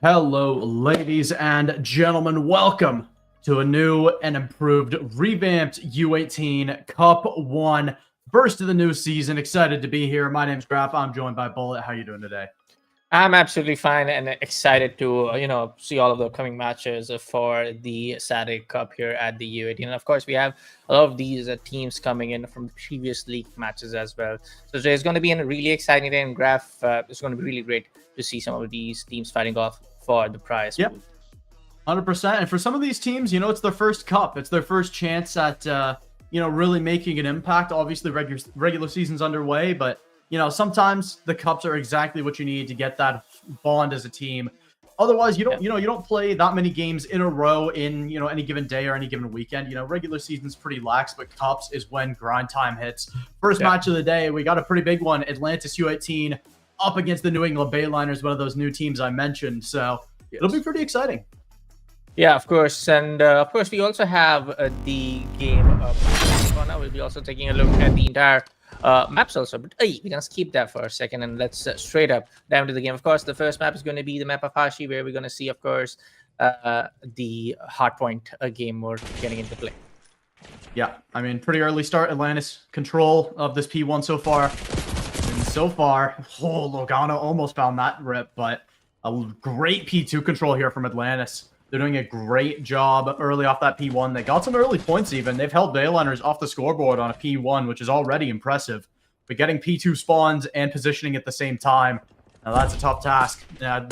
Hello, ladies and gentlemen. Welcome to a new and improved, revamped U18 Cup 1. First of the new season. Excited to be here. My name's Graf. I'm joined by Bullet. How you doing today? I'm absolutely fine and excited to see all of the upcoming matches for the Saturday Cup here at the U18. And of course, we have a lot of these teams coming in from the previous league matches as well. So today's going to be a really exciting day, and Graph, it's going to be really great to see some of these teams fighting off for the prize. Yep, 100%. And for some of these teams, it's their first cup. It's their first chance at really making an impact. Obviously, regular season's underway, but sometimes the cups are exactly what you need to get that bond as a team. Otherwise, you don't play that many games in a row in, any given day or any given weekend. Regular season's pretty lax, but cups is when grind time hits. First match of the day, we got a pretty big one. Atlantis U18 up against the New England Bayliners, one of those new teams I mentioned. So it'll be pretty exciting. Yeah, of course. And of course, we also have the game of now. We'll be also taking a look at the entire maps also, but we can skip that for a second and let's straight up down to the game. Of course, the first map is going to be the map of Hashi, where we're going to see, of course, the hardpoint game mode getting into play. Yeah, I mean, pretty early start. Atlantis control of this P1 so far. And so far, Logano almost found that rip, but a great P2 control here from Atlantis. They're doing a great job early off that P1. They got some early points even. They've held Bayliners off the scoreboard on a P1, which is already impressive. But getting P2 spawns and positioning at the same time, now that's a tough task.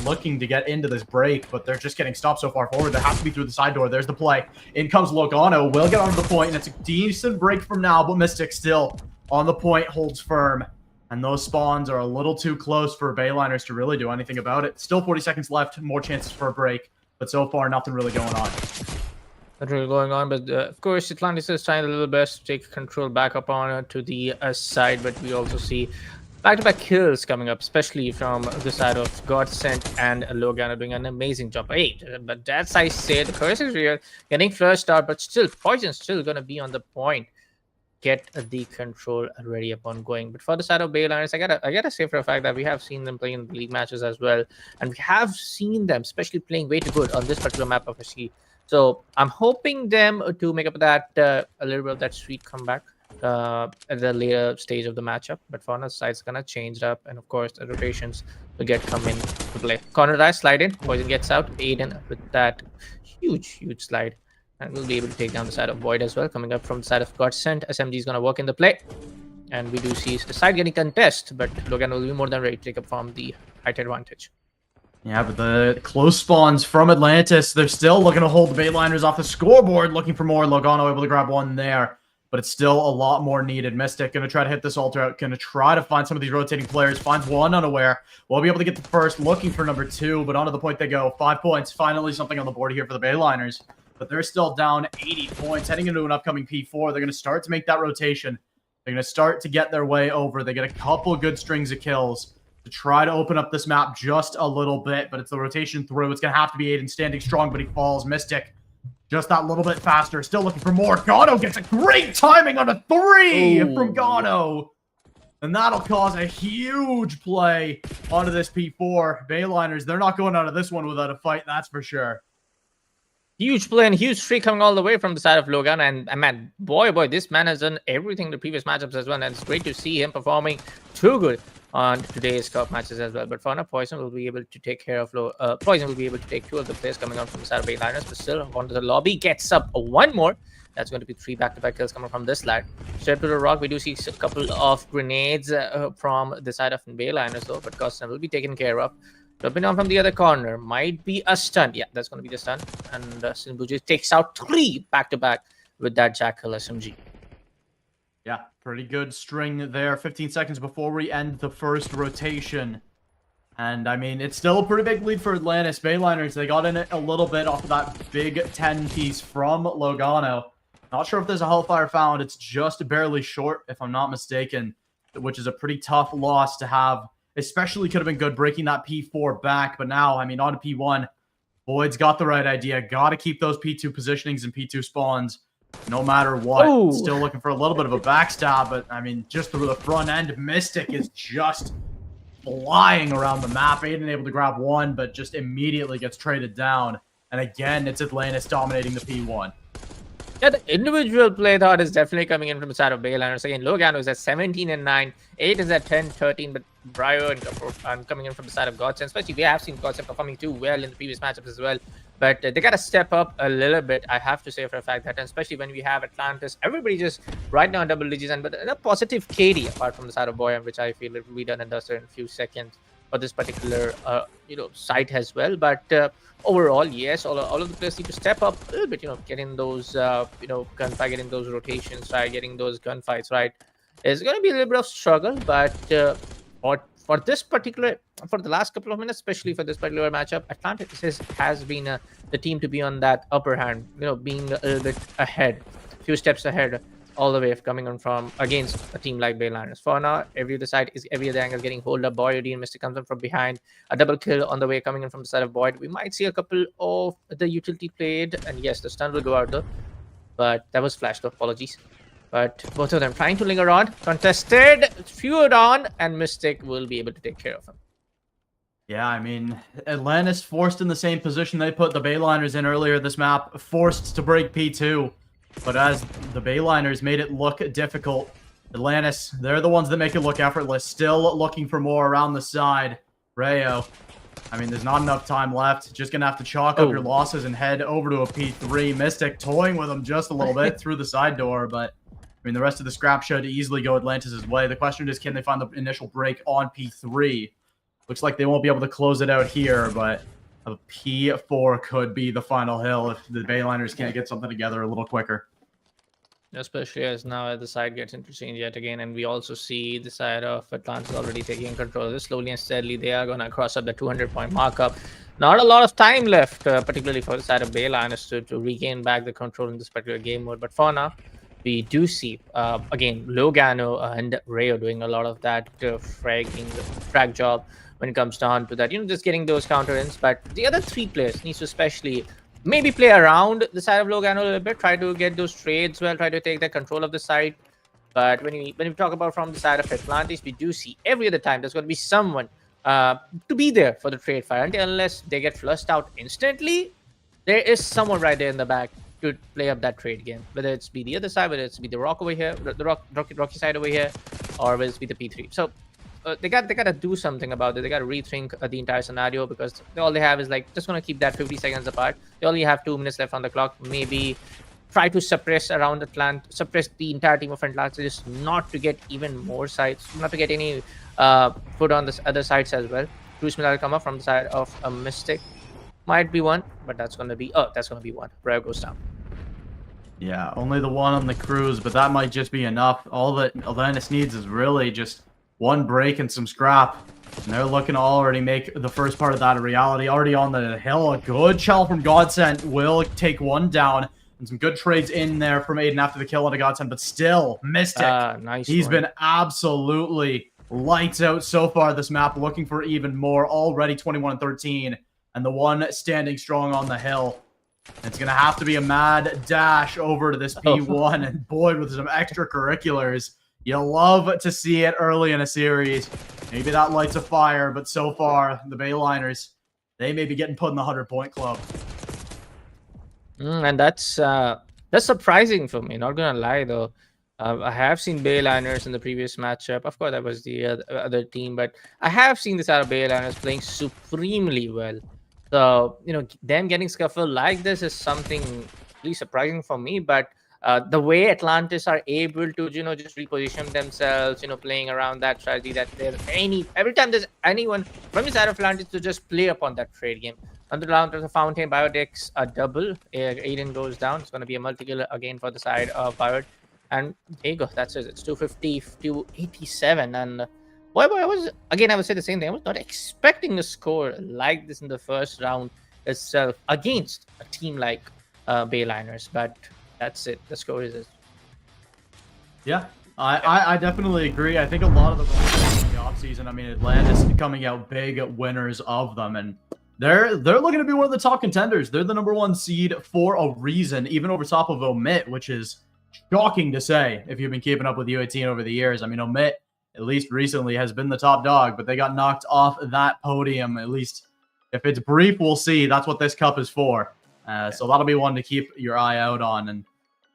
Looking to get into this break, but they're just getting stopped so far forward. They have to be through the side door. There's the play. In comes Logano. Will get onto the point, and it's a decent break from now, but Mystic still on the point, holds firm. And those spawns are a little too close for Bayliners to really do anything about it. Still 40 seconds left. More chances for a break. But so far, nothing really going on. Not really going on, but of course, Atlantis is trying a little best to take control back up on to the side, but we also see back-to-back kills coming up, especially from the side of Godsent and Logano doing an amazing job. Hey, but that's, I say, the curse is real, getting first out, but still, Poison's still going to be on the point. Get the control ready upon going. But for the side of Bayliners, I gotta say for a fact that we have seen them playing in the league matches as well, and we have seen them especially playing way too good on this particular map of RSC. So I'm hoping them to make up that a little bit of that sweet comeback at the later stage of the matchup. But for now, the side's gonna change up, and of course the rotations will come in to play. Corner dive, slide in, Poison gets out, Aiden with that huge slide. And we'll be able to take down the side of Void as well. Coming up from the side of Godsent, SMG is going to work in the play. And we do see the side getting contest, but Logan will be more than ready to take up from the height advantage. Yeah, but the close spawns from Atlantis, they're still looking to hold the Bayliners off the scoreboard, looking for more. Logano able to grab one there, but it's still a lot more needed. Mystic going to try to hit this altar out, going to try to find some of these rotating players, finds one unaware. We'll be able to get the first, looking for number 2, but onto the point they go. 5 points, finally something on the board here for the Bayliners. But they're still down 80 points, heading into an upcoming P4. They're going to start to make that rotation. They're going to start to get their way over. They get a couple good strings of kills to try to open up this map just a little bit, but it's the rotation through. It's going to have to be Aiden standing strong, but he falls. Mystic just that little bit faster. Still looking for more. Gano gets a great timing on a 3 from Gano. And that'll cause a huge play onto this P4. Bayliners, they're not going out of this one without a fight, that's for sure. Huge play and huge streak coming all the way from the side of Logan. And man, boy, this man has done everything in the previous matchups as well. And it's great to see him performing too good on today's cup matches as well. But for now, Poison will be able to take care of Poison will be able to take 2 of the players coming on from the side of Bayliners. But still, onto the lobby, gets up 1 more. That's going to be 3 back-to-back kills coming from this lad. Straight to the rock, we do see a couple of grenades from the side of Bayliners though. But Costin will be taken care of. Dropping down from the other corner, might be a stun. Yeah, that's going to be the stun. And Sinbuji takes out 3 back-to-back with that Jackal SMG. Yeah, pretty good string there. 15 seconds before we end the first rotation. And, I mean, it's still a pretty big lead for Atlantis. Bayliners, they got in it a little bit off of that big 10 piece from Logano. Not sure if there's a Hellfire found. It's just barely short, if I'm not mistaken, which is a pretty tough loss to have. Especially could have been good breaking that P4 back, but now, I mean, on to P1. Void's got the right idea. Got to keep those P2 positionings and P2 spawns no matter what. Ooh. Still looking for a little bit of a backstab, but, I mean, just through the front end, Mystic is just flying around the map. Aiden able to grab one, but just immediately gets traded down. And again, it's Atlantis dominating the P1. Yeah, the individual play thought is definitely coming in from the side of Bayliners. Again, Logano is at 17 and 9. 8 is at 10, 13, but Bryo and coming in from the side of Godsend. Especially, we have seen Godsend performing too well in the previous matchups as well. But they got to step up a little bit, I have to say for a fact that, and especially when we have Atlantis, everybody just right now in double digits, and but a positive KD apart from the side of Boyan, which I feel it will be done and dusted in a few seconds for this particular site as well. But overall, yes, all of the players need to step up a little bit, getting those gunfight, getting those rotations right, getting those gunfights right. It's going to be a little bit of struggle, but for the last couple of minutes, especially for this particular matchup, Atlantis has been the team to be on that upper hand, being a little bit ahead, a few steps ahead, all the way coming on from against a team like Bayliners. For now, every other angle getting hold up. Boyd and Mystic comes in from behind. A double kill on the way coming in from the side of Boyd. We might see a couple of the utility played, and yes, the stun will go out though. But that was flash though, apologies. But both of them trying to linger on. Contested, feud on, and Mystic will be able to take care of him. Yeah, I mean, Atlantis forced in the same position they put the Bayliners in earlier this map, forced to break P2. But as the Bayliners made it look difficult, Atlantis, they're the ones that make it look effortless. Still looking for more around the side. Rayo, I mean, there's not enough time left. Just going to have to chalk up your losses and head over to a P3. Mystic toying with them just a little bit through the side door, but I mean, the rest of the scrap should easily go Atlantis' way. The question is, can they find the initial break on P3? Looks like they won't be able to close it out here, but a P4 could be the final hill if the Bayliners can't get something together a little quicker. Especially as now the side gets interchanged yet again, and we also see the side of Atlantis already taking control of this. Slowly and steadily, they are going to cross up the 200-point markup. Not a lot of time left, particularly for the side of Bayliners to regain back the control in this particular game mode. But for now, we do see, again, Logano and Rayo doing a lot of that frag job when it comes down to that, just getting those counter-ins. But the other three players needs to especially maybe play around the side of Logano a little bit, try to get those trades well, try to take the control of the side. But when we talk about from the side of Atlantis, we do see every other time there's going to be someone to be there for the trade fire. Unless they get flushed out instantly, there is someone right there in the back to play up that trade game, whether it's be the other side, whether it's be the Rock over here, the Rocky side over here, or whether it's be the P3. So they got to do something about it. They got to rethink the entire scenario, because all they have is like just gonna keep that 50 seconds apart. They only have 2 minutes left on the clock. Maybe try to suppress the entire team of Atlantis, not to get even more sides, not to get any foot on the other sides as well. Cruise Miller come up from the side of a Mystic. Might be one, but that's gonna be one. Bravo goes down. Yeah, only the one on the cruise, but that might just be enough. All that Atlantis needs is really just one break and some scrap. And they're looking to already make the first part of that a reality. Already on the hill, a good shell from Godsend will take one down. And some good trades in there from Aiden after the kill on a Godsend, but still, Mystic. Nice. He's been absolutely lights out so far this map, looking for even more. Already 21-13. And the one standing strong on the hill. It's going to have to be a mad dash over to this P1. And Boyd with some extracurriculars. You love to see it early in a series. Maybe that lights a fire, but so far, the Bayliners, they may be getting put in the 100-point club. And that's surprising for me, not going to lie, though. I have seen Bayliners in the previous matchup. Of course, that was the other team, but I have seen this out of Bayliners playing supremely well. So, them getting scuffled like this is something really surprising for me. But the way Atlantis are able to, just reposition themselves, playing around that strategy, that every time there's anyone from the side of Atlantis to just play upon that trade game. On the round of the Fountain, Biodex a double. Aiden goes down. It's going to be a multi-kill again for the side of Biod. And there you go. That's it. It's 250 to 87. And boy, I would say the same thing. I was not expecting a score like this in the first round itself against a team like Bayliners. But that's it. The score is it. Yeah, I definitely agree. I think a lot of the offseason, I mean, Atlantis coming out big winners of them, and they're looking to be one of the top contenders. They're the #1 seed for a reason, even over top of Omit, which is shocking to say if you've been keeping up with U18 over the years. I mean, Omit at least recently, has been the top dog, but they got knocked off that podium. At least if it's brief, we'll see. That's what this cup is for. So that'll be one to keep your eye out on. And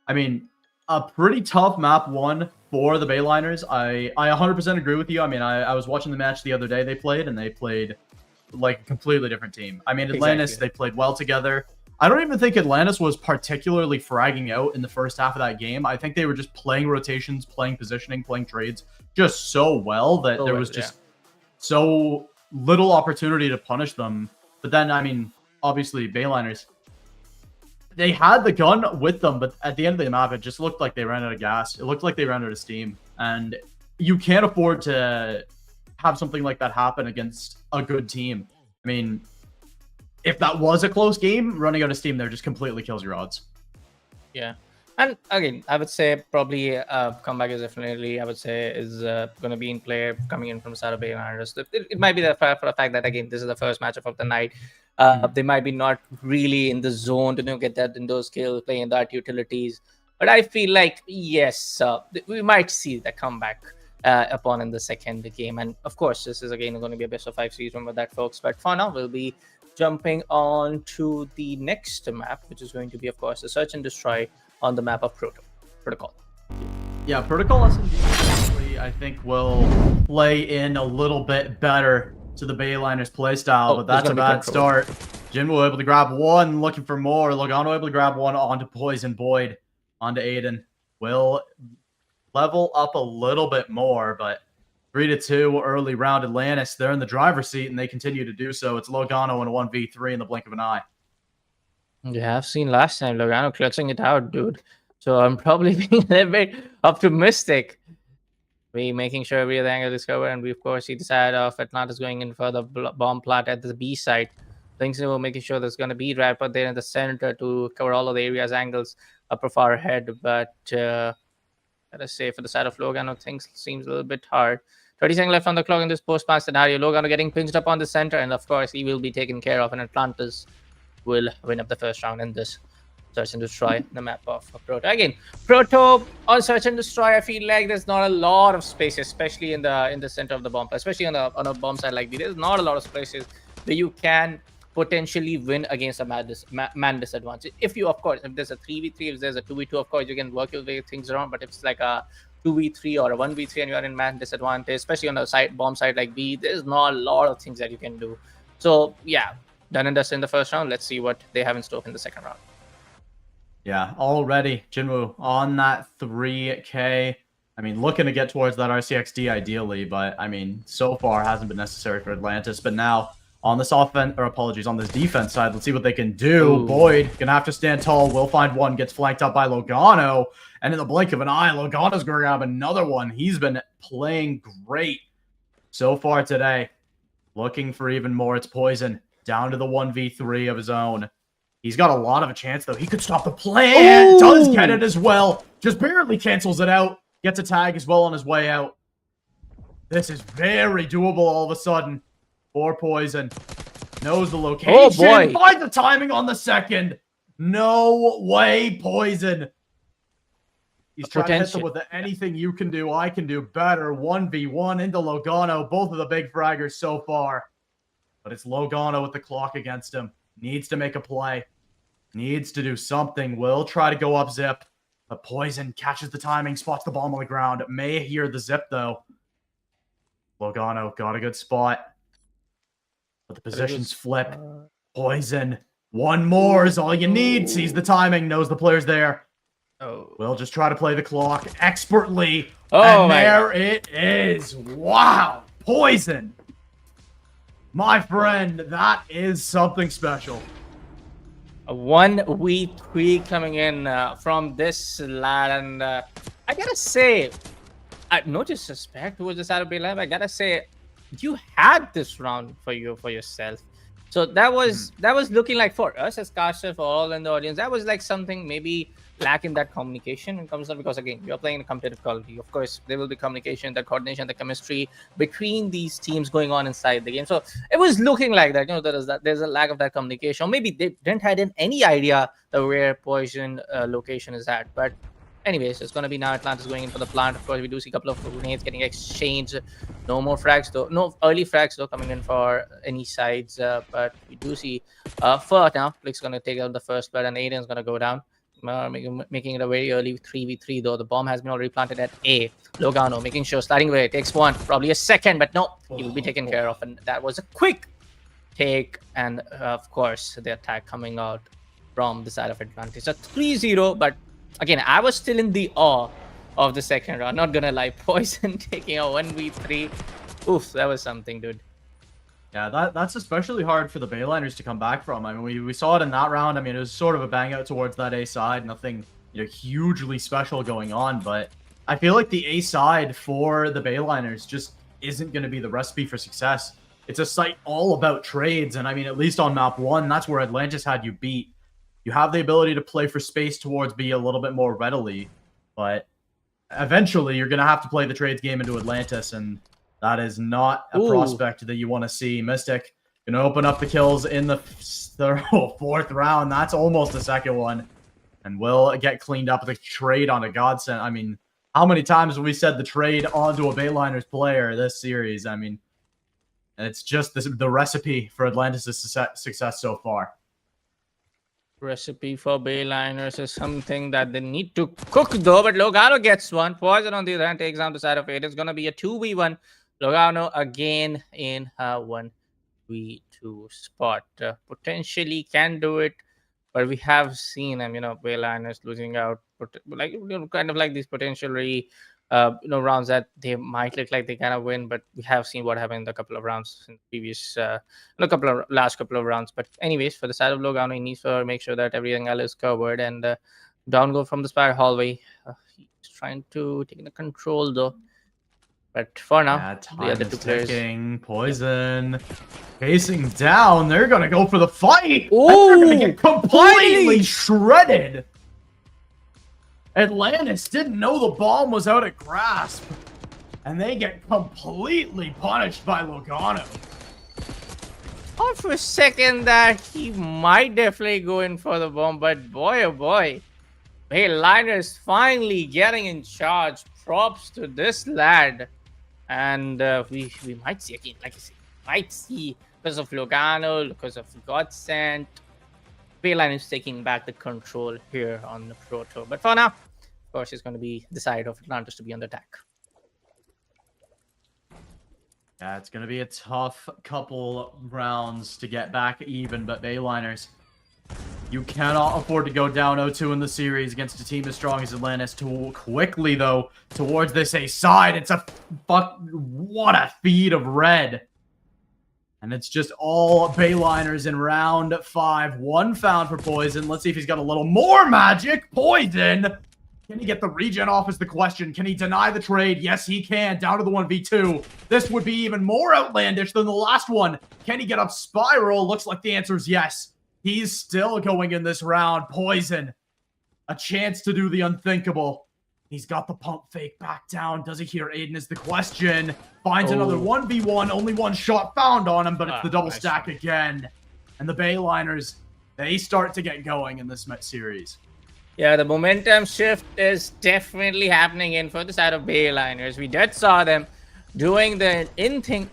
I mean, a pretty tough map one for the Bayliners. I 100% agree with you. I mean, I was watching the match the other day they played, and they played like a completely different team. I mean, Atlantis, they played well together. I don't even think Atlantis was particularly fragging out in the first half of that game. I think they were just playing rotations, playing positioning, playing trades just so well that there was just so little opportunity to punish them. But then, I mean, obviously, Bayliners, they had the gun with them, but at the end of the map, it just looked like they ran out of gas. It looked like they ran out of steam. And you can't afford to have something like that happen against a good team. I mean, if that was a close game, running out of steam there just completely kills your odds. Yeah. And again, I would say probably comeback is definitely, I would say, is going to be in play coming in from Sarah Bayliners. It might be for the fact that, again, this is the first matchup of the night. They might be not really in the zone to get that in those skills, playing that utilities. But I feel like, yes, we might see the comeback upon in the second game. And of course, this is again going to be a best of 5 series. Remember that, folks. But for now, we'll be jumping on to the next map, which is going to be, of course, the Search and Destroy on the map of Protocol. Yeah, Protocol SMG, I think, will play in a little bit better to the Bayliners playstyle, but that's a bad start. Jinwoo able to grab one, looking for more. Logano able to grab one onto Poison. Boyd onto Aiden. Will level up a little bit more, but 3-2 early round. Atlantis, they're in the driver's seat, and they continue to do so. It's Logano in a 1v3 in the blink of an eye. Yeah, I've seen last time Logano clutching it out, dude. So I'm probably being a little bit optimistic. We making sure we are the angle discover, and we of course see the side of Atlantis going in for the bomb plant at the B side. Things we're making sure there's going to be right there in the center to cover all of the areas, angles up or far ahead. But gotta say, for the side of Logano, things seems a little bit hard. 30 seconds left on the clock in this post-match scenario. Logano getting pinched up on the center, and of course he will be taken care of, and Atlantis will win up the first round in this Search and Destroy, the map of Proto. Again, Proto on Search and Destroy, I feel like there's not a lot of spaces, especially in the center of the bomb, especially on a bomb side like this. There's not a lot of spaces where you can potentially win against a man disadvantage. If you, of course, if there's a 3v3, if there's a 2v2, of course you can work your way things around. But if it's like a 2v3 or a 1v3 and you're in man disadvantage, especially on a bomb side like B, there's not a lot of things that you can do. So yeah, done and dusted in the first round. Let's see what they have in store in the second round. Yeah, already Jinwoo on that 3K. I mean, looking to get towards that RCXD ideally, but I mean, so far hasn't been necessary for Atlantis. But now on this on this defense side, let's see what they can do. Ooh. Boyd gonna have to stand tall. Will find one, gets flanked up by Logano, and in the blink of an eye, Logano's gonna grab another one. He's been playing great so far today. Looking for even more. It's Poison down to the 1v3 of his own. He's got a lot of a chance, though. He could stop the play. Does get it as well. Just barely cancels it out. Gets a tag as well on his way out. This is very doable all of a sudden for Poison. Knows the location. Oh, boy. Finds the timing on the second. No way, Poison. He's trying to hit them with anything you can do. I can do better. 1v1 into Logano. Both of the big fraggers so far. But it's Logano with the clock against him. Needs to make a play. Needs to do something. Will try to go up zip. But Poison catches the timing, spots the bomb on the ground. May hear the zip, though. Logano got a good spot. But the positions flip. Poison. One more is all you need. Sees the timing, knows the player's there. Oh. Will just try to play the clock expertly. Oh, and there it is. Wow. Poison. My friend, that is something special. A 1v3 coming in from this lad, and I gotta say, no disrespect towards the side of Bayline, I gotta say, you had this round for yourself. So that was looking like, for us as caster, for all in the audience, that was like something maybe lacking that communication in comes down, because again, you're playing a competitive quality. Of course, there will be communication, the coordination, the chemistry between these teams going on inside the game. So it was looking like that, there's a lack of that communication. Or maybe they didn't have any idea of where Poison location is at. But Anyways, it's going to be now Atlantis going in for the plant. Of course, we do see a couple of grenades getting exchanged. No more frags though. No early frags though coming in for any sides. But we do see for now, Flick's going to take out the first blood and Aiden's going to go down. Making it a very early 3v3 though. The bomb has been already planted at A. Logano making sure sliding away. Takes one, probably a second, but no, he will be taken care of. And that was a quick take. And of course, the attack coming out from the side of Atlantis. A 3-0, but again, I was still in the awe of the second round. Not gonna lie, Poison taking a 1v3. Oof, that was something, dude. Yeah, that's especially hard for the Bayliners to come back from. I mean, we saw it in that round. I mean, it was sort of a bang out towards that A side. Nothing, hugely special going on. But I feel like the A side for the Bayliners just isn't going to be the recipe for success. It's a site all about trades. And I mean, at least on map 1, that's where Atlantis had you beat. You have the ability to play for space towards B a little bit more readily. But eventually, you're going to have to play the trades game into Atlantis. And that is not a prospect that you want to see. Mystic going to open up the kills in the fourth round. That's almost the second one. And will get cleaned up with a trade on a godsend. I mean, how many times have we said the trade onto a Bayliners player this series? I mean, it's just the recipe for Atlantis' success so far. Recipe for Bayliners is something that they need to cook though, but Logano gets one. Poison on the other hand takes down the side of it. It's going to be a 2v1. Logano again in 1v2 spot. Potentially can do it, but we have seen them, Bayliners losing out, like kind of like these potentially rounds that they might look like they kind of win, but we have seen what happened in the couple of rounds in previous last couple of rounds. But anyways, for the side of Logano, he needs to make sure that everything else is covered, and down go from the spire hallway. He's trying to take the control though, but for now, the other two players. Poison facing down. They're gonna go for the fight. Oh, they're gonna get completely shredded. Atlantis didn't know the bomb was out of grasp, and they get completely punished by Logano. Thought for a second that he might definitely go in for the bomb, but boy, oh boy, Bayliners finally getting in charge. Props to this lad, and we might see again, like I said, because of Logano, because of Godsend. Bayliners taking back the control here on the Pro Tour. But for now, of course, it's going to be the side of Atlantis to be on the attack. Yeah, it's going to be a tough couple rounds to get back even, but Bayliners, you cannot afford to go down 0-2 in the series against a team as strong as Atlantis too quickly, though, towards this A side. It's what a feed of red. And it's just all Bayliners in round 5. 1 found for Poison. Let's see if he's got a little more magic. Poison! Can he get the regen off is the question. Can he deny the trade? Yes, he can. Down to the 1v2. This would be even more outlandish than the last one. Can he get up Spiral? Looks like the answer is yes. He's still going in this round. Poison. A chance to do the unthinkable. He's got the pump fake back down. Does he hear Aiden is the question. Finds another 1v1. Only one shot found on him, but it's the double stack again. And the Bayliners, they start to get going in this series. Yeah, the momentum shift is definitely happening in for the side of Bayliners. We did saw them doing the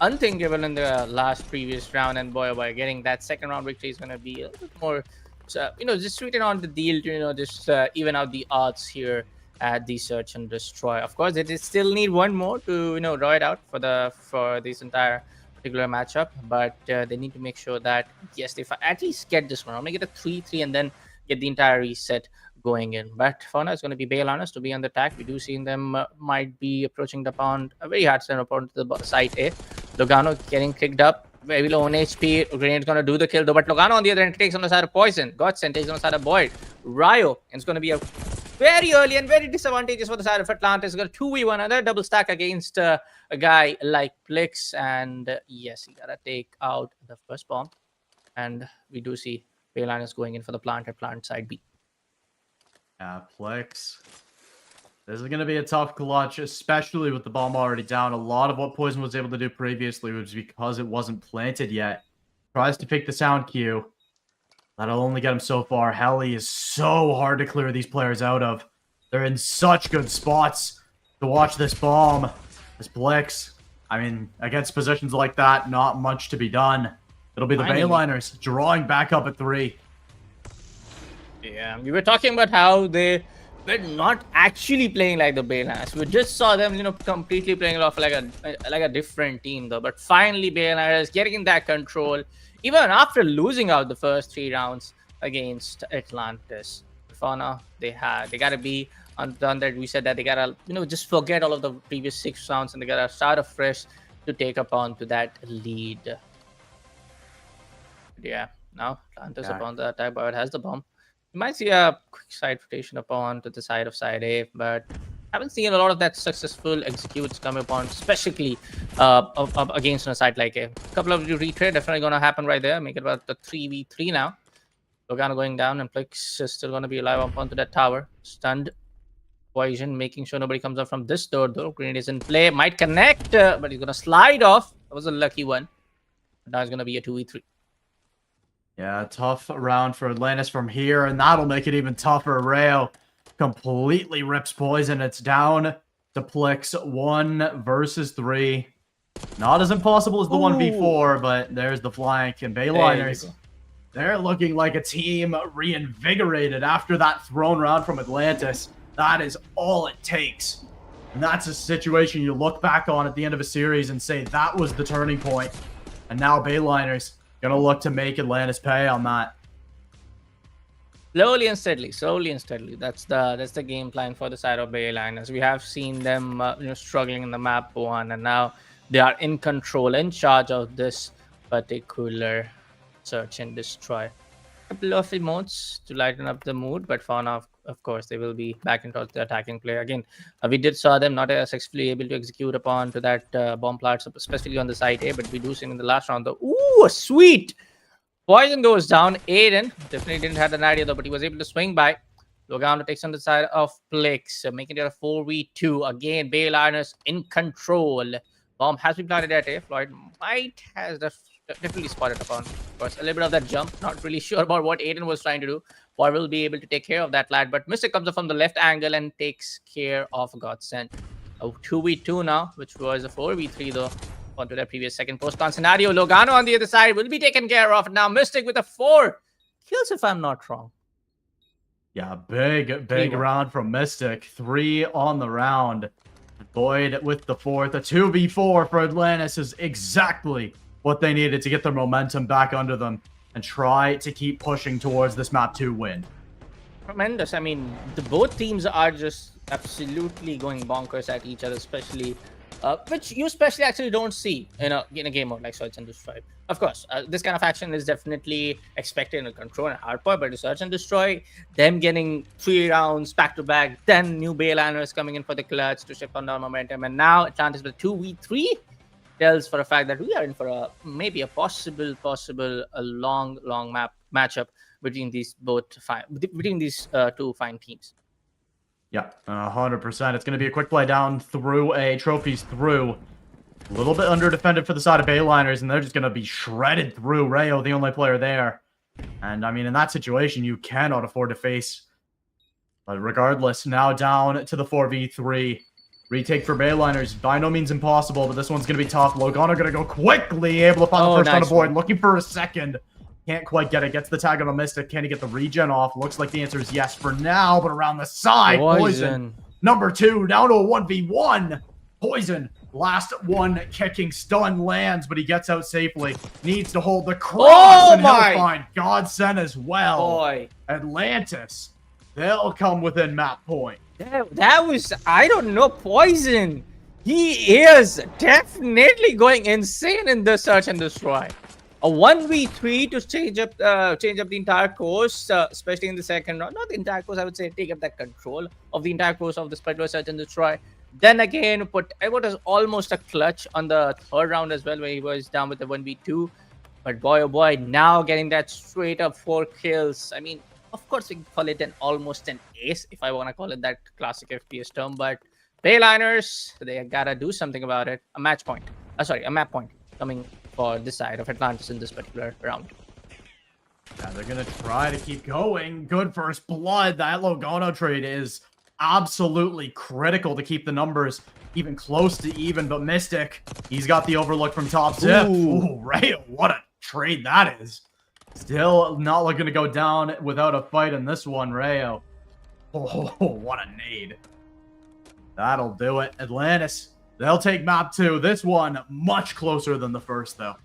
unthinkable in the previous round, and boy, oh boy, getting that second round victory is going to be a little bit more, just sweeten on the deal to, just even out the odds here at the search and destroy. Of course, they still need one more to, draw it out for this entire particular matchup, but they need to make sure that, yes, they at least get this one. I'll make it a 3-3 and then get the entire reset going in. But for now, it's going to be Bayliners to be on the attack. We do see them might be approaching the pond, a very hard stand opponent to the side A. Logano getting kicked up, very low on HP. Grenade's going to do the kill though, but Logano on the other end takes on the side of Poison. Godsend takes on the side of Boyd. Ryo, and it's going to be a very early and very disadvantageous for the side of Atlantis. Got a 2v1, another double stack against a guy like Plix. And yes, he got to take out the first bomb. And we do see Bayliners going in for the plant at plant side B. Yeah, Plix. This is going to be a tough clutch, especially with the bomb already down. A lot of what Poison was able to do previously was because it wasn't planted yet. Tries to pick the sound cue. That'll only get him so far. Heli is so hard to clear these players out of. They're in such good spots to watch this bomb, this Blix. I mean, against positions like that, not much to be done. It'll be the Bayliners drawing back up at 3. Yeah, we were talking about how they were not actually playing like the Bayliners. We just saw them, completely playing off like a different team, though. But finally, Bayliners getting in that control, even after losing out the first 3 rounds against Atlantis. For now, they gotta be undone. That we said that they gotta, just forget all of the previous 6 rounds and they gotta start afresh to take up on to that lead. Yeah, now Atlantis upon the attack, but it has the bomb. You might see a quick side rotation upon to the side of side A, but haven't seen a lot of that successful executes coming upon, especially up against a side like A. A couple of retread definitely going to happen right there. Make it about the 3v3 now. Logano going down, and Plix is still going to be alive up onto that tower. Stunned. Poison, making sure nobody comes out from this door, though. Grenade is in play. Might connect, but he's going to slide off. That was a lucky one. Now it's going to be a 2v3. Yeah, tough round for Atlantis from here, and that'll make it even tougher. Rayo completely rips Poison. It's down to Plix 1 versus 3. Not as impossible as the 1v4, but there's the flank. And Bayliners, they're looking like a team reinvigorated after that throne round from Atlantis. That is all it takes. And that's a situation you look back on at the end of a series and say that was the turning point. And now Bayliners gonna look to make Atlantis pay on that. Slowly and steadily. That's the game plan for the side of Bayliners. We have seen them, struggling in the map 1, and now they are in control, in charge of this particular search and destroy. A couple of emotes to lighten up the mood, but for now, of course, they will be back into the attacking play again. We did saw them not successfully able to execute upon to that bomb plant, especially on the side A, but we do see in the last round though. Ooh, sweet! Poison goes down. Aiden definitely didn't have an idea though, but he was able to swing by. Logano takes on the side of Plix, making it a 4v2. Again, Bayliners in control. Bomb has been planted at A. Floyd might has definitely spotted upon. Of course, a little bit of that jump. Not really sure about what Aiden was trying to do. Or will be able to take care of that lad, but Mystic comes up from the left angle and takes care of Godsend. A 2v2 now, which was a 4v3 though. Onto their previous second post-con scenario. Logano on the other side will be taken care of. Now Mystic with a 4 kills, if I'm not wrong. Yeah, big round from Mystic. 3 on the round. Boyd with the 4th. A 2v4 for Atlantis is exactly what they needed to get their momentum back under them and try to keep pushing towards this map 2 win. Tremendous. I mean, both teams are just absolutely going bonkers at each other, especially which you especially actually don't see in a game mode like Search and Destroy. Of course, this kind of action is definitely expected in a control and hardcore, but to Search and Destroy, them getting 3 rounds back to back, then new Bayliners coming in for the clutch to shift on down momentum, and now Atlantis with 2v3 tells for a fact that we are in for a maybe a possible long matchup between these two fine teams. Yeah, 100%. It's going to be a quick play down through A. Trophies through. A little bit under-defended for the side of Bayliners, and they're just going to be shredded through. Rayo, the only player there. And, I mean, in that situation, you cannot afford to face. But regardless, now down to the 4v3. Retake for Bayliners. By no means impossible, but this one's going to be tough. Logano going to go quickly, able to find the first on the board. Looking for a second. Can't quite get it. Gets the tag on the Mystic. Can he get the regen off? Looks like the answer is yes for now, but around the side, Poison. Number 2, down to a 1v1. Poison, last one kicking. Stun lands, but he gets out safely. Needs to hold the cross, and he'll find Godsend as well. Atlantis, they'll come within map point. That was, I don't know, Poison. He is definitely going insane in the Search and Destroy. A 1v3 to change up the entire course, especially in the second round. Not the entire course, I would say, take up that control of the entire course of this particular Search and Destroy. Then again, put what was almost a clutch on the 3rd round as well, where he was down with the 1v2. But boy, oh boy, now getting that straight up 4 kills. I mean, of course, we can call it almost an ace, if I want to call it that classic FPS term. But Bayliners, they gotta do something about it. A map point coming for this side of Atlantis in this particular round. Yeah, they're going to try to keep going. Good first blood. That Logano trade is absolutely critical to keep the numbers even close to even, but Mystic, he's got the overlook from top tip. Ooh, Rayo, what a trade that is. Still not looking to go down without a fight in this one, Rayo. Oh, what a nade. That'll do it. Atlantis, they'll take map 2. This one, much closer than the first, though.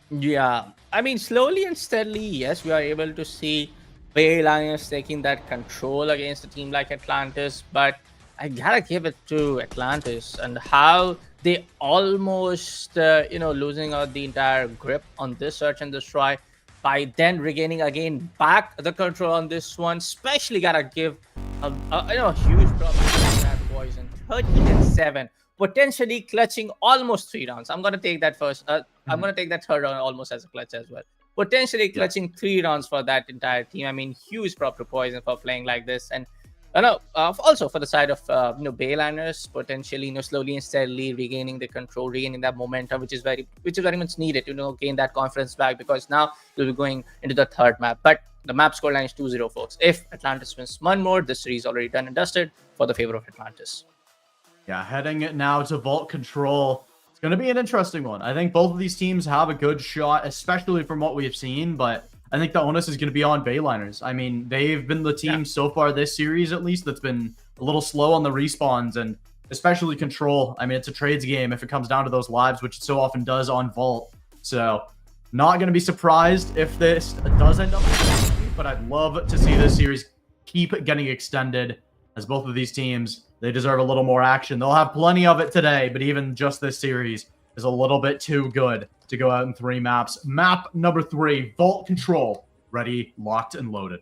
Yeah, I mean, slowly and steadily, yes, we are able to see Bayliners taking that control against a team like Atlantis, but I gotta give it to Atlantis and how they almost, losing out the entire grip on this search and destroy by then regaining again back the control on this one. Especially gotta give a huge problem to that Poison, 13-7. Potentially clutching almost 3 rounds. I'm gonna take that first. I'm gonna take that third round almost as a clutch as well. Potentially clutching 3 rounds for that entire team. I mean, huge prop to Poison for playing like this, and also for the side of Bayliners, potentially slowly and steadily regaining the control, regaining that momentum, which is very much needed to gain that confidence back, because now we'll be going into the third map. But the map scoreline is 2-0, folks. If Atlantis wins one more, this series already done and dusted for the favor of Atlantis. Yeah, heading it now to Vault Control. It's going to be an interesting one. I think both of these teams have a good shot, especially from what we've seen, but I think the onus is going to be on Bayliners. I mean, they've been the team so far this series, at least, that's been a little slow on the respawns, and especially Control. I mean, it's a trades game if it comes down to those lives, which it so often does on Vault. So, not going to be surprised if this does end up, but I'd love to see this series keep getting extended, as both of these teams, they deserve a little more action. They'll have plenty of it today, but even just this series is a little bit too good to go out in 3 maps. Map number 3, Vault Control. Ready, locked, and loaded.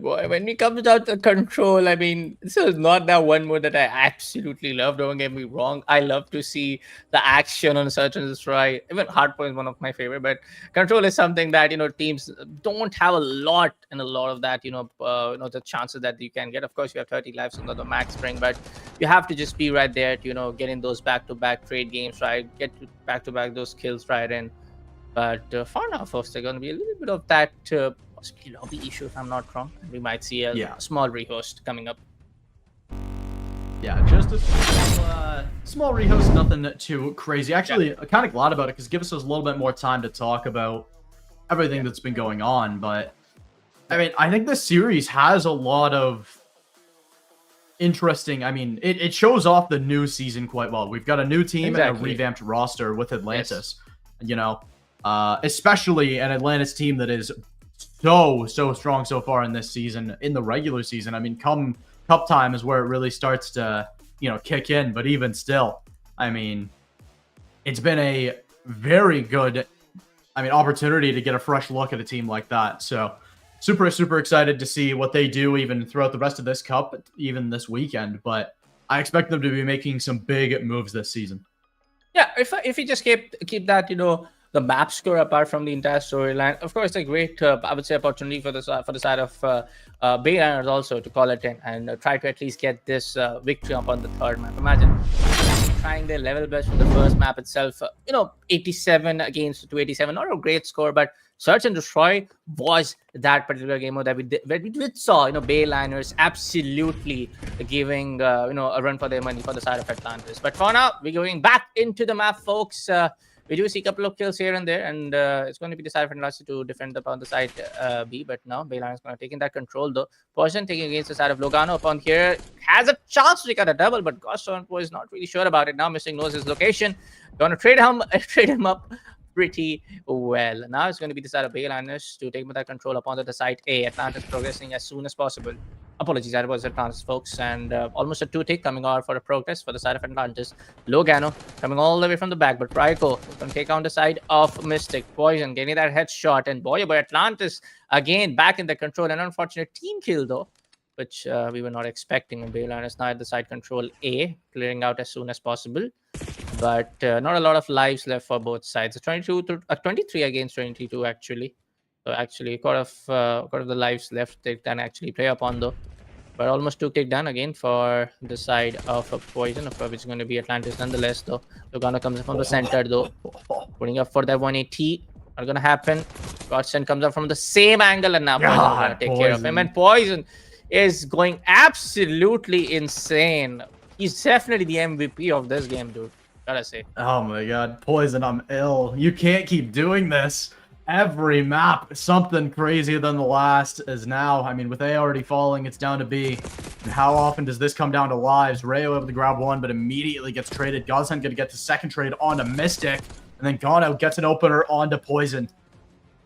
Boy, when it comes down to Control, I mean, this is not that one mode that I absolutely love. Don't get me wrong. I love to see the action on Search and Destroy. Even Hardpoint is one of my favorite, but Control is something that, teams don't have a lot of that, the chances that you can get. Of course, you have 30 lives under the max spring, but you have to just be right there to, getting those back-to-back trade games, right? Get back-to-back those kills right in. But for now, folks, there's going to be a little bit of that possibly lobby issue, if I'm not wrong. We might see a small rehost coming up. Yeah, just a small rehost, nothing too crazy. Actually, I'm kind of glad about it, because it gives us a little bit more time to talk about everything that's been going on. But, I mean, I think this series has a lot of interesting... I mean, it shows off the new season quite well. We've got a new team and a revamped roster with Atlantis. Especially an Atlantis team that is so strong so far in this season, in the regular season. I mean, come cup time is where it really starts to, kick in. But even still, I mean, it's been a very good, opportunity to get a fresh look at a team like that. So super excited to see what they do even throughout the rest of this cup, even this weekend. But I expect them to be making some big moves this season. Yeah, if you just keep that, the map score apart from the entire storyline, of course, a great, I would say, opportunity for the side of Bayliners also to call it in and try to at least get this victory up on the third map. Imagine trying their level best from the first map itself. 87 against 287, not a great score, but Search and Destroy was that particular game mode that we did saw, Bayliners absolutely giving, a run for their money for the side of Atlantis. But for now, we're going back into the map, folks. We do see a couple of kills here and there, and it's going to be decided for Atlantis to defend upon the side B. But now Bayliners is going to take in that control, though. Poison taking against the side of Logano upon here. Has a chance to get a double, but Goston was not really sure about it. Now Missing knows his location. Going to trade him up pretty well. Now it's going to be the side of Bayliners to take that control upon the side A. Atlantis progressing as soon as possible. Apologies, that was Atlantis, folks. And almost a 2-tick coming out for a progress for the side of Atlantis. Logano coming all the way from the back, but Ryko going to take on the side of Mystic. Poison getting that headshot. And boy, Atlantis again back in the control. An unfortunate team kill, though, which we were not expecting. And Bayliners now at the side control A, clearing out as soon as possible. But not a lot of lives left for both sides. 23 against 22, actually. So actually, quarter of the lives left they can actually play upon, though. But almost 2 kick done again for the side of Poison, which is going to be Atlantis nonetheless, though. Logano comes from the center, though. Putting up for that 180. Not going to happen. Godson comes up from the same angle, and now Poison is going to take care of him. And Poison is going absolutely insane. He's definitely the MVP of this game, dude. Gotta say. Oh my god, Poison, I'm ill. You can't keep doing this. Every map, something crazier than the last is now. I mean, with A already falling, it's down to B. And how often does this come down to lives? Rayo able to grab one, but immediately gets traded. Godsend going to get the second trade onto Mystic. And then Gano gets an opener onto Poison.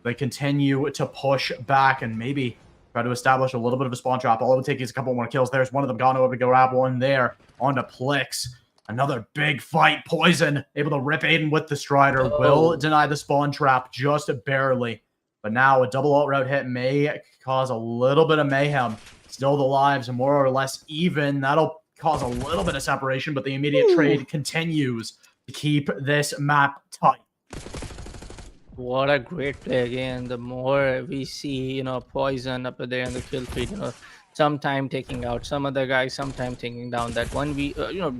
They continue to push back and maybe try to establish a little bit of a spawn trap. All it would take is a couple more kills. There's one of them. Gano able to grab one there onto Plix. Another big fight. Poison able to rip Aiden with the Strider. Will deny the spawn trap just barely. But now a double alt route hit may cause a little bit of mayhem. Still the lives are more or less even. That'll cause a little bit of separation, but the immediate trade continues to keep this map tight. What a great play again. The more we see, Poison up there in the kill feed, sometime taking out some other guys, sometime taking down that one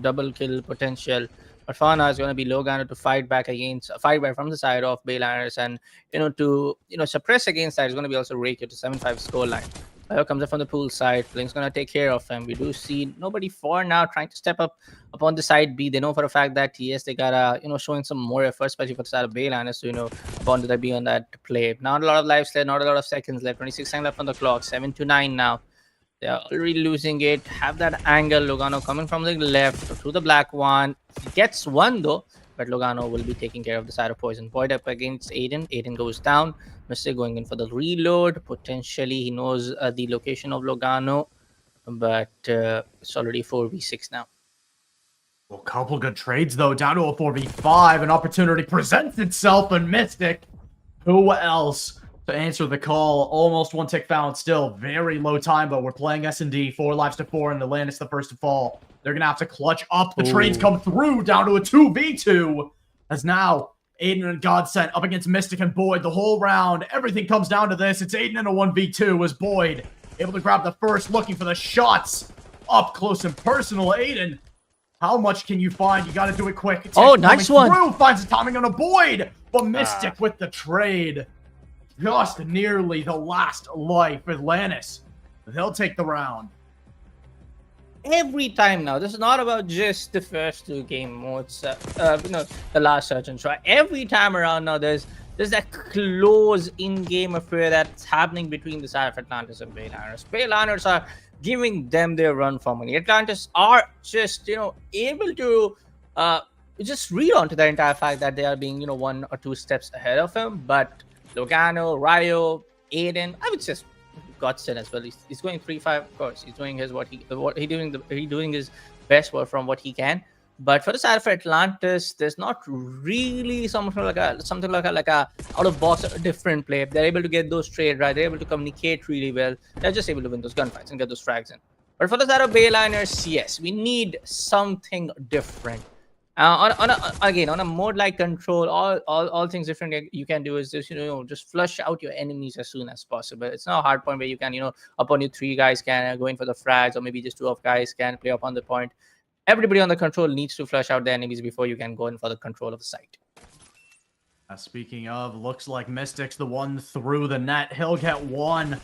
double kill potential. But for now, it's going to be Logano to fight back from the side of Bayliners, and to suppress against that is going to be also Reiki to 7-5 scoreline. Here comes up from the pool side. Blink's going to take care of him. We do see nobody for now trying to step up upon the side B. They know for a fact that yes, they got showing some more effort, especially for the side of Bayliners to upon the B on that play. Not a lot of lives left, not a lot of seconds left. 26 seconds left on the clock. 7-9 now. They are already losing it. Have that angle. Logano coming from the left to the black one. He gets one though, but Logano will be taking care of the side of Poison. Void up against Aiden. Aiden goes down. Mr. going in for the reload. Potentially, he knows the location of Logano, but it's already 4v6 now. Well, a couple good trades though. Down to a 4v5. An opportunity presents itself, and Mystic. Who else to answer the call? Almost one tick found still. Very low time, but we're playing S&D. 4 lives to 4, and Atlantis the first to fall. They're going to have to clutch up. The trades come through down to a 2v2. As now, Aiden and Godsend up against Mystic and Boyd the whole round. Everything comes down to this. It's Aiden in a 1v2 as Boyd able to grab the first, looking for the shots. Up close and personal, Aiden. How much can you find? You got to do it quick. Nice one. Through, finds the timing on a Boyd, but Mystic with the trade. Just nearly the last life. Atlantis, they'll take the round. Every time now, this is not about just the first 2 game modes, the last search and try. Every time around now, there's that close in-game affair that's happening between the side of Atlantis and Bayliners. Bayliners are giving them their run for money. Atlantis are just, able to just read onto the entire fact that they are being, 1 or 2 steps ahead of him. But Logano, Ryo, Aiden, I would just Godsend as well. He's going 3-5, of course. He's doing doing his best work from what he can. But for the side of Atlantis, there's not really something like a out of box different play. They're able to get those trades right. They're able to communicate really well. They're just able to win those gunfights and get those frags in. But for the side of Bayliners, yes, we need something different. On a mode like control, all things different you can do is just just flush out your enemies as soon as possible. It's not a hard point where you can upon you 3 guys can go in for the frags, or maybe just 2 of guys can play up on the point. Everybody on the control needs to flush out the enemies before you can go in for the control of the site. Speaking of, looks like Mystic's the one through the net. He'll get one.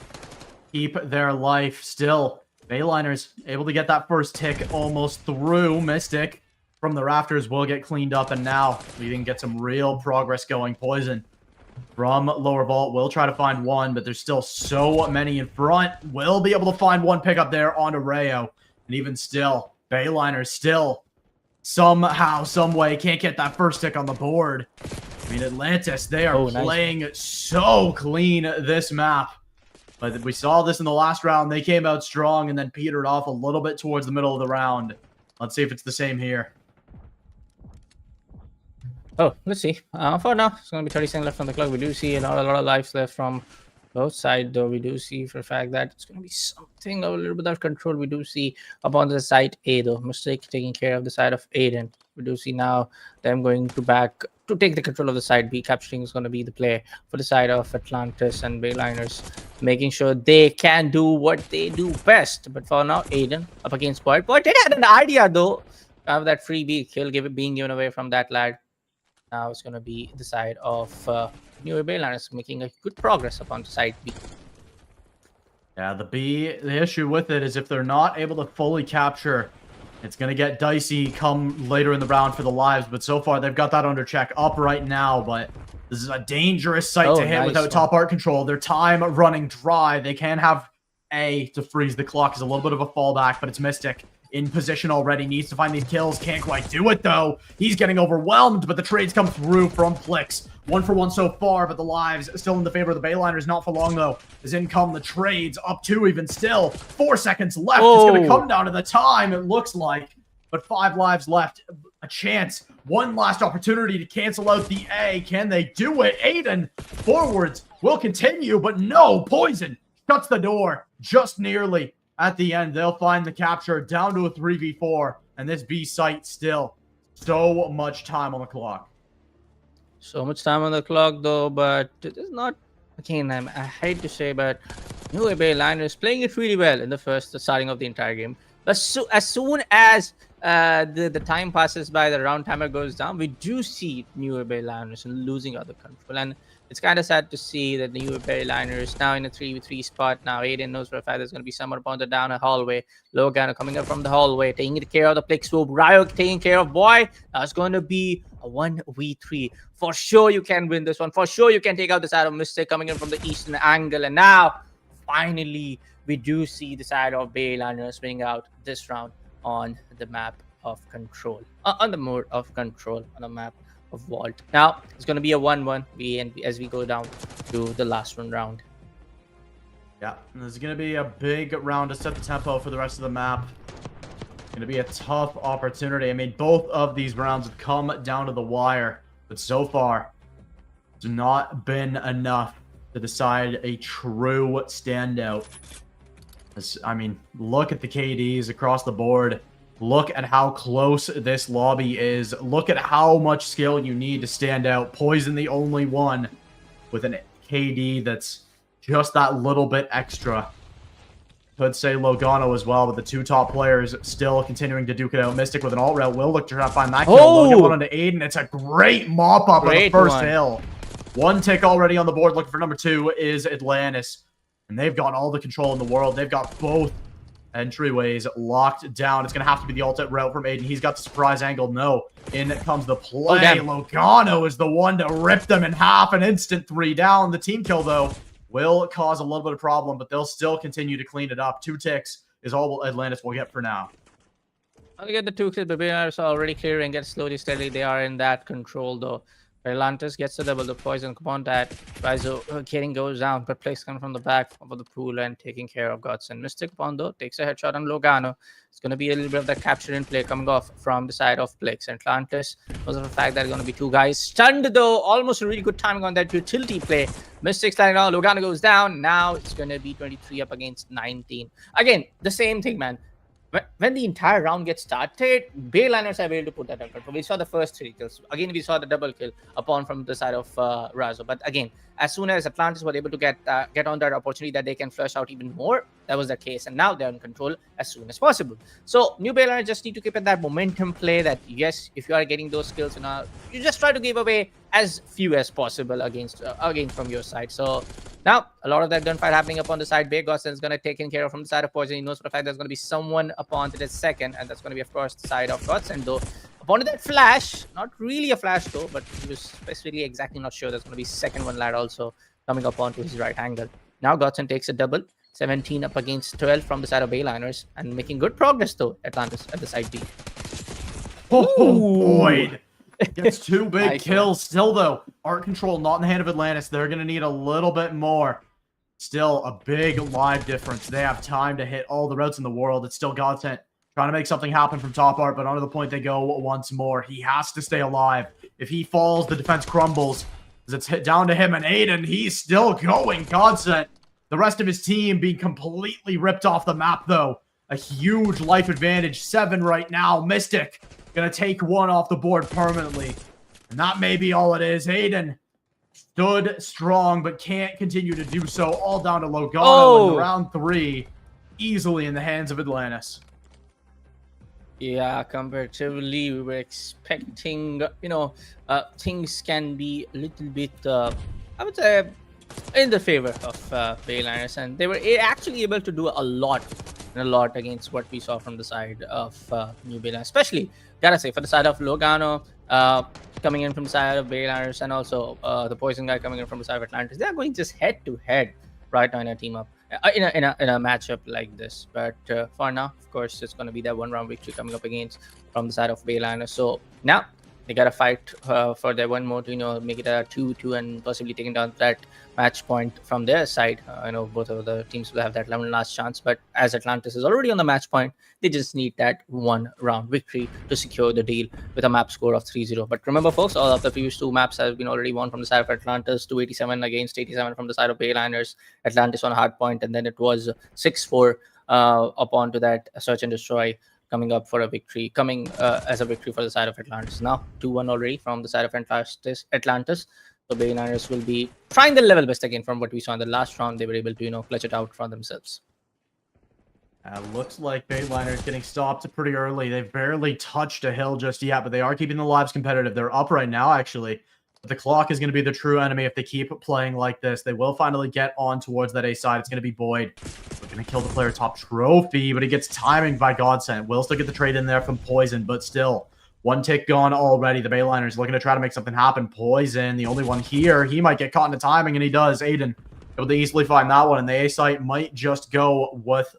Keep their life still. Bayliners able to get that first tick almost through. Mystic from the rafters will get cleaned up, and now we can get some real progress going. Poison from lower vault will try to find one, but there's still so many in front. Will be able to find one pickup there onto Rayo, and even still, Bayliners still somehow, some way can't get that first tick on the board. I mean, Atlantis, they are playing so clean this map. But we saw this in the last round. They came out strong and then petered off a little bit towards the middle of the round. Let's see if it's the same here. Oh, let's see. For now, it's going to be 30 seconds left on the clock. We do see a lot of lives left from both sides, though. We do see for a fact that it's going to be something a little bit of control. We do see upon the side A, though. Mistake taking care of the side of Aiden. We do see now them going to back to take the control of the side B. Capturing is going to be the play for the side of Atlantis and Bayliners, making sure they can do what they do best. But for now, Aiden up against Boyd. Boyd did have an idea, though, of that free B kill being given away from that lad. Now it's going to be the side of New Bayliners making a good progress upon the side B. Yeah, the issue with it is if they're not able to fully capture, it's going to get dicey come later in the round for the lives. But so far, they've got that under check up right now. But this is a dangerous site to hit without top art control. Their time running dry. They can have A to freeze the clock is a little bit of a fallback, but it's Mystic in position already. Needs to find these kills. Can't quite do it, though. He's getting overwhelmed, but the trades come through from Plix. 1 for 1 so far, but the lives still in the favor of the Bayliners. Not for long, though, as in come the trades. Up 2 even still. 4 seconds left. It's going to come down to the time, it looks like. But 5 lives left. A chance. One last opportunity to cancel out the A. Can they do it? Aiden forwards will continue, but no. Poison shuts the door just nearly. At the end, they'll find the capture down to a 3v4. And this B site still so much time on the clock. So much time on the clock, though, but it is not, again, I hate to say, but New Bayliners playing it really well in the starting of the entire game. But as soon as the time passes by, the round timer goes down, we do see New Bayliners losing other control. And it's kind of sad to see that the New Bayliners now in a 3v3 spot. Now Aiden knows for a fact there's going to be someone pointed down a hallway. Logano coming up from the hallway, taking care of the Plix swoop. Ryo taking care of Boy. That's going to be a 1v3. For sure you can win this one. For sure you can take out the side of Mystic coming in from the eastern angle. And now, finally, we do see the side of Bayliners winning out this round on the map of control. On the mode of control, on the map of Vault. Now, it's going to be a 1-1 as we go down to the last round. Yeah, this is going to be a big round to set the tempo for the rest of the map. It's going to be a tough opportunity. I mean, both of these rounds have come down to the wire, but so far, it's not been enough to decide a true standout. I mean, look at the KDs across the board. Look at how close this lobby is. Look at how much skill you need to stand out. Poison the only one with an KD that's just that little bit extra. Could say Logano as well, but the 2 top players still continuing to duke it out. Mystic with an alt route will look to try to find that kill. Logan one onto Aiden. It's a great mop up on the first hill. 1 tick already on the board. Looking for number 2 is Atlantis. And they've got all the control in the world. They've got both entryways locked down. It's going to have to be the alternate route from Aiden. He's got the surprise angle. No. In comes the play. Logano is the one to rip them in half. An instant 3 down. The team kill, though, will cause a little bit of problem, but they'll still continue to clean it up. 2 ticks is all Atlantis will get for now. I'll get the 2 kills, but Bayliners are already clearing. Get slowly, steadily. They are in that control, though. Atlantis gets the double, the poison upon that. Rizo getting goes down, but Plix coming from the back of the pool and taking care of Godson. Mystic Pondo takes a headshot on Logano. It's going to be a little bit of that capture in play coming off from the side of Plix. Atlantis, because of the fact that there's going to be 2 guys stunned, though. Almost a really good timing on that utility play. Mystic standing on, Logano goes down. Now it's going to be 23 up against 19. Again, the same thing, man. When the entire round gets started, Bayliners are able to put that under control. We saw the first 3 kills. Again, we saw the double kill upon from the side of Razo. But again, as soon as Atlantis were able to get on that opportunity that they can flush out even more, that was the case. And now they're in control as soon as possible. So New Bayliners just need to keep in that momentum play that, yes, if you are getting those kills, you just try to give away as few as possible against from your side. So now a lot of that gunfight happening up on the side. Bay Godson is going to take care of from the side of Poison. He knows for the fact there's going to be someone upon to the second, and that's going to be, of course, the side of Godson. Though upon that flash, not really a flash though, but he was specifically exactly not sure. There's going to be second one lad also coming up onto his right angle. Now Godson takes a double. 17 up against 12 from the side of Bayliners, and making good progress though. Atlantis at the side B. Oh boy. Gets 2 big kills. Still, though, art control not in the hand of Atlantis. They're going to need a little bit more. Still, a big live difference. They have time to hit all the routes in the world. It's still Godsent trying to make something happen from top art, but onto the point they go once more. He has to stay alive. If he falls, the defense crumbles. As it's hit down to him and Aiden, he's still going. Godsent, the rest of his team being completely ripped off the map, though. A huge life advantage. 7 right now. Mystic gonna take 1 off the board permanently. And that may be all it is. Aiden stood strong, but can't continue to do so. All down to Logano in round 3. Easily in the hands of Atlantis. Yeah, comparatively, we were expecting, things can be a little bit, I would say, in the favor of Bayliners, and they were actually able to do a lot against what we saw from the side of New Bayliners, especially gotta say for the side of Logano coming in from the side of Bayliners, and also the Poison guy coming in from the side of Atlantis. They're going just head to head right now in a team up in a matchup like this. But for now, of course, it's going to be that 1-round victory coming up against from the side of Bayliners. So now they gotta fight for their one more to make it a 2-2 and possibly taking down that match point from their side. I know both of the teams will have that last chance, but as Atlantis is already on the match point, they just need that 1-round victory to secure the deal with a map score of 3-0. But remember, folks, all of the previous 2 maps have been already won from the side of Atlantis. 287 against 87 from the side of Bayliners. Atlantis on a hard point, and then it was 6-4 upon to that search and destroy, coming up for a victory, coming as a victory for the side of Atlantis. Now 2-1 already from the side of Atlantis. So Bayliners will be trying their level best again. From what we saw in the last round, they were able to clutch it out for themselves. Looks like Bayliners getting stopped pretty early. They've barely touched a hill just yet, but they are keeping the lives competitive. They're up right now, actually. But the clock is going to be the true enemy if they keep playing like this. They will finally get on towards that A side. It's going to be Boyd. We're going to kill the player top trophy, but he gets timing by Godsend. Will still get the trade in there from Poison, but still, 1 tick gone already. The Bayliners looking to try to make something happen. Poison, the only one here. He might get caught in the timing, and he does. Aiden able to easily find that one, and the A site might just go with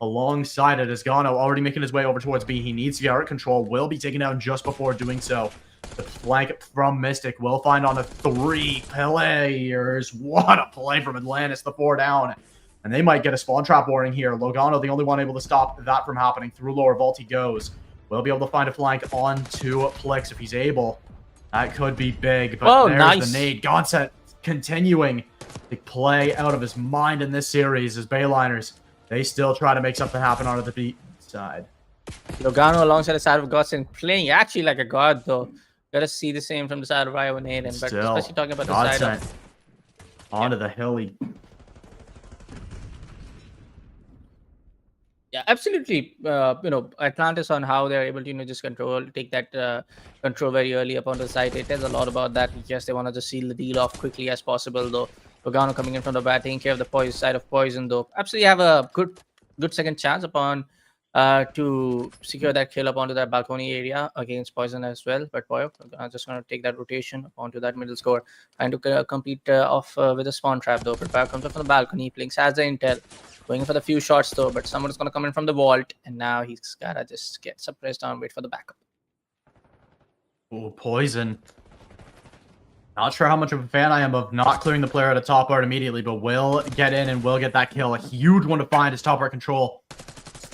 alongside it. As Gano already making his way over towards B. He needs to get out control. Will be taken down just before doing so. The flank from Mystic will find on the 3 players. What a play from Atlantis, the 4 down. And they might get a spawn trap warning here. Logano, the only one able to stop that from happening. Through lower vault he goes. Will be able to find a flank onto Plix if he's able. That could be big, but there's nice. the nade. Gonset continuing to play out of his mind in this series as Bayliners. They still try to make something happen onto the B side. Logano alongside the side of Godsend playing actually like a god, though. Gotta see the same from the side of Ryo and Aiden, but especially talking about the side of onto the hill. Yeah, absolutely. Atlantis on how they're able to just take that control very early upon the site. It tells a lot about that. Yes, they want to just seal the deal off quickly as possible, though. Logano coming in from the back, taking care of the Poison side of Poison, though. Absolutely have a good second chance upon to secure that kill up onto that balcony area against Poison as well. But Poyo just going to take that rotation onto that middle score, trying to complete off with a spawn trap, though. But Poyo comes up from the balcony, Plix has the intel, going for the few shots, though. But someone is going to come in from the vault, and now he's got to just get suppressed down, wait for the backup. Oh, Poison. Not sure how much of a fan I am of not clearing the player at a top art immediately, but will get in and will get that kill. A huge one to find is top art control.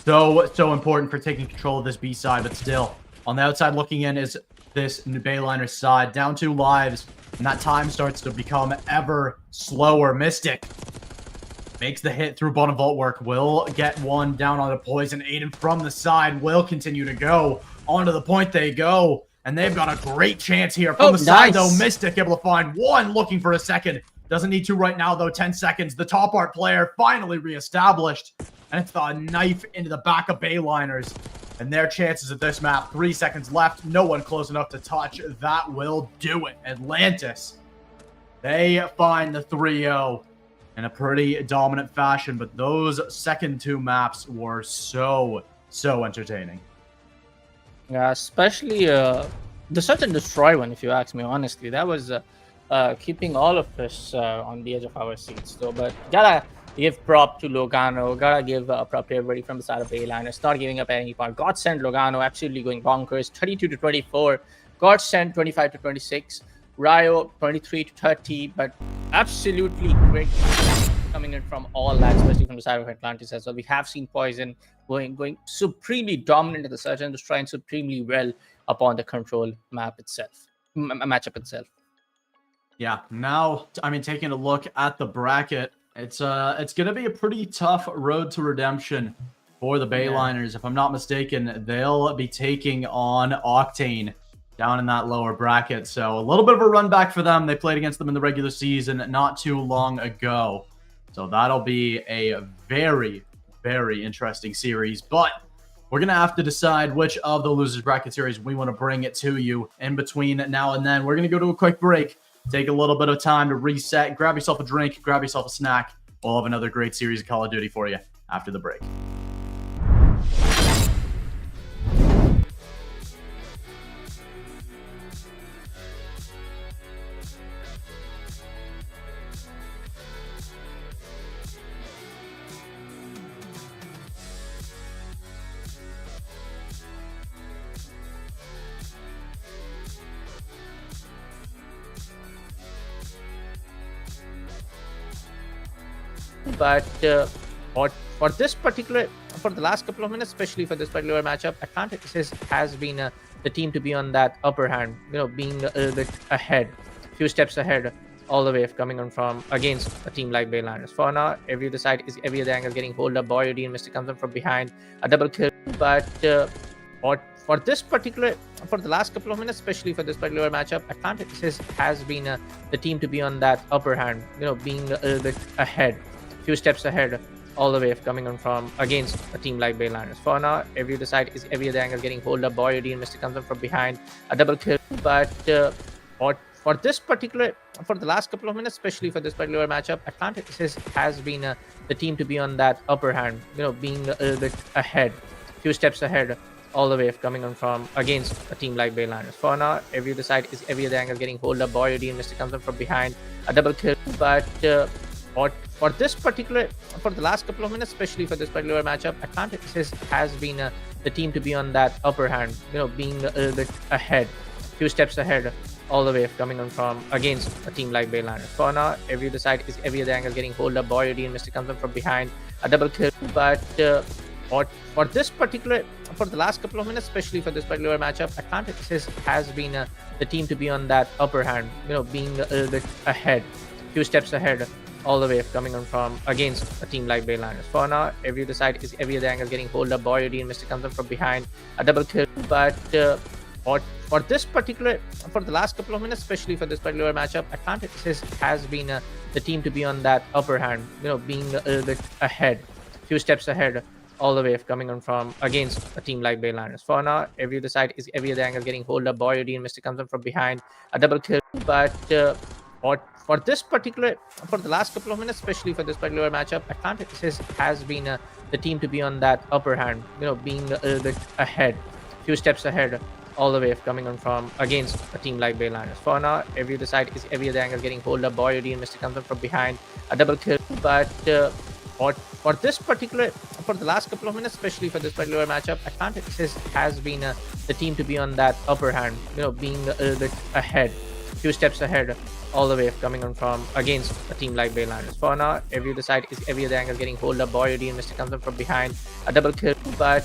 So important for taking control of this B side, but still, on the outside looking in is this Bayliners side. Down 2 lives, and that time starts to become ever slower. Mystic makes the hit through bottom vault work. Will get one down on the Poison. Aiden from the side will continue to go. Onto the point they go. And they've got a great chance here from the side, though. Mystic able to find one, looking for a second. Doesn't need to right now, though. 10 seconds. The top art player finally reestablished. And it's the knife into the back of Bayliners. And their chances at this map, 3 seconds left. No one close enough to touch. That will do it. Atlantis, they find the 3-0 in a pretty dominant fashion. But those second 2 maps were so entertaining. Yeah, especially the search and destroy one, if you ask me honestly. That was keeping all of us on the edge of our seats, though. But gotta give prop to Logano. Gotta give prop to everybody from the side of Bayliners. Not giving up any part. Godsend Logano absolutely going bonkers. 32-24. Godsend 25-26. Ryo 23-30. But absolutely great coming in from all lads, especially from the side of Atlantis as well. We have seen Poison going supremely dominant in the search and destroy and supremely well upon the control map itself, matchup itself. Yeah, now, I mean, taking a look at the bracket, it's going to be a pretty tough road to redemption for the Bayliners. Yeah. If I'm not mistaken, they'll be taking on Octane down in that lower bracket. So a little bit of a run back for them. They played against them in the regular season not too long ago. So that'll be a very interesting series. But we're going to have to decide which of the losers bracket series we want to bring it to you in between now and then. We're going to go to a quick break. take a little bit of time to reset, grab yourself a drink, grab yourself a snack. We'll have another great series of Call of Duty for you after the break. But for the last couple of minutes, especially for this particular matchup, Atlantis has been the team to be on that upper hand, being a little bit ahead, few steps ahead, all the way coming on from against a team like Bayliners. For now, every other side is every other angle getting hold up. Boy, and Mr. comes in from behind, a double kill. But for the last couple of minutes, especially for this particular matchup, Atlantis has been the team to be on that upper hand, being a little bit ahead, few steps ahead, all the way coming on from against a team like Bayliners. For now, every other side is every other angle getting hold up. Boy, and Mr. comes in from behind, a double kill. But for the last couple of minutes, especially for this particular matchup, Atlantis has been the team to be on that upper hand, being a little bit ahead, few steps ahead, all the way coming on from against a team like Bayliners. For now, every other side is every other angle getting hold up. Boy, and Mr. comes in from behind, a double kill. But for the last couple of minutes, especially for this particular matchup, Atlantis has been the team to be on that upper hand, being a little bit ahead, few steps ahead, all the way coming on from against a team like Bayliners. For now, every other side is every other angle getting hold up. Boy, and Mr. comes in from behind, a double kill. But for the last couple of minutes, especially for this particular matchup, Atlantis has been the team to be on that upper hand, being a little bit ahead, few steps ahead, all the way coming on from against a team like Bayliners. For now, every other side is every other angle getting hold up. Boy, and Mr. comes in from behind, a double kill. But for the last couple of minutes, especially for this particular matchup, Atlantis has been the team to be on that upper hand, being a little bit ahead, few steps ahead, all the way coming on from against a team like Bayliners. For now, every other side is every other angle getting hold up. Boy, and Mr. comes in from behind, a double kill. But for the last couple of minutes, especially for this particular matchup, Atlantis has been the team to be on that upper hand, being a little bit ahead, few steps ahead, all the way coming on from against a team like Bayliners. For now, every other side is every other angle getting hold up. Boy, and Mr. comes in from behind, a double kill. But for the last couple of minutes, especially for this particular matchup, Atlantis has been the team to be on that upper hand, being a little bit ahead, few steps ahead, all the way coming on from against a team like Bayliners. For now, every other side is every other angle getting hold up. Boy, and Mr. comes in from behind, a double kill. But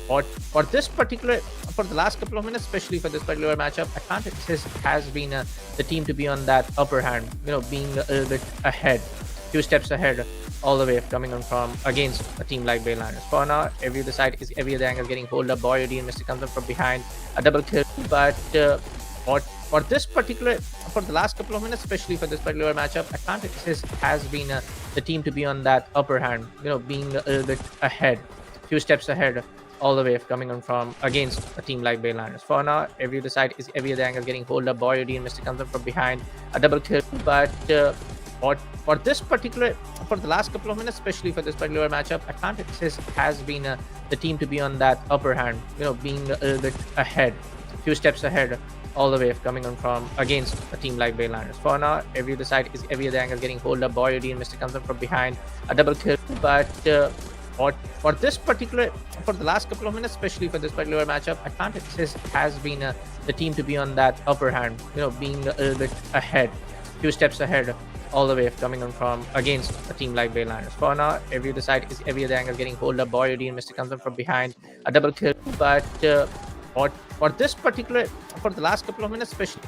for the last couple of minutes, especially for this particular matchup, Atlantis has been the team to be on that upper hand, being a little bit ahead, few steps ahead, all the way coming on from against a team like Bayliners. For now, every other side is every other angle getting hold up. Boy, and Mr. comes in from behind, a double kill. But for the last couple of minutes, especially for this particular matchup, Atlantis has been the team to be on that upper hand, being a little bit ahead, few steps ahead, all the way coming on from against a team like Bayliners. For now, every other side is every other angle getting hold up. Boy, and Mr. comes in from behind, a double kill. But for the last couple of minutes, especially for this particular matchup, Atlantis has been the team to be on that upper hand, being a little bit ahead, few steps ahead, all the way coming on from against a team like Bayliners. For now, every other side is every other angle getting hold up. Boy, and Mr. comes in from behind, a double kill. But for the last couple of minutes, especially for this particular matchup, Atlantis has been the team to be on that upper hand, being a little bit ahead, few steps ahead, all the way coming on from against a team like Bayliners. For now, every other side is every other angle getting hold up. Boy, and Mr. comes in from behind, a double kill. But for the last couple of minutes, especially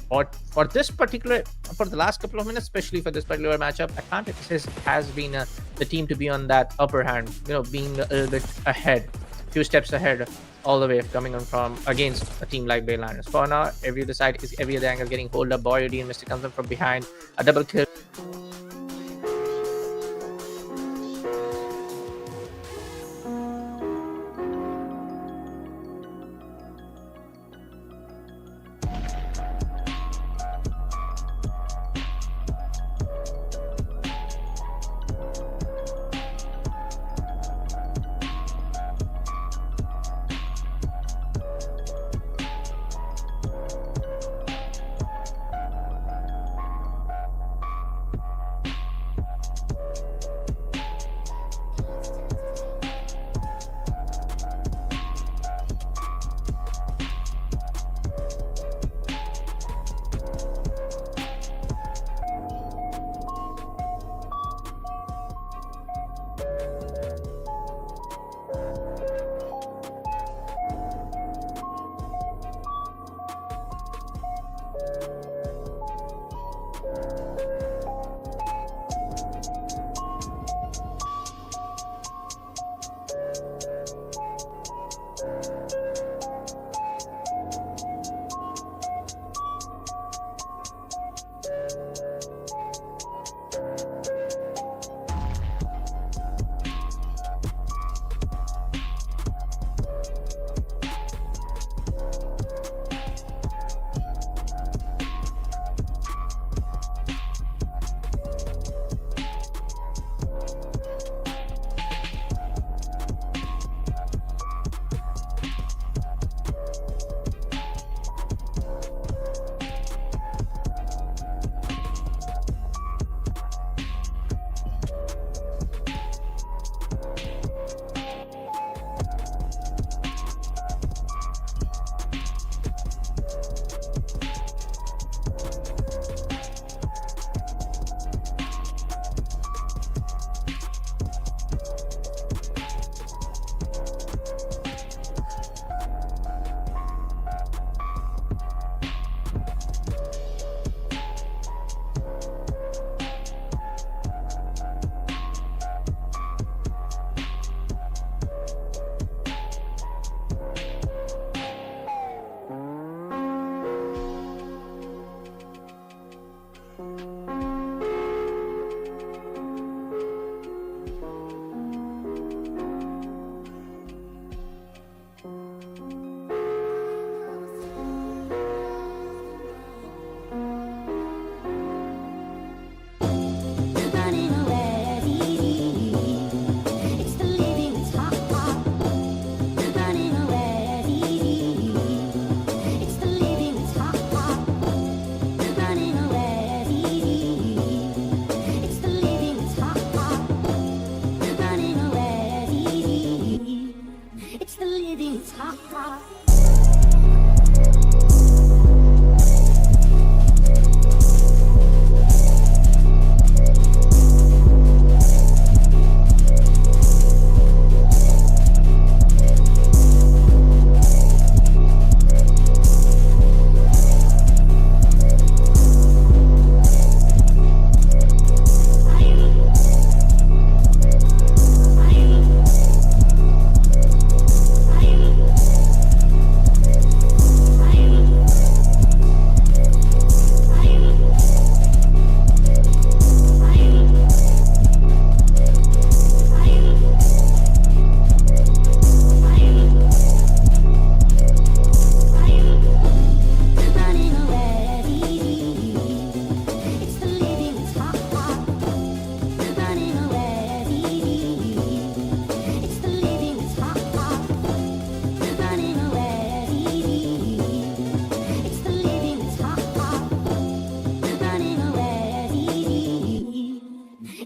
But for this particular, for the last couple of minutes, especially for this particular matchup, Atlantis has been the team to be on that upper hand, being a little bit ahead, few steps ahead, all the way coming on from against a team like Bayliners. For now, every other side is every other angle getting hold up. Boyody and Mr. comes in from behind, a double kill.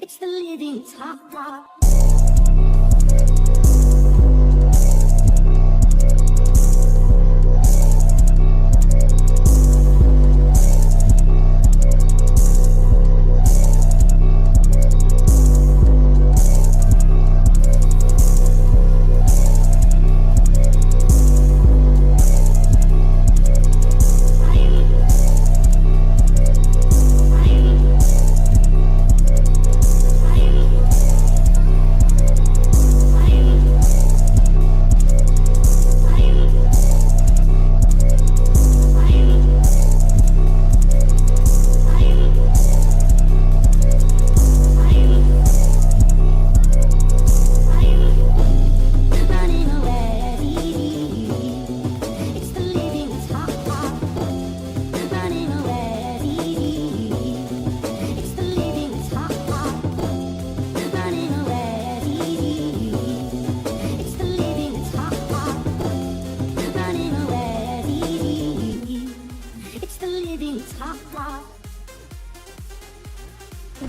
It's the living top.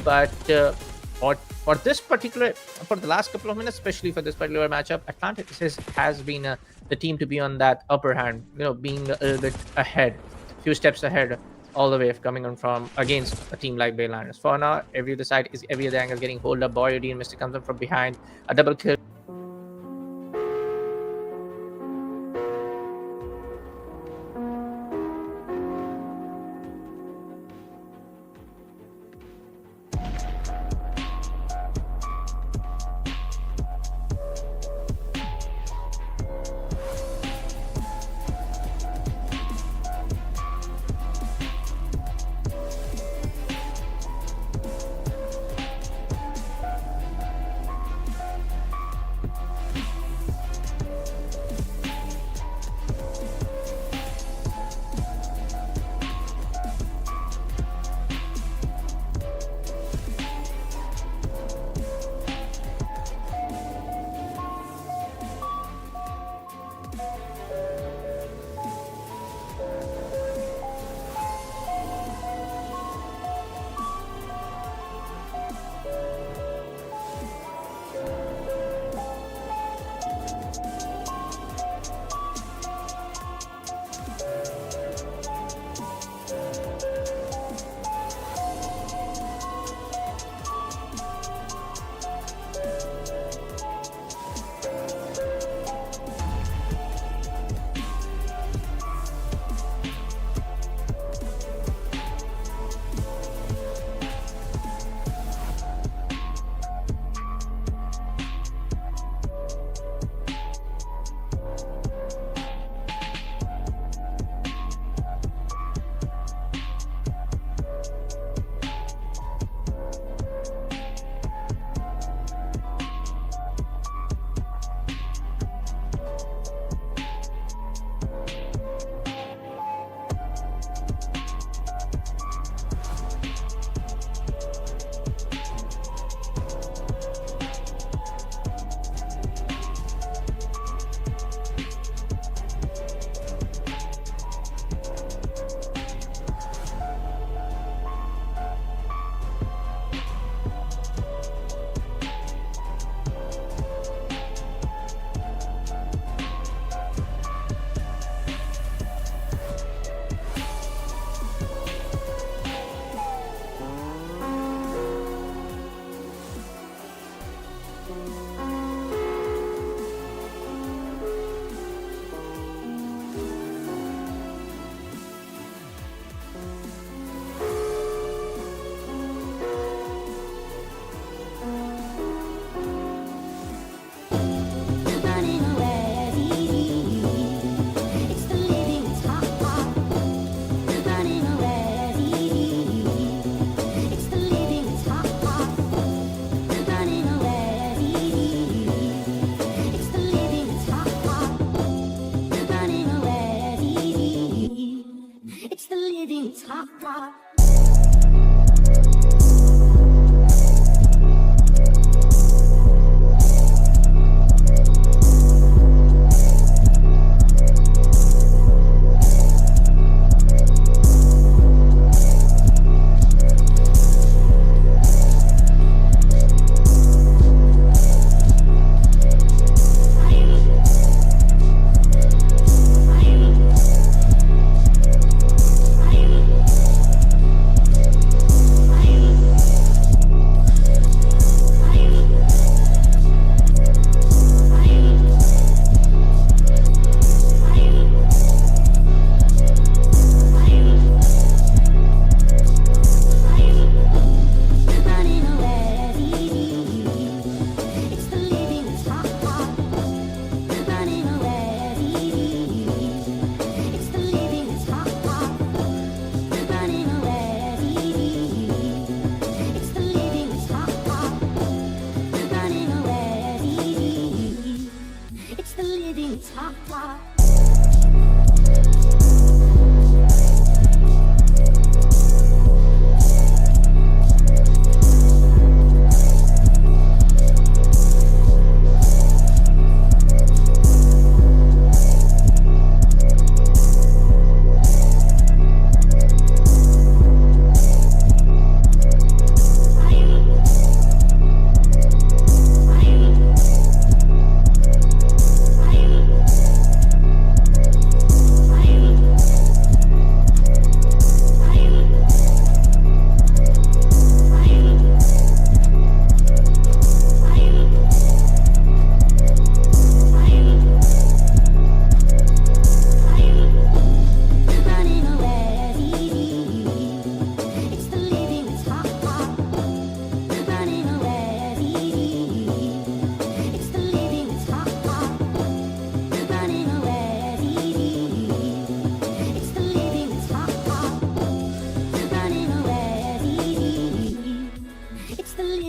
But for the last couple of minutes, especially for this particular matchup, Atlantis has been the team to be on that upper hand, being a little bit ahead, a few steps ahead, all the way coming on from against a team like Bayliners. For now, every other angle getting hold up. Boyodi and Mr. comes up from behind, a double kill.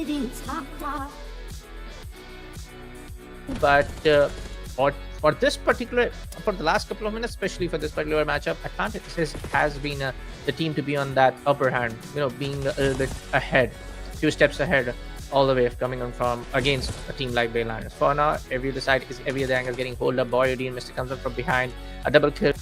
living top rock. But for this particular, for the last couple of minutes, especially for this particular matchup, Atlantis has been the team to be on that upper hand, being a little bit ahead, 2 steps ahead, all the way coming on from against a team like Bayliners. For now, every other side is every other angle getting hold up. Boyodi and Mr. comes up from behind, a double kill.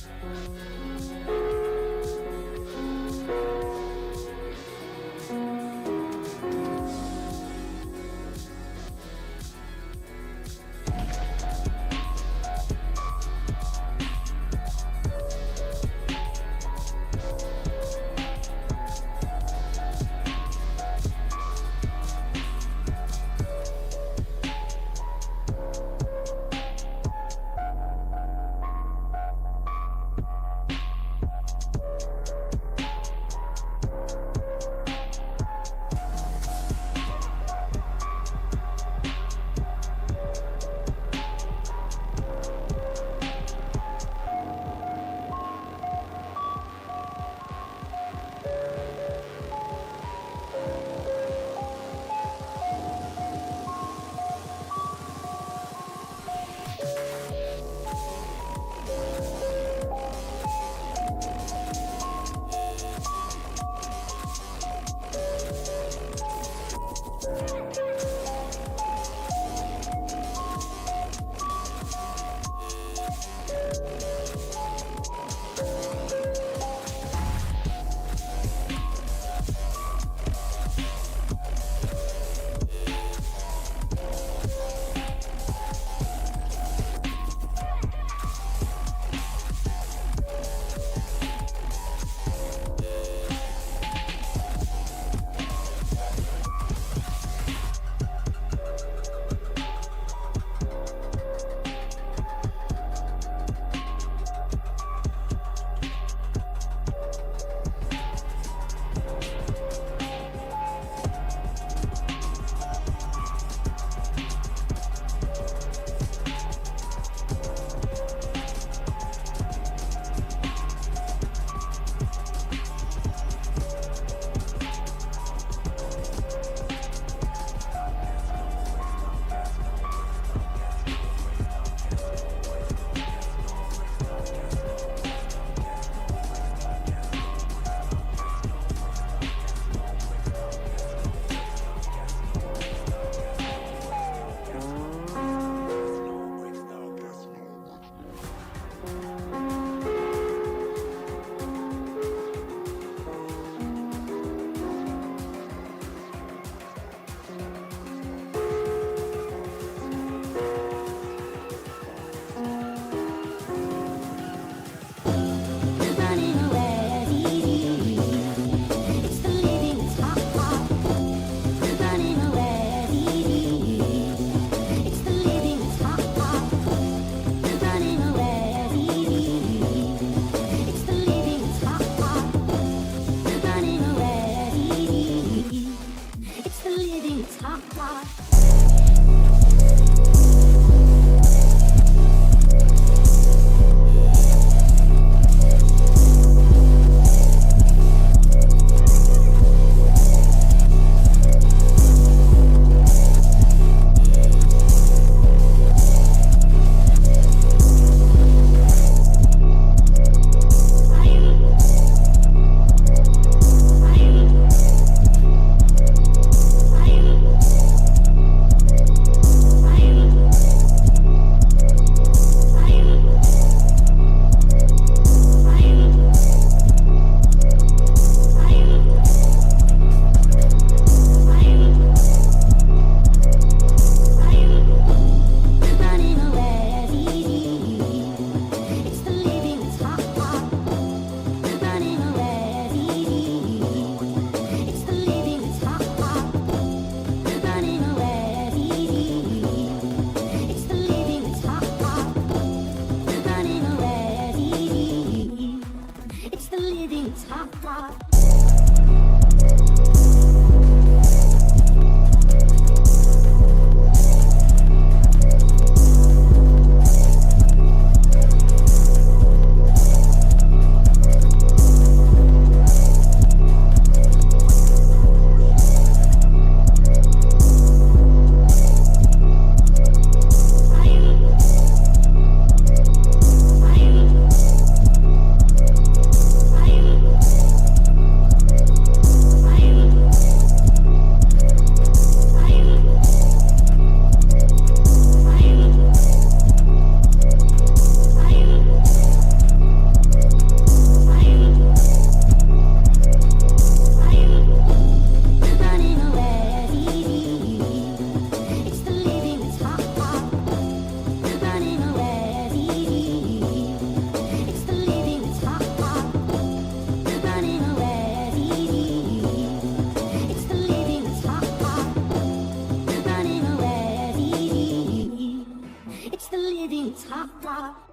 living top rock.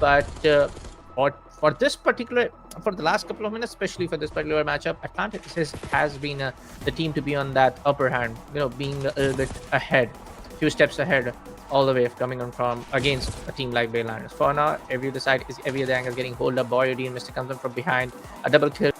But for the last couple of minutes, especially for this particular matchup, Atlantis has been the team to be on that upper hand, being a little bit ahead, few steps ahead, all the way coming on from against a team like Bayliners. For now, every other angle is getting hold up. Boyodi and Mr. comes in from behind, a double kill.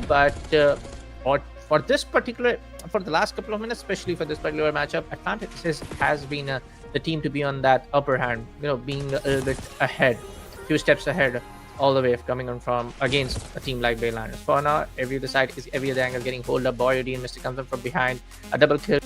but for the last couple of minutes, especially for this particular matchup, Atlantis has been the team to be on that upper hand, being a little bit ahead, few steps ahead, all the way coming on from against a team like Bayliners. For now, every other angle getting hold up. Boyodi and Mr. comes up from behind, a double kill.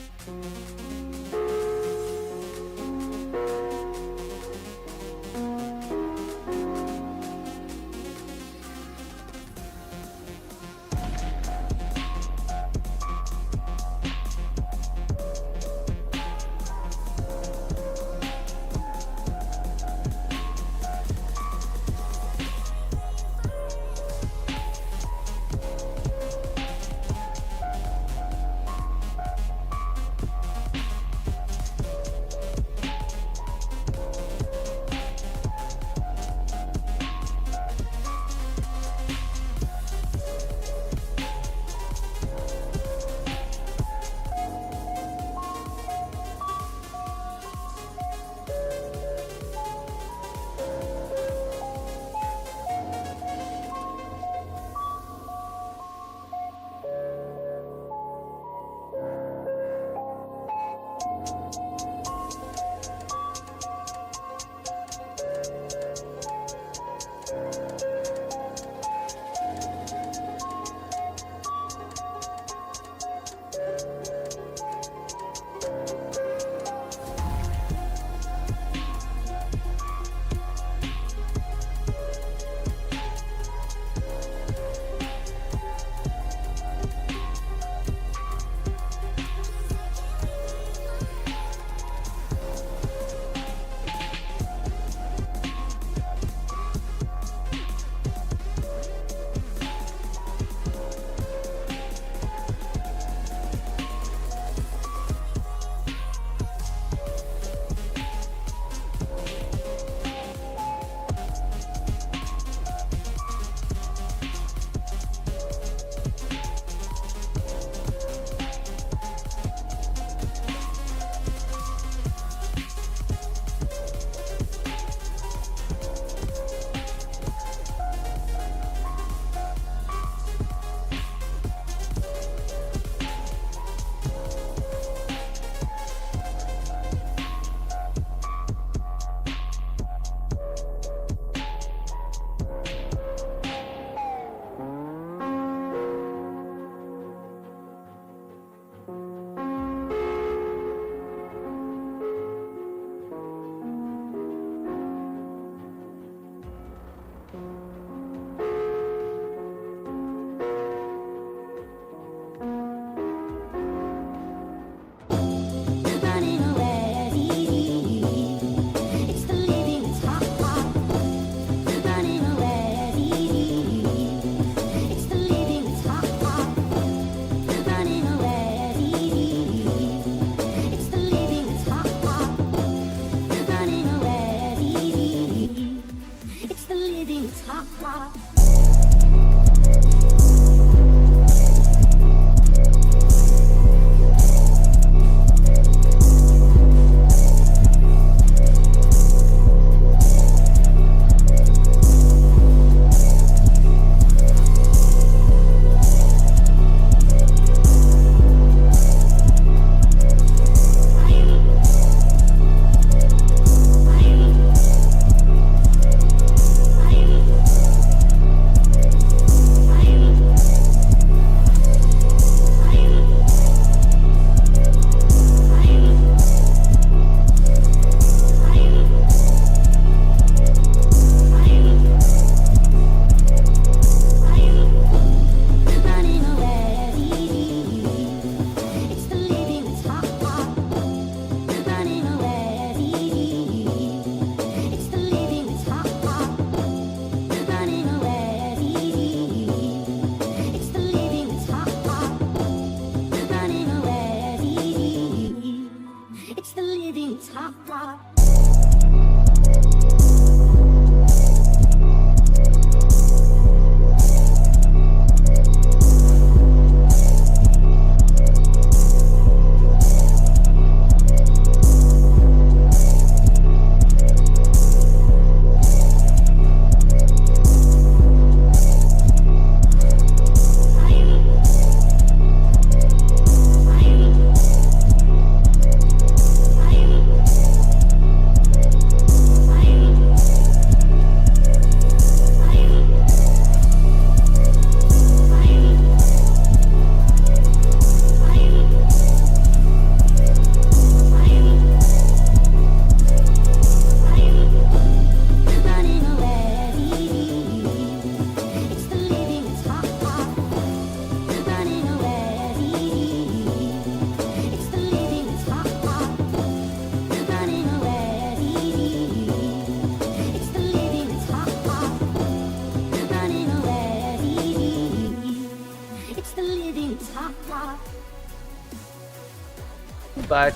But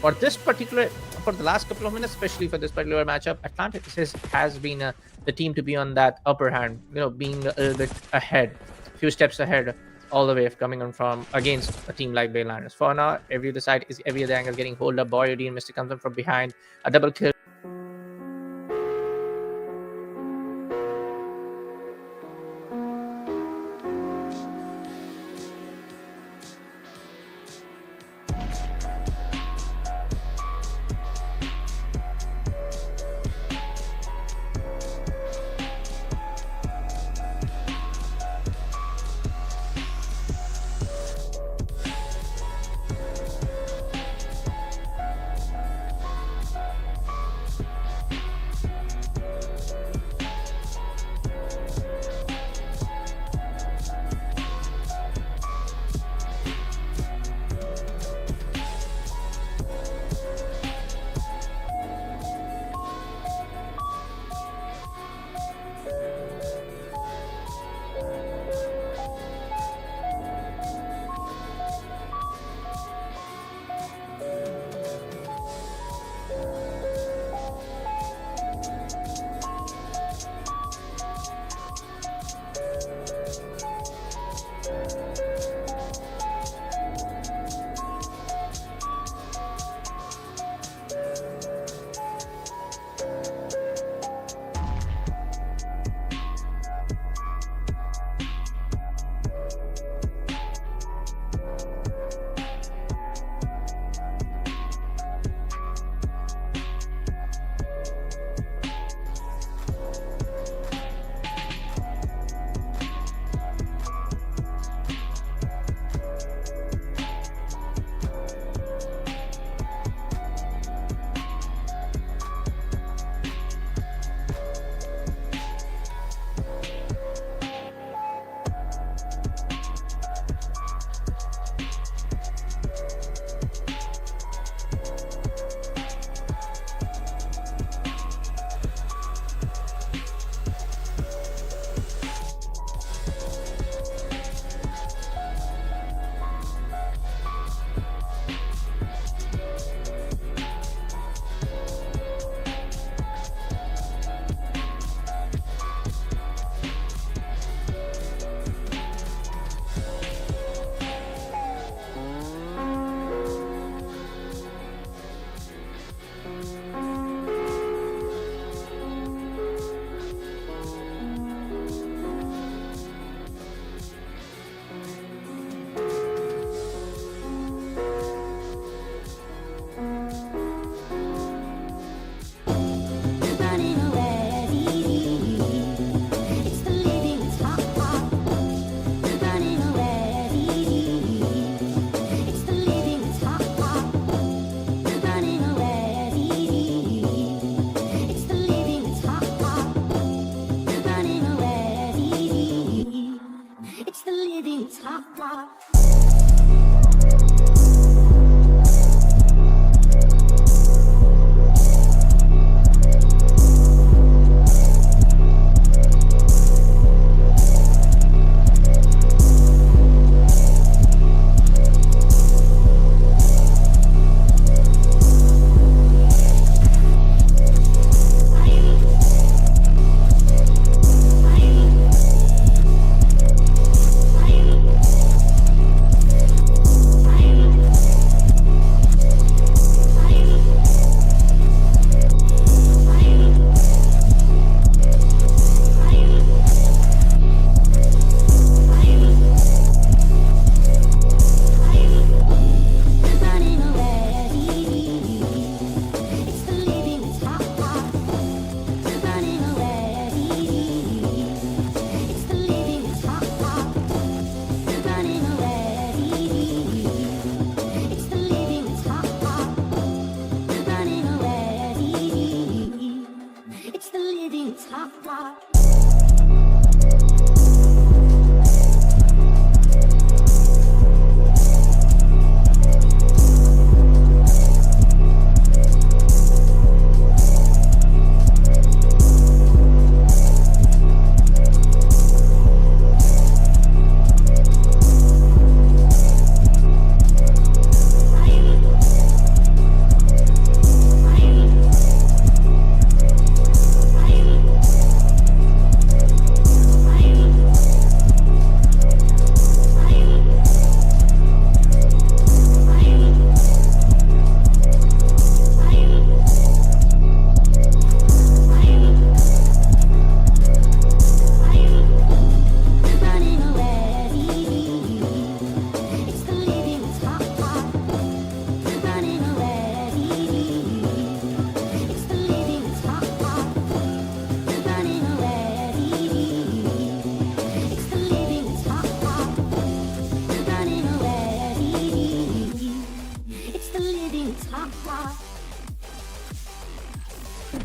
for this particular, for the last couple of minutes, especially for this particular matchup, Atlantis has been the team to be on that upper hand, being a little bit ahead, few steps ahead, all the way coming on from against a team like Bayliners. For now, every other angle getting hold up. Boyodine Mystic comes in from behind, a double kill.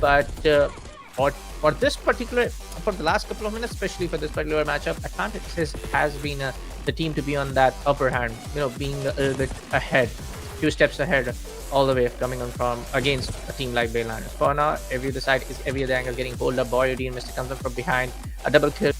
but for this particular, for the last couple of minutes, especially for this particular matchup, Atlantis has been the team to be on that upper hand, being a little bit ahead, few steps ahead, all the way coming on from against a team like Bayliners. For now, every other side is every other angle getting pulled up. Boyodi and Mr. comes up from behind, a double kill.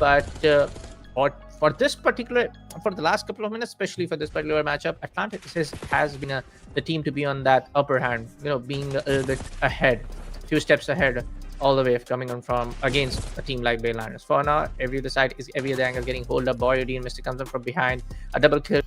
but for the last couple of minutes, especially for this particular matchup, Atlantis has been the team to be on that upper hand, being a little bit ahead, a few steps ahead, all the way coming on from against a team like Bayliners. For now, every other angle getting hold up. Boyodine Mystic comes up from behind, a double kill.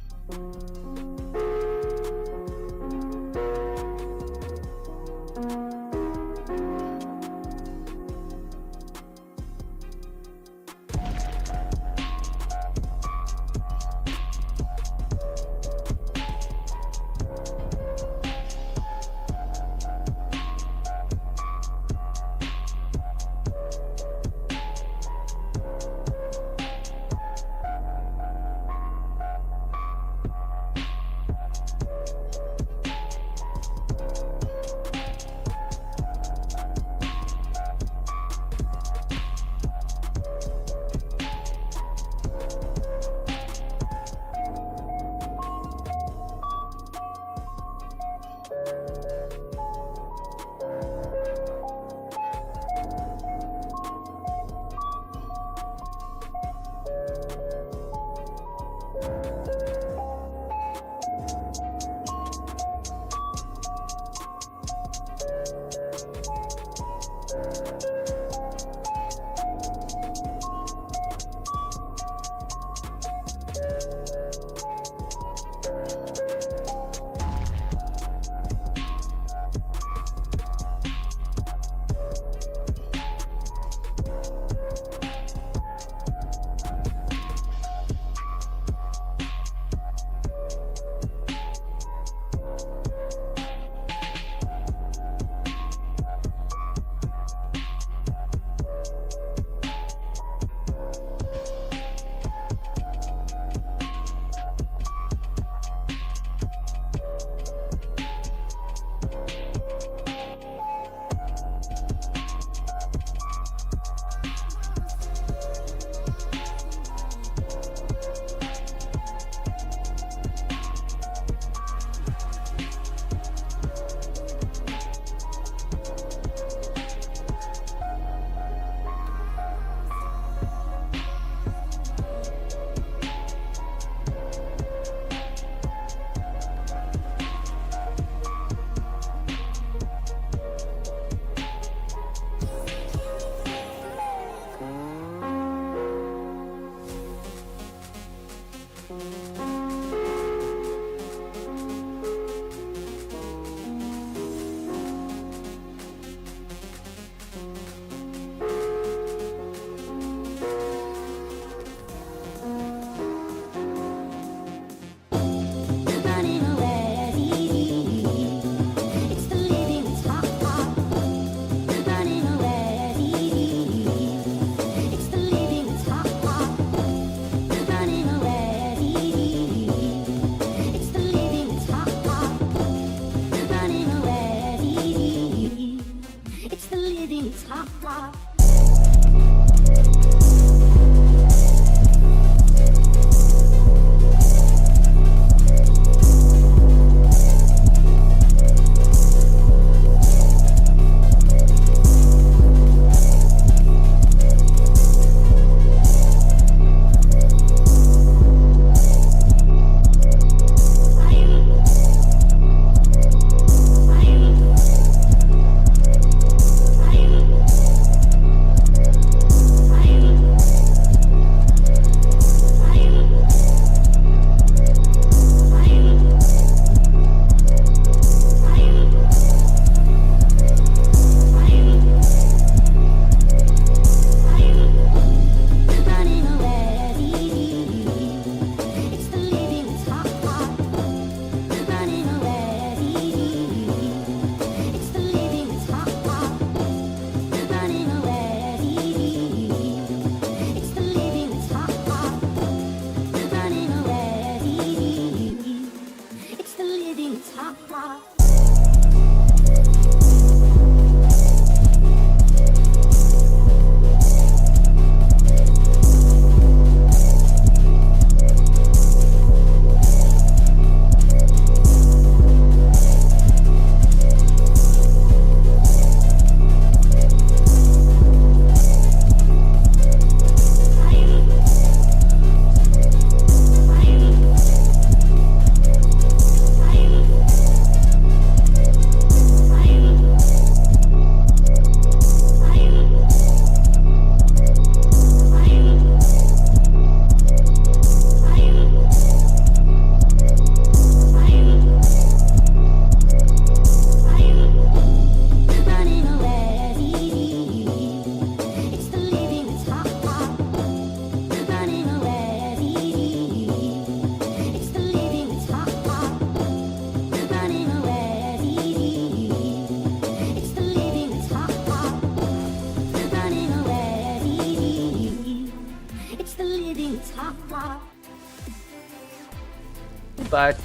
but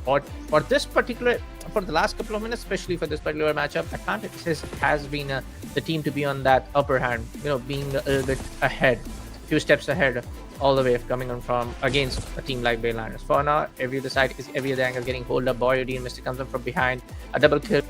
for the last couple of minutes, especially for this particular matchup, Atlantis has been the team to be on that upper hand, being a little bit ahead, few steps ahead, all the way coming on from against a team like Bayliners. For now, every other angle getting hold up. Boyodi and Mystic comes up from behind, a double kill.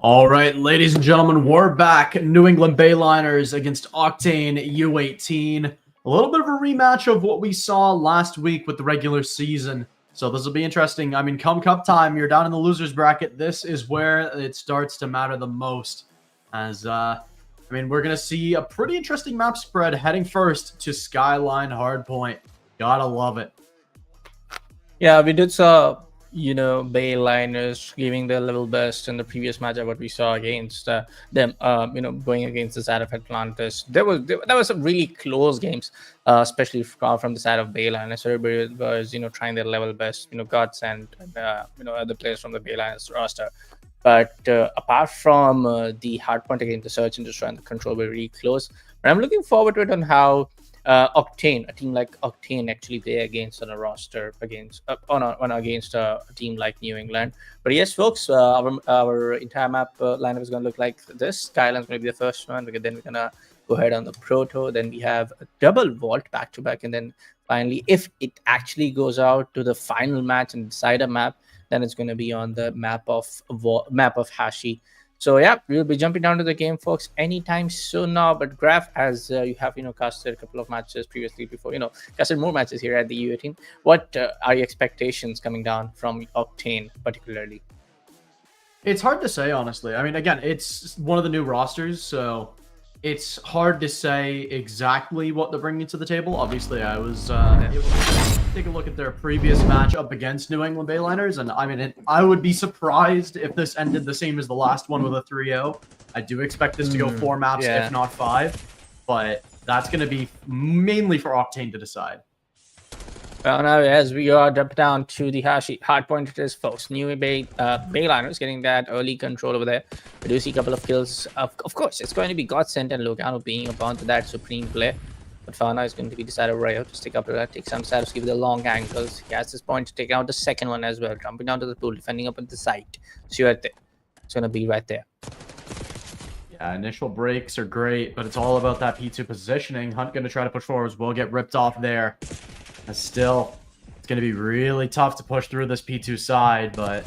All right, ladies and gentlemen, we're back. New England Bayliners against Octane U18. A little bit of a rematch of what we saw last week with the regular season. So this will be interesting. I mean, come cup time, you're down in the losers bracket. This is where it starts to matter the most. As, I mean, we're going to see a pretty interesting map spread heading first to Skyline Hardpoint. Gotta love it. Yeah, we did saw, Bayliners giving their level best in the previous matchup, what we saw against them, going against the side of Atlantis. There was some really close games, especially from the side of Bayliners. Everybody was, trying their level best, Guts and other players from the Bayliners roster. But apart from the hardpoint against the Search and Destroy and the Control were really close. But I'm looking forward to it on how Octane, a team like Octane, actually play against on a roster against a team like New England. But yes, folks, our entire map lineup is going to look like this. Skyline's going to be the first one. Then we're going to go ahead on the Proto. Then we have a double Vault back to back, and then finally, if it actually goes out to the final match and decide a map, then it's going to be on the map of Hashi. So yeah, we'll be jumping down to the game, folks, anytime soon now. But Graph, as you have casted a couple of matches previously before, casted more matches here at the U18. What are your expectations coming down from Octane particularly? It's hard to say, honestly. I mean, again, it's one of the new rosters, so it's hard to say exactly what they're bringing to the table. Obviously, I was able to take a look at their previous match up against New England Bayliners, and I mean, I would be surprised if this ended the same as the last one with a 3-0. I do expect this to go 4 maps, if not 5, but that's going to be mainly for Octane to decide. Well, now as we are jumping down to the Hashi hardpoint, it is folks. New Bayliners getting that early control over there. We do see a couple of kills. Of course, it's going to be Godsend and Logano being upon to that supreme play. But Fauna is going to be decided Rayo to stick up to that, take some status, give it the long angles. He has this point to take out the second one as well. Jumping down to the pool, defending up at the site. Suerte. It's going to be right there. Yeah, initial breaks are great, but it's all about that P2 positioning. Hunt going to try to push forwards. Will get ripped off there. And still, it's going to be really tough to push through this P2 side, but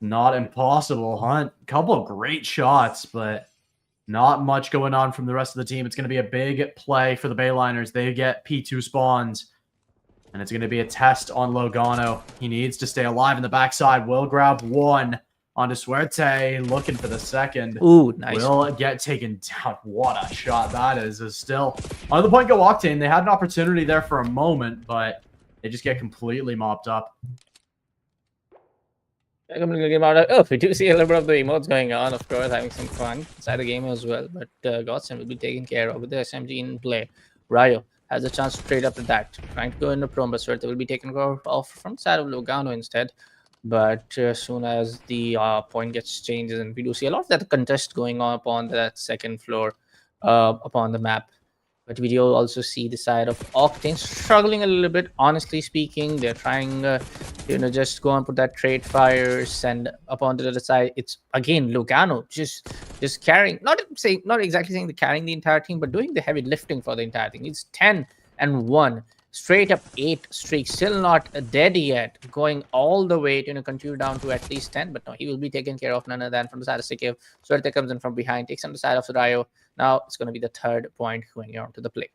not impossible. Hunt, couple of great shots, but not much going on from the rest of the team. It's going to be a big play for the Bayliners. They get P2 spawns, and it's going to be a test on Logano. He needs to stay alive in the backside. Will grab one onto Suerte, looking for the second. Ooh, nice. Will get taken down. What a shot that is. Is still on the point go Octane. They had an opportunity there for a moment, but they just get completely mopped up. Oh, we do see a little bit of the emotes going on, of course, having some fun inside the game as well. But Godsend will be taken care of with the SMG in play. Rayo has a chance to trade up to that, trying to go into Prom, but Suerte will be taken off from the side of Logano instead. But as soon as the point gets changed, and we do see a lot of that contest going on upon that second floor upon the map. But we do also see the side of Octane struggling a little bit, honestly speaking. They're trying just go and put that trade fire, send up onto the other side. It's again Logano just carrying, not exactly saying carrying the entire team, but doing the heavy lifting for the entire thing. It's 10-1. Straight up 8 streaks, still not dead yet, going all the way to continue down to at least 10. But no, he will be taken care of none other than from the side of Sikiv. Suerte comes in from behind, takes on the side of Rayo. Now it's going to be the third point going on to the play.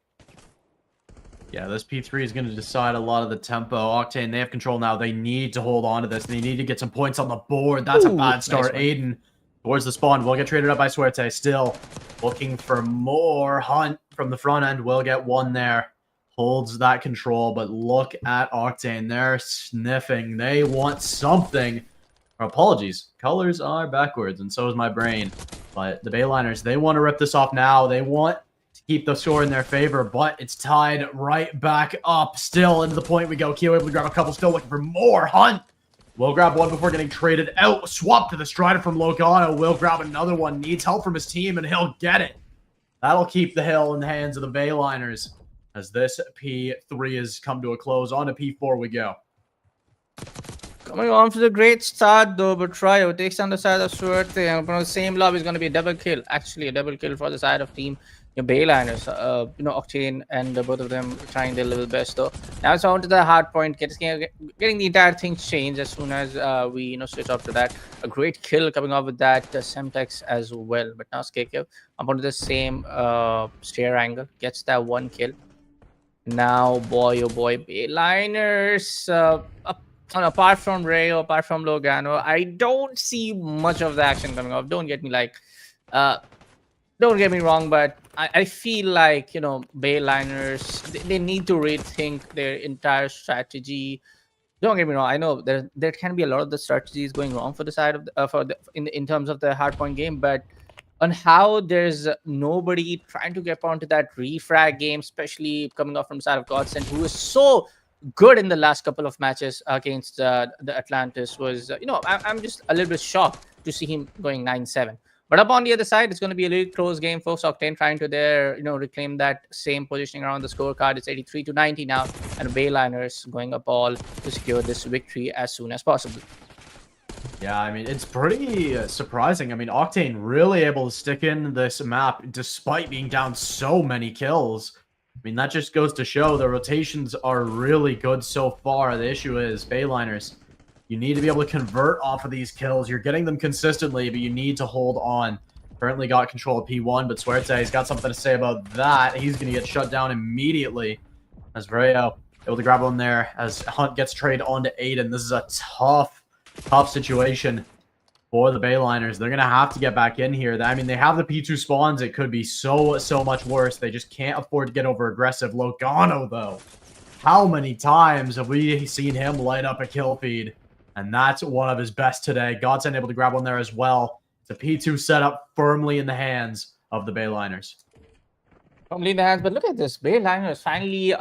Yeah, this P3 is going to decide a lot of the tempo. Octane, they have control now. They need to hold on to this. They need to get some points on the board. That's a bad start. Nice. Aiden towards the spawn. Will get traded up by Suerte. Still looking for more. Hunt from the front end will get one there. Holds that control, but look at Octane. They're sniffing. They want something. Or apologies. Colors are backwards, and so is my brain. But the Bayliners, they want to rip this off now. They want to keep the score in their favor, but it's tied right back up. Still into the point we go. Keo able to grab a couple. Still looking for more. Hunt will grab one before getting traded out. Swap to the Strider from Logano. Will grab another one. Needs help from his team, and he'll get it. That'll keep the hill in the hands of the Bayliners. As this P3 has come to a close. On to P4 we go. Coming on to the great start though, but Rayo takes on the side of Suerte, and from the same lobby is going to be a double kill. Actually, a double kill for the side of team Bayliners. Octane and both of them trying their level best though. Now it's on to the hard point, getting the entire thing changed as soon as we switch off to that. A great kill coming off with that Semtex as well. But now Skekio up onto the same stair angle, gets that one kill. Now, boy, oh boy, Bayliners, apart from Rayo, apart from Logano, I don't see much of the action coming off. Don't get me wrong, but I feel like, Bayliners, they need to rethink their entire strategy. Don't get me wrong. I know there can be a lot of the strategies going wrong for the side of in terms of the hardpoint game, but on how there's nobody trying to get onto that refrag game, especially coming off from the side of Godsend, who is so good in the last couple of matches against the Atlantis, was, I'm just a little bit shocked to see him going 9-7. But up on the other side, it's going to be a really close game, folks. Octane trying to reclaim that same positioning around the scorecard. It's 83-90 now, and Bayliners going up all to secure this victory as soon as possible. Yeah, I mean, it's pretty surprising. I mean, Octane really able to stick in this map despite being down so many kills. I mean, that just goes to show the rotations are really good so far. The issue is, Bayliners, you need to be able to convert off of these kills. You're getting them consistently, but you need to hold on. Currently got control of P1, but Suerte, he's got something to say about that. He's going to get shut down immediately as Rayo able to grab one there as Hunt gets traded onto Aiden. This is a tough situation for the Bayliners. They're going to have to get back in here. I mean, they have the P2 spawns. It could be so much worse. They just can't afford to get over aggressive. Logano, though. How many times have we seen him light up a kill feed? And that's one of his best today. Godsend able to grab one there as well. It's a P2 setup firmly in the hands of the Bayliners. Firmly in the hands, but look at this. Bayliners finally,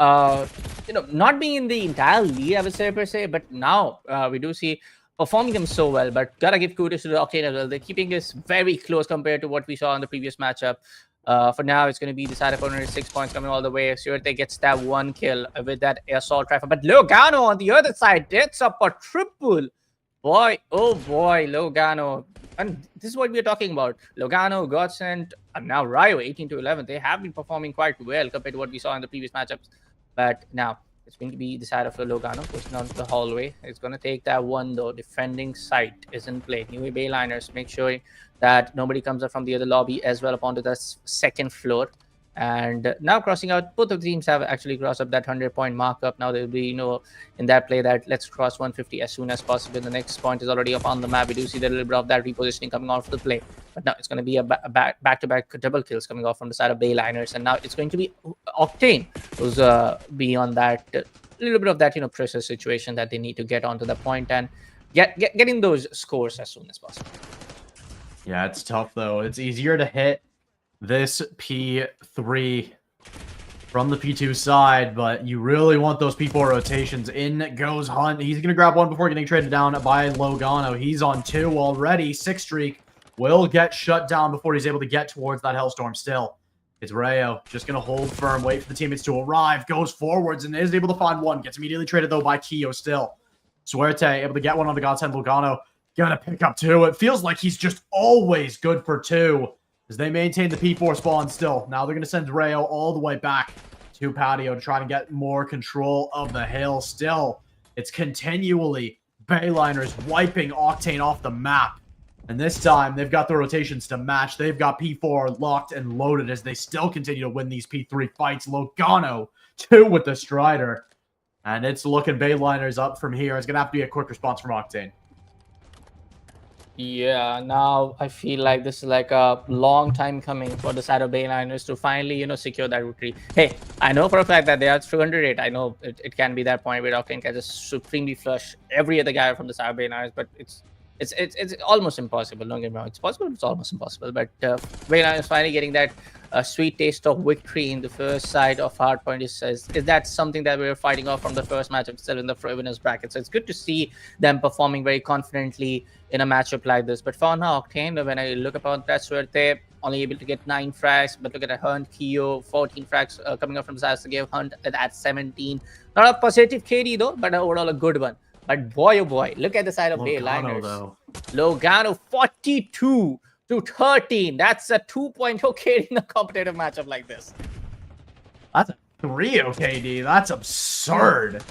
not being in the entire lead, I would say, per se, but now we do see performing them so well. But gotta give kudos to the Octane as well. They're keeping this very close compared to what we saw in the previous matchup. For now, it's going to be decided for only 6 points coming all the way. Suerte gets that 1 kill with that assault rifle. But Logano on the other side gets up a triple. Boy, oh boy, Logano. And this is what we're talking about. Logano, Godsend, and now Rayo, 18-11. They have been performing quite well compared to what we saw in the previous matchups. But now, it's going to be decided for Logano pushing on the hallway. It's going to take that one, though. Defending site is in play. New Bayliners make sure that nobody comes up from the other lobby as well up onto the second floor. And now crossing out, both of the teams have actually crossed up that 100-point markup. Now they'll be, in that play that let's cross 150 as soon as possible. The next point is already up on the map. We do see the little bit of that repositioning coming off the play. But now it's going to be a back-to-back double kills coming off from the side of Bayliners. And now it's going to be Octane who's beyond that little bit of that, pressure situation that they need to get onto the point and getting those scores as soon as possible. Yeah, it's tough, though. It's easier to hit this P3 from the P2 side, but you really want those P4 rotations. In goes Hunt. He's going to grab one before getting traded down by Logano. He's on 2 already. 6 streak will get shut down before he's able to get towards that Hellstorm still. It's Rayo just going to hold firm, wait for the teammates to arrive, goes forwards and is able to find one. Gets immediately traded, though, by Keo still. Suerte able to get one on the Godsend. Logano going to pick up 2. It feels like he's just always good for 2. As they maintain the P4 spawn still. Now they're going to send Rayo all the way back to Patio to try and get more control of the hill. Still, it's continually Bayliners wiping Octane off the map. And this time, they've got the rotations to match. They've got P4 locked and loaded as they still continue to win these P3 fights. Logano, 2 with the Strider. And it's looking Bayliners up from here. It's going to have to be a quick response from Octane. Yeah, now I feel like this is like a long time coming for the side of Bayliners to finally, secure that victory. Hey, I know for a fact that they are 308. I know it can be that point where Octane can just supremely flush every other guy from the side of Bayliners, but it's almost impossible. Don't get me wrong, it's possible, but it's almost impossible. But Bayliners finally getting that sweet taste of victory in the first side of Hardpoint. Is that something that we were fighting off from the first matchup itself in the winners bracket? So it's good to see them performing very confidently in a matchup like this. But for now, Octane, when I look upon that, Suerte only able to get 9 frags, but look at Hunt, Keo, 14 frags coming up from the side to give Hunt at 17. Not a positive KD though, but overall a good one. But boy, oh boy, look at the side of Bayliners. Logano, 42-13. That's a 2.0 KD in a competitive matchup like this. That's a 3-0 KD. That's absurd.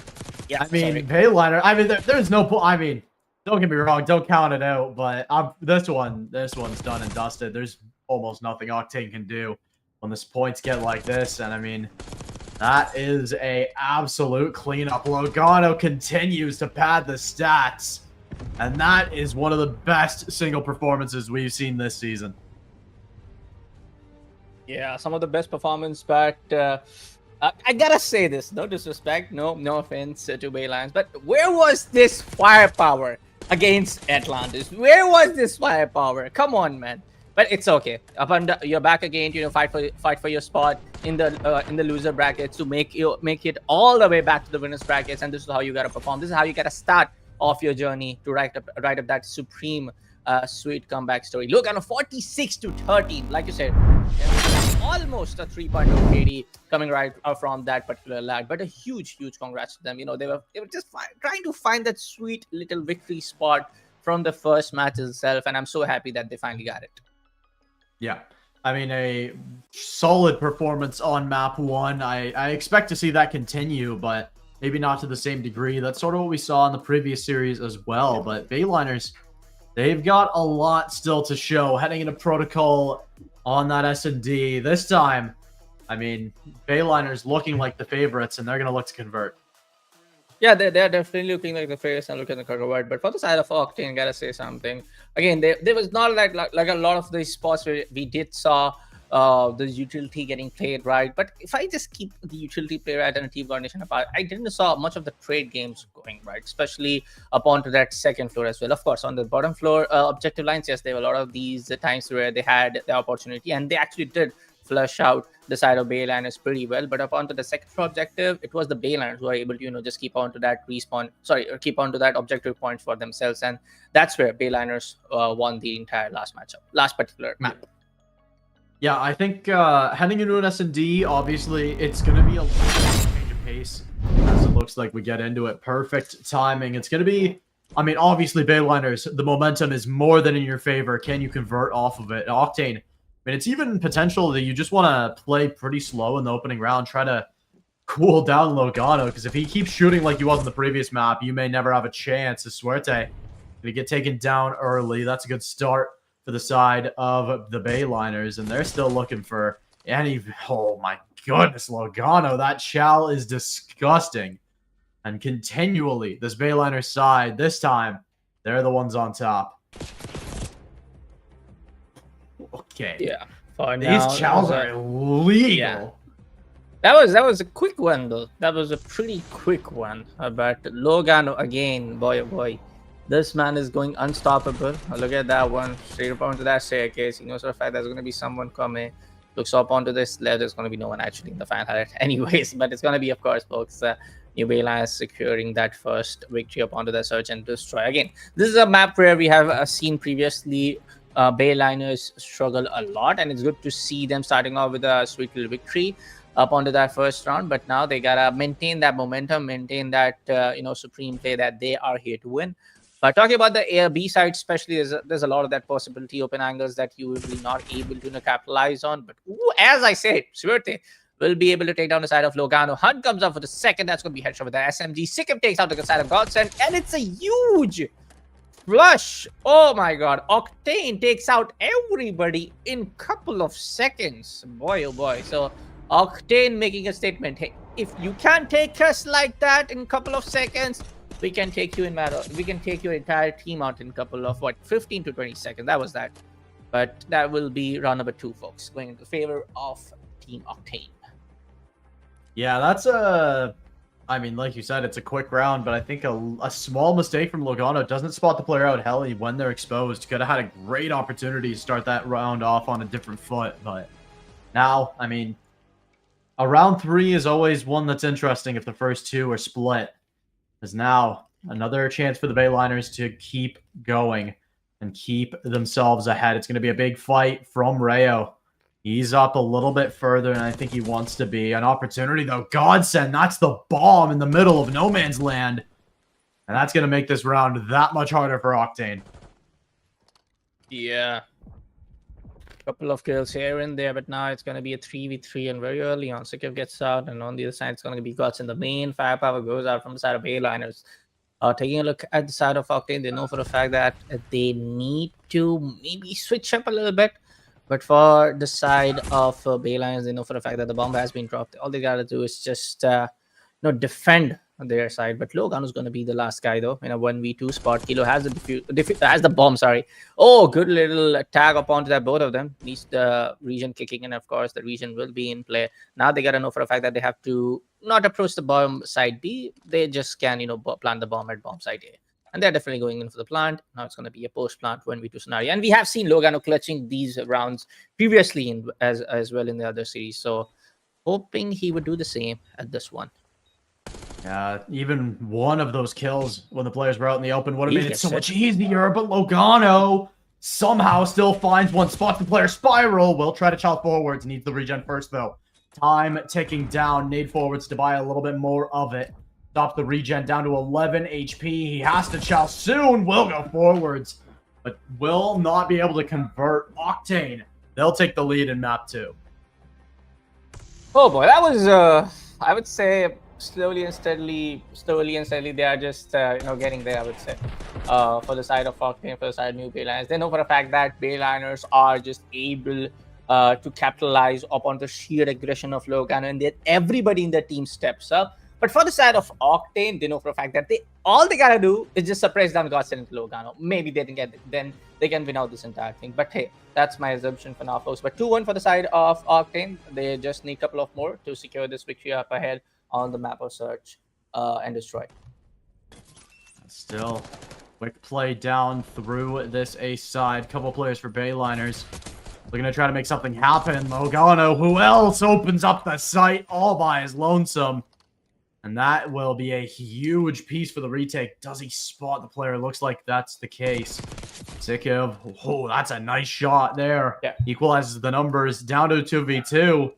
Yeah, I mean, Bayliner. I mean, there's no point. I mean, don't get me wrong. Don't count it out. But this one's done and dusted. There's almost nothing Octane can do when the points get like this. And I mean, that is a absolute cleanup. Logano continues to pad the stats. And that is one of the best single performances we've seen this season. Yeah, some of the best performance, but I gotta say this, no disrespect, no offense to Bayliners, but where was this firepower against Atlantis? Where was this firepower? Come on, man. But it's okay. You're back again. Fight for your spot in the loser brackets to make it all the way back to the winners brackets. And this is how you gotta perform. This is how you gotta start off your journey to write up that supreme, sweet comeback story. Look, on a 46-13, like you said, almost a 3.0 KD coming right from that particular lag. But a huge congrats to them. They were just trying to find that sweet little victory spot from the first match itself, and I'm so happy that they finally got it. Yeah, I mean, a solid performance on map 1. I expect to see that continue, but maybe not to the same degree. That's sort of what we saw in the previous series as well. But Bayliners, they've got a lot still to show heading into Protocol on that S&D. This time, I mean, Bayliners looking like the favorites, and they're going to look to convert. Yeah, they're definitely looking like the favorites and looking at the convert. But for the side of Octane, gotta say something. Again, there was not like a lot of these spots where we did saw the utility getting played right. But if I just keep the utility play right and the team coordination apart, I didn't saw much of the trade games going right, especially up onto that second floor as well. Of course, on the bottom floor objective lines, yes, there were a lot of these times where they had the opportunity, and they actually did flush out the side of Bayliners pretty well. But up onto the second floor objective, it was the Bayliners who are able to, just keep on to that keep on to that objective point for themselves. And that's where Bayliners won the entire last particular map. Yeah, I think heading into an S&D, obviously, it's going to be a change of pace as it looks like we get into it. Perfect timing. It's going to be, I mean, obviously, Bayliners, the momentum is more than in your favor. Can you convert off of it? Octane, I mean, it's even potential that you just want to play pretty slow in the opening round, try to cool down Logano, because if he keeps shooting like he was in the previous map, you may never have a chance. Suerte going to get taken down early. That's a good start for the side of the Bayliners, and they're still looking for any... Oh my goodness, Logano, that chow is disgusting. And continually, this Bayliner side, this time, they're the ones on top. Okay. Yeah. For These now, chows are illegal. Yeah. That was a quick one though. That was a pretty quick one. But Logano again, boy oh boy. This man is going unstoppable. Look at that one. Straight up onto that staircase. He knows for a fact there's gonna be someone coming. Looks up onto this ledge. There's gonna be no one actually in the fan highlight anyways. But it's gonna be, of course, folks, New Bayliners securing that first victory up onto the search and destroy. Again, this is a map where we have seen previously Bayliners struggle a lot, and it's good to see them starting off with a sweet little victory up onto that first round. But now they gotta maintain that momentum, maintain that supreme play that they are here to win. But talking about the A or B side, especially, there's a lot of that possibility, open angles that you will be not able to capitalize on. But as I said, Suerte will be able to take down the side of Logano. Hunt comes up for the second. That's going to be headshot with the SMG. Sikkim takes out the side of Godsend, and it's a huge flush. Oh my god. Octane takes out everybody in couple of seconds. Boy, oh boy. So Octane making a statement. Hey, if you can't take us like that in couple of seconds, we can take you we can take your entire team out in couple of 15 to 20 seconds. That was that. But that will be round number 2, folks, going in favor of Team Octane. Yeah, that's I mean, like you said, it's a quick round, but I think a small mistake from Logano doesn't spot the player out heli when they're exposed. Could have had a great opportunity to start that round off on a different foot, but now, I mean, a round 3 is always one that's interesting if the first 2 are split. Because now, another chance for the Bayliners to keep going and keep themselves ahead. It's going to be a big fight from Rayo. He's up a little bit further than I think he wants to be. An opportunity, though. Godsend, that's the bomb in the middle of no man's land. And that's going to make this round that much harder for Octane. Yeah. Couple of kills here and there, but now it's going to be a 3v3, and very early on, Sikkim gets out, and on the other side, it's going to be Godsend. The main firepower goes out from the side of Bayliners. Taking a look at the side of Octane, they know for a fact that they need to maybe switch up a little bit. But for the side of Bayliners, they know for a fact that the bomb has been dropped. All they gotta do is just defend their side. But Logano is going to be the last guy, though, in a 1v2 spot. Kilo has the bomb, sorry. Oh, good little tag up onto that, both of them. Needs the region kicking in, of course. The region will be in play. Now they gotta know for a fact that they have to not approach the bomb side B. They just can, plant the bomb at bomb side A. And they're definitely going in for the plant. Now it's going to be a post-plant 1v2 scenario. And we have seen Logano clutching these rounds previously as well in the other series. So hoping he would do the same at this one. Yeah, even one of those kills when the players were out in the open would have made it so much easier. But Logano somehow still finds one, spots the player spiral. Will try to chow forwards. Needs the regen first, though. Time ticking down. Nade forwards to buy a little bit more of it. Stop the regen down to 11 HP. He has to chow soon. Will go forwards, but will not be able to convert. Octane they'll take the lead in map 2. Oh boy, that was I would say slowly and steadily they are just getting there, I would say. For the side of Octane, for the side of New Bayliners, they know for a fact that Bayliners are just able to capitalize upon the sheer aggression of Logano, and that everybody in the team steps up. But for the side of Octane, they know for a fact that all they gotta do is just suppress down Godsend into Logano. Maybe they can they can win out this entire thing. But hey, that's my assumption for now, folks. But 2-1 for the side of Octane. They just need a couple of more to secure this victory up ahead on the map of Search and Destroy. Still, quick play down through this A side. Couple players for Bayliners. Looking to try to make something happen. Logano, who else opens up the site all by his lonesome? And that will be a huge piece for the retake. Does he spot the player? Looks like that's the case. Sikov, oh, that's a nice shot there. Yeah. Equalizes the numbers down to a 2v2.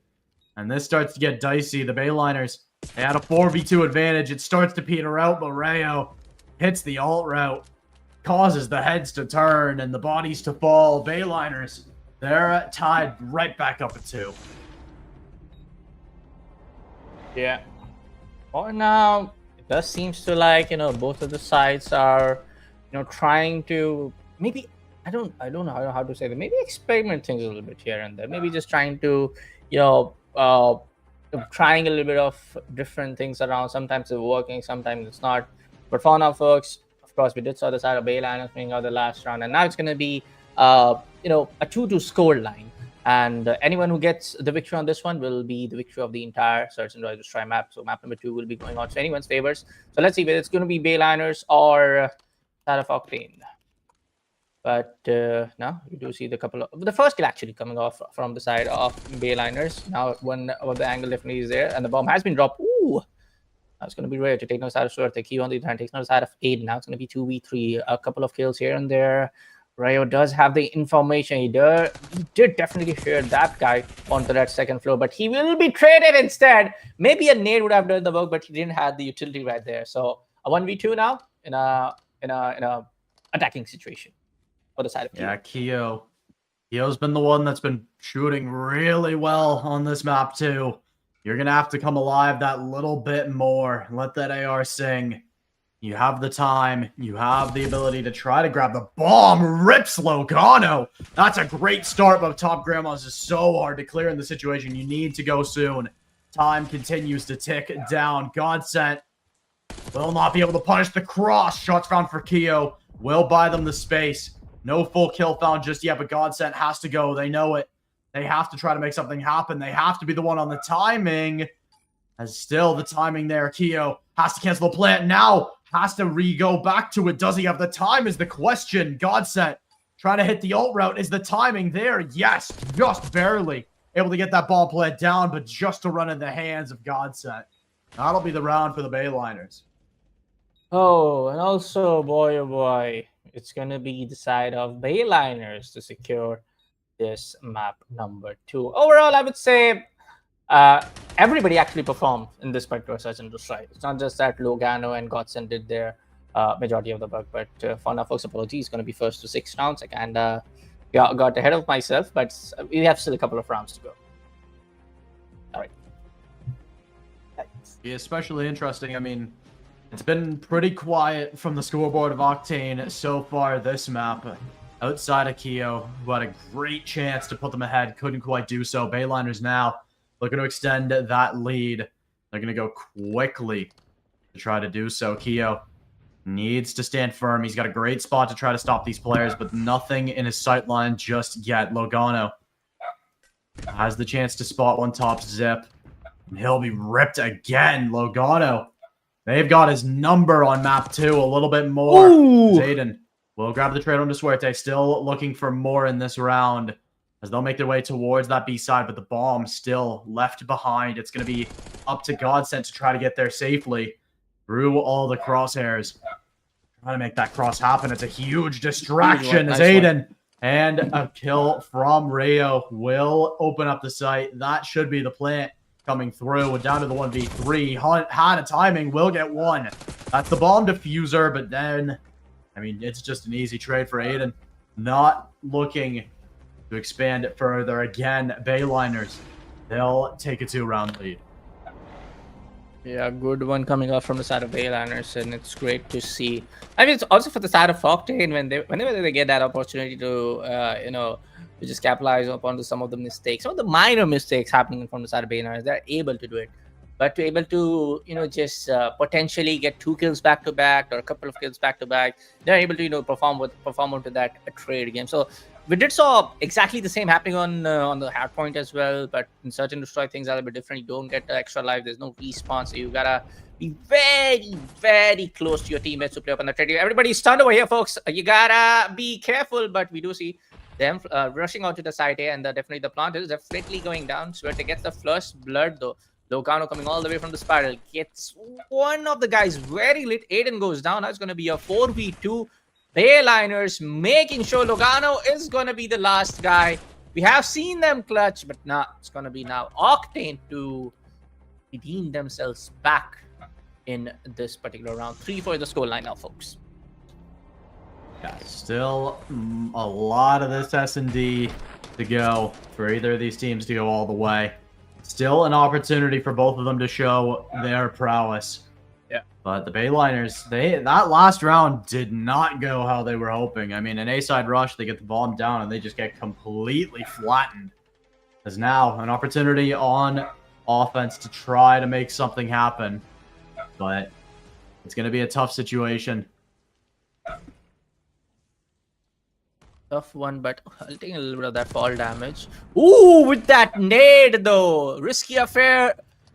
And this starts to get dicey. The Bayliners, they had a 4v2 advantage. It starts to peter out, but Rayo hits the alt route. Causes the heads to turn and the bodies to fall. Bayliners, they're tied right back up at 2. Yeah. For now, it does seems to like, both of the sides are, trying to maybe, I don't know how to say that, maybe experiment things a little bit here and there. Maybe just trying to, trying a little bit of different things around. Sometimes it's working, sometimes it's not. But for now, folks, of course, we did saw the side of Bayliners winning out the last round, and now it's going to be, a 2-2 score line. And anyone who gets the victory on this one will be the victory of the entire Search and Destroy map. So map number 2 will be going on to anyone's favors. So let's see whether it's going to be Bayliners or side of Octane. But now you do see the first kill actually coming off from the side of Bayliners. Now one of the angle definitely is there, and the bomb has been dropped. Ooh, that's going to be rare to take no side of Sword. The key on the other hand takes no side of Aiden. Now it's going to be 2v3. A couple of kills here and there. Rayo does have the information. He did definitely hear that guy onto that second floor, but he will be traded instead. Maybe a nade would have done the work, but he didn't have the utility right there. So a 1v2 now in a attacking situation for the side of Keo. Yeah, Keo's been the one that's been shooting really well on this map too. You're gonna have to come alive that little bit more. Let that AR sing. You have the time. You have the ability to try to grab the bomb. Rips Logano. That's a great start, but Top Grandma's is so hard to clear in the situation. You need to go soon. Time continues to tick down. Godsent will not be able to punish the cross. Shots found for Keo. Will buy them the space. No full kill found just yet, but Godsent has to go. They know it. They have to try to make something happen. They have to be the one on the timing. As still the timing there. Keo has to cancel the plant now. Has to re-go back to it. Does he have the time is the question. Godsent trying to hit the ult route. Is the timing there? Yes, just barely able to get that ball plant down, but just to run in the hands of Godsent. That'll be the round for the Bayliners. Oh, and also, boy, oh boy, it's going to be the side of Bayliners to secure this map number 2. Overall, I would say everybody actually performed in this particular Search and Destroy. It's not just that Logano and Godsend did their majority of the work, but for now, folks, apologies. It's going to be first to 6 rounds. I kind of got ahead of myself, but we have still a couple of rounds to go. All right. Thanks. Be especially interesting. I mean, it's been pretty quiet from the scoreboard of Octane so far this map. Outside of Keo, who had a great chance to put them ahead, couldn't quite do so. Bayliners now looking to extend that lead. They're going to go quickly to try to do so. Keo needs to stand firm. He's got a great spot to try to stop these players, but nothing in his sight line just yet. Logano has the chance to spot one top zip. And he'll be ripped again. Logano, they've got his number on map 2 a little bit more. Zayden will grab the trade on Desuerte. Still looking for more in this round as they'll make their way towards that B side, but the bomb still left behind. It's going to be up to Godsent to try to get there safely through all the crosshairs. Trying to make that cross happen. It's a huge distraction as Aiden and a kill from Rayo will open up the site. That should be the plant coming through. We're down to the 1v3. Hunt had a timing, will get one. That's the bomb diffuser, but then, I mean, it's just an easy trade for Aiden. Not looking to expand it further. Again, Bayliners, they'll take a 2-round lead. Yeah, good one coming up from the side of Bayliners, and it's great to see. I mean, it's also for the side of Octane whenever they get that opportunity to, to just capitalize upon some of the mistakes, some of the minor mistakes happening from the side of Bayliners, they're able to do it. But to able to, just potentially get 2 kills back to back or a couple of kills back to back, they're able to, perform onto that trade game. So we did saw exactly the same happening on the hard point as well, but in Search and Destroy things are a bit different. You don't get the extra life. There's no respawn, so you gotta be very, very close to your teammates to play up on the trade. Everybody's stunned over here, folks. You gotta be careful, but we do see them rushing out to the side here, and definitely the plant is definitely going down. Swerte gets the first blood though. Logano coming all the way from the spiral gets one of the guys very lit. Aiden goes down. Now it's going to be a 4v2. Bayliners making sure Logano is going to be the last guy. We have seen them clutch, but now it's going to be now Octane to redeem themselves back in this particular round. 3-4 the scoreline now, folks. Yeah, still a lot of this S&D to go for either of these teams to go all the way. Still an opportunity for both of them to show their prowess. Yeah. But the Bayliners, that last round did not go how they were hoping. I mean, an A-side rush, they get the bomb down, and they just get completely flattened. There's now an opportunity on offense to try to make something happen. But it's going to be a tough situation. Tough one, but I'll take a little bit of that fall damage. Ooh, with that nade though. Risky affair.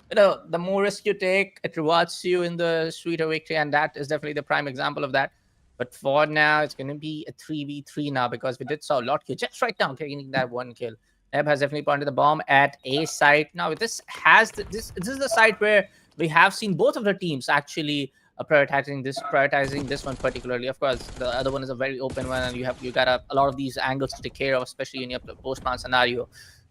The more risk you take, it rewards you in the sweeter victory, and that is definitely the prime example of that. But for now, it's going to be a 3v3 now because we did saw a lot kill just right now, taking that 1 kill. Neb has definitely planted the bomb at a site. Now, this is the site where we have seen both of the teams actually prioritizing this one particularly. Of course, the other one is a very open one, and you got a lot of these angles to take care of, especially in your post-plan scenario.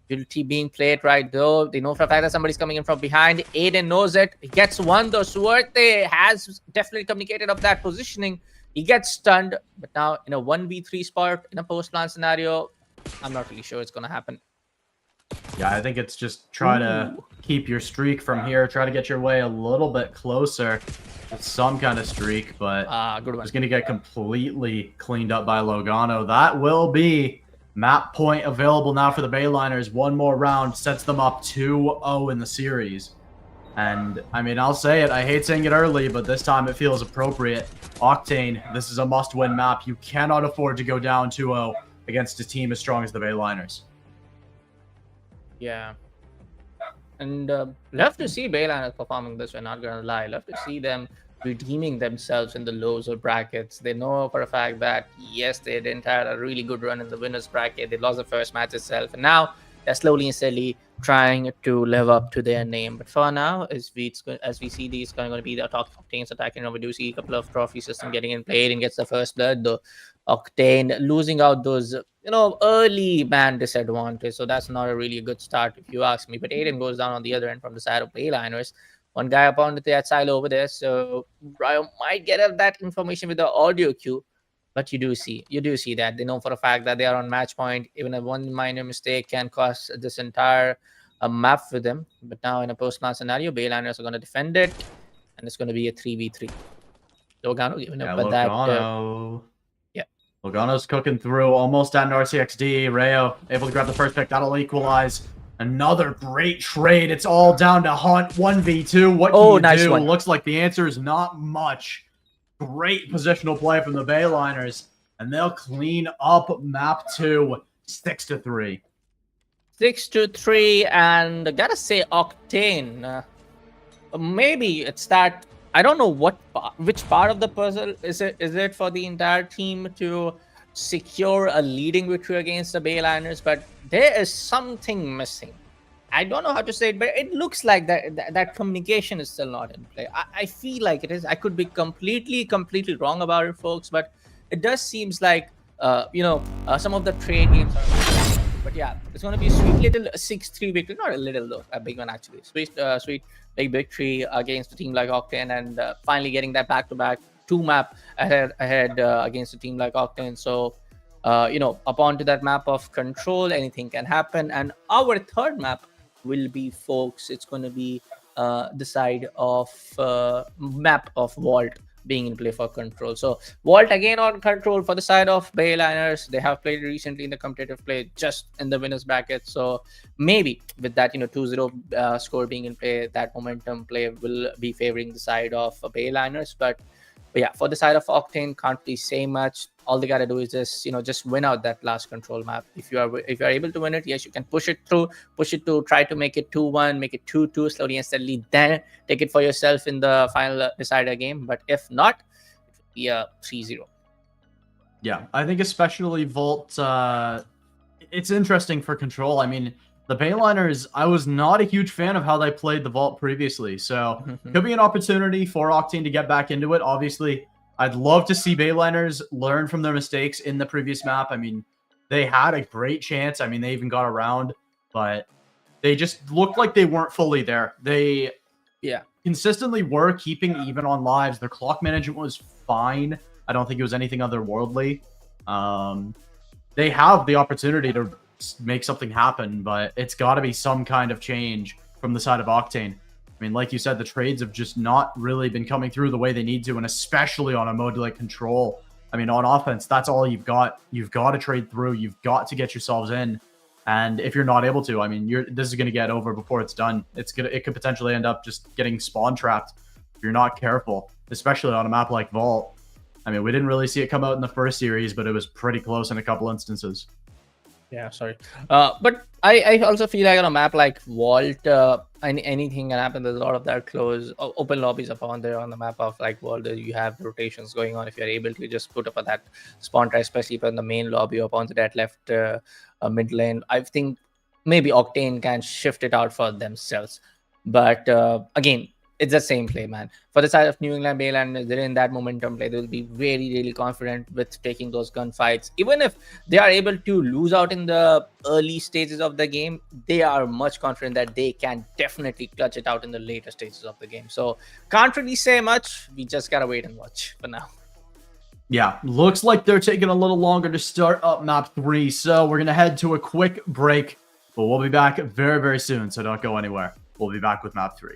Utility being played right though. They know for a fact that somebody's coming in from behind. Aiden knows it. He gets one though. Swerte has definitely communicated of that positioning. He gets stunned, but now in a 1v3 spot in a post-plan scenario, I'm not really sure it's gonna happen. Yeah, I think it's just try to keep your streak from here. Try to get your way a little bit closer with some kind of streak, but good one. It's going to get completely cleaned up by Logano. That will be map point available now for the Bayliners. One more round sets them up 2-0 in the series. And, I mean, I'll say it. I hate saying it early, but this time it feels appropriate. Octane, this is a must-win map. You cannot afford to go down 2-0 against a team as strong as the Bayliners. Yeah. And love to see Bayliners performing this way, not gonna lie. Love to see them redeeming themselves in the lower brackets. They know for a fact that, yes, they didn't have a really good run in the winners bracket. They lost the first match itself. And now they're slowly and steadily trying to live up to their name. But for now, as we see these going to be the top teams attacking, we do see a couple of trophy system getting in play and gets the first blood, though. Octane losing out those, early man disadvantage. So that's not a really good start, if you ask me. But Aiden goes down on the other end from the side of Bayliners. One guy up on that side over there. So Ryo might get that information with the audio cue. But you do see that. They know for a fact that they are on match point. Even a one minor mistake can cost this entire map for them. But now in a post-match scenario, Bayliners are going to defend it. And it's going to be a 3v3. Logano giving up at that. Logano's cooking through, almost at an RCXD. Rayo able to grab the first pick. That'll equalize. Another great trade. It's all down to Hunt. 1v2. What can you do? One. Looks like the answer is not much. Great positional play from the Bayliners. And they'll clean up map 2. 6-3. 6-3. And I gotta say, Octane. Maybe it's that. I don't know which part of the puzzle is it for the entire team to secure a leading victory against the Bayliners, but there is something missing. I don't know how to say it, but it looks like that communication is still not in play. I feel like it is. I could be completely wrong about it, folks, but it does seems like some of the trade games are. But yeah, it's going to be a sweet little 6-3 victory. Not a little though, a big one actually. Sweet big victory against a team like Octane, and finally getting that back-to-back 2 map ahead against a team like Octane. So up onto that map of control. Anything can happen. And our third map will be, folks, it's going to be the side of map of Vault being in play for control. So Vault again on control for the side of Bayliners. They have played recently in the competitive play, just in the winners bracket. So maybe with that 2-0 score being in play, that momentum play will be favoring the side of Bayliners. But yeah, for the side of Octane, can't really say much. All they gotta do is just win out that last control map. If you are able to win it, yes, you can push it through, push it to try to make it 2-1, make it 2-2 slowly and steadily, then take it for yourself in the final decider game. But if not, it would be a 3-0. Yeah, I think especially Volt, it's interesting for control. I mean, the Bayliners, I was not a huge fan of how they played the Vault previously, so could be an opportunity for Octane to get back into it. Obviously, I'd love to see Bayliners learn from their mistakes in the previous map. I mean, they had a great chance. I mean, they even got around, but they just looked like they weren't fully there. They consistently were keeping even on lives. Their clock management was fine. I don't think it was anything otherworldly. They have the opportunity to make something happen, but it's got to be some kind of change from the side of Octane. I mean, like you said, the trades have just not really been coming through the way they need to, and especially on a mode like control. I mean, on offense, that's all you've got. You've got to trade through. You've got to get yourselves in. And if you're not able to, I mean, this is going to get over before it's done. It could potentially end up just getting spawn trapped if you're not careful, especially on a map like Vault. I mean, we didn't really see it come out in the first series, but it was pretty close in a couple instances. Yeah, sorry. But I also feel like on a map like Vault, anything can happen. There's a lot of that close open lobbies upon there on the map of like Vault. You have rotations going on. If you're able to just put up on that spawn try, especially if on the main lobby up onto that left mid lane, I think maybe Octane can shift it out for themselves. But again, it's the same play, man. For the side of New England Baylanders, they're in that momentum play. They'll be really, really confident with taking those gunfights. Even if they are able to lose out in the early stages of the game, they are much confident that they can definitely clutch it out in the later stages of the game. So can't really say much. We just gotta wait and watch for now. Yeah, looks like they're taking a little longer to start up map 3. So we're going to head to a quick break, but we'll be back very, very soon. So don't go anywhere. We'll be back with map 3.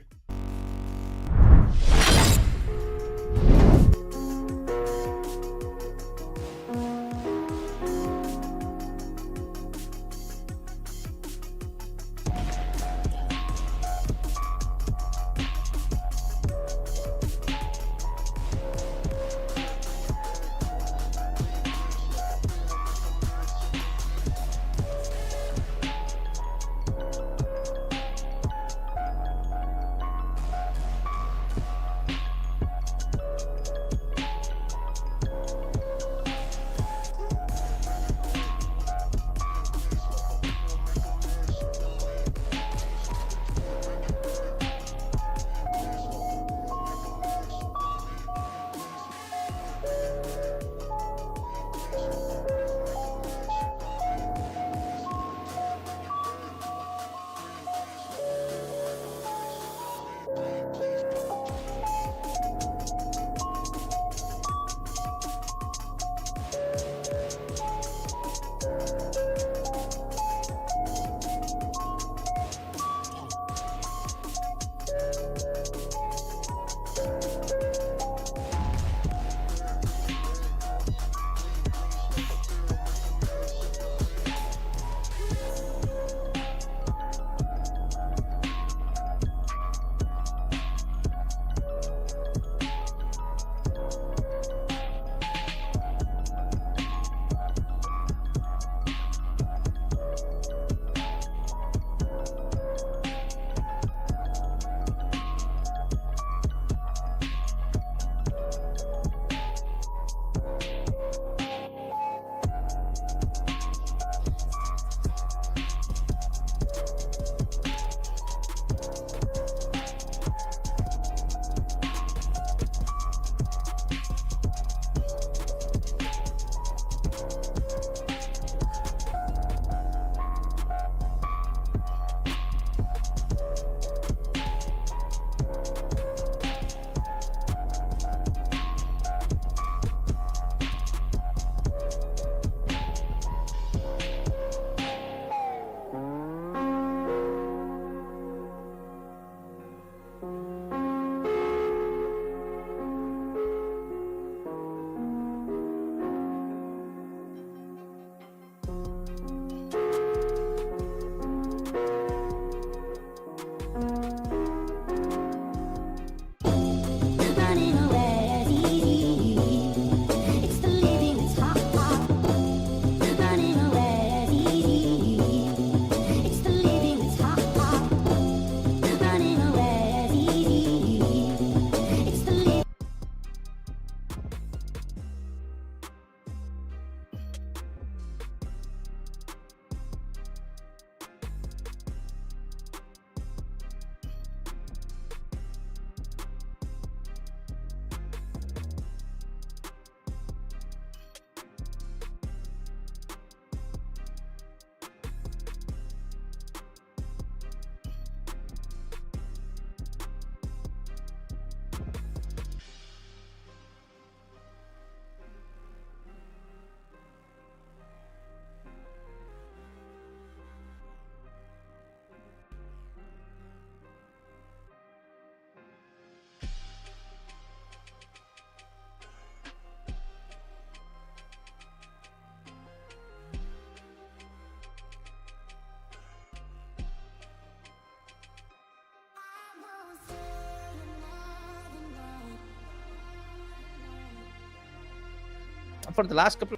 for the last couple.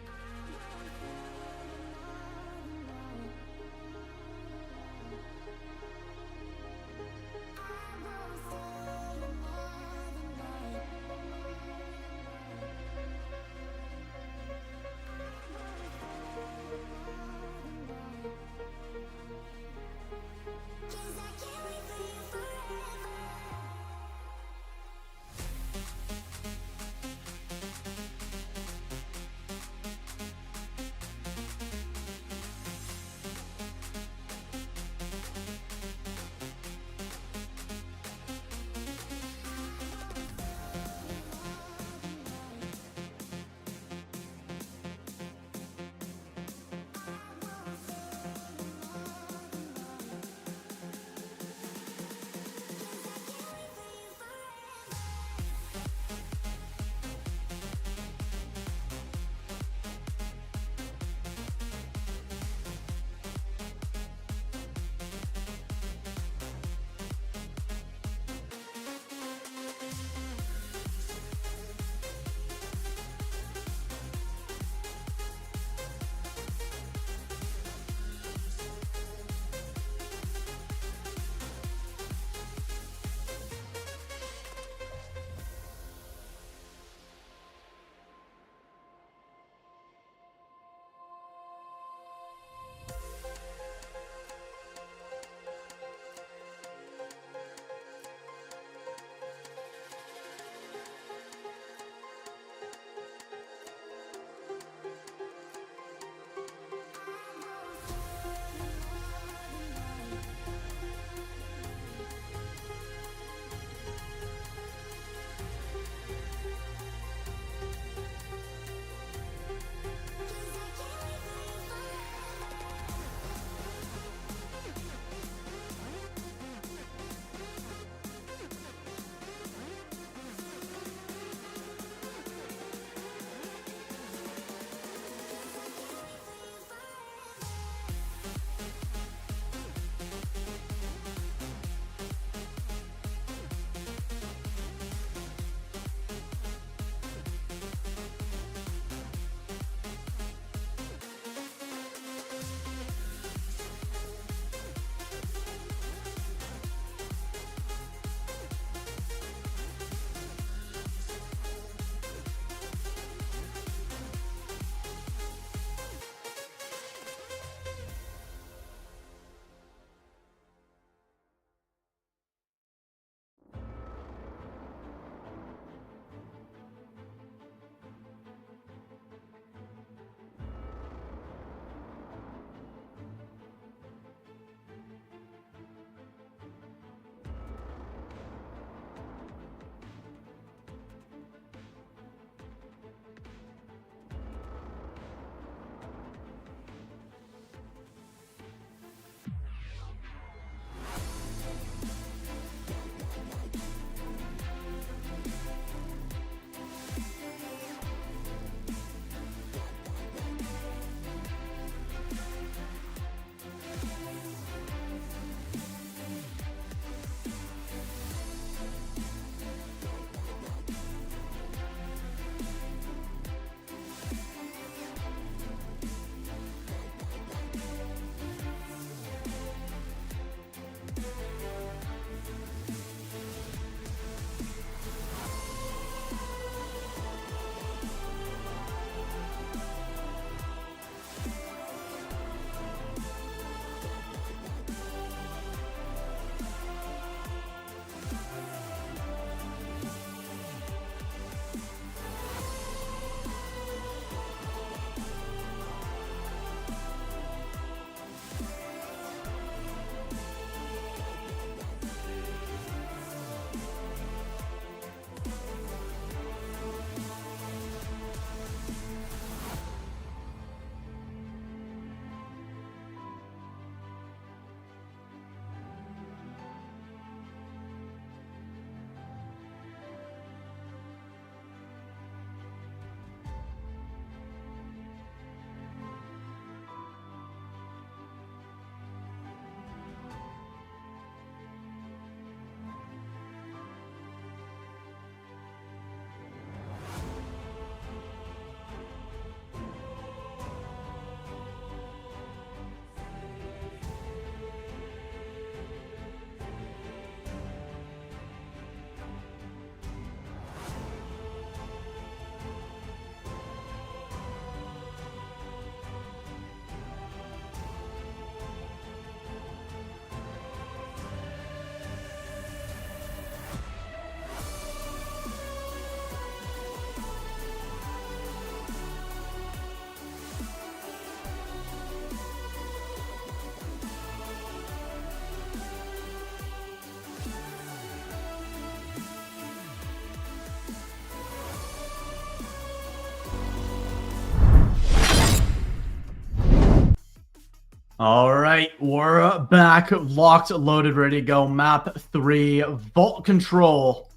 All right, we're back, locked, loaded, ready to go. Map 3, Vault Control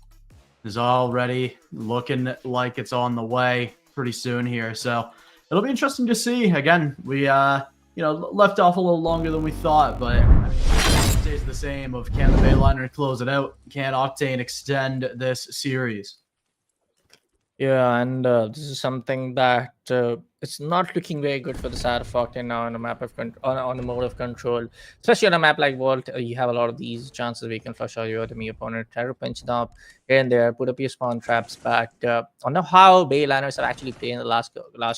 is already looking like it's on the way pretty soon here. So it'll be interesting to see. Again, we left off a little longer than we thought, but it stays the same of can the Bayliner close it out? Can Octane extend this series? Yeah, and this is something that it's not looking very good for the side of Octane now on the map of on the mode of control, especially on a map like Vault. You have a lot of these chances where you can flush out your enemy opponent, try to pinch them up here and there, put up your spawn traps. But I don't know how Bayliners have actually played in the last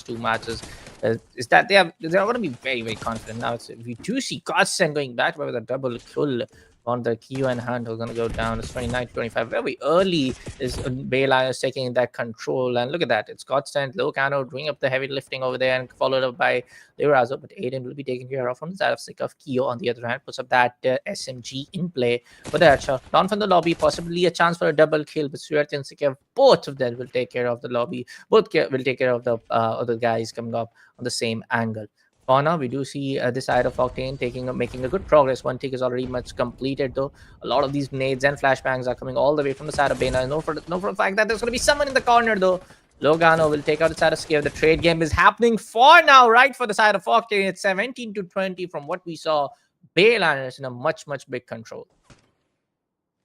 2 matches. Is that they're going to be very, very confident now. We do see Godsend going back with a double kill on the Q and hand who's going to go down. It's 29-25. Very early is Bayliners taking that control. And look at that. It's Godsend, Locano doing up the heavy lifting over there and followed up by Lerazo. But Aiden will be taken care of on the side of Sick of Kyo. On the other hand, puts up that SMG in play for the headshot. Down from the lobby, possibly a chance for a double kill. But Suert and Sikev, both of them will take care of the lobby. Both will take care of the other guys coming up on the same angle. For now, we do see this side of Octane making a good progress. One tick is already much completed, though. A lot of these nades and flashbangs are coming all the way from the side of Bayna. Know for the fact that there's going to be someone in the corner, though. Logano will take out the side of Scare. The trade game is happening for now, right? For the side of Octane, it's 17-20 from what we saw. Bayliners in a much big control.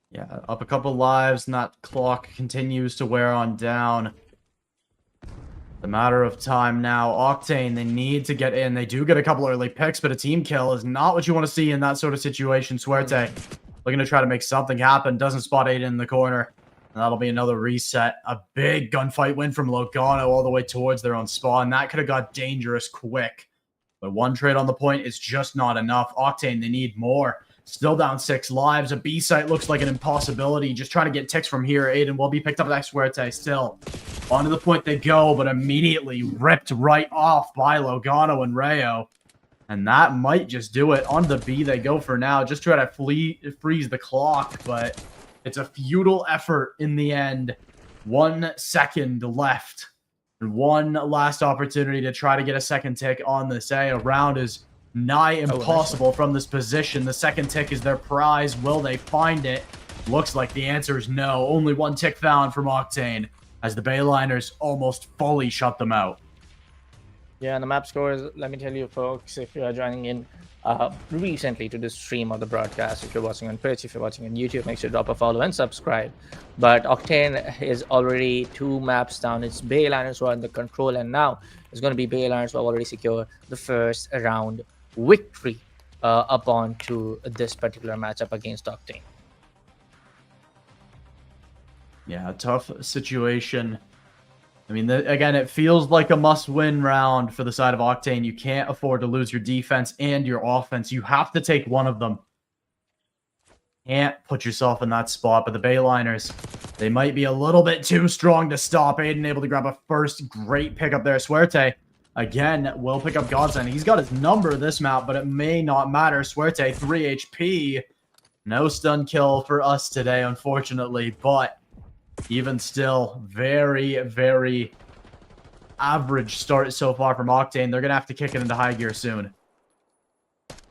Yeah, up a couple lives, and that clock continues to wear on down. A matter of time now. Octane, they need to get in. They do get a couple early picks, but a team kill is not what you want to see in that sort of situation. Suerte looking to try to make something happen. Doesn't spot Aiden in the corner. And that'll be another reset. A big gunfight win from Logano all the way towards their own spawn. That could have got dangerous quick. But one trade on the point is just not enough. Octane, they need more. Still down 6 lives. A B site looks like an impossibility. Just trying to get ticks from here. Aiden will be picked up by Suerte still. Onto the point they go, but immediately ripped right off by Logano and Rayo. And that might just do it. On the B they go for now. Just try to freeze the clock, but it's a futile effort in the end. 1 second left. And one last opportunity to try to get a second tick on this A. A round is nigh impossible from this position. The second tick is their prize. Will they find it? Looks like the answer is no. Only 1 tick found from Octane, as the Bayliners almost fully shut them out. Yeah, and the map scores, let me tell you folks, if you are joining in recently to the stream of the broadcast, if you're watching on Twitch, if you're watching on YouTube, make sure to drop a follow and subscribe. But Octane is already 2 maps down. It's Bayliners who are in the control, and now it's going to be Bayliners who have already secured the first round victory upon to this particular matchup against Octane. Yeah, a tough situation. I mean, again, it feels like a must-win round for the side of Octane. You can't afford to lose your defense and your offense. You have to take one of them. Can't put yourself in that spot, but the Bayliners, they might be a little bit too strong to stop. Aiden able to grab a first great pickup there. Suerte, again, will pick up Godsend. He's got his number this map, but it may not matter. Suerte, 3 HP. No stun kill for us today, unfortunately, but even still, very average start so far from Octane. They're going to have to kick it into high gear soon.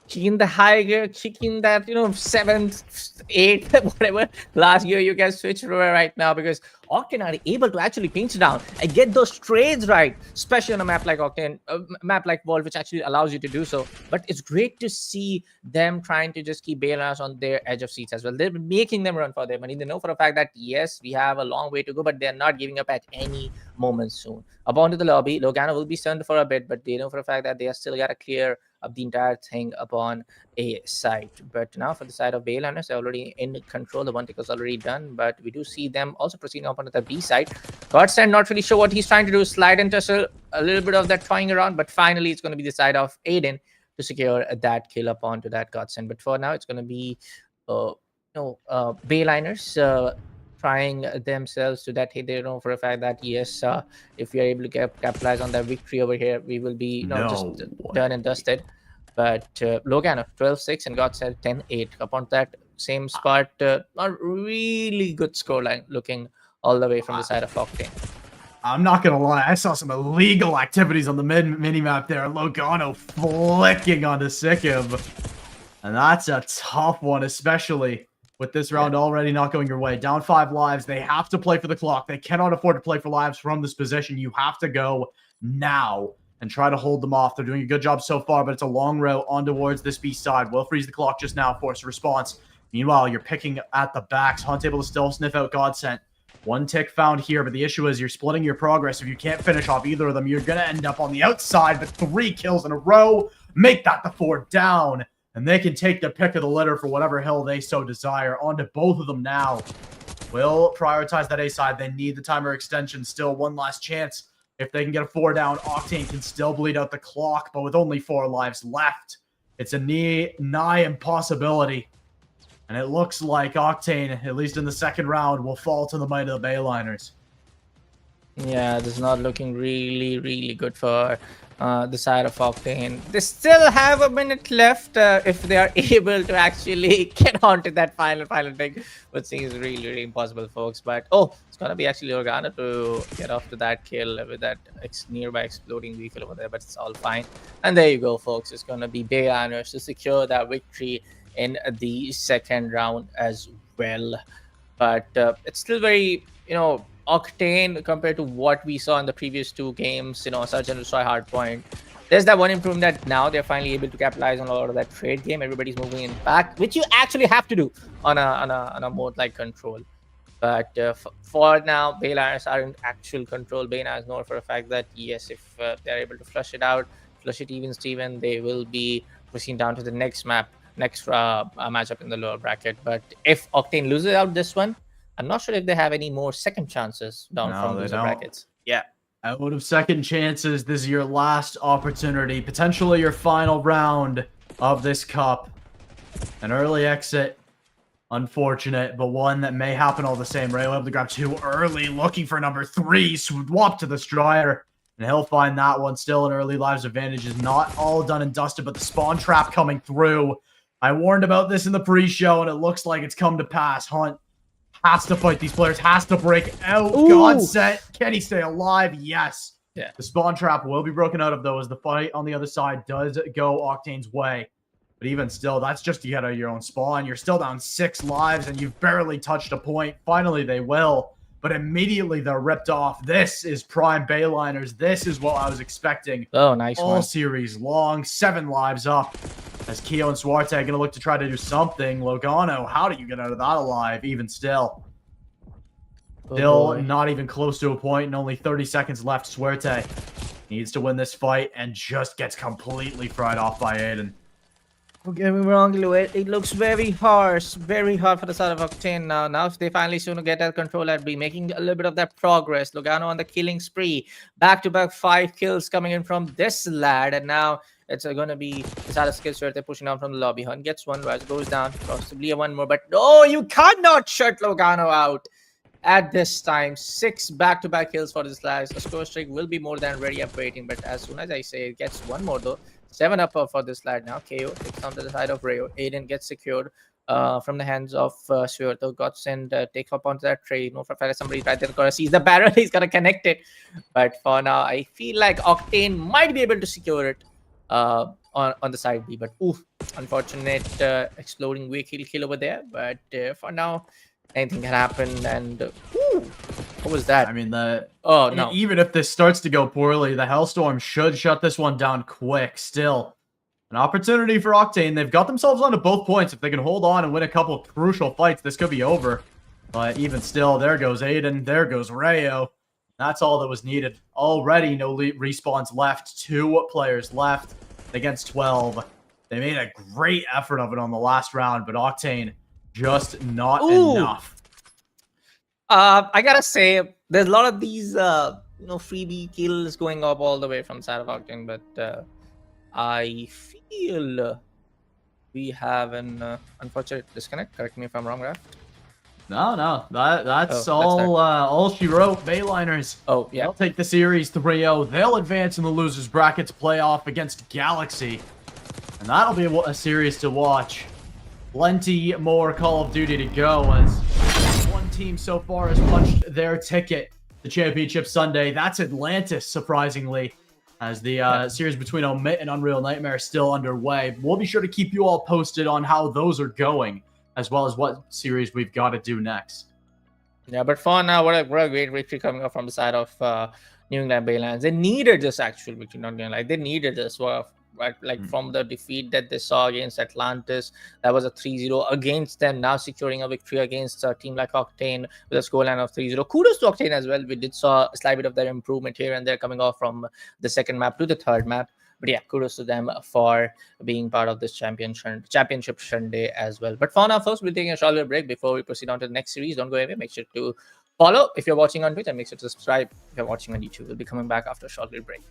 Kicking the high gear, kicking that, 7th, 8th, whatever last gear you can switch over right now, because Octane are able to actually pinch down and get those trades right, especially on a map like Octane, a map like Vault, which actually allows you to do so. But it's great to see them trying to just keep Bayliners on their edge of seats as well. They're making them run for their money. They know for a fact that, yes, we have a long way to go, but they're not giving up at any moment soon. Up onto the lobby, Logano will be stunned for a bit, but they know for a fact that they are still got to clear up the entire thing upon a site. But now for the side of Bayliners, they're already in control. The 1 tick was already done, but we do see them also proceeding up onto the B side. Godsend not really sure what he's trying to do. Slide and tussle, a little bit of that toying around, but finally it's going to be the side of Aiden to secure that kill up onto that Godsend. But for now, it's going to be Bayliners trying themselves to that. Hey, they know for a fact that yes, if we are able to capitalize on that victory over here, we will be just done and dusted. But Logano 12-6 and Godsend 10-8 upon that same spot. Not really good scoreline looking all the way from the side of Octane. I'm not gonna lie, I saw some illegal activities on the mini-map there. Logano flicking onto Sikkim. And that's a tough one, especially with this round already not going your way. Down 5 lives. They have to play for the clock. They cannot afford to play for lives from this position. You have to go now and try to hold them off. They're doing a good job so far, but it's a long route on towards this B side. Will freeze the clock just now, force a response. Meanwhile, you're picking at the backs. Hunt able to still sniff out Godsent. 1 tick found here, but the issue is you're splitting your progress. If you can't finish off either of them, you're going to end up on the outside, but 3 kills in a row. Make that the 4 down, and they can take the pick of the litter for whatever hill they so desire. On to both of them now. Will prioritize that A side. They need the timer extension. Still 1 last chance. If they can get a 4 down, Octane can still bleed out the clock, but with only 4 lives left, it's a nigh impossibility. And it looks like Octane, at least in the second round, will fall to the might of the Bayliners. Yeah, this is not looking really good for the side of Octane. They still have a minute left if they are able to actually get onto that final thing. But seems really impossible, folks. But it's gonna be actually Logano to get off to that kill with that nearby exploding vehicle over there. But it's all fine. And there you go, folks. It's gonna be Bayliners to secure that victory in the second round as well. But it's still very, Octane compared to what we saw in the previous 2 games, Surge and Destroy Hardpoint. There's that one improvement that now they're finally able to capitalize on a lot of that trade game. Everybody's moving in back, which you actually have to do on a mode like Control. But for now, Bayliners are in actual control. Bayliners know for a fact that yes, if they're able to flush it even Steven, they will be pushing down to the next matchup in the lower bracket. But if Octane loses out this one, I'm not sure if they have any more second chances down from loser brackets. Yeah. Out of second chances, this is your last opportunity, potentially your final round of this cup. An early exit, unfortunate, but one that may happen all the same. Ray will able to grab 2 early, looking for number 3, swap to the Strider, and he'll find that one. Still an early lives advantage is not all done and dusted, but the spawn trap coming through. I warned about this in the pre-show, and it looks like it's come to pass. Hunt has to fight these players, has to break out. Godsent, can he stay alive? Yes. Yeah. The spawn trap will be broken out of, though, as the fight on the other side does go Octane's way. But even still, that's just to get out of your own spawn. You're still down 6 lives, and you've barely touched a point. Finally, they will. But immediately, they're ripped off. This is prime Bayliners. This is what I was expecting. Oh, nice all one. series long. 7 lives up. As Keo and Swarte are going to look to try to do something. Logano, how do you get out of that alive, even still? Still not even close to a point, and only 30 seconds left. Swarte needs to win this fight and just gets completely fried off by Aiden. Don't get me wrong, it looks very hard for the side of Octane now. Now, if they finally soon get that control, I'd be making a little bit of that progress. Logano on the killing spree. Back-to-back 5 kills coming in from this lad, and now it's going to be the side of skills where they're pushing down from the lobby. Hunt gets 1, Raz goes down, possibly a 1 more, but no, you cannot shut Logano out at this time. 6 back-to-back kills for this lad. The score streak will be more than ready up waiting, but as soon as I say it gets 1 more though. 7 up for this lad now. KO takes on to the side of Rayo. Aiden gets secured from the hands of Shuerto. Godsent takes up onto that trade. No, for fact, somebody right there gonna seize the barrel. He's gonna connect it. But for now, I feel like Octane might be able to secure it on the side B. But unfortunate exploding vehicle kill over there. But for now, anything can happen. And what was that? I mean, no. Even if this starts to go poorly, the Hellstorm should shut this one down quick. Still, an opportunity for Octane. They've got themselves onto both points. If they can hold on and win a couple crucial fights, this could be over. But even still, there goes Aiden. There goes Rayo. That's all that was needed. Already no respawns left. 2 players left against 12. They made a great effort of it on the last round, but Octane just not enough. I gotta say, there's a lot of these, freebie kills going up all the way from side of Octane, but I feel we have an unfortunate disconnect. Correct me if I'm wrong, Raf. No, that's all she wrote. Bayliners. Oh, yeah. They'll take the series 3-0. They'll advance in the losers brackets playoff against Galaxy, and that'll be a series to watch. Plenty more Call of Duty to go, as one team so far has punched their ticket the championship Sunday. That's Atlantis, surprisingly, as the series between Omit and Unreal Nightmare is still underway. We'll be sure to keep you all posted on how those are going, as well as what series we've got to do next. Yeah, but for now, what a great victory coming up from the side of New England Bayliners. They needed this actual victory, not gonna lie. They needed this. Right, like from the defeat that they saw against Atlantis, that was a 3-0 against them. Now securing a victory against a team like Octane with a scoreline of 3-0. Kudos to Octane as well. We did saw a slight bit of their improvement here and there coming off from the second map to the third map. But yeah, kudos to them for being part of this championship Sunday as well. But for now, folks, we'll take a short little break before we proceed on to the next series. Don't go away. Make sure to follow if you're watching on Twitch, and make sure to subscribe if you're watching on YouTube. We'll be coming back after a short little break.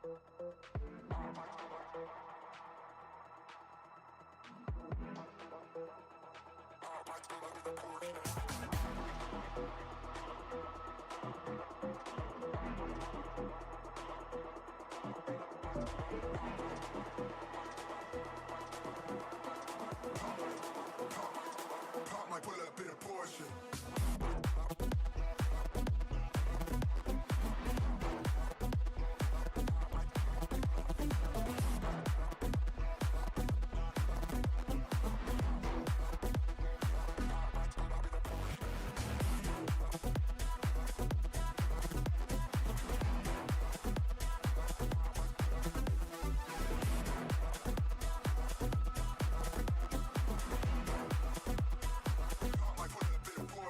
Pop might pull up in a Porsche. Pop might pull up in a Porsche.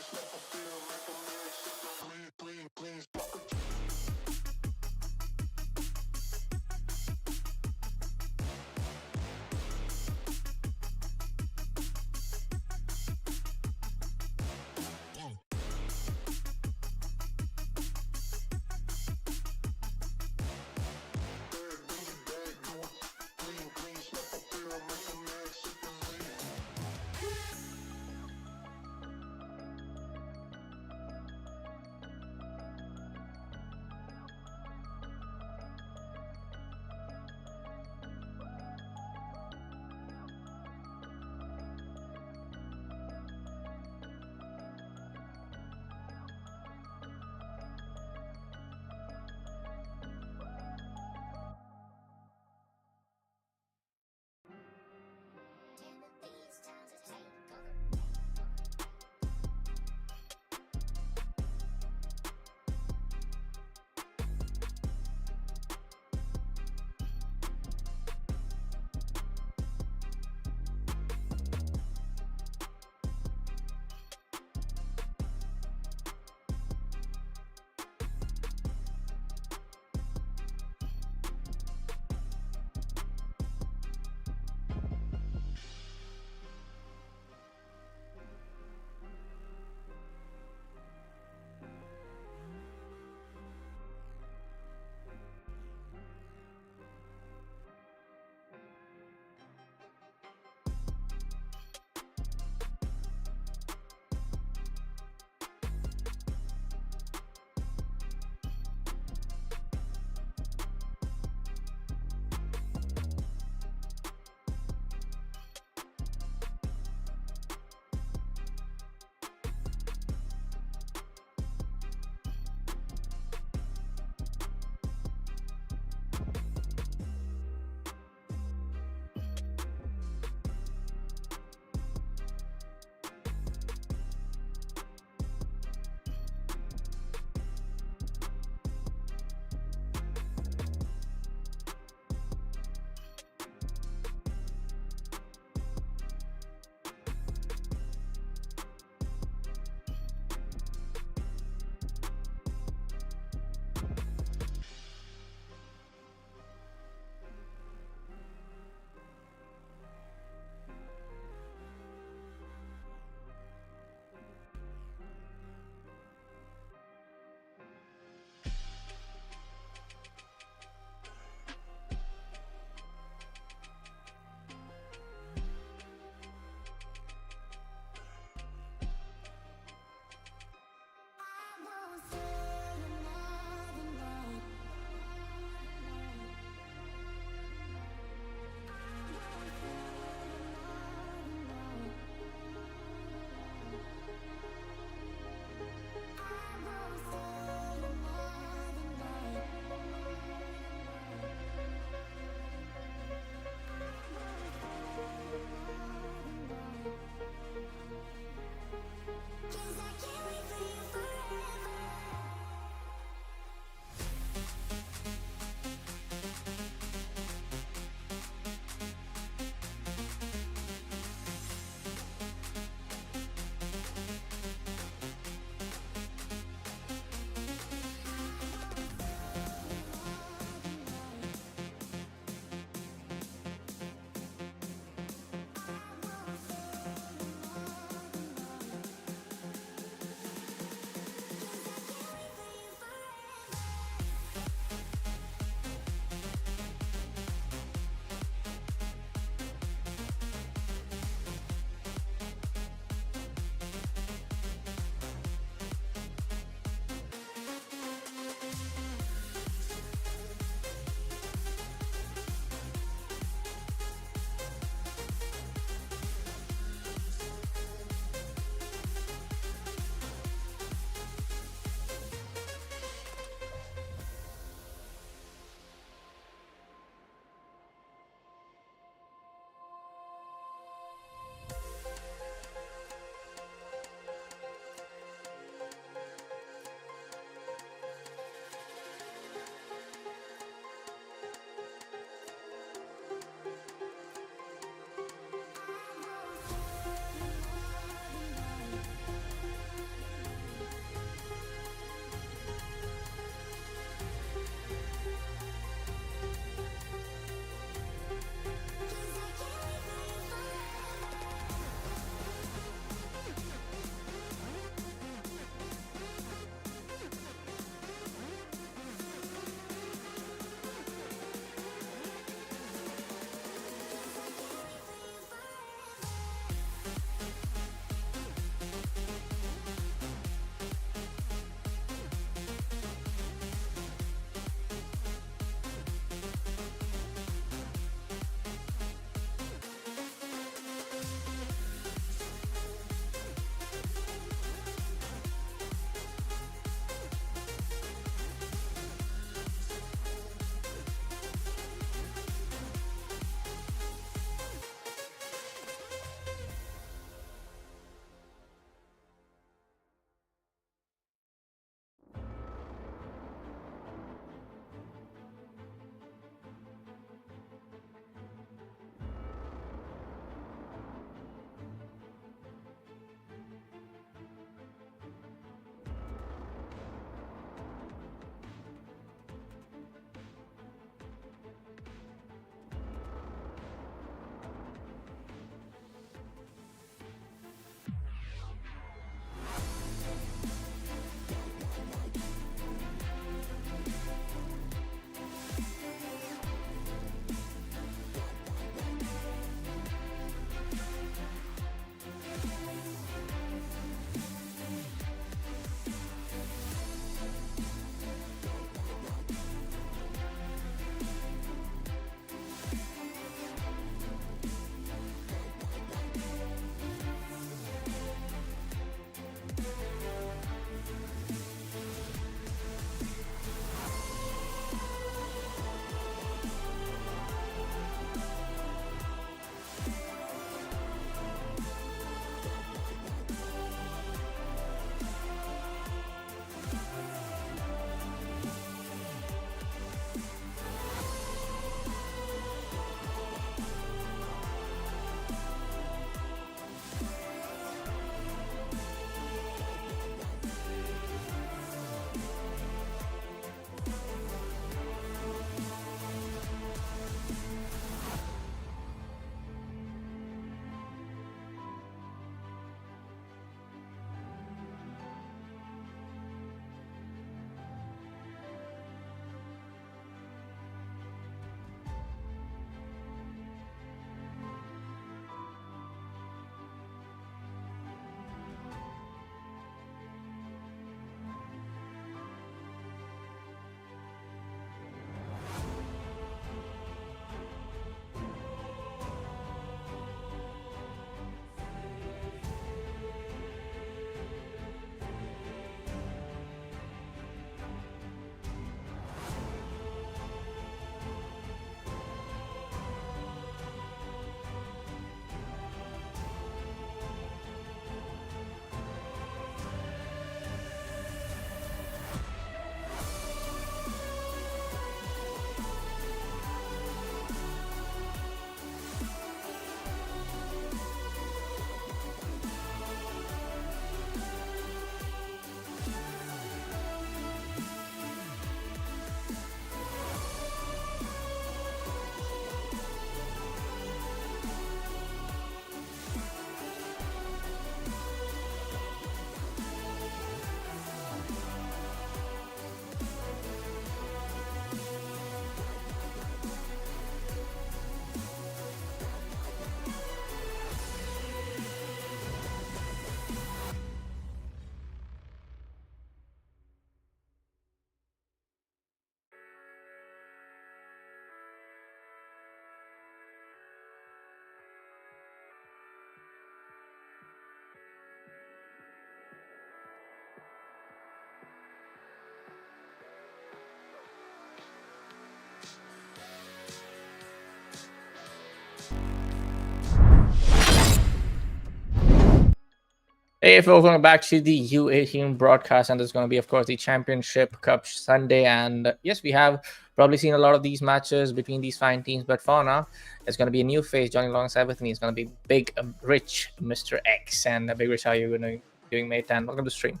Hey, folks, welcome back to the U18 broadcast, and there's going to be, of course, the Championship Cup Sunday. And yes, we have probably seen a lot of these matches between these fine teams, but for now, it's going to be a new face joining alongside with me. It's going to be Big Rich, Mr. X. And Big Rich, how are you doing, mate? And welcome to the stream.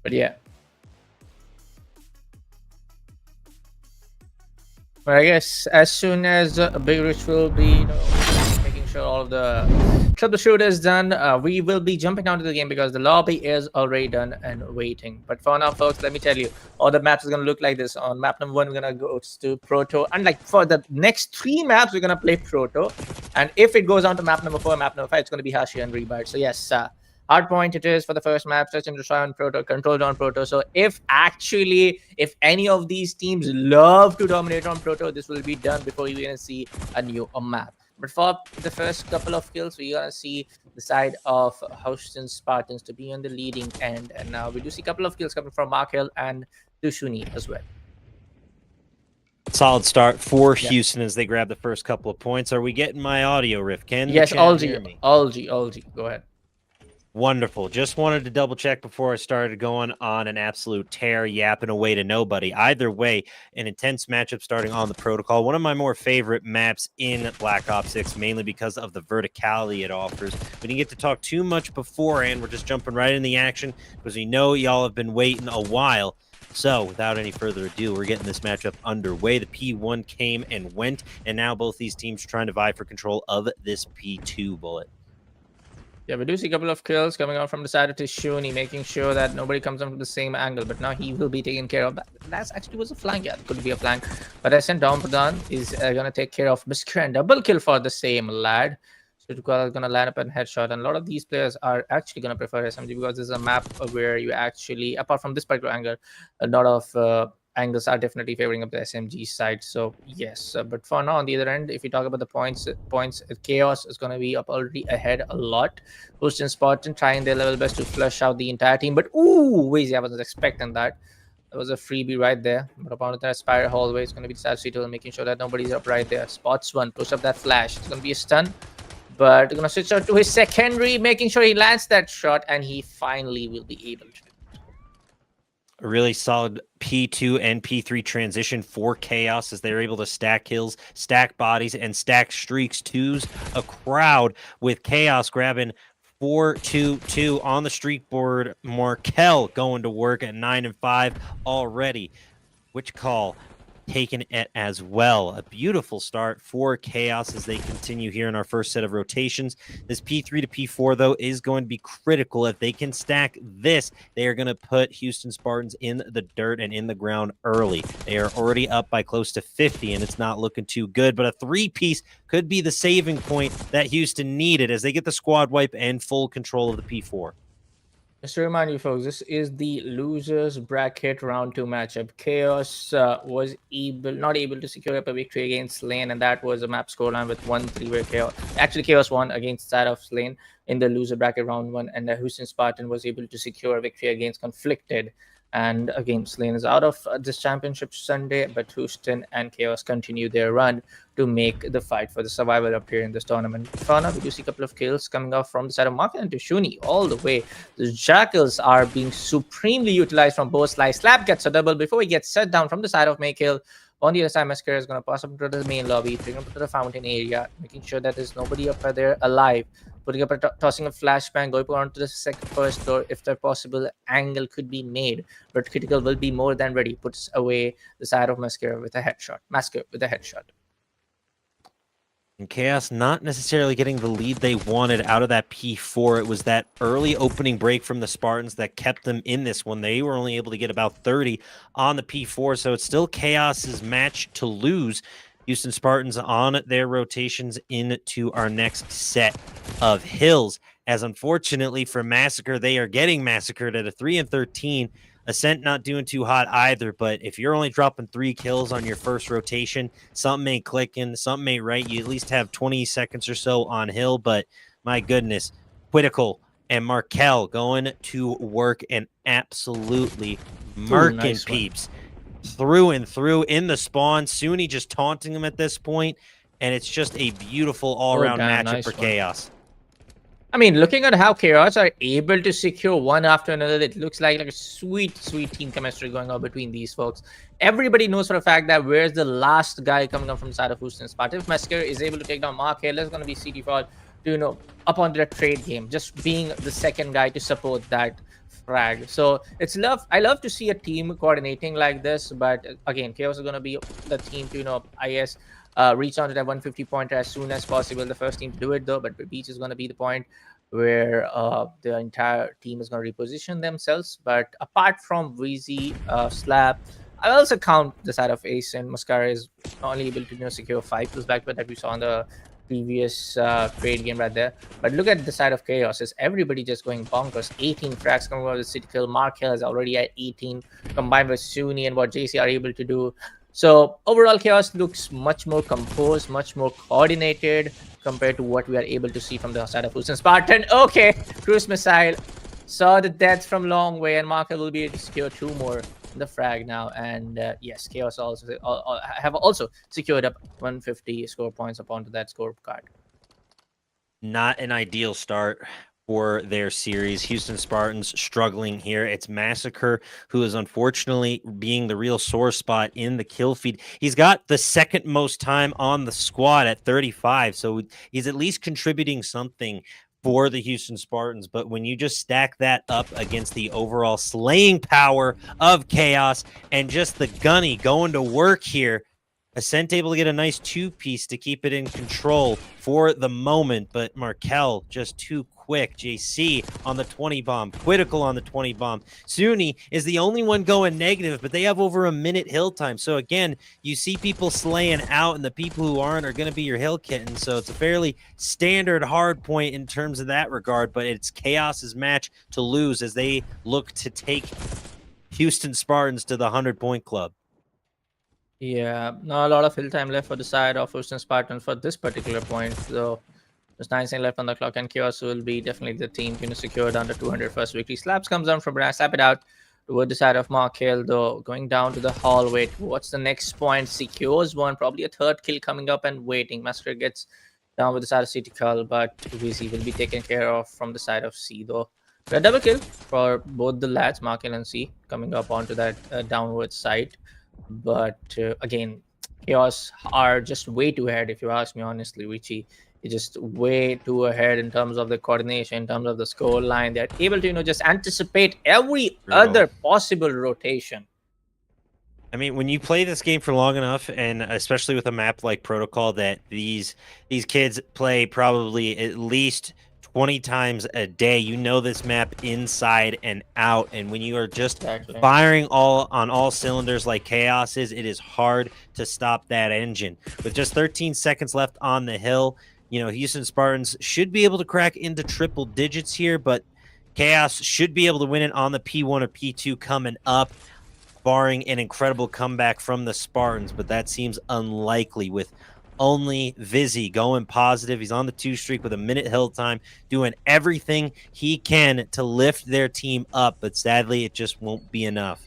But yeah. But I guess as soon as Big Rich will be, making sure all of the troubleshoot is done, we will be jumping down to the game because the lobby is already done and waiting. But for now, folks, let me tell you, all the maps is going to look like this. On map number 1, we're going to go to Proto. And like for the next 3 maps, we're going to play Proto. And if it goes on to map number 4, map number 5, it's going to be Hashi and Rebite. So yes, hard point it is for the first map, search and destroy on Proto, control on Proto. So if any of these teams love to dominate on Proto, this will be done before you even see a new map. But for the first couple of kills, we're going to see the side of Houston Spartans to be on the leading end. And now we do see a couple of kills coming from Mark Hill and Dushuni as well. Solid start for Houston as they grab the first couple of points. Are we getting my audio, Riff? Yes, Algi, go ahead. Wonderful. Just wanted to double check before I started going on an absolute tear, yapping away to nobody. Either way, an intense matchup starting on the protocol. One of my more favorite maps in Black Ops 6, mainly because of the verticality it offers. We didn't get to talk too much beforehand. We're just jumping right in the action because we know y'all have been waiting a while. So, without any further ado, we're getting this matchup underway. The P1 came and went, and now both these teams trying to vie for control of this P2 bullet. Yeah, we do see a couple of kills coming out from the side of Tishuni, making sure that nobody comes from the same angle. But now he will be taking care of that. That actually was a flank. Yeah, it could be a flank. But SN Dompradon is going to take care of Miskra and double kill for the same lad. So is going to line up and headshot. And a lot of these players are actually going to prefer SMG because this is a map where you actually, apart from this particular angle, a lot of angles are definitely favoring up the SMG side. So yes, but for now on the other end, if you talk about the points, Chaos is going to be up already ahead a lot. Houston Spartan trying their level best to flush out the entire team, but Wazy, I wasn't expecting that. That was a freebie right there. But upon that Spire hallway, it's going to be Satsito making sure that nobody's up right there. Spots one, push up that flash. It's going to be a stun, but going to switch out to his secondary, making sure he lands that shot, and he finally will be able to. A really solid P2 and P3 transition for Chaos as they're able to stack kills, stack bodies, and stack streaks. Twos a crowd with Chaos grabbing 4-2-2 on the streak board. Markel going to work at 9 and 5 already. Which call? Taking it as well. A beautiful start for Chaos as they continue here in our first set of rotations. This P3 to P4, though, is going to be critical. If they can stack this, they are going to put Houston Spartans in the dirt and in the ground early. They are already up by close to 50, and it's not looking too good, but a 3-piece could be the saving point that Houston needed as they get the squad wipe and full control of the P4. Just to remind you, folks, this is the losers bracket round 2 matchup. Chaos was not able to secure up a victory against Slane, and that was a map scoreline with 1-3 where Chaos won against that of Slane in the loser bracket round 1, and the Houston Spartan was able to secure a victory against Conflicted. And again, Slane is out of this championship Sunday, but Houston and Chaos continue their run to make the fight for the survival up here in this tournament. For now, we do see a couple of kills coming off from the side of Mark and Tushuni all the way. The Jackals are being supremely utilized from both sides. Slap gets a double before he gets set down from the side of Maykill. On the other side, Mascara is going to pass up to the main lobby, bring up to the fountain area, making sure that there's nobody up there alive. Putting up tossing a flashbang, going on to the first floor. If the possible angle could be made, but Critical will be more than ready. Puts away the side of Mascara with a headshot. And Chaos not necessarily getting the lead they wanted out of that P4. It was that early opening break from the Spartans that kept them in this one. They were only able to get about 30 on the P4, so it's still Chaos's match to lose. Houston Spartans on their rotations into our next set of hills. As unfortunately for Massacre, they are getting massacred at a 3-13. Ascent not doing too hot either, but if you're only dropping 3 kills on your first rotation, something ain't clicking, something ain't right. You at least have 20 seconds or so on hill, but my goodness, Quitical and Markel going to work and absolutely murking nice peeps through and through in the spawn. Suni just taunting him at this point, and it's just a beautiful all-around damn, matchup nice for one. Chaos. I mean, looking at how Chaos are able to secure one after another, it looks like a sweet team chemistry going on between these folks. Everybody knows for a fact that where's the last guy coming up from the side of Houston Spartan. If Masker is able to take down Mark Hill, it's going to be CT Fraud to, up on their trade game, just being the second guy to support that frag. So I love to see a team coordinating like this, but again, Chaos is going to be the team to, I guess, reach on to that 150 pointer as soon as possible. The first team to do it though, but Beach is going to be the point where the entire team is going to reposition themselves. But apart from Weezy, Slap, I also count the side of Ace and Mascara is only able to secure 5 kills back, but that we saw in the previous trade game right there. But look at the side of Chaos, is everybody just going bonkers. 18 frags coming out of the city kill. Mark Hill is already at 18, combined with Suni and what JC are able to do. So overall, Chaos looks much more composed, much more coordinated compared to what we are able to see from the side of Houston Spartan. Okay, Cruise Missile saw the death from long way, and Marker will be able to secure 2 more in the frag now. And yes, Chaos also have also secured up 150 score points upon to that scorecard. Not an ideal start for their series. Houston Spartans struggling here. It's Massacre, who is unfortunately being the real sore spot in the kill feed. He's got the second most time on the squad at 35, so he's at least contributing something for the Houston Spartans. But when you just stack that up against the overall slaying power of Chaos and just the Gunny going to work here, Ascent able to get a nice 2-piece to keep it in control for the moment, but Markel just too quick. JC on the 20 bomb, Quitical on the 20 bomb. Suni is the only one going negative, but they have over a minute hill time. So again, you see people slaying out, and the people who aren't are going to be your hill kitten. So it's a fairly standard hard point in terms of that regard, but it's Chaos's match to lose as they look to take Houston Spartans to the 100-point club. Yeah, not a lot of hill time left for the side of Houston Spartan for this particular point. So there's 9 seconds left on the clock, and Chaos will be definitely the team secured under 200 first victory. Slaps comes down from Brass, slap it out toward the side of Mark Hill, though, going down to the hallway. What's the next point? Secures one, probably a 3rd kill coming up and waiting. Massacre gets down with the side of City Call, but VC will be taken care of from the side of C, though. A double kill for both the lads, Mark Hill and C, coming up onto that downward side. But again, Chaos are just way too ahead, if you ask me honestly. Richie is just way too ahead in terms of the coordination, in terms of the score line. They're able to just anticipate every other possible rotation. I mean, when you play this game for long enough, and especially with a map like Protocol that these kids play probably at least 20 times a day, you know this map inside and out. And when you are just firing on all cylinders like Chaos is, it is hard to stop that engine. With just 13 seconds left on the hill, Houston Spartans should be able to crack into triple digits here, but Chaos should be able to win it on the P1 or P2 coming up, barring an incredible comeback from the Spartans. But that seems unlikely with only Vizzy going positive. He's on the 2 streak with a minute hill time, doing everything he can to lift their team up, but sadly it just won't be enough.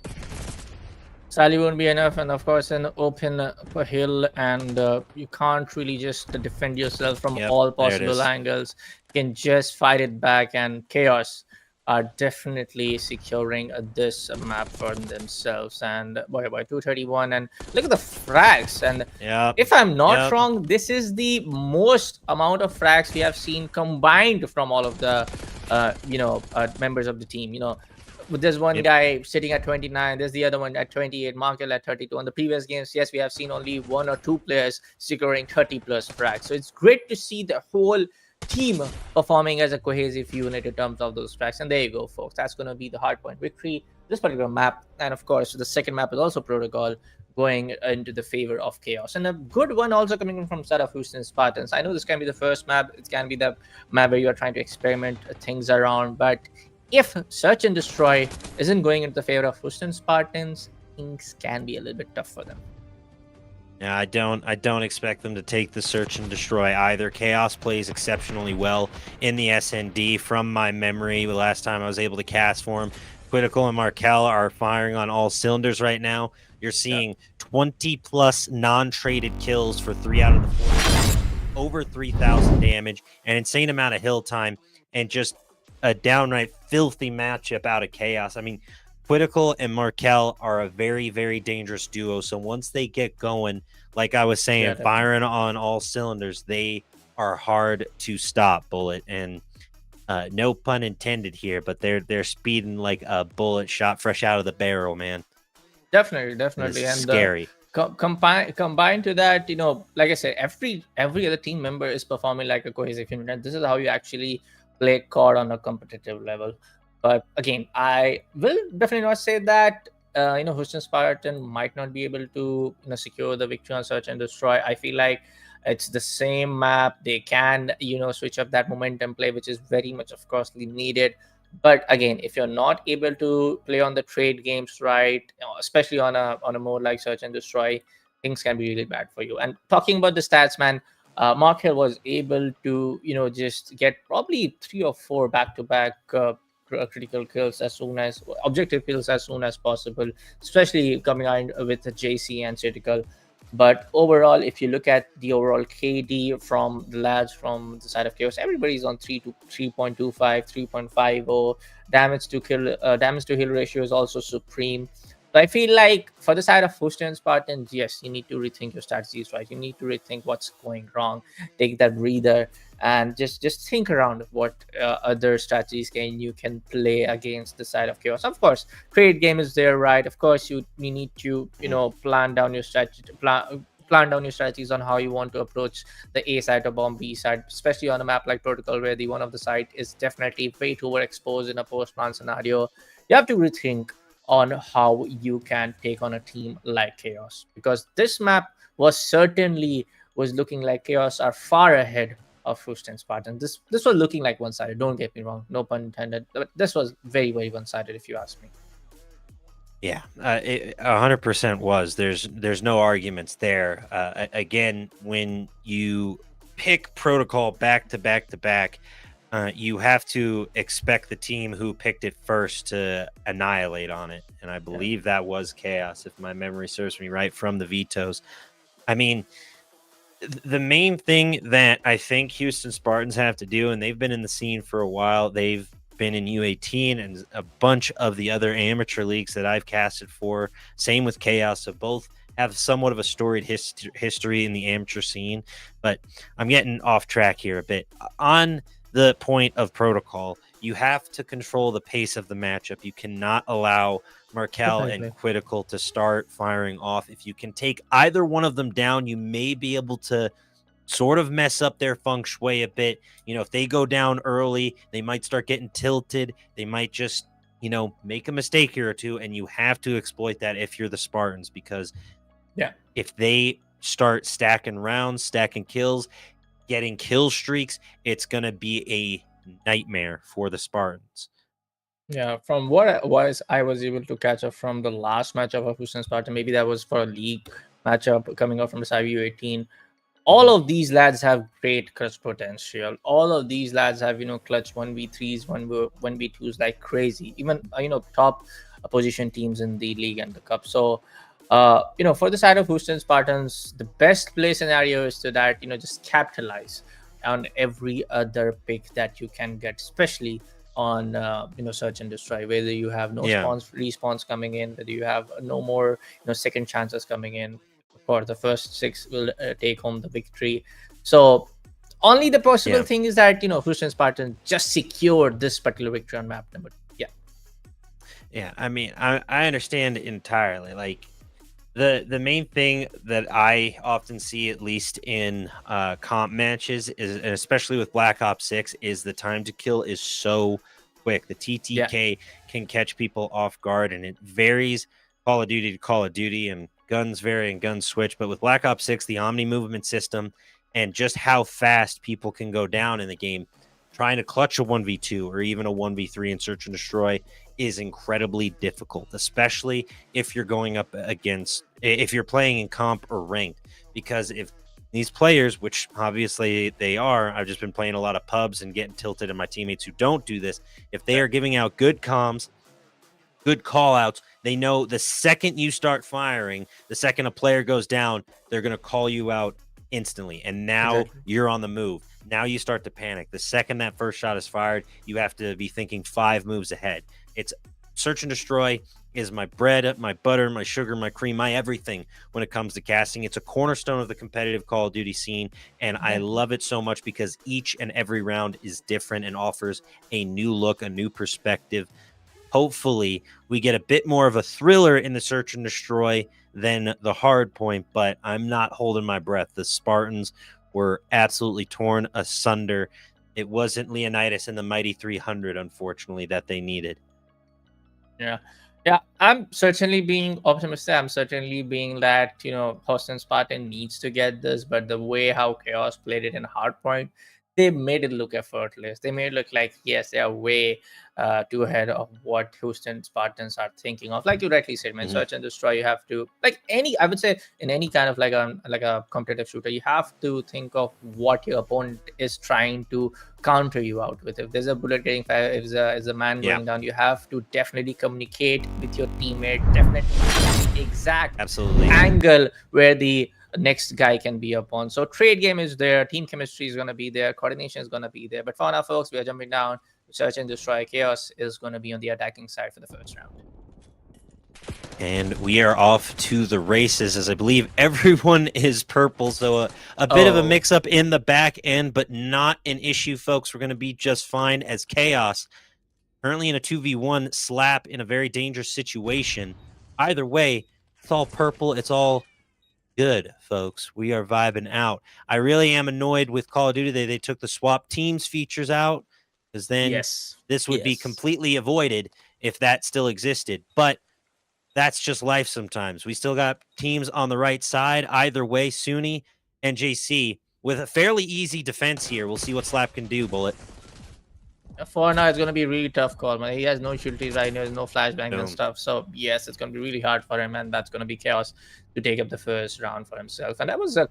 Sadly won't be enough, and of course an open hill, and you can't really just defend yourself from all possible angles. You can just fight it back, and Chaos are definitely securing this map for themselves. And by 231, and look at the frags. And if I'm not wrong, this is the most amount of frags we have seen combined from all of the members of the team. There's one guy sitting at 29, there's the other one at 28, Markel at 32. On the previous games, yes, we have seen only 1 or 2 players securing 30 plus frags. So it's great to see the whole team performing as a cohesive unit in terms of those tracks. And there you go, folks. That's going to be the hardpoint victory, this particular map. And of course, the second map is also Protocol, going into the favor of Chaos. And a good one also coming from side of Houston Spartans. I know this can be the first map. It can be the map where you are trying to experiment things around. But if Search and Destroy isn't going into the favor of Houston Spartans, things can be a little bit tough for them. Yeah, I don't expect them to take the search and destroy either. Chaos plays exceptionally well in the SND. From my memory, the last time I was able to cast for him, Critical and Markel are firing on all cylinders right now. You're seeing 20 plus non-traded kills for 3 out of the 4, over 3,000 damage, an insane amount of hill time, and just a downright filthy matchup out of Chaos. I mean, Quitical and Markel are a very, very dangerous duo. So once they get going, like I was saying, Yeah, definitely. firing on all cylinders, they are hard to stop, Bullet. And no pun intended here, but they're speeding like a bullet shot fresh out of the barrel, man. Definitely, And definitely, it's and scary. combined to that, like I said, every other team member is performing like a cohesive unit, and this is how you actually play COD on a competitive level. But again, I will definitely not say that Houston Spartan might not be able to secure the victory on Search and Destroy. I feel like it's the same map. They can switch up that momentum play, which is very much of course needed. But again, if you're not able to play on the trade games right, especially on a mode like Search and Destroy, things can be really bad for you. And talking about the stats, man, Mark Hill was able to just get probably 3 or 4 back-to-back critical kills as soon as objective kills as soon as possible, especially coming out with the JC and Critical. But overall, if you look at the overall KD from the lads from the side of Chaos, everybody's on 3.25, 3.50. Damage to heal ratio is also supreme. So I feel like for the side of Houston Spartans, yes, you need to rethink your strategies, right? You need to rethink what's going wrong. Take that breather and just think around what other strategies you can play against the side of Chaos. Of course, trade game is there, right? Of course, you need to plan down your strategy, plan down your strategies on how you want to approach the A side or bomb B side, especially on a map like Protocol, where the one of the side is definitely way too overexposed in a post-plan scenario. You have to rethink on how you can take on a team like Chaos, because this map was looking like Chaos are far ahead of Houston Spartan. This was looking like one-sided. Don't get me wrong, no pun intended. But this was very, very one-sided, if you ask me. Yeah, it 100% was. There's no arguments there. Again, when you pick Protocol back to back to back, you have to expect the team who picked it first to annihilate on it. And I believe that was Chaos, if my memory serves me right, from the vetoes. I mean, the main thing that I think Houston Spartans have to do, and they've been in the scene for a while, they've been in U18 and a bunch of the other amateur leagues that I've casted for, same with Chaos, so both have somewhat of a storied history in the amateur scene. But I'm getting off track here a bit. On the point of Protocol, you have to control the pace of the matchup. You cannot allow Markel and Quitical to start firing off. If you can take either one of them down, you may be able to sort of mess up their feng shui a bit. If they go down early, they might start getting tilted. They might just, make a mistake here or two, and you have to exploit that if you're the Spartans, because if they start stacking rounds, stacking kills, getting kill streaks, it's going to be a nightmare for the Spartans. Yeah, from what I was able to catch up from the last matchup of Houston Spartan, maybe that was for a league matchup coming up from the side U18. All of these lads have great clutch potential. All of these lads have clutch 1v3s, 1v2s like crazy. Even top position teams in the league and the cup. So for the side of Houston Spartans, the best play scenario is to that just capitalize on every other pick that you can get, especially on Search and Destroy, whether you have no respawns coming in, whether you have no more second chances coming in. For the first 6 will take home the victory. So only the possible thing is that Houston Spartan just secured this particular victory on map number. Yeah, I mean, I understand entirely. Like, the main thing that I often see, at least in comp matches, is, and especially with Black Ops 6, is the time to kill is so quick. The TTK can catch people off guard, and it varies Call of Duty to Call of Duty, and guns vary and guns switch. But with Black Ops 6, the Omni movement system and just how fast people can go down in the game, trying to clutch a 1v2 or even a 1v3 in search and destroy is incredibly difficult, especially if you're going up against, if you're playing in comp or ranked, because if these players, which obviously they are, I've just been playing a lot of pubs and getting tilted at my teammates who don't do this. If they are giving out good comms, good call outs, they know the second you start firing, the second a player goes down, they're going to call you out instantly. And now you're on the move. Now you start to panic. The second that first shot is fired, you have to be thinking 5 moves ahead. It's search and destroy is my bread, my butter, my sugar, my cream, my everything when it comes to casting. It's a cornerstone of the competitive Call of Duty scene, and I love it so much because each and every round is different and offers a new look, a new perspective. Hopefully, we get a bit more of a thriller in the search and destroy than the hard point, but I'm not holding my breath. The Spartans were absolutely torn asunder. It wasn't Leonidas and the Mighty 300, unfortunately, that they needed. Yeah, I'm certainly being optimistic. I'm certainly being that, Houston Spartan needs to get this, but the way how Chaos played it in Hardpoint, they made it look effortless. They made it look like, yes, they are way too ahead of what Houston Spartans are thinking of. Like you rightly said, man, search and destroy, you have to, I would say in any kind of like a competitive shooter, you have to think of what your opponent is trying to counter you out with. If there's a bullet getting fired, if there's a man going down, you have to definitely communicate with your teammate, definitely exact angle where the next guy can be upon. So trade game is there, team chemistry is going to be there, coordination is going to be there. But for now, folks, we are jumping down. Search and destroy. Chaos is going to be on the attacking side for the first round. And we are off to the races, as I believe everyone is purple. So a bit of a mix-up in the back end, but not an issue, folks. We're going to be just fine as Chaos, currently in a 2v1 slap in a very dangerous situation. Either way, it's all purple. It's all good, folks. We are vibing out. I really am annoyed with Call of Duty. They took the swap teams features out, because then this would be completely avoided if that still existed. But that's just life sometimes. We still got teams on the right side. Either way, Suni and JC with a fairly easy defense here. We'll see what Slap can do, Bullet. For now, it's going to be a really tough call, man. He has no utilities right now. There's no flashbangs and stuff. So, yes, it's going to be really hard for him, and that's going to be Chaos to take up the first round for himself. And that was a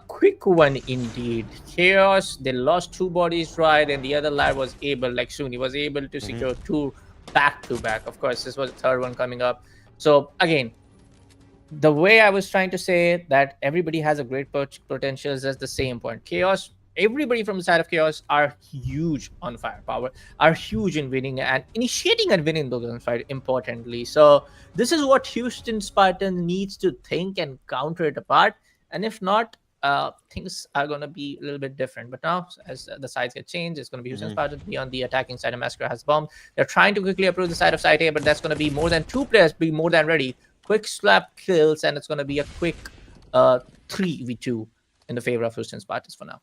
quick one indeed. Chaos, they lost 2 bodies right, and the other lad was able, like Suni, was able to secure 2 back-to-back. Of course, this was the 3rd one coming up. So, again, the way I was trying to say that everybody has a great potential is at the same point. Chaos, everybody from the side of Chaos are huge on firepower, are huge in winning and initiating and winning those gunfights, importantly. So this is what Houston Spartan needs to think and counter it apart. And if not, things are going to be a little bit different. But now, as the sides get changed, it's going to be Houston Spartan to be on the attacking side, and Massacre has bomb. They're trying to quickly approach the side of side A, but that's going to be more than 2 players, be more than ready. Quick slap kills, and it's going to be a quick 3v2 in the favor of Houston Spartans for now.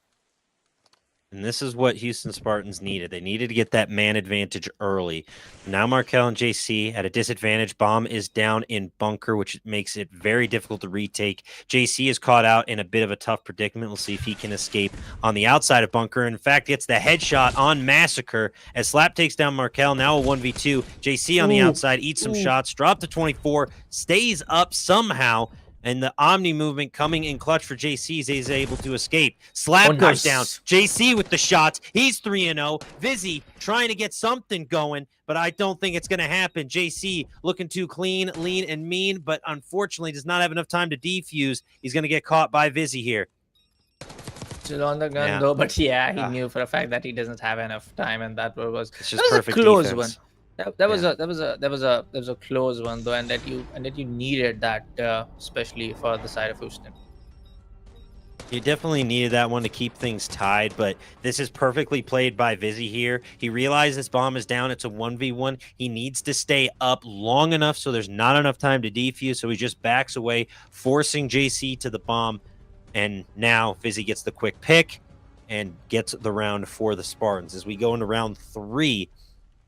And this is what Houston Spartans needed. They needed to get that man advantage early. Now Markel and JC at a disadvantage. Bomb is down in bunker, which makes it very difficult to retake. JC is caught out in a bit of a tough predicament. We'll see if he can escape on the outside of bunker. In fact, gets the headshot on Massacre as Slap takes down Markel. Now a 1v2. JC on the outside, eats some shots, drop to 24, stays up somehow. And the Omni movement coming in clutch for JC is able to escape. Slap goes down. JC with the shots. He's 3-0. Vizzy trying to get something going, but I don't think it's going to happen. JC looking too clean, lean, and mean, but unfortunately does not have enough time to defuse. He's going to get caught by Vizzy here. Still on the gun though, but he knew for a fact that he doesn't have enough time, and that was a close defense. one. That was a close one though, and that you needed that, especially for the side of Houston. You definitely needed that one to keep things tied, but this is perfectly played by Vizzy here. He realizes bomb is down. It's a 1v1. He needs to stay up long enough so there's not enough time to defuse, so he just backs away, forcing JC to the bomb. And now Vizzy gets the quick pick and gets the round for the Spartans. As we go into round 3,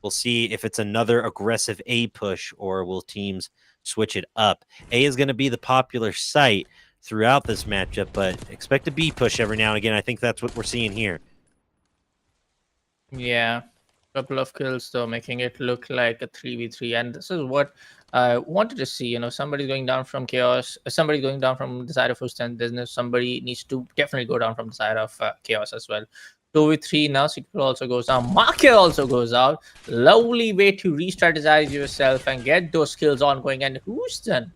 we'll see if it's another aggressive A push or will teams switch it up. A is going to be the popular site throughout this matchup, but expect a B push every now and again. I think that's what we're seeing here. Yeah, couple of kills though, making it look like a 3v3, and this is what I wanted to see. Somebody going down from Chaos, somebody going down from the side of Houston Business. Somebody needs to definitely go down from the side of Chaos as well. 2v3 now. Secret also goes down. Market also goes out. Lovely way to re-strategize yourself and get those kills ongoing. And Houston,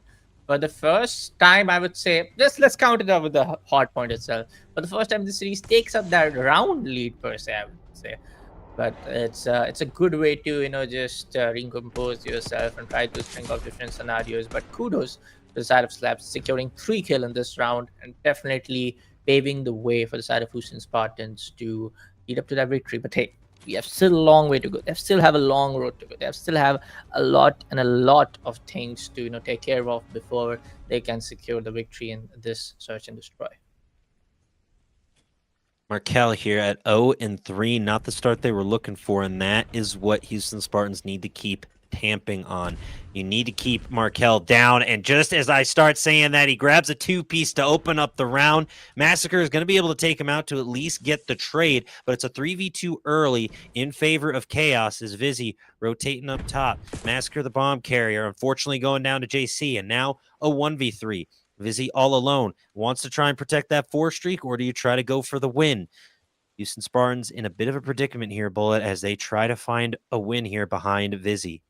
for the first time, I would say, let's count it up with the hard point itself. For the first time, the series takes up that round lead per se, I would say. But it's a good way to just recompose yourself and try to think of different scenarios. But kudos to the side of Slaps securing 3 kills in this round and definitely paving the way for the side of Houston Spartans to lead up to that victory. But hey, we have still a long way to go. They still have a long road to go. They still have a lot of things to take care of before they can secure the victory in this search and destroy. Markel here at 0-3, not the start they were looking for, and that is what Houston Spartans need to keep tamping on. You need to keep Markel down, and just as I start saying that, he grabs a 2-piece to open up the round. Massacre is going to be able to take him out to at least get the trade, but it's a 3v2 early in favor of Chaos as Vizzy rotating up top. Massacre the bomb carrier, unfortunately going down to JC, and now a 1v3. Vizzy all alone, wants to try and protect that 4 streak, or do you try to go for the win? Houston Spartans in a bit of a predicament here, Bullet, as they try to find a win here behind Vizzy.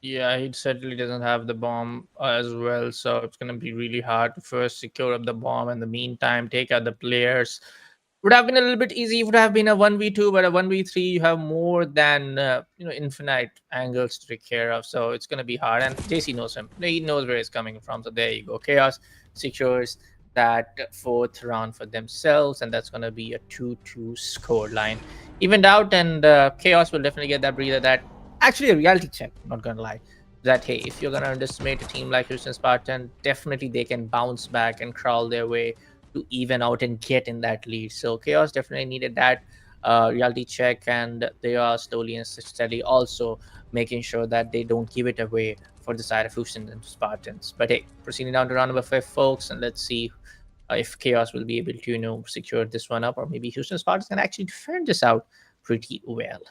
Yeah, he certainly doesn't have the bomb as well, so it's going to be really hard to first secure up the bomb. In the meantime, take out the players. Would have been a little bit easy. It would have been a 1v2, but a 1v3, you have more than infinite angles to take care of. So it's going to be hard. And JC knows him. He knows where he's coming from. So there you go. Chaos secures that 4th round for themselves, and that's going to be a 2-2 score line. Evened out, and Chaos will definitely get that breather. That actually a reality check, not going to lie. That, hey, if you're going to underestimate a team like Houston Spartan, definitely they can bounce back and crawl their way to even out and get in that lead. So Chaos definitely needed that reality check, and they are slowly and steadily also making sure that they don't give it away for the side of Houston and Spartans. But hey, proceeding down to round number 5, folks, and let's see if Chaos will be able to secure this one up, or maybe Houston Spartans can actually defend this out pretty well.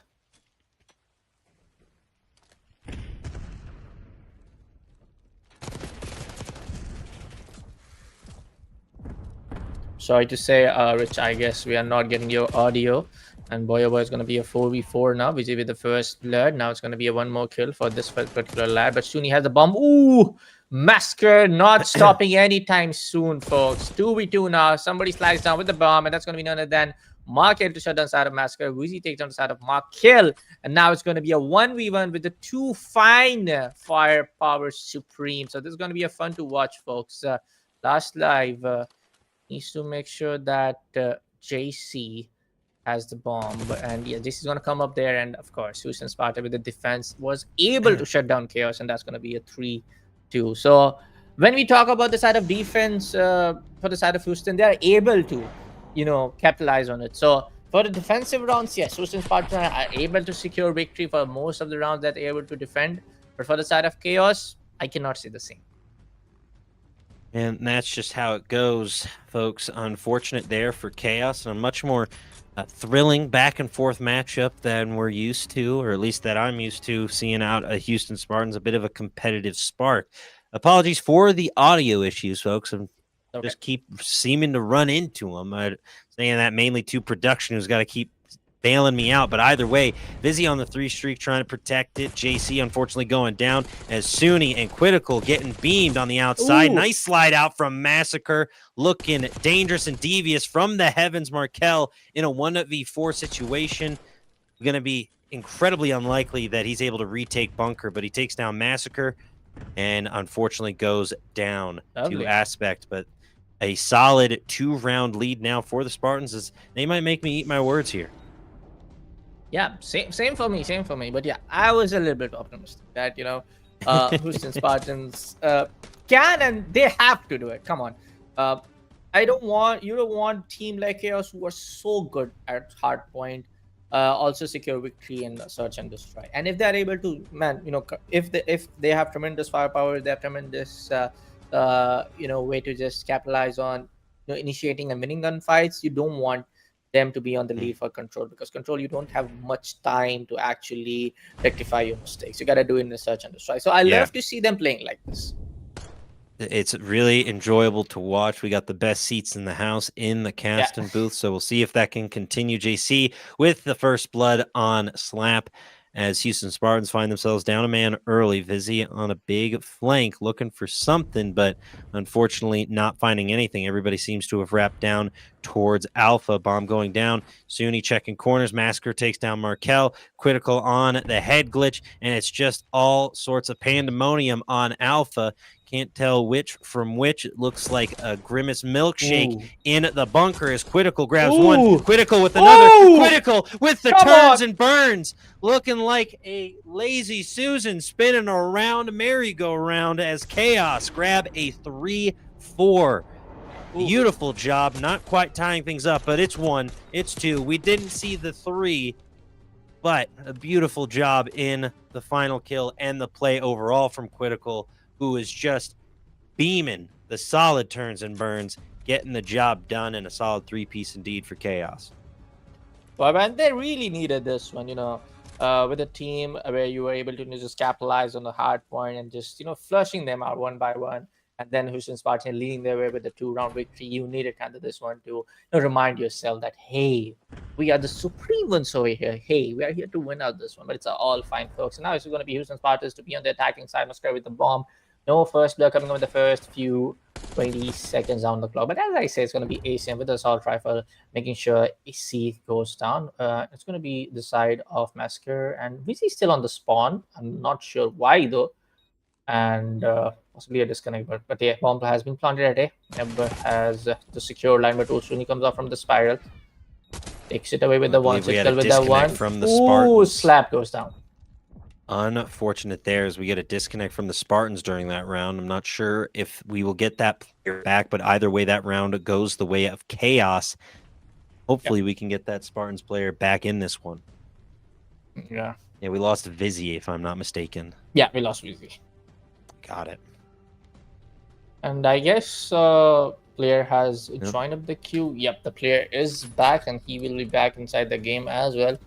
Sorry to say, Rich, I guess we are not getting your audio. And boy, oh boy, it's going to be a 4v4 now. Busy with the first blood. Now it's going to be a 1 more kill for this particular lad. But soon he has the bomb. Ooh! Massacre not stopping anytime soon, folks. 2v2 now. Somebody slides down with the bomb, and that's going to be none other than Markel to shut down the side of Massacre. Wheezy takes down the side of Markel. And now it's going to be a 1v1 with the 2 fine firepower supreme. So this is going to be a fun to watch, folks. Last live needs to make sure that JC has the bomb, and yeah, JC is going to come up there, and of course Houston Sparta with the defense was able to shut down Chaos, and that's going to be a 3-2. So when we talk about the side of defense for the side of Houston, they are able to capitalize on it. So for the defensive rounds, yes, Houston Sparta are able to secure victory for most of the rounds that they're able to defend, but for the side of Chaos, I cannot say the same. And that's just how it goes, folks. Unfortunate there for Chaos, and a much more thrilling back and forth matchup than we're used to, or at least that I'm used to seeing out a Houston Spartans, a bit of a competitive spark. Apologies for the audio issues, folks. And just keep seeming to run into them. Saying that mainly to production, who's got to keep bailing me out. But either way, Vizzy on the 3 streak trying to protect it. JC unfortunately going down as Suni and Quitical getting beamed on the outside. Ooh. Nice slide out from Massacre, looking dangerous and devious from the heavens. Markel in a 1v4 situation. Going to be incredibly unlikely that he's able to retake Bunker, but he takes down Massacre and unfortunately goes down to Aspect. But a solid 2-round lead now for the Spartans. As they might make me eat my words here. Yeah, same for me. But yeah, I was a little bit optimistic that Houston Spartans can, and they have to do it. Come on, you don't want team like Chaos who are so good at hardpoint also secure victory in search and destroy. And if they're able to, if they have tremendous firepower, they have tremendous way to just capitalize on initiating and winning gunfights. You don't want them to be on the lead for Control, because Control, you don't have much time to actually rectify your mistakes. You got to do it in a search and destroy. So I love to see them playing like this. It's really enjoyable to watch. We got the best seats in the house in the casting booth, so we'll see if that can continue. JC with the first blood on Slap as Houston Spartans find themselves down a man early. Vizzy on a big flank looking for something, but unfortunately not finding anything. Everybody seems to have wrapped down towards Alpha. Bomb going down. Suni checking corners. Massacre takes down Markel. Critical on the head glitch, and it's just all sorts of pandemonium on Alpha. Can't tell which from which. It looks like a Grimace milkshake in the bunker as Critical grabs one. Critical with another. Critical with the turns and burns. Looking like a lazy Susan spinning around merry-go-round as Chaos grab a 3-4. Beautiful job. Not quite tying things up, but it's 1. It's 2. We didn't see the 3, but a beautiful job in the final kill and the play overall from Critical, who is just beaming the solid turns and burns, getting the job done, and a solid 3-piece indeed for Chaos. Well, man, they really needed this one, with a team where you were able to just capitalize on the hard point and just, flushing them out one by one. And then Houston Spartan leading their way with the 2-round victory. You needed kind of this one to remind yourself that, hey, we are the supreme ones over here. Hey, we are here to win out this one. But it's all fine, folks. And now it's going to be Houston Spartans to be on the attacking side. Massacre with the bomb. No first blood coming on with the first few 20 seconds down the clock. But as I say, it's going to be ACM with the assault rifle, making sure AC goes down. It's going to be the side of Massacre. And VC still on the spawn. I'm not sure why, though. And possibly a disconnect. But yeah, bomb has been planted at A. Ember has the secure line, but Usuni comes off from the spiral. Takes it away with the 1. Still with that 1. From the Spartans. Slap goes down. Unfortunate there as we get a disconnect from the Spartans during that round. I'm not sure if we will get that player back, but either way, that round goes the way of Chaos. Hopefully, we can get that Spartans player back in this one. Yeah. Yeah, we lost Vizzy, if I'm not mistaken. Yeah, we lost Vizzy. Got it. And I guess player has joined up the queue. Yep, the player is back, and he will be back inside the game as well.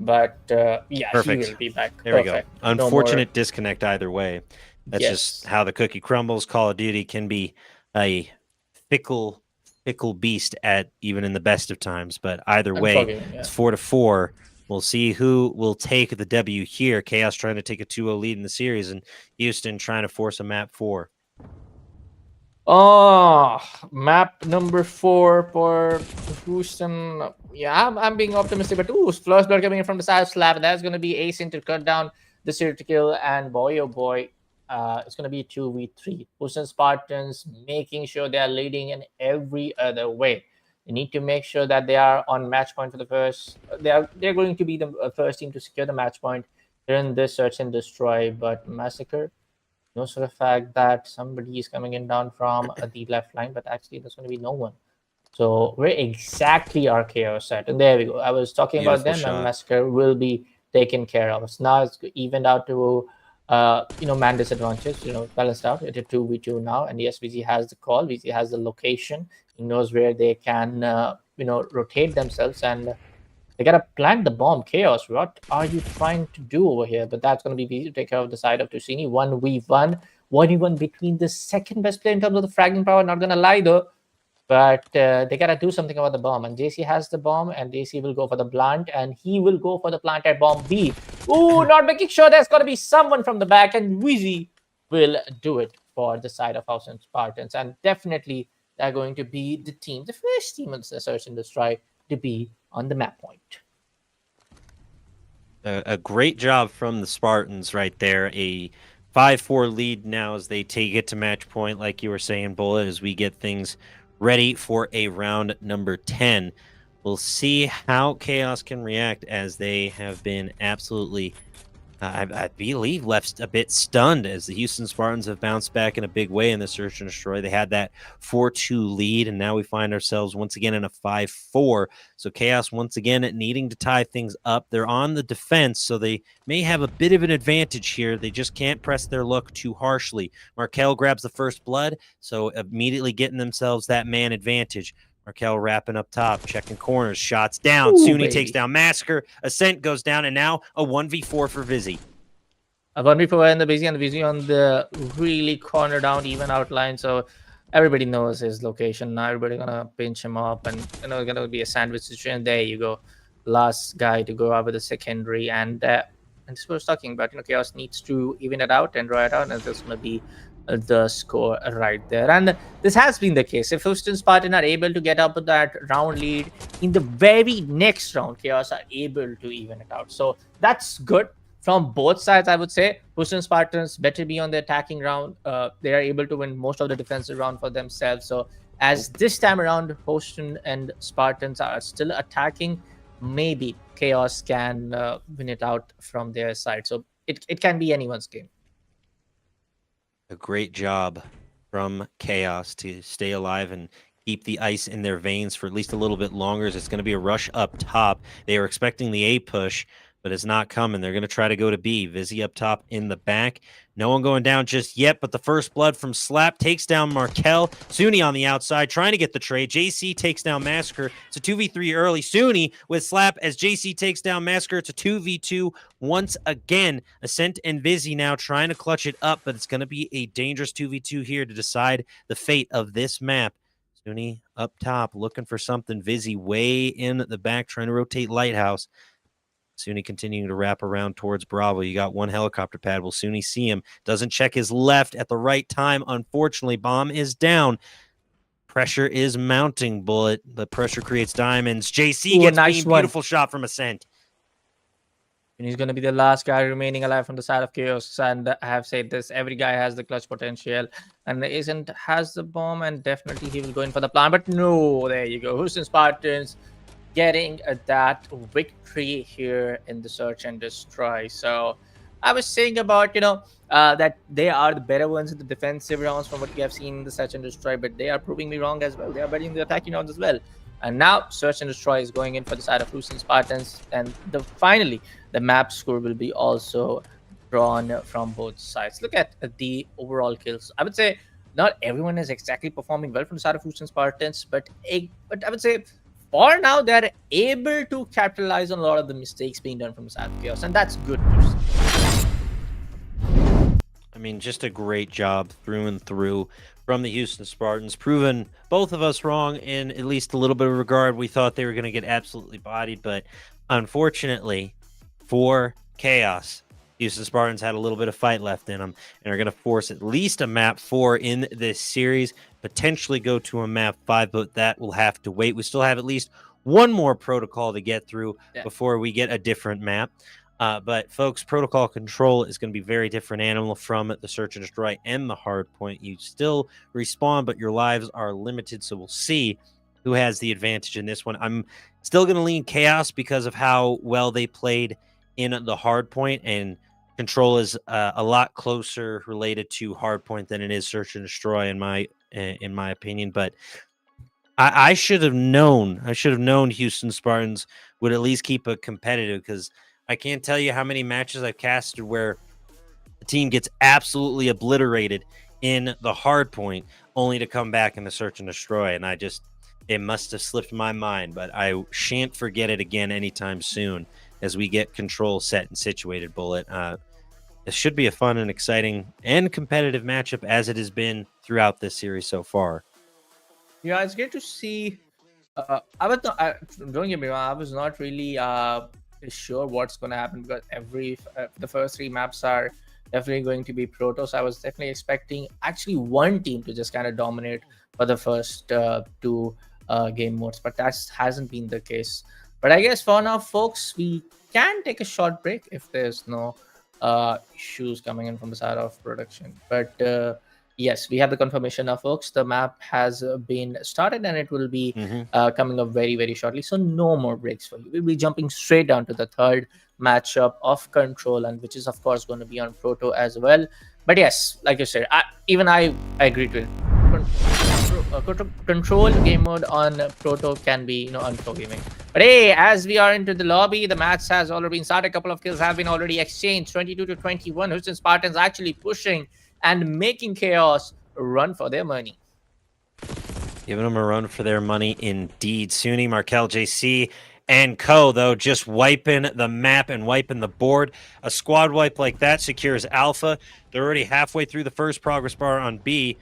But yeah, Perfect. He will be back. There we go. Unfortunate disconnect either way. That's just how the cookie crumbles. Call of Duty can be a fickle beast at even in the best of times. But either way, it's 4-4. We'll see who will take the W here. Chaos trying to take a 2-0 lead in the series, and Houston trying to force a map 4. Oh, map number 4 for Houston. Yeah, I'm being optimistic, but first blood coming in from the side of Slab. That's going to be Asin to cut down the serial kill, and boy, oh boy, it's going to be 2v3. Houston Spartans making sure they are leading in every other way. They need to make sure that they are on match point for the first. They're going to be the first team to secure the match point during this search and destroy. But Massacre knows for the fact that somebody is coming in down from the left line, but actually there's going to be no one. So where exactly are Chaos at? And there we go. I was talking about them, and Massacre will be taken care of. So now it's evened out to man disadvantage, balanced out at a 2v2 now. And yes, VZ has the call. VZ has the location. He knows where they can, rotate themselves, and they gotta plant the bomb. Chaos, what are you trying to do over here? But that's gonna be VZ to take care of the side of Tusini. 1v1, 1v1 between the second best player in terms of the fragging power. Not gonna lie though, but they gotta do something about the bomb. And JC has the bomb, and JC will go for the plant, and he will go for the plant at bomb B. Ooh, not making sure there's gonna be someone from the back, and VZ will do it for the side of Houston Spartans. And definitely they're going to be the team, the first team in the search and destroy to be on the map point. A great job from the Spartans right there. A 5-4 lead now as they take it to match point, like you were saying, Bullet, as we get things ready for a round number 10. We'll see how Chaos can react, as they have been absolutely, I believe, left a bit stunned as the Houston Spartans have bounced back in a big way in the search and destroy. They had that 4-2 lead, and now we find ourselves once again in a 5-4. So Chaos once again needing to tie things up. They're on the defense, so they may have a bit of an advantage here. They just can't press their luck too harshly. Markel grabs the first blood, so immediately getting themselves that man advantage. Markel wrapping up top, checking corners, shots down. Ooh, Suni baby. takes down Massacre. Ascent goes down, and now a 1v4 for Vizzy. A 1v4 in the busy, and the busy on the really corner down, even outline. So everybody knows his location. Now everybody gonna pinch him up, and gonna be a sandwich situation. There you go, last guy to go out with the secondary, and this is what I was talking about. Chaos needs to even it out and draw it out, and there's gonna be the score right there. And this has been the case. If Houston Spartan are able to get up with that round lead in the very next round, Chaos are able to even it out. So that's good from both sides, I would say. Houston Spartans better be on the attacking round. They are able to win most of the defensive round for themselves. So as this time around, Houston and Spartans are still attacking, maybe Chaos can win it out from their side. So it can be anyone's game. A great job from Chaos to stay alive and keep the ice in their veins for at least a little bit longer. It's going to be a rush up top. They were expecting the A push, but it's not coming. They're going to try to go to B. Vizzy up top in the back. No one going down just yet, but the first blood from Slap takes down Markel. Suni on the outside trying to get the trade. JC takes down Massacre. It's a 2v3 early. Suni with Slap as JC takes down Massacre. It's a 2v2 once again. Ascent and Vizzy now trying to clutch it up, but it's going to be a dangerous 2v2 here to decide the fate of this map. Suni up top looking for something. Vizzy way in the back trying to rotate Lighthouse. Suni continuing to wrap around towards Bravo. You got one helicopter pad. Will Suni see him? Doesn't check his left at the right time. Unfortunately, bomb is down. Pressure is mounting, Bullet. The pressure creates diamonds. JC gets nice a beautiful shot from Ascent. And he's going to be the last guy remaining alive from the side of Chaos. And I have said this, every guy has the clutch potential. And Isn't has the bomb, and definitely he will go in for the plan. But no, there you go. Houston Spartans getting that victory here in the search and destroy. So I was saying about, that they are the better ones in the defensive rounds from what we have seen in the search and destroy, but they are proving me wrong as well. They are better in the attacking rounds as well. And now search and destroy is going in for the side of Houston Spartans. And finally, the map score will be also drawn from both sides. Look at the overall kills. I would say not everyone is exactly performing well from the side of Houston Spartans, but I would say for now, they're able to capitalize on a lot of the mistakes being done from the side of Chaos, and that's good news. I mean, just a great job through and through from the Houston Spartans, proven both of us wrong in at least a little bit of regard. We thought they were going to get absolutely bodied, but unfortunately for Chaos, Houston Spartans had a little bit of fight left in them and are going to force at least a map 4 in this series, potentially go to a map 5, but that will have to wait. We still have at least one more protocol to get through before we get a different map. But folks, protocol control is going to be a very different animal from the search and destroy and the hard point. You still respawn, but your lives are limited, so we'll see who has the advantage in this one. I'm still going to lean Chaos because of how well they played in the hard point, and control is a lot closer related to hard point than it is search and destroy in my opinion. But I should have known Houston Spartans would at least keep it competitive, because I can't tell you how many matches I've casted where the team gets absolutely obliterated in the hard point only to come back in the search and destroy. And it must have slipped my mind, but I shan't forget it again anytime soon as we get control set and situated, Bullet. This should be a fun and exciting and competitive matchup, as it has been throughout this series so far. Yeah, it's great to see. Don't get me wrong, I was not really sure what's going to happen, because the first 3 maps are definitely going to be Protoss. I was definitely expecting actually one team to just kind of dominate for the first 2 game modes, but that hasn't been the case. But I guess for now, folks, we can take a short break if there's no issues coming in from the side of production. But yes, we have the confirmation now, folks. The map has been started, and it will be coming up very, very shortly. So no more breaks for you. We'll be jumping straight down to the third matchup of Control, and which is of course going to be on Proto as well. But yes, like you said, I agree with it. Control game mode on Proto can be unforgiving. But hey, as we are into the lobby, the match has already been started. A couple of kills have been already exchanged. 22-21. Houston Spartans actually pushing and making Chaos run for their money. Giving them a run for their money indeed. Suni, Markel, JC, and Co, though, just wiping the map and wiping the board. A squad wipe like that secures Alpha. They're already halfway through the first progress bar on B.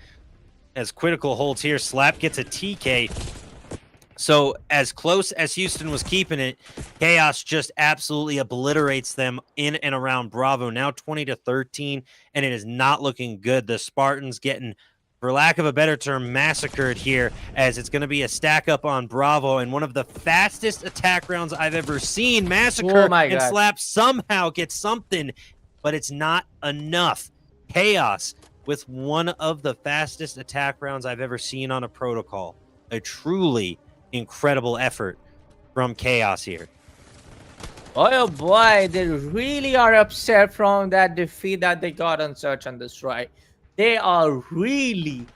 As Critical holds here, Slap gets a TK. So as close as Houston was keeping it, Chaos just absolutely obliterates them in and around Bravo. Now 20-13, and it is not looking good. The Spartans getting, for lack of a better term, massacred here, as it's going to be a stack up on Bravo, and one of the fastest attack rounds I've ever seen. Massacre Oh my and God. Slap somehow get something, but it's not enough. Chaos with one of the fastest attack rounds I've ever seen on a protocol. A truly incredible effort from Chaos here. Oh boy, they really are upset from that defeat that they got on Search and Destroy. They are really,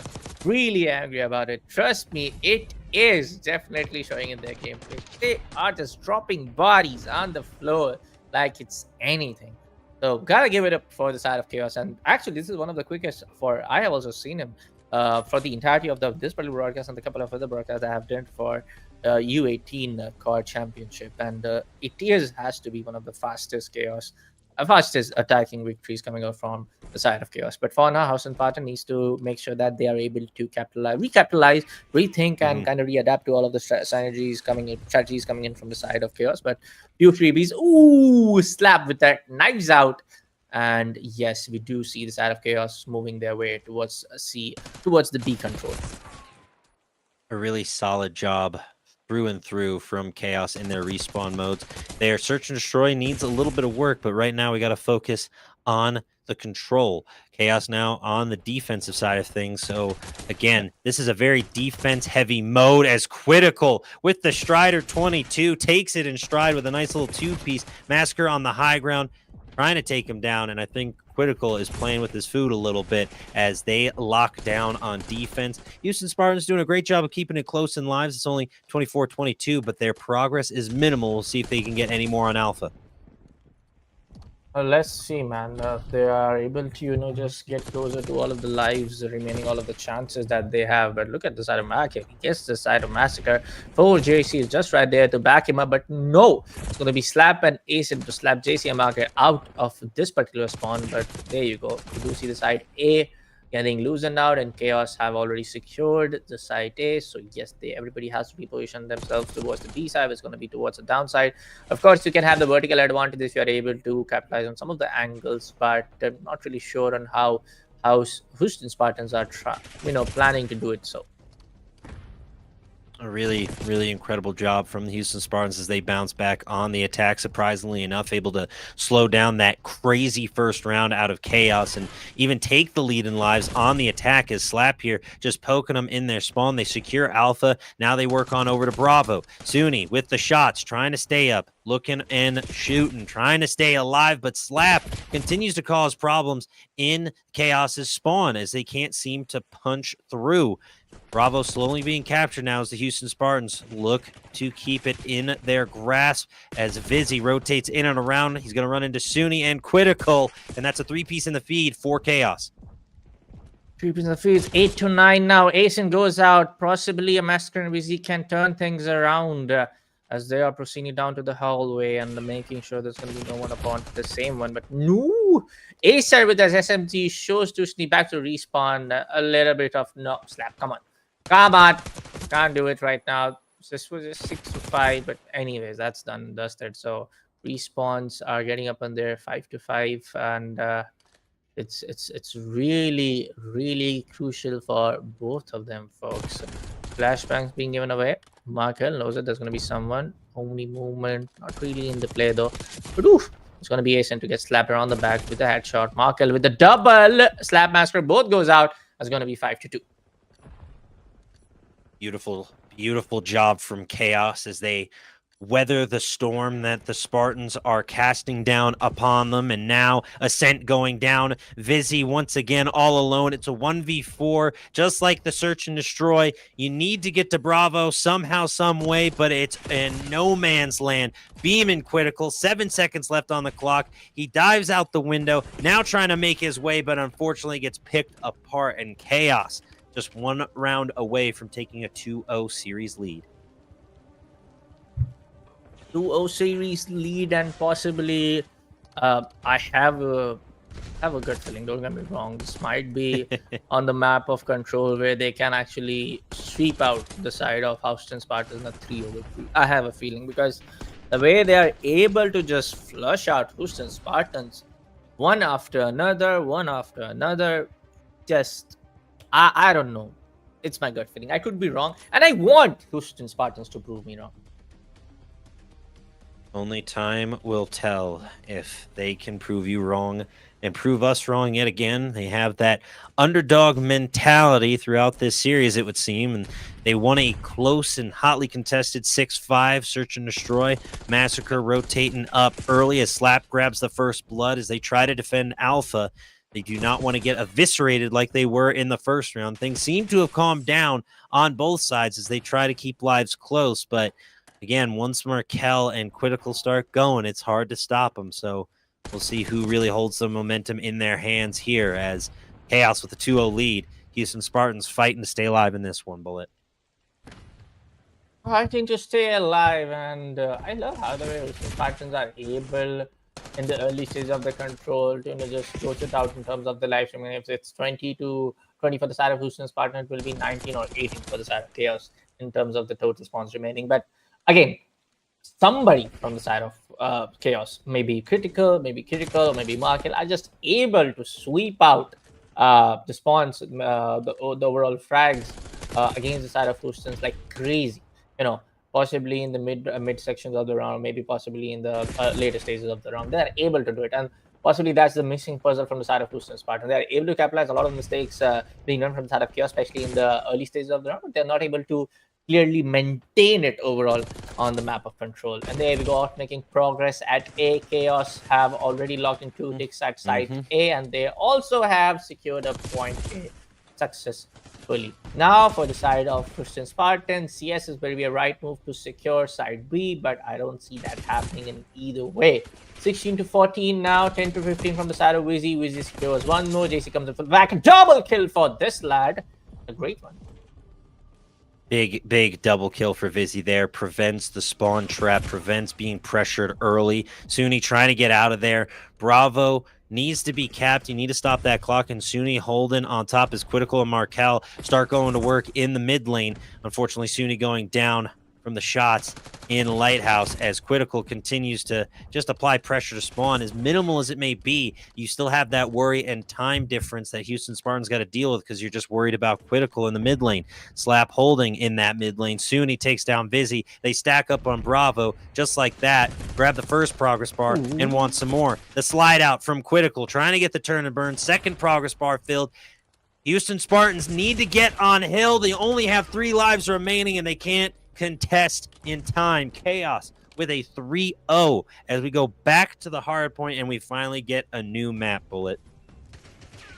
really angry about it. Trust me, it is definitely showing in their gameplay. They are just dropping bodies on the floor like it's anything. So gotta give it up for the side of Chaos. And actually, this is one of the quickest I have also seen him for the entirety of this particular broadcast and a couple of other broadcasts I have done for U18 car championship, and it has to be one of the fastest fastest attacking victories coming out from the side of Chaos. But for now, House and Spartan needs to make sure that they are able to recapitalize, rethink, and kind of readapt to all of the strategies coming in from the side of Chaos. But few freebies, ooh, slap with that knives out. And yes, we do see the side of Chaos moving their way towards the B control. A really solid job through and through from Chaos in their respawn modes. Their search and destroy needs a little bit of work, but right now we got to focus on the control. Chaos now on the defensive side of things. So again, this is a very defense heavy mode, as Critical with the Strider 22 takes it in stride with a nice little two-piece. Massacre on the high ground, trying to take him down, and I think Critical is playing with his food a little bit as they lock down on defense. Houston Spartans doing a great job of keeping it close in lives. It's only 24-22, but their progress is minimal. We'll see if they can get any more on Alpha. Let's see, man. They are able to, just get closer to all of the lives remaining, all of the chances that they have. But look at the side of Mac. He gets the side of Massacre. 4 JC is just right there to back him up. But no, it's going to be Slap and Ace to slap JC and Mac out of this particular spawn. But there you go. You do see the side A getting loosened out, and Chaos have already secured the side A. So yes, everybody has to reposition themselves towards the B side. It's going to be towards the downside. Of course, you can have the vertical advantage if you are able to capitalize on some of the angles, but I'm not really sure on how Houston Spartans are planning to do it. So A really, really incredible job from the Houston Spartans as they bounce back on the attack, surprisingly enough, able to slow down that crazy first round out of Chaos and even take the lead in lives on the attack as Slap here just poking them in their spawn. They secure Alpha. Now they work on over to Bravo. Suni with the shots, trying to stay up, looking and shooting, trying to stay alive, but Slap continues to cause problems in Chaos's spawn as they can't seem to punch through. Bravo slowly being captured now as the Houston Spartans look to keep it in their grasp as Vizzy rotates in and around. He's going to run into Suni and Critical, and that's a three-piece in the feed for Chaos. 3 piece in the feed, 8 to 9 now. Asen goes out. Possibly a Massacre and Vizzy can turn things around as they are proceeding down to the hallway and making sure there's going to be no one upon the same one. But no, Acer with his SMG shows to sneak back to respawn. A little bit of no Slap. Come on. Come on. Can't do it right now. This was just 6 to 5. But anyways, that's done and dusted. So respawns are getting up on there 5 to 5. And it's really, really crucial for both of them, folks. Flashbangs being given away. Markel knows that there's going to be someone. Only movement, not really in the play though. But oof, it's going to be Asen to get slapped around the back with a headshot. Markel with the double slap master. Both goes out. It's going to be 5 to 2. Beautiful, beautiful job from Chaos as they weather the storm that the Spartans are casting down upon them. And now Ascent going down. Vizzy once again all alone. It's a 1v4, just like the Search and Destroy. You need to get to Bravo somehow, some way, but it's in no man's land. Beam and Critical, 7 seconds left on the clock. He dives out the window, now trying to make his way, but unfortunately gets picked apart, and Chaos just one round away from taking a 2-0 series lead. 2-0 series lead, and possibly I have a good feeling. Don't get me wrong. This might be on the map of control where they can actually sweep out the side of Houston Spartans in a 3-over-3. I have a feeling because the way they are able to just flush out Houston Spartans one after another, just I don't know. It's my gut feeling. I could be wrong, and I want Houston Spartans to prove me wrong. Only time will tell if they can prove you wrong and prove us wrong yet again. They have that underdog mentality throughout this series, it would seem, and they won a close and hotly contested 6-5 search and destroy. Massacre rotating up early as Slap grabs the first blood as they try to defend Alpha. They do not want to get eviscerated like they were in the first round. Things seem to have calmed down on both sides as they try to keep lives close, but again, once Markel and Critical start going, it's hard to stop them. So we'll see who really holds the momentum in their hands here as Chaos with a 2-0 lead. Houston Spartans fighting to stay alive in this one, Bullet. Fighting to stay alive, and I love how the way Houston Spartans are able in the early stage of the control to just close it out in terms of the live stream. If it's 20 to 20 for the side of Houston Spartans, it will be 19 or 18 for the side of Chaos in terms of the total spawns remaining. But again, somebody from the side of Chaos, maybe Critical, or maybe Markel, are just able to sweep out the spawns, the overall frags against the side of Houston's like crazy. Possibly in the mid sections of the round, maybe possibly in the later stages of the round, they are able to do it. And possibly that's the missing puzzle from the side of Houston Spartans. They are able to capitalize a lot of mistakes being done from the side of Chaos, especially in the early stages of the round, but they're not able to clearly maintain it overall on the map of control. And there we go, out making progress at A. Chaos have already locked in 2 ticks at site A, and they also have secured a point A successfully. Now for the side of Houston Spartans, CS is going to be a right move to secure side B, but I don't see that happening in either way. 16 to 14 now, 10 to 15 from the side of Wizzy. Wizzy secures one more. JC comes in for the back. Double kill for this lad. A great one. Big double kill for Vizzy there. Prevents the spawn trap, prevents being pressured early. Suni trying to get out of there. Bravo needs to be capped. You need to stop that clock, and Suni holding on top as Critical and Markel start going to work in the mid lane. Unfortunately, Suni going down from the shots in Lighthouse as Critical continues to just apply pressure to spawn. As minimal as it may be, you still have that worry and time difference that Houston Spartans got to deal with because you're just worried about Critical in the mid lane. Slap holding in that mid lane. Suni takes down Vizzy. They stack up on Bravo just like that. Grab the first progress bar and want some more. The slide out from Critical, trying to get the turn and burn. Second progress bar filled. Houston Spartans need to get on hill. They only have 3 lives remaining and they can't contest in time. Chaos with a 3-0 as we go back to the hard point and we finally get a new map, Bullet.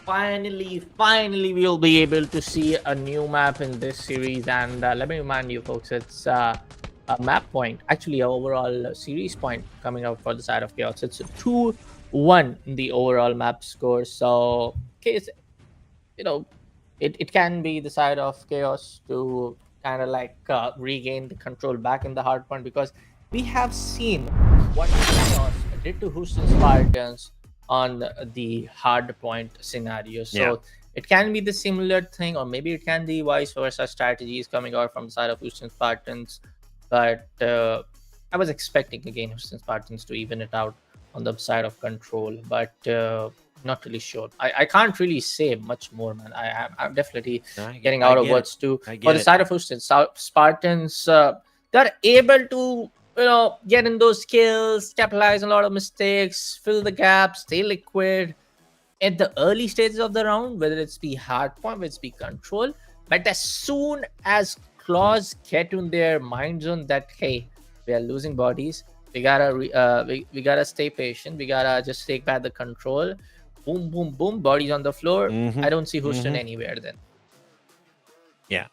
Finally we'll be able to see a new map in this series, and let me remind you folks, it's a map point, actually an overall series point coming out for the side of Chaos. It's a 2-1 in the overall map score, so case it can be the side of Chaos to kind of like regain the control back in the hard point, because we have seen what Chaos did to Houston Spartans on the hard point scenario. So it can be the similar thing, or maybe it can be vice versa strategies coming out from the side of Houston Spartans. But I was expecting again Houston Spartans to even it out on the side of control, but not really sure. I can't really say much more, man. I'm definitely getting out of words too. For the side of Houston Spartans, they're able to get in those kills, capitalize on a lot of mistakes, fill the gaps, stay liquid at the early stages of the round, whether it's be hard point, whether it's be control. But as soon as claws get in their mind zone that hey, we are losing bodies, we gotta we gotta stay patient, we gotta just take back the control. Boom, boom, boom, bodies on the floor. I don't see Houston anywhere then. Yeah,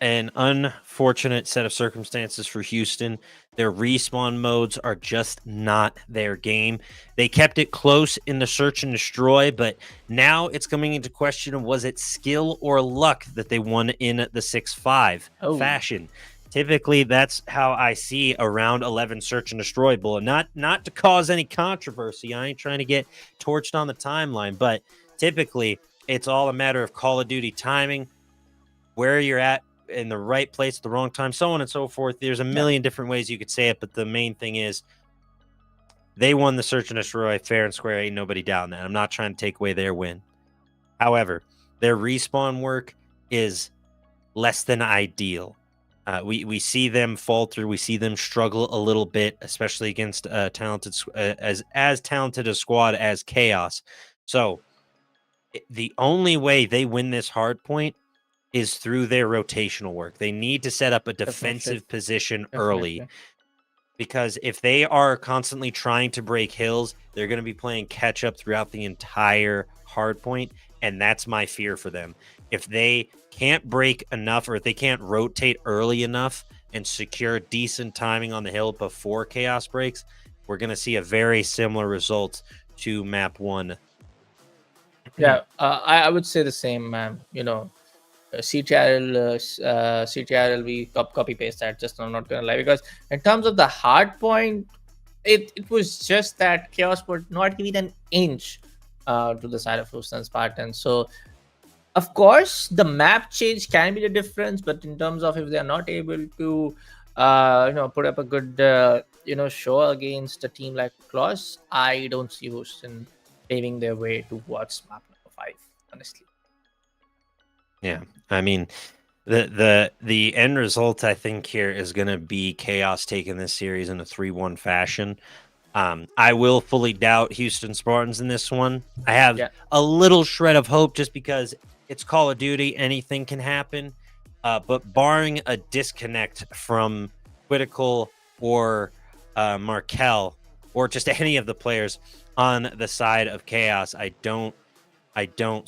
an unfortunate set of circumstances for Houston. Their respawn modes are just not their game. They kept it close in the search and destroy, but now it's coming into question of was it skill or luck that they won in the 6-5 fashion. Typically, that's how I see a round 11 search and destroy bullet. Not to cause any controversy. I ain't trying to get torched on the timeline, but typically it's all a matter of Call of Duty timing, where you're at in the right place at the wrong time, so on and so forth. There's a million different ways you could say it, but the main thing is they won the search and destroy fair and square. Ain't nobody down that. I'm not trying to take away their win. However, their respawn work is less than ideal. We see them falter. We see them struggle a little bit, especially against talented as talented a squad as Chaos. So the only way they win this hard point is through their rotational work. They need to set up a defensive position early, because if they are constantly trying to break hills, they're going to be playing catch up throughout the entire hard point, and that's my fear for them. If they can't break enough, or if they can't rotate early enough and secure decent timing on the hill before Chaos breaks, we're going to see a very similar result to map 1. Yeah, I would say the same, man. You know, CTRL we copy paste that. Just I'm not gonna lie, because in terms of the hard point, it was just that Chaos would not give it an inch to the side of Houston Spartans. So of course the map change can be the difference, but in terms of if they are not able to put up a good show against a team like Claus, I don't see Houston paving their way towards map number 5, honestly. Yeah, I mean, the end result I think here is going to be Chaos taking this series in a 3-1 fashion. I will fully doubt Houston Spartans in this one. I have a little shred of hope just because it's Call of Duty, anything can happen. But barring a disconnect from Quitical or Markel or just any of the players on the side of Chaos, I don't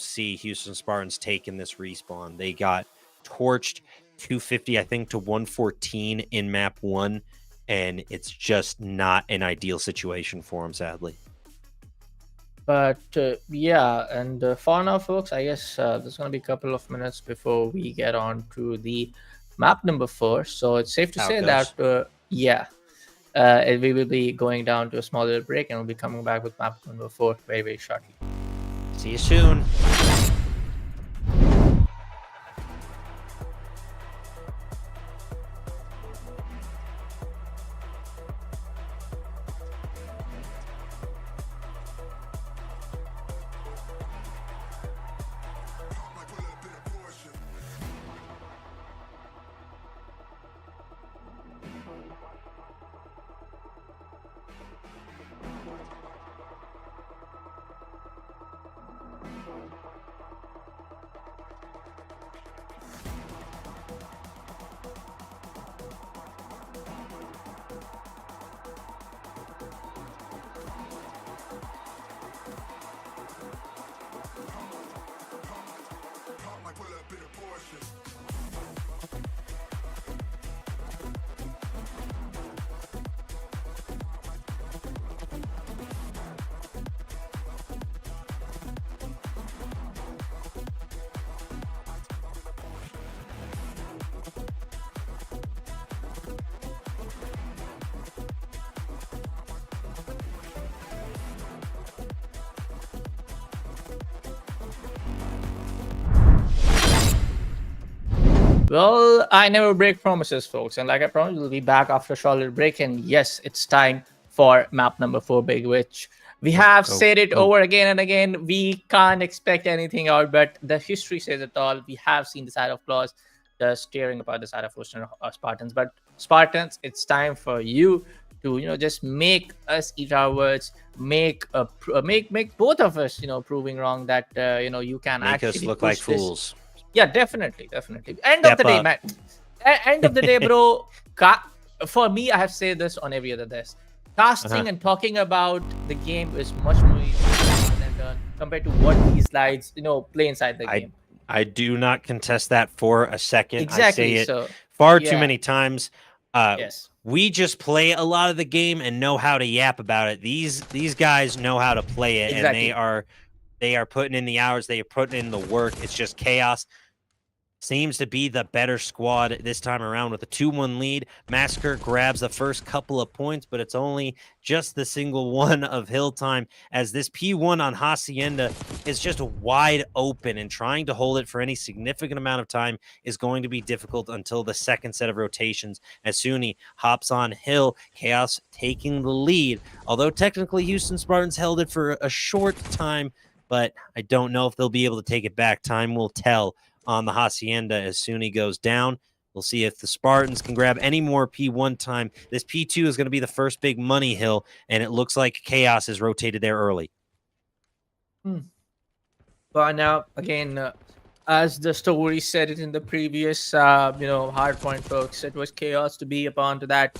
see Houston Spartans taking this respawn. They got torched 250, I think, to 114 in map 1, and it's just not an ideal situation for them, sadly. But yeah, and for now, folks, I guess there's going to be a couple of minutes before we get on to the map number 4. So it's safe to say that, we will be going down to a small little break, and we'll be coming back with map number 4 very, very shortly. See you soon. Well, I never break promises, folks. And like I promised, we'll be back after a short little break. And yes, it's time for map number 4, big, which we have said it over again and again. We can't expect anything out, but the history says it all. We have seen the side of Claus just tearing apart the side of Houston Spartans. But Spartans, it's time for you to, just make us eat our words, make both of us, proving wrong that, you can make actually us look like fools. Yeah, definitely. End of the day, man. End of the day, bro. For me, I have said this on every other desk. Casting and talking about the game is much more easier than done compared to what these lights, play inside the game. I do not contest that for a second. Exactly. I say it So far too yeah. many times. Yes. We just play a lot of the game and know how to yap about it. These guys know how to play it, and Exactly. they are putting in the hours, they are putting in the work. It's just chaos. Seems to be the better squad this time around with a 2-1 lead. Massacre grabs the first couple of points, but it's only just the single one of hill time as this P1 on Hacienda is just wide open, and trying to hold it for any significant amount of time is going to be difficult until the second set of rotations as Suni hops on hill. Chaos taking the lead, although technically Houston Spartans held it for a short time, but I don't know if they'll be able to take it back. Time will tell on the Hacienda as Suni goes down. We'll see if the Spartans can grab any more P1 time. This P2 is going to be the first big money hill, and it looks like Chaos is rotated there early. But now, again, as the story said it in the previous, hardpoint folks, it was chaos to be upon to that,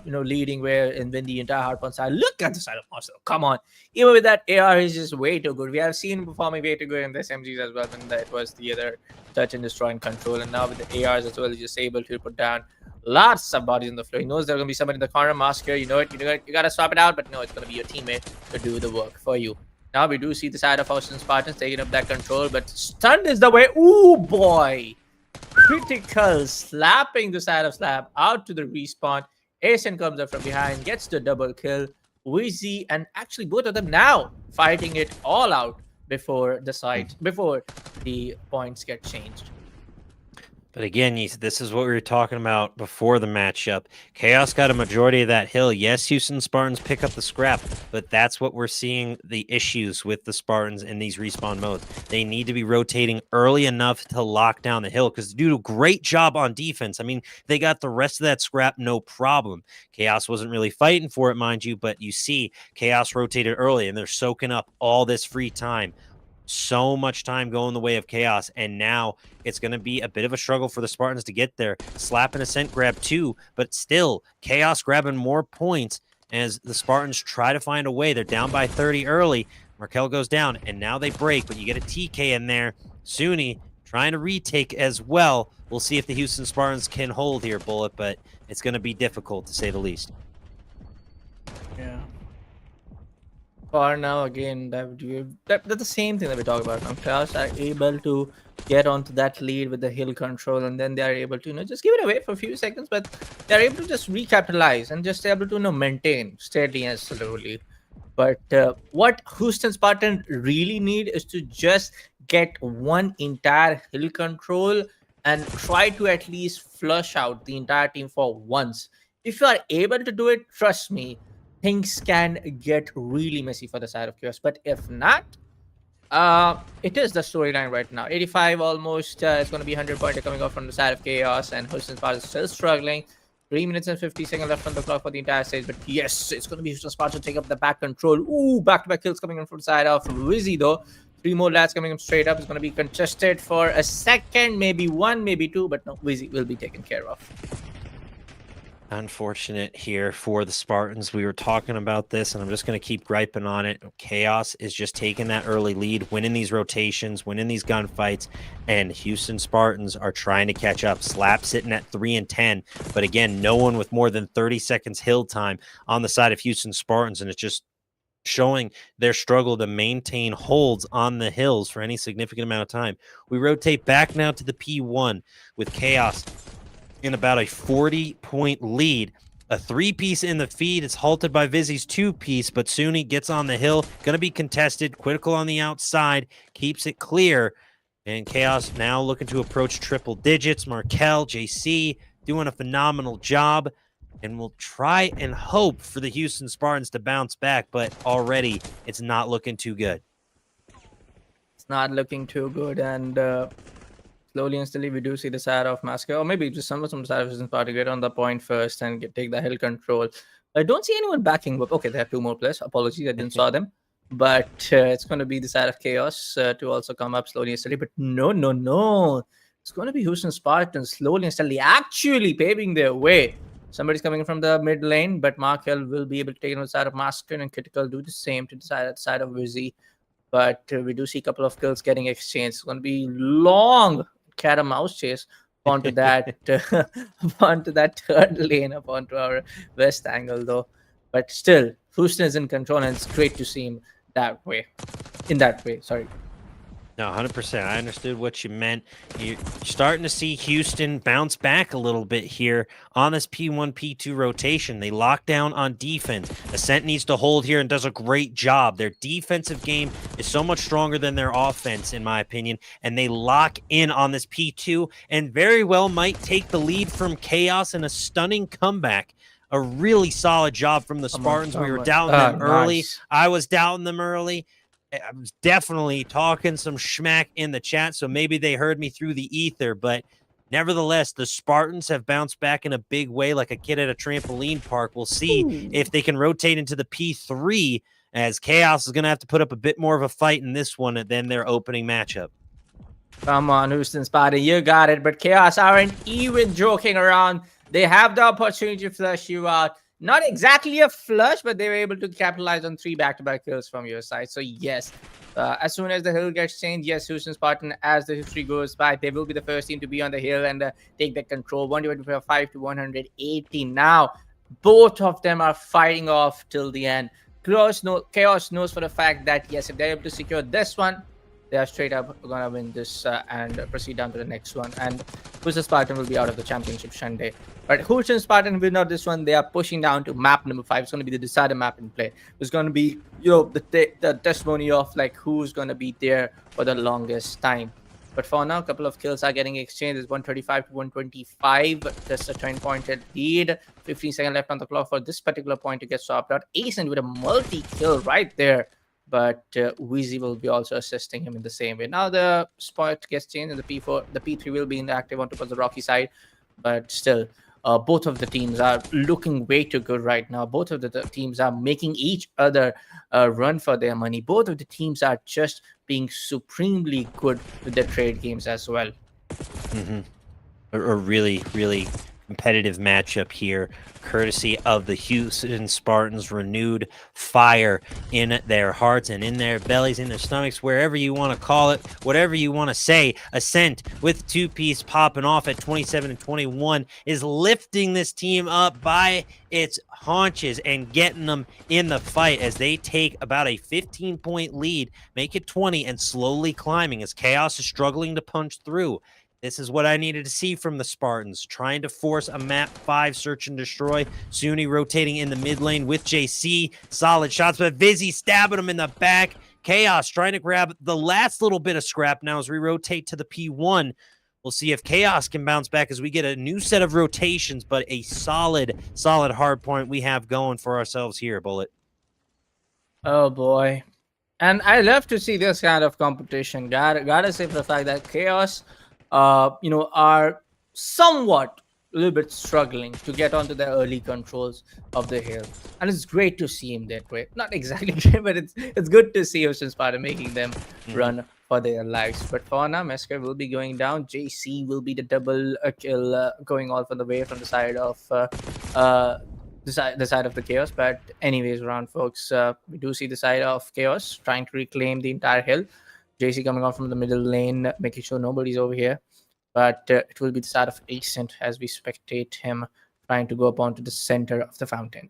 leading where and win the entire hardpoint side. Look at the side of Marcel. Come on. Even with that AR, is just way too good. We have seen him performing way too good in the SMGs as well, when it was the other touch and destroy and control. And now with the ARs as well, he's just able to put down lots of bodies on the floor. He knows there's going to be somebody in the corner. Masker, you know it. You got to swap it out, but no, it's going to be your teammate to do the work for you. Now we do see the side of Houston Spartans taking up that control, but stunned is the way. Ooh, boy. Critical, slapping the side of Slab out to the respawn. Asen comes up from behind, gets the double kill. Wheezy and actually both of them now fighting it all out before the points get changed. But again, this is what we were talking about before the matchup. Chaos got a majority of that hill. Yes, Houston Spartans pick up the scrap, but that's what we're seeing the issues with the Spartans in these respawn modes. They need to be rotating early enough to lock down the hill because they do a great job on defense. I mean, they got the rest of that scrap, no problem. Chaos wasn't really fighting for it, mind you, but you see Chaos rotated early and they're soaking up all this free time. So much time going the way of Chaos, and now it's going to be a bit of a struggle for the Spartans to get there. Slap and Ascent grab 2, but still Chaos grabbing more points as the Spartans try to find a way. They're down by 30 early. Markel goes down, and now they break, but you get a TK in there. Suni trying to retake as well. We'll see if the Houston Spartans can hold here, Bullet, but it's going to be difficult to say the least. Yeah. For now, again, that's the same thing that we talk about now. Chaos are able to get onto that lead with the hill control, and then they are able to, just give it away for a few seconds, but they're able to just recapitalize and just able to, maintain steadiness slowly. But what Houston Spartan really need is to just get one entire hill control and try to at least flush out the entire team for once. If you are able to do it, trust me, things can get really messy for the side of Chaos. But if not, it is the storyline right now. 85 almost. It's going to be 100 pointer coming off from the side of Chaos, and Houston Spartans still struggling. 3 minutes and 50 seconds left on the clock for the entire stage. But yes, it's going to be Houston Spartans to take up the back control. Ooh, back-to-back kills coming in from the side of Wizzy, though. 3 more lads coming up straight up. It's going to be contested for a second, maybe 1, maybe 2. But no, Wizzy will be taken care of. Unfortunate here for the Spartans. We were talking about this, and I'm just going to keep griping on it. Chaos is just taking that early lead, winning these rotations, winning these gunfights, and Houston Spartans are trying to catch up. Slap sitting at 3 and 10, but again, no one with more than 30 seconds hill time on the side of Houston Spartans, and it's just showing their struggle to maintain holds on the hills for any significant amount of time. We rotate back now to the P1 with Chaos in about a 40-point lead. A 3-piece in the feed. It's halted by Vizzy's 2-piece, but Suni gets on the hill. Going to be contested. Critical on the outside. Keeps it clear. And Chaos now looking to approach triple digits. Markel, JC doing a phenomenal job. And we'll try and hope for the Houston Spartans to bounce back, but already it's not looking too good. It's not looking too good, and slowly and steadily, we do see the side of Massacre, or maybe just some side of Houston Spartan get on the point first and take the hill control. I don't see anyone backing up. Okay, they have 2 more players. Apologies, I didn't saw them. But it's going to be the side of Chaos to also come up slowly and steadily. But no. It's going to be Houston Spartans slowly and steadily actually paving their way. Somebody's coming in from the mid lane, but Markel will be able to take it on the side of Massacre, and Critical do the same to the side of Wizzy. but we do see a couple of kills getting exchanged. It's going to be long cat and mouse chase onto that onto that third lane, up onto our west angle, though. But still, Houston is in control, and it's great to see him that way. In that way, sorry. No, 100%. I understood what you meant. You're starting to see Houston bounce back a little bit here on this P1, P2 rotation. They lock down on defense. Ascent needs to hold here and does a great job. Their defensive game is so much stronger than their offense, in my opinion, and they lock in on this P2 and very well might take the lead from Chaos in a stunning comeback. A really solid job from the Spartans. We were doubting them early. Nice. I was doubting them early. I was definitely talking some schmack in the chat, so maybe they heard me through the ether, but nevertheless, the Spartans have bounced back in a big way like a kid at a trampoline park. We'll see if they can rotate into the P3, as Chaos is going to have to put up a bit more of a fight in this one than their opening matchup. Come on, Houston Spartan, you got it. But Chaos aren't even joking around. They have the opportunity to flush you out. Not exactly a flush, but they were able to capitalize on 3 back-to-back kills from your side. So yes, as soon as the hill gets changed, yes, Houston Spartan, as the history goes by, they will be the first team to be on the hill and take that control. 125 to 180. Now, both of them are fighting off till the end. Chaos knows for the fact that, yes, if they're able to secure this one, they are straight up going to win this and proceed down to the next one. And Houston Spartan will be out of the championship Sunday. But Houston Spartan win out this one. They are pushing down to map number 5. It's going to be the decider map in play. It's going to be, the testimony of like who's going to be there for the longest time. But for now, a couple of kills are getting exchanged. It's 135 to 125. Just a 10-pointed lead. 15 seconds left on the clock for this particular point to get swapped out. Asen with a multi-kill right there. But Wheezy will be also assisting him in the same way. Now the spot gets changed and the P4, the P3 will be inactive on towards the Rocky side. But still, both of the teams are looking way too good right now. Both of the teams are making each other run for their money. Both of the teams are just being supremely good with their trade games as well. A really, really competitive matchup here, courtesy of the Houston Spartans. Renewed fire in their hearts and in their bellies, in their stomachs, wherever you want to call it, whatever you want to say. Ascent with 2-piece popping off at 27 and 21 is lifting this team up by its haunches and getting them in the fight as they take about a 15-point lead, make it 20, and slowly climbing as Chaos is struggling to punch through. This is what I needed to see from the Spartans, trying to force a map 5 search and destroy. Suni rotating in the mid lane with JC. Solid shots, but Vizzy stabbing him in the back. Chaos trying to grab the last little bit of scrap now as we rotate to the P1. We'll see if Chaos can bounce back as we get a new set of rotations, but a solid hard point we have going for ourselves here, Bullet. Oh, boy. And I love to see this kind of competition. Gotta say for the fact that Chaos are somewhat a little bit struggling to get onto the early controls of the hill, and it's great to see him that way. Not exactly great, but it's good to see Houston Sparta making them run for their lives. But for now, Mesker will be going down. JC will be the double kill going all from the way from the side of the side of the Chaos. But anyways, around folks, we do see the side of Chaos trying to reclaim the entire hill. JC coming out from the middle lane, making sure nobody's over here. But it will be the side of Ascent as we spectate him trying to go up onto the center of the fountain.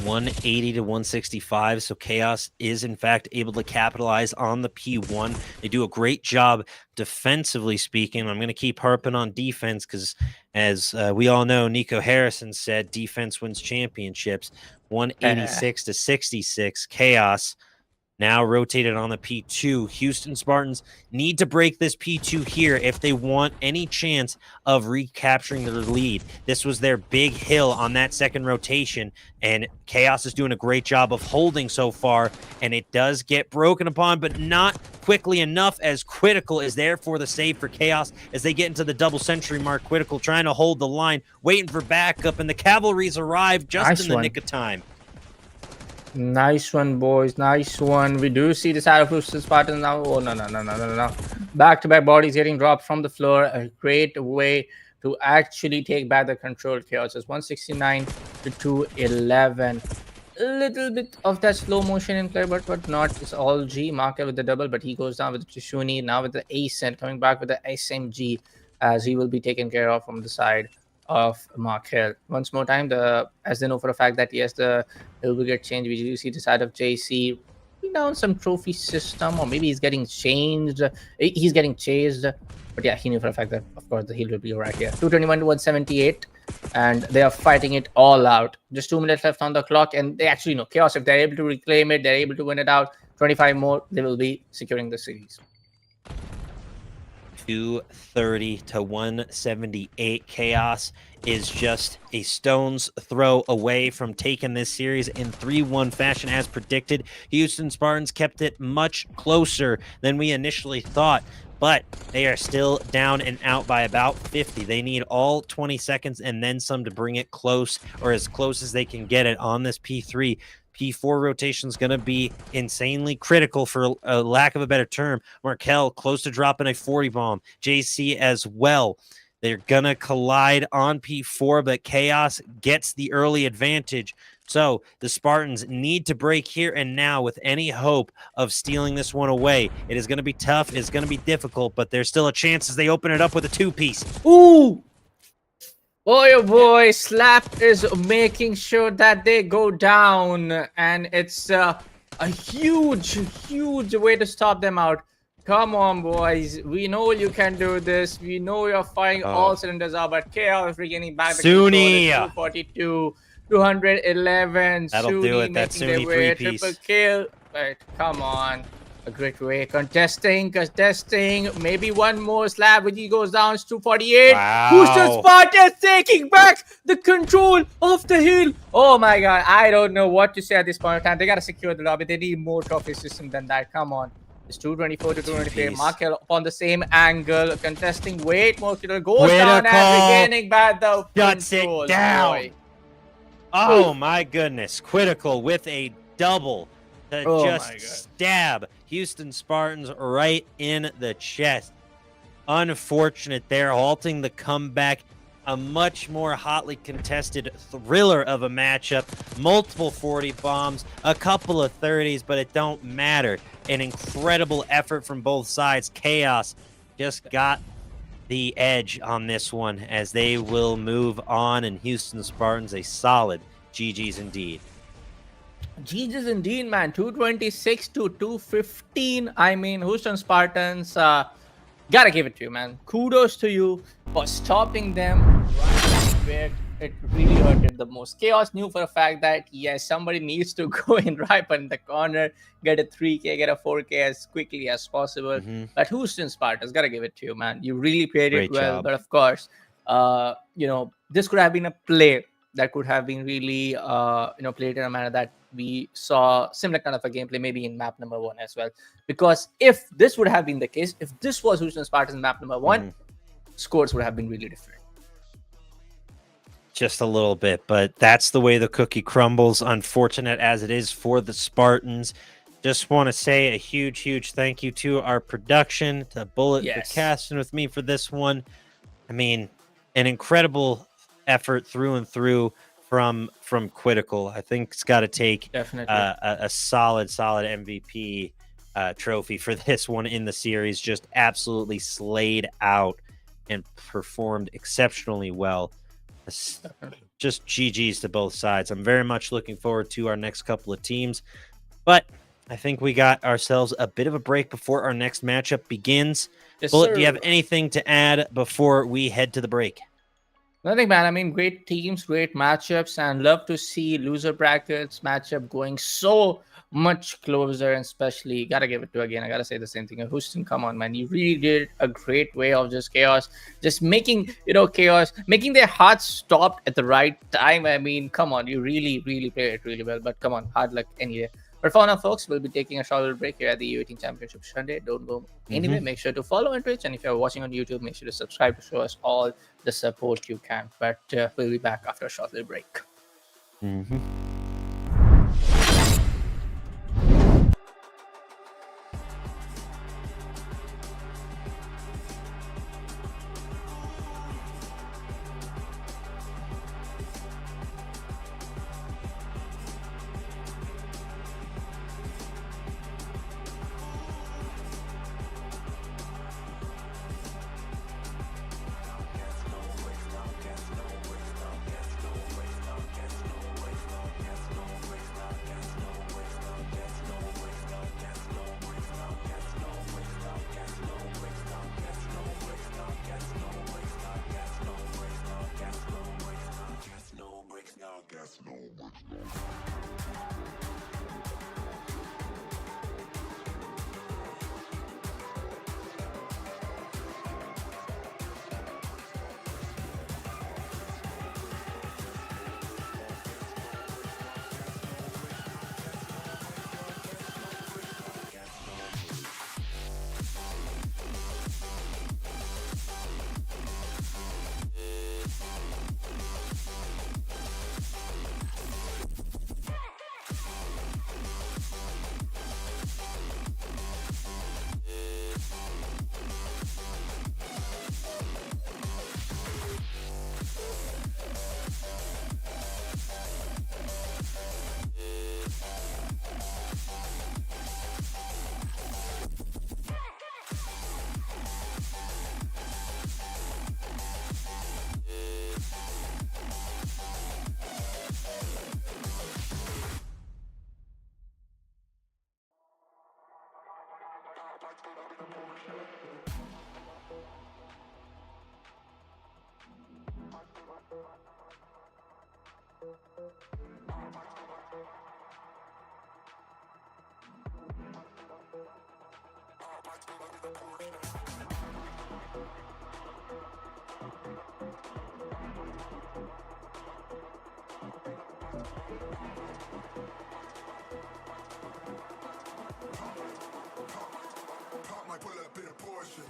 180 to 165, so Chaos is in fact able to capitalize on the P1. They do a great job defensively speaking. I'm going to keep harping on defense because, as we all know, Nico Harrison said, defense wins championships. 186 to 66, Chaos now rotated on the P2. Houston Spartans need to break this P2 here if they want any chance of recapturing their lead. This was their big hill on that second rotation, and Chaos is doing a great job of holding so far, and it does get broken upon, but not quickly enough, as Critical is there for the save for Chaos as they get into the double century mark. Critical trying to hold the line, waiting for backup, and the cavalry's arrived just in the nick of time. Nice one, boys. Nice one. We do see the side of Houston Spartans now. Oh, no. Back-to-back bodies getting dropped from the floor. A great way to actually take back the control. Chaos is 169 to 211. a little bit of that slow motion in play, but not. It's all G. Marker with the double, but he goes down with the Trishuni. Now with the Ascent, coming back with the SMG, as he will be taken care of from the side of Mark Hill. Once more time, as they know for a fact that yes, the Hill will get changed. We do see the side of JC down some trophy system, or maybe he's getting changed. He's getting chased. But yeah, he knew for a fact that, of course, the heal will be right here. 221 to 178. And they are fighting it all out. Just 2 minutes left on the clock. And they actually know Chaos. If they're able to reclaim it, they're able to win it out. 25 more, they will be securing the series. 230 to 178. Chaos is just a stone's throw away from taking this series in 3-1 fashion as predicted. Houston Spartans kept it much closer than we initially thought, but they are still down and out by about 50. They need all 20 seconds and then some to bring it close, or as close as they can get it on this P3. P4 rotation is going to be insanely critical, for a lack of a better term. Markel close to dropping a 40 bomb. JC as well. They're going to collide on P4, but Chaos gets the early advantage. So the Spartans need to break here and now with any hope of stealing this one away. It is going to be tough. It's going to be difficult, but there's still a chance as they open it up with a 2-piece. Ooh! Boy, oh boy, Slap is making sure that they go down, and it's a huge way to stop them out. Come on, boys. We know you can do this. We know you're firing all cylinders out, but Chaos regaining back the control. 242, 211. That'll do it. That's Suni 3-piece. Triple kill. Right, come on. A great way. Contesting. Maybe one more slab when he goes down. It's 248. Wow. Houston Spartans taking back the control of the hill. Oh my god. I don't know what to say at this point in time. They got to secure the lobby. They need more trophy system than that. Come on. It's 224 to 223. Markel on the same angle. Contesting. Wait, more killer goes down and regaining back the Shuts it control. down. Boy. Oh my goodness. Critical with a double to just stab Houston Spartans right in the chest. Unfortunate there, halting the comeback. A much more hotly contested thriller of a matchup. Multiple 40 bombs, a couple of 30s, but it don't matter. An incredible effort from both sides. Chaos just got the edge on this one as they will move on, and Houston Spartans a solid GG's indeed. GG's indeed, man. 226 to 215. I mean, Houston Spartans, gotta give it to you, man. Kudos to you for stopping them right where it really hurted the most. Chaos knew for a fact that, yes, somebody needs to go in right in the corner, get a 3K, get a 4K as quickly as possible. But Houston Spartans, gotta give it to you, man. You really played it well. But of course, you know, this could have been a play that could have been really, you know, played in a manner that we saw similar kind of a gameplay maybe in map number 1 as well. Because if this would have been the case, if this was Houston Spartans map number 1, scores would have been really different. Just a little bit, but that's the way the cookie crumbles. Unfortunate as it is for the Spartans. Just want to say a huge thank you to our production, to Bullet for casting with me for this one. I mean, an incredible effort through and through from Critical. I think it's got to take a solid MVP trophy for this one in the series. Just absolutely slayed out and performed exceptionally well. Just GG's to both sides. I'm very much looking forward to our next couple of teams, but I think we got ourselves a bit of a break before our next matchup begins. Bullet, do you have anything to add before we head to the break? Nothing, man. I mean, great teams, great matchups, and love to see loser brackets matchup going so much closer. And especially, gotta give it to, again, I gotta say the same thing. Houston, come on, man. You really did a great way of just Chaos, just making, you know, Chaos, making their hearts stop at the right time. I mean, come on, you really played it really well. But come on, hard luck anyway. But for now, folks, we'll be taking a short little break here at the U18 Championship Sunday. Don't go anywhere. Make sure to follow on Twitch. And if you're watching on YouTube, make sure to subscribe to show us all the support you can. But we'll be back after a short little break. Pop my bullet, bit of portion.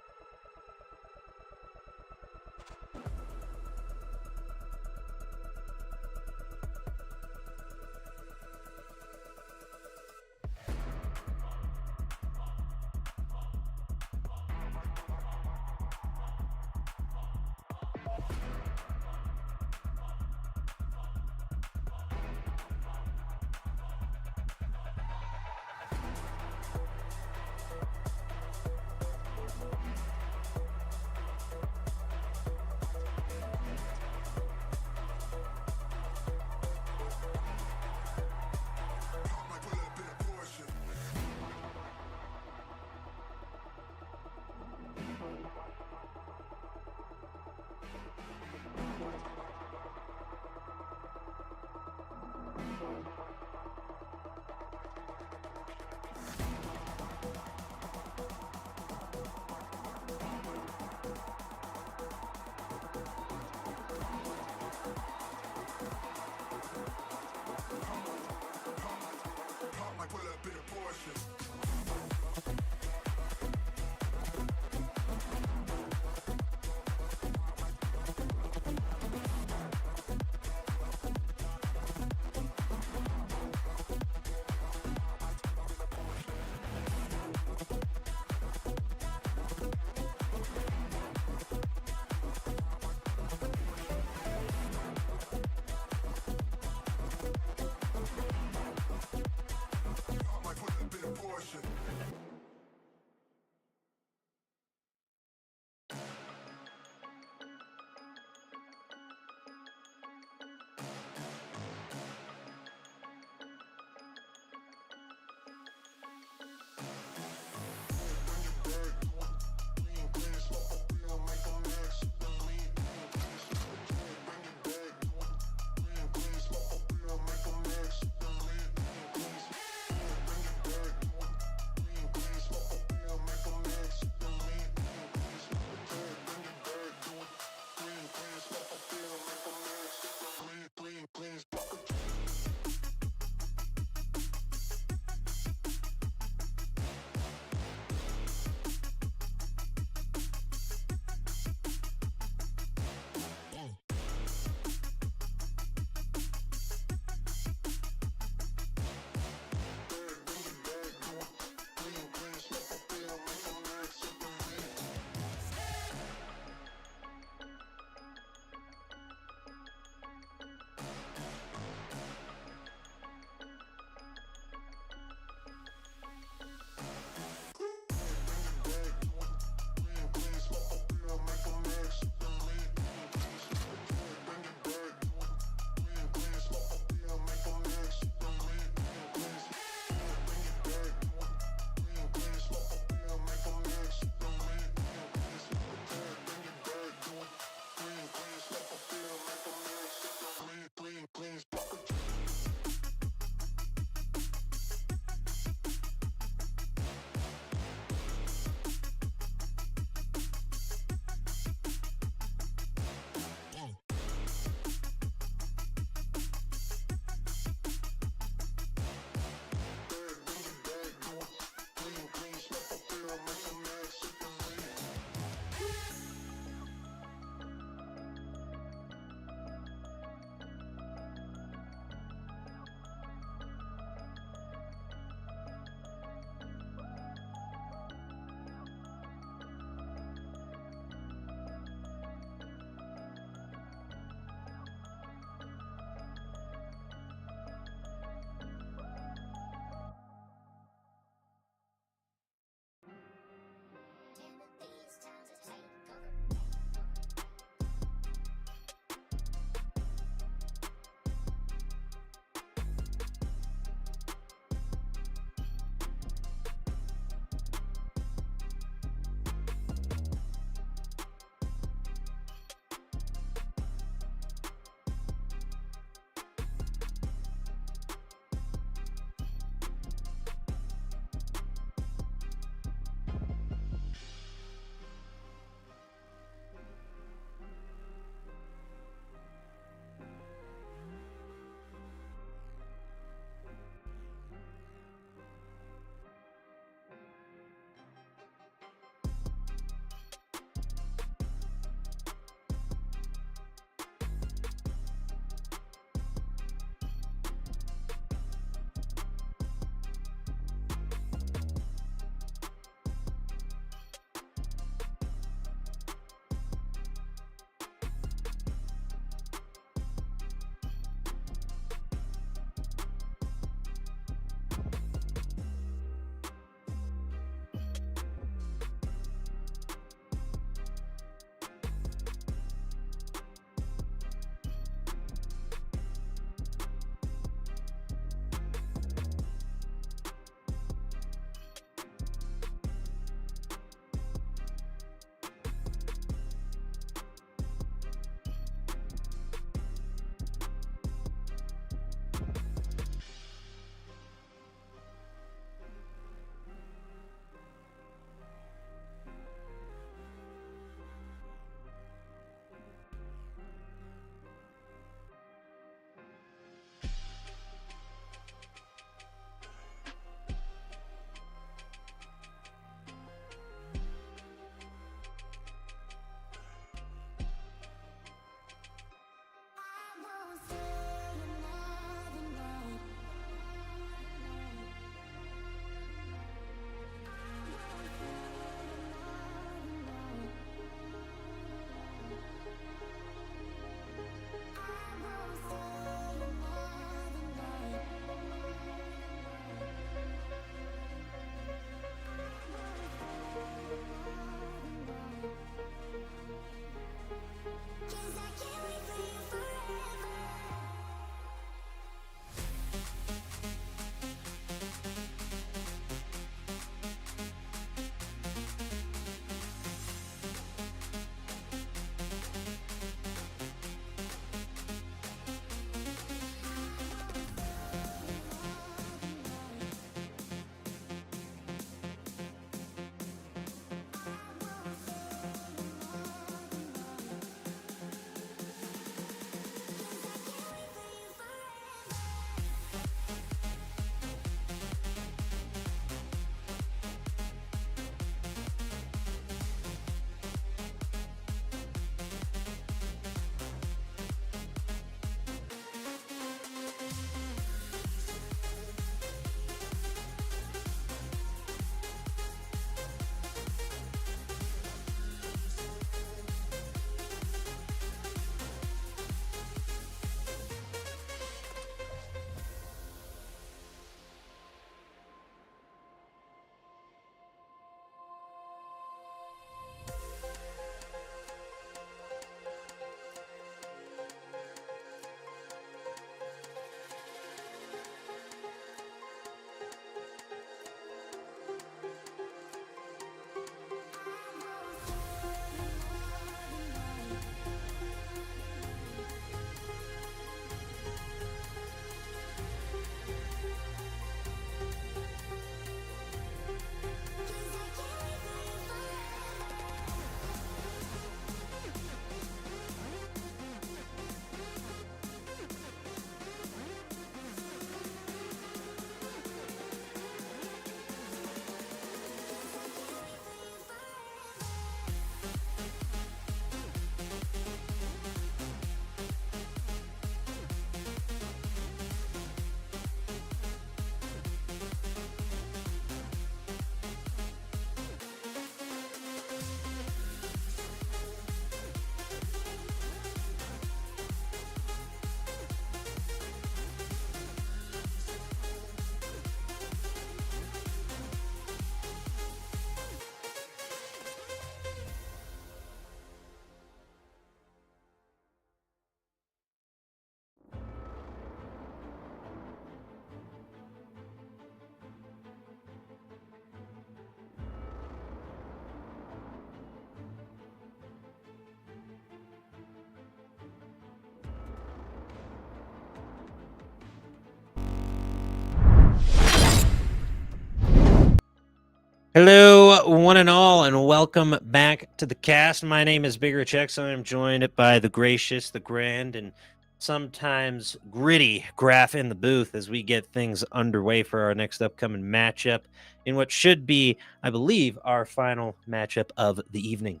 Hello, one and all, and welcome back to the cast. My name is Bigger Checks. I am joined by the gracious, the grand, and sometimes gritty Graph in the booth as we get things underway for our next upcoming matchup in what should be, I believe, our final matchup of the evening.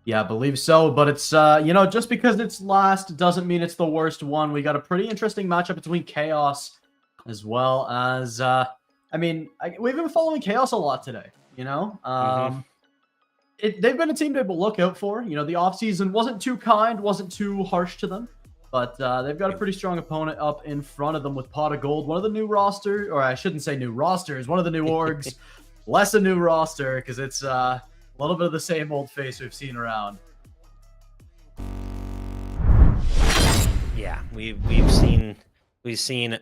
Yeah, I believe so, but it's, just because it's last doesn't mean it's the worst one. We got a pretty interesting matchup between Chaos as well as, we've been following Chaos a lot today, you know? They've been a team to look out for. You know, the offseason wasn't too kind, wasn't too harsh to them, but they've got a pretty strong opponent up in front of them with Pot of Gold, one of the new roster, or I shouldn't say new rosters, one of the new orgs, less a new roster, because it's a little bit of the same old face we've seen around. Yeah, we've seen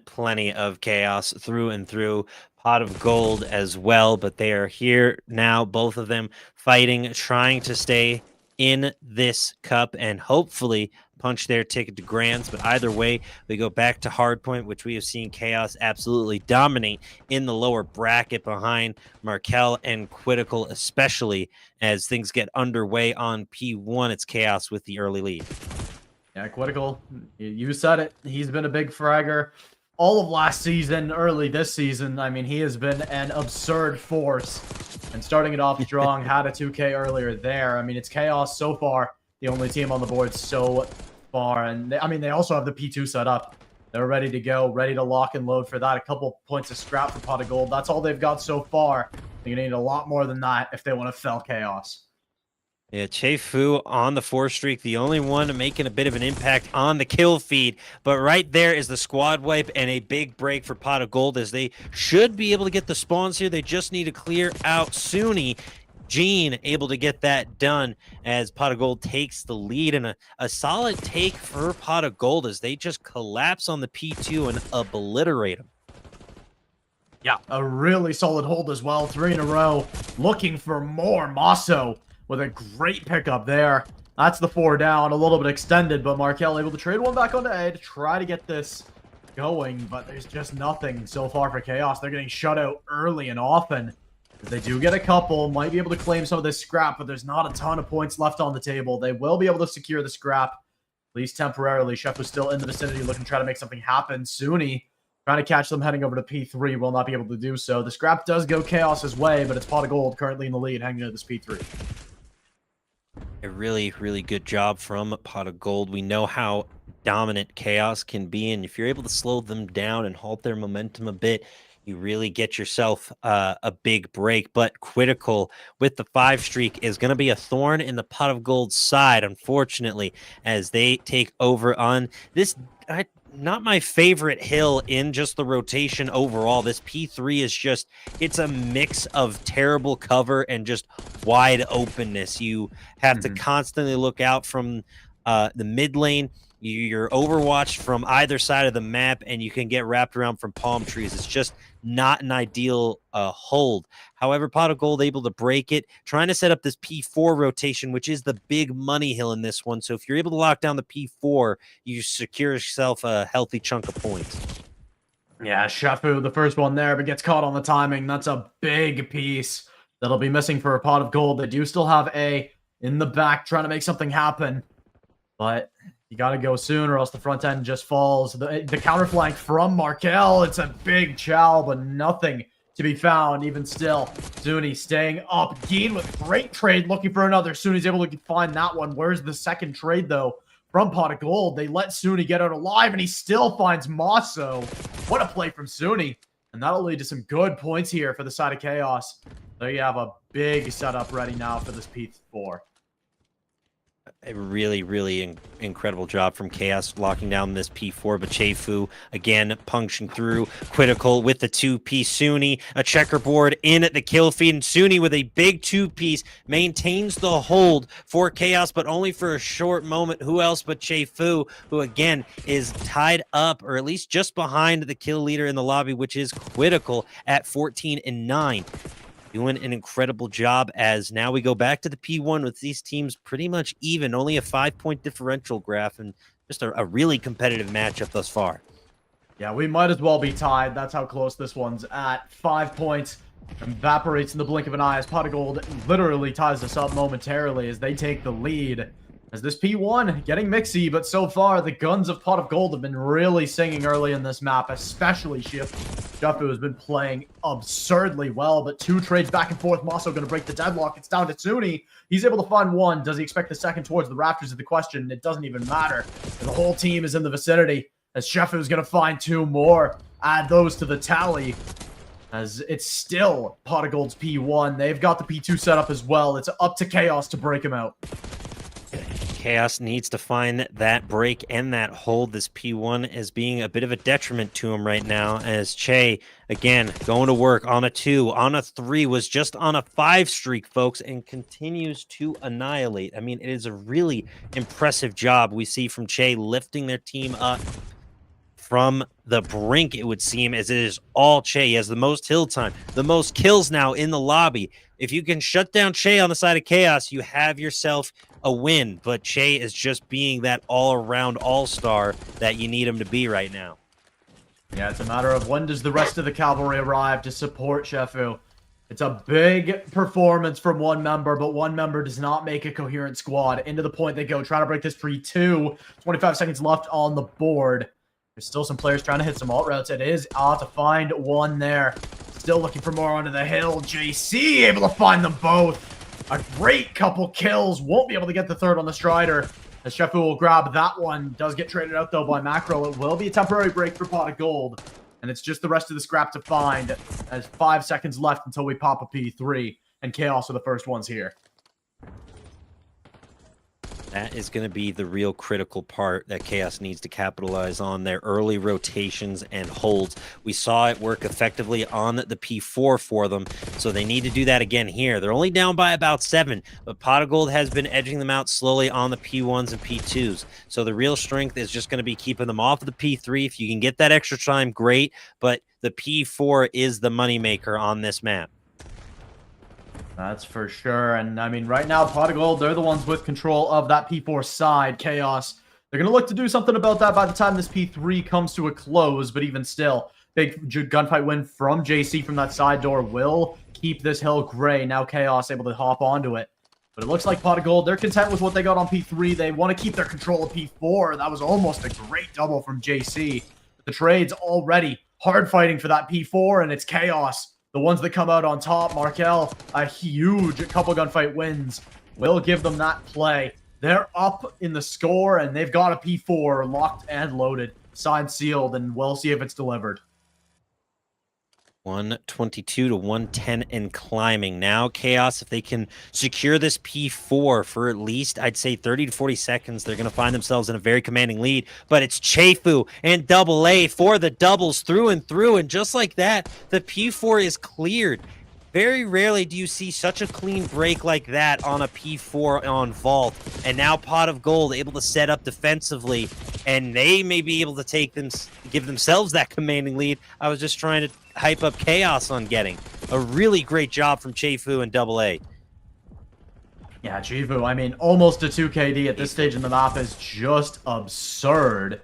plenty of Chaos through and through. Pot of Gold as well, but they are here now, both of them fighting, trying to stay in this cup and hopefully punch their ticket to Grands. But either way, we go back to Hardpoint, which we have seen Chaos absolutely dominate in the lower bracket behind Markel and Quitical, especially as things get underway on P1. It's Chaos with the early lead. Yeah, Quitical, you said it. He's been a big fragger all of last season, early this season. I mean, he has been an absurd force. And starting it off strong, had a 2K earlier there. I mean, it's Chaos so far, the only team on the board so far. And they also have the P2 set up. They're ready to go, ready to lock and load for that. A couple points of scrap for Pot of Gold. That's all they've got so far. They're going to need a lot more than that if they want to fell Chaos. Yeah, Che Fu on the 4 streak, the only one making a bit of an impact on the kill feed. But right there is the squad wipe and a big break for Pot of Gold as they should be able to get the spawns here. They just need to clear out Suni. Gene able to get that done as Pot of Gold takes the lead, and a solid take for Pot of Gold as they just collapse on the P2 and obliterate them. Yeah, a really solid hold as well. 3 in a row, looking for more. Maso with a great pickup there. That's the 4 down, a little bit extended, but Markel able to trade one back onto A to try to get this going, but there's just nothing so far for Chaos. They're getting shut out early and often. They do get a couple, might be able to claim some of this scrap, but there's not a ton of points left on the table. They will be able to secure the scrap, at least temporarily. Chef was still in the vicinity looking to try to make something happen. Suni trying to catch them heading over to P3, will not be able to do so. The scrap does go Chaos's way, but it's Pot of Gold currently in the lead, hanging into this P3. A really, really good job from Pot of Gold. We know how dominant Chaos can be, and if you're able to slow them down and halt their momentum a bit, you really get yourself a big break. But Quitical with the 5 streak is going to be a thorn in the Pot of Gold's side, unfortunately, as they take over on this. Not my favorite hill in just the rotation overall. This P3 is just, it's a mix of terrible cover and just wide openness. You have to constantly look out from the mid lane. You're overwatched from either side of the map, and you can get wrapped around from palm trees. It's just not an ideal hold. However, Pot of Gold able to break it, trying to set up this P4 rotation, which is the big money hill in this one. So if you're able to lock down the P4, you secure yourself a healthy chunk of points. Yeah, Shefu, the first one there, but gets caught on the timing. That's a big piece that'll be missing for a Pot of Gold. They do still have A in the back trying to make something happen, but you got to go soon or else the front end just falls. The counter flank from Markel, it's a big chow, but nothing to be found even still. Suni staying up. Geen with great trade, looking for another. Suni's able to find that one. Where's the second trade, though, from Pot of Gold? They let Suni get out alive, and he still finds Maso. What a play from Suni. And that'll lead to some good points here for the side of Chaos. There you have a big setup ready now for this P4. A really, really incredible job from Chaos locking down this P4, but Che Fu again punching through. Quitical with the 2-piece. Suni, a checkerboard in at the kill feed, and Suni with a big 2-piece maintains the hold for Chaos, but only for a short moment. Who else but Che Fu, who again is tied up, or at least just behind the kill leader in the lobby, which is Quitical at 14-9. Doing an incredible job as now we go back to the P1 with these teams pretty much even, only a 5-point differential, Graph, and just a really competitive matchup thus far. Yeah, we might as well be tied. That's how close this one's at. 5 points evaporates in the blink of an eye as Pot of Gold literally ties this up momentarily as they take the lead. As this P1 getting mixy, but so far the guns of Pot of Gold have been really singing early in this map, especially Shefu has been playing absurdly well, but 2 trades back and forth. Maso going to break the deadlock. It's down to Tsuni. He's able to find 1. Does he expect the second towards the rafters is the question. It doesn't even matter. And the whole team is in the vicinity as Shefu is going to find 2 more. Add those to the tally. As it's still Pot of Gold's P1. They've got the P2 set up as well. It's up to Chaos to break him out. Chaos needs to find that break and that hold. This P1 is being a bit of a detriment to him right now as Che, again, going to work on a 2, on a 3, was just on a 5 streak, folks, and continues to annihilate. I mean, it is a really impressive job we see from Che lifting their team up from the brink, it would seem, as it is all Che. He has the most hill time, the most kills now in the lobby. If you can shut down Che on the side of Chaos, you have yourself a win. But Che is just being that all-around all-star that you need him to be right now. Yeah, it's a matter of when does the rest of the cavalry arrive to support Shefu. It's a big performance from one member, but one member does not make a coherent squad. Into the point they go, trying to break this pre-2. 25 seconds left on the board. There's still some players trying to hit some alt routes. It is to find 1 there. Still looking for more onto the hill. JC able to find them both. A great couple kills. Won't be able to get the 3rd on the Strider. As Shefu will grab that one. Does get traded out, though, by Macro. It will be a temporary break for Pot of Gold. And it's just the rest of the scrap to find. As 5 seconds left until we pop a P3. And Chaos are the first ones here. That is going to be the real critical part that Chaos needs to capitalize on, their early rotations and holds. We saw it work effectively on the P4 for them, so they need to do that again here. They're only down by about 7, but Pot of Gold has been edging them out slowly on the P1s and P2s. So the real strength is just going to be keeping them off of the P3. If you can get that extra time, great, but the P4 is the moneymaker on this map. That's for sure. And I mean, right now, Pot of Gold, they're the ones with control of that P4 side. Chaos, they're going to look to do something about that by the time this P3 comes to a close. But even still, big gunfight win from JC from that side door will keep this hill gray. Now Chaos able to hop onto it. But it looks like Pot of Gold, they're content with what they got on P3. They want to keep their control of P4. That was almost a great double from JC. But the trade's already hard fighting for that P4, and it's Chaos. The ones that come out on top, Markel, a huge couple gunfight wins, will give them that play. They're up in the score, and they've got a P4 locked and loaded, signed, sealed, and we'll see if it's delivered. 122 to 110 and climbing. Now Chaos, if they can secure this P4 for at least, I'd say 30 to 40 seconds, they're going to find themselves in a very commanding lead. But it's Chefu and Double A for the doubles through and through. And just like that, the P4 is cleared. Very rarely do you see such a clean break like that on a P4 on Vault. And now Pot of Gold able to set up defensively, and they may be able to give themselves that commanding lead. I was just trying to hype up Chaos on getting. A really great job from Chefu and Double A. Yeah, Chefu, I mean, almost a 2KD at this stage in the map is just absurd.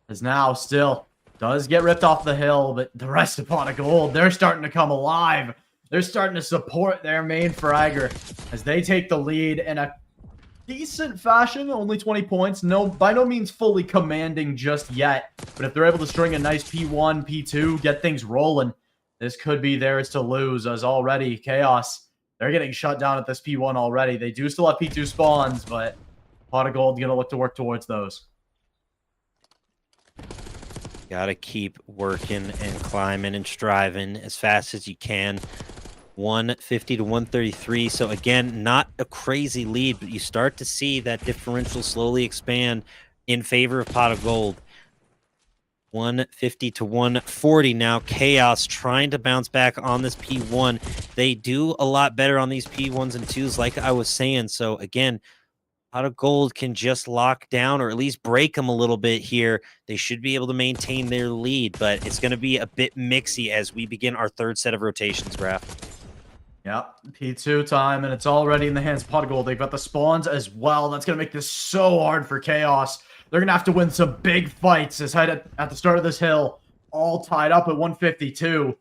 As now still does get ripped off the hill, but the rest of Pot of Gold, they're starting to come alive. They're starting to support their main fragger as they take the lead in a decent fashion, only 20 points. No, by no means fully commanding just yet, but if they're able to string a nice P1, P2, get things rolling, this could be theirs to lose, as already Chaos, they're getting shut down at this P1 already. They do still have P2 spawns, but Pot of Gold going to look to work towards those. Gotta keep working and climbing and striving as fast as you can. 150 to 133. So again, not a crazy lead, but you start to see that differential slowly expand in favor of Pot of Gold. 150 to 140 now. Chaos trying to bounce back on this P1. They do a lot better on these P1s and 2s, like I was saying. So again, Pot of Gold can just lock down or at least break them a little bit here. They should be able to maintain their lead, but it's going to be a bit mixy as we begin our third set of rotations, Graph. Yep, P2 time, and it's already in the hands of Pot of Gold. They've got the spawns as well. That's going to make this so hard for Chaos. They're going to have to win some big fights as at the start of this hill, all tied up at 152.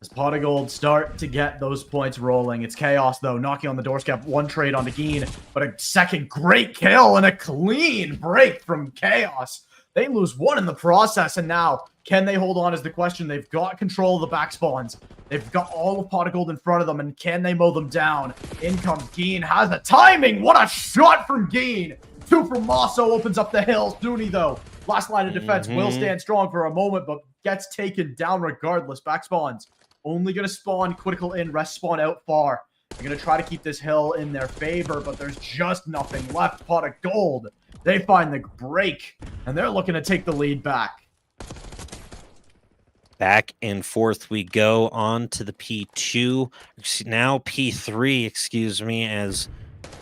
As Pot of Gold start to get those points rolling. It's Chaos, though, knocking on the doorstep. One trade onto Geen, but a second great kill and a clean break from Chaos. They lose one in the process, and now, can they hold on is the question. They've got control of the back spawns. They've got all of Pot of Gold in front of them, and can they mow them down? In comes Geen, has the timing! What a shot from Geen! Two from Maso, opens up the hills. Dooney, though, last line of defense, will stand strong for a moment, but gets taken down regardless. Back spawns. Only going to spawn critical in, rest spawn out far. They're going to try to keep this hill in their favor, but there's just nothing left. Pot of Gold. They find the break, and they're looking to take the lead back. Back and forth we go on to the P2. Now P3, excuse me, as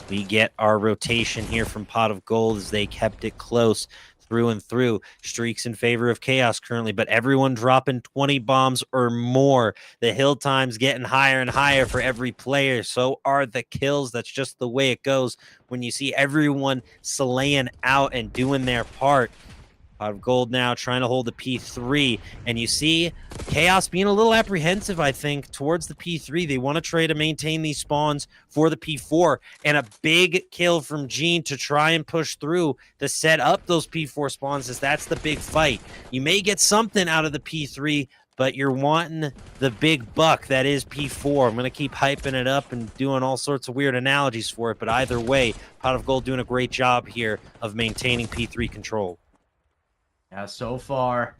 we get our rotation here from Pot of Gold as they kept it close through and through. Streaks in favor of Chaos currently, but everyone dropping 20 bombs or more. The hill time's getting higher and higher for every player. So are the kills. That's just the way it goes when you see everyone slaying out and doing their part. Pot of Gold now trying to hold the P3, and you see Chaos being a little apprehensive, I think, towards the P3. They want to try to maintain these spawns for the P4, and a big kill from Gene to try and push through to set up those P4 spawns, as that's the big fight. You may get something out of the P3, but you're wanting the big buck that is P4. I'm going to keep hyping it up and doing all sorts of weird analogies for it, but either way, Pot of Gold doing a great job here of maintaining P3 control. Yeah, so far,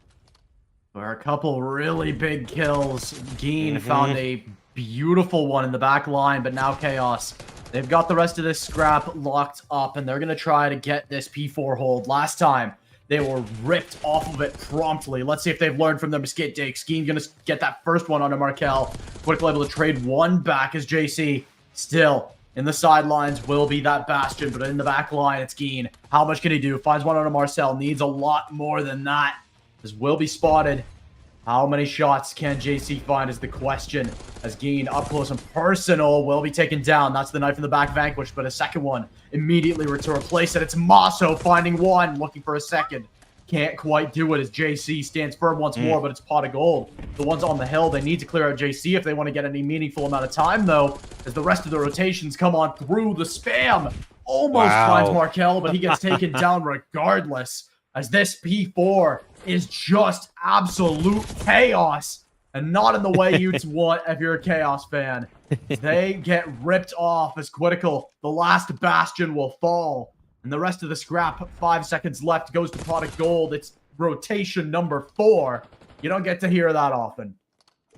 there are a couple really big kills. Geen found a beautiful one in the back line, but now Chaos. They've got the rest of this scrap locked up, and they're going to try to get this P4 hold. Last time, they were ripped off of it promptly. Let's see if they've learned from their mistake. Geen going to get that first one onto Markel. Quickly able to trade one back as JC. Still, in the sidelines will be that Bastion, but in the back line, it's Geen. How much can he do? Finds one on a Marcel. Needs a lot more than that. This will be spotted. How many shots can JC find is the question. As Geen, up close and personal, will be taken down. That's the knife in the back vanquish, but a second one immediately to replace it. It's Maso finding one, looking for a second. Can't quite do it as JC stands firm once more, but it's Pot of Gold. The ones on the hill, they need to clear out JC if they want to get any meaningful amount of time, though, as the rest of the rotations come on through. The spam almost finds Markel, but he gets taken down regardless, as this P4 is just absolute chaos, and not in the way you'd want if you're a Chaos fan. They get ripped off as Critical. The last Bastion will fall. And the rest of the scrap, 5 seconds left, goes to Pot of Gold. It's rotation number 4. You don't get to hear that often.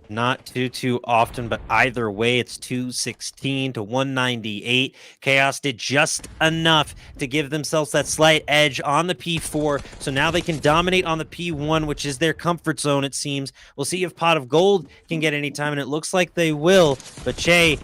Not too often, but either way, it's 216 to 198. Chaos did just enough to give themselves that slight edge on the P4, so now they can dominate on the P1, which is their comfort zone, it seems. We'll see if Pot of Gold can get any time, and it looks like they will, but Che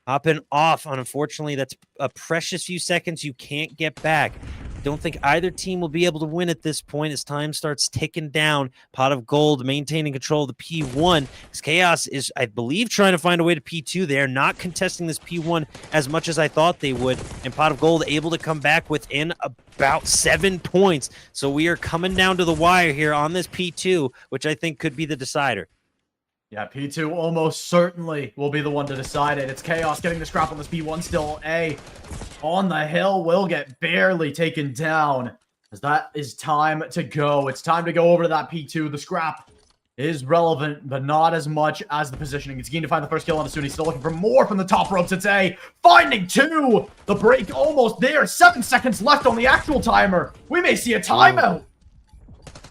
hopping off, unfortunately, that's a precious few seconds you can't get back. Don't think either team will be able to win at this point as time starts ticking down. Pot of Gold maintaining control of the P1. Chaos is, I believe, trying to find a way to P2. They are not contesting this P1 as much as I thought they would. And Pot of Gold able to come back within about 7 points. So we are coming down to the wire here on this P2, which I think could be the decider. Yeah, P2 almost certainly will be the one to decide it. It's Chaos getting the scrap on this P1 still. A on the hill will get barely taken down, as that is time to go. It's time to go over to that P2. The scrap is relevant, but not as much as the positioning. It's Geen to find the first kill on Asuni. He's still looking for more from the top ropes. It's A finding 2. The break almost there. 7 seconds left on the actual timer. We may see a timeout.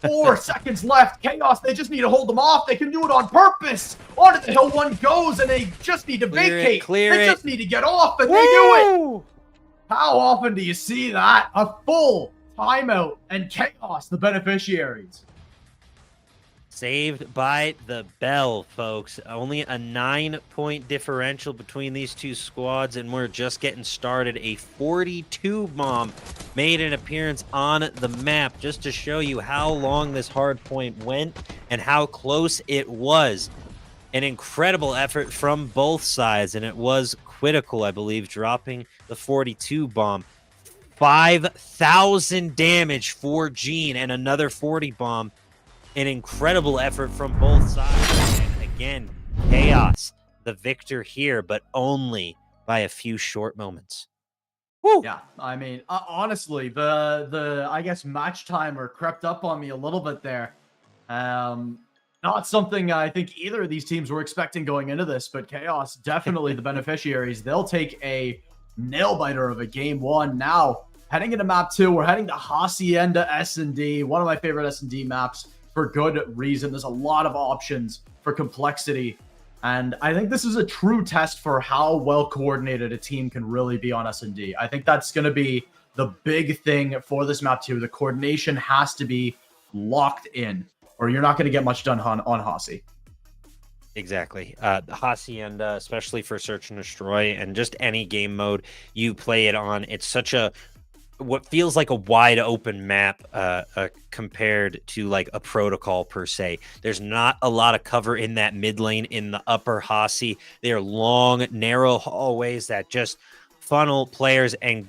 4 seconds left. Chaos, they just need to hold them off. They can do it on purpose. Onto the hill one goes, and they just need to vacate. They just need to get off, and they do it. How often do you see that? A full timeout, and Chaos, the beneficiaries. Saved by the bell, folks. Only a 9-point differential between these two squads, and we're just getting started. A 42 bomb made an appearance on the map, just to show you how long this hard point went and how close it was. An incredible effort from both sides, and it was Critical, I believe, dropping the 42 bomb. 5,000 damage for Gene and another 40 bomb. An incredible effort from both sides. And again, Chaos, the victor here, but only by a few short moments. Woo! Yeah, I mean, honestly, the I guess match timer crept up on me a little bit there. Not something I think either of these teams were expecting going into this, but Chaos definitely the beneficiaries. They'll take a nail biter of a game one. Now heading into map 2, we're heading to Hacienda S&D, one of my favorite S&D maps for good reason. There's a lot of options for complexity. And I think this is a true test for how well coordinated a team can really be on S&D. I think that's going to be the big thing for this map too. The coordination has to be locked in, or you're not going to get much done on Hasi. Exactly. Hacienda, especially for Search and Destroy, and just any game mode you play it on, it's such a what feels like a wide open map compared to like a protocol per se. There's not a lot of cover in that mid lane in the upper Hasi. They're long, narrow hallways that just funnel players and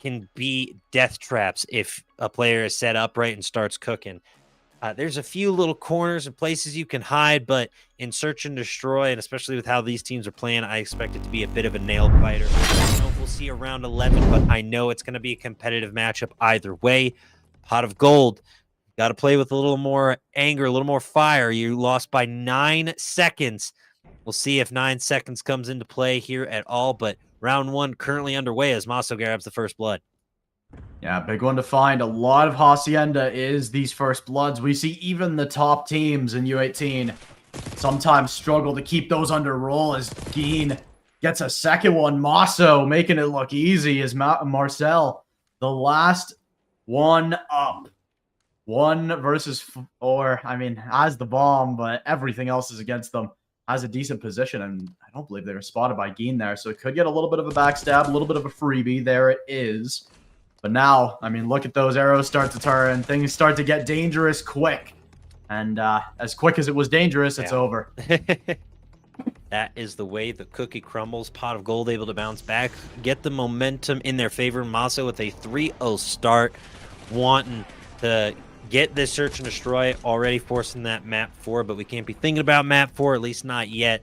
can be death traps if a player is set up right and starts cooking. There's a few little corners and places you can hide, but in Search and Destroy, and especially with how these teams are playing, I expect it to be a bit of a nail biter. I don't know if we'll see around 11, but I know it's going to be a competitive matchup either way. Pot of gold. Got to play with a little more anger, a little more fire. You lost by 9 seconds. We'll see if 9 seconds comes into play here at all, but round 1 currently underway as Maso grabs the first blood. Yeah, big one to find. A lot of Hacienda is these first bloods. We see even the top teams in U18 sometimes struggle to keep those under roll as Geen gets a second one. Maso making it look easy as Marcel, the last one up. 1 versus 4. I mean, has the bomb, but everything else is against them. Has a decent position, and I don't believe they were spotted by Geen there, so it could get a little bit of a backstab, a little bit of a freebie. There it is. But now, I mean, look at those arrows start to turn. Things start to get dangerous quick. And as quick as it was dangerous, it's over. That is the way the cookie crumbles. Pot of gold able to bounce back, get the momentum in their favor. Maso with a 3-0 start, wanting to get this Search and Destroy, already forcing that map 4, but we can't be thinking about map 4, at least not yet.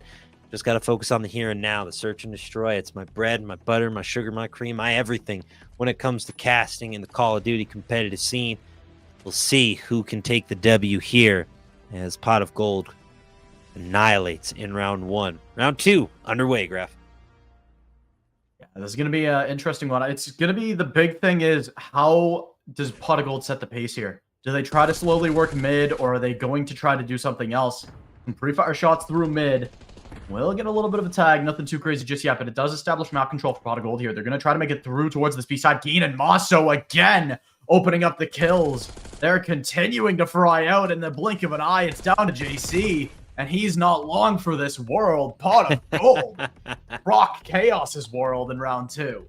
Just got to focus on the here and now, the Search and Destroy. It's my bread, my butter, my sugar, my cream, my everything when it comes to casting in the Call of Duty competitive scene. We'll see who can take the W here as Pot of Gold annihilates in round 1. Round 2 underway, Graf. Yeah, this is going to be an interesting one. It's going to be the big thing is how does Pot of Gold set the pace here? Do they try to slowly work mid, or are they going to try to do something else? Some pre-fire shots through mid. We'll get a little bit of a tag, nothing too crazy just yet, but it does establish map control for Pot of Gold here. They're going to try to make it through towards this B-side. Geen and Maso again opening up the kills. They're continuing to fry out in the blink of an eye. It's down to JC, and he's not long for this world. Pot of Gold. Rock Chaos's world in round 2.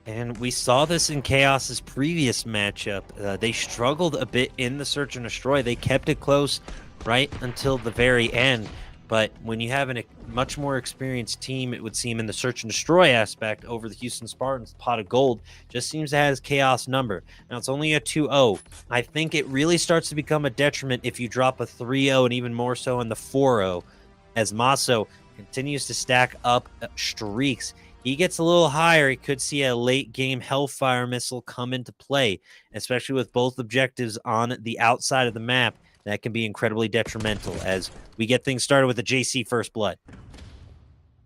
And we saw this in Chaos's previous matchup. They struggled a bit in the Search and Destroy. They kept it close right until the very end. But when you have a much more experienced team, it would seem in the Search and Destroy aspect over the Houston Spartans, Pot of Gold just seems to have his Chaos number. Now, it's only a 2-0. I think it really starts to become a detriment if you drop a 3-0 and even more so in the 4-0 as Maso continues to stack up streaks. He gets a little higher. He could see a late game Hellfire missile come into play, especially with both objectives on the outside of the map. That can be incredibly detrimental as we get things started with the JC First Blood.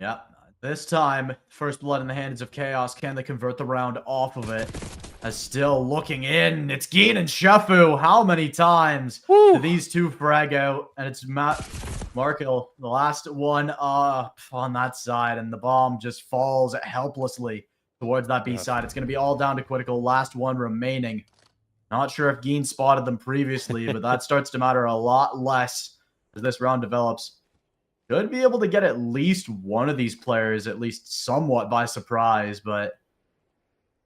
Yeah, this time, First Blood in the hands of Chaos. Can they convert the round off of it? As still looking in, it's Geen and Shefu. How many times do these two frag out? And it's Markil, the last one up on that side, and the bomb just falls helplessly towards that B side. It's going to be all down to Critical. Last one remaining. Not sure if Geen spotted them previously, but that starts to matter a lot less as this round develops. Should be able to get at least one of these players, at least somewhat by surprise, but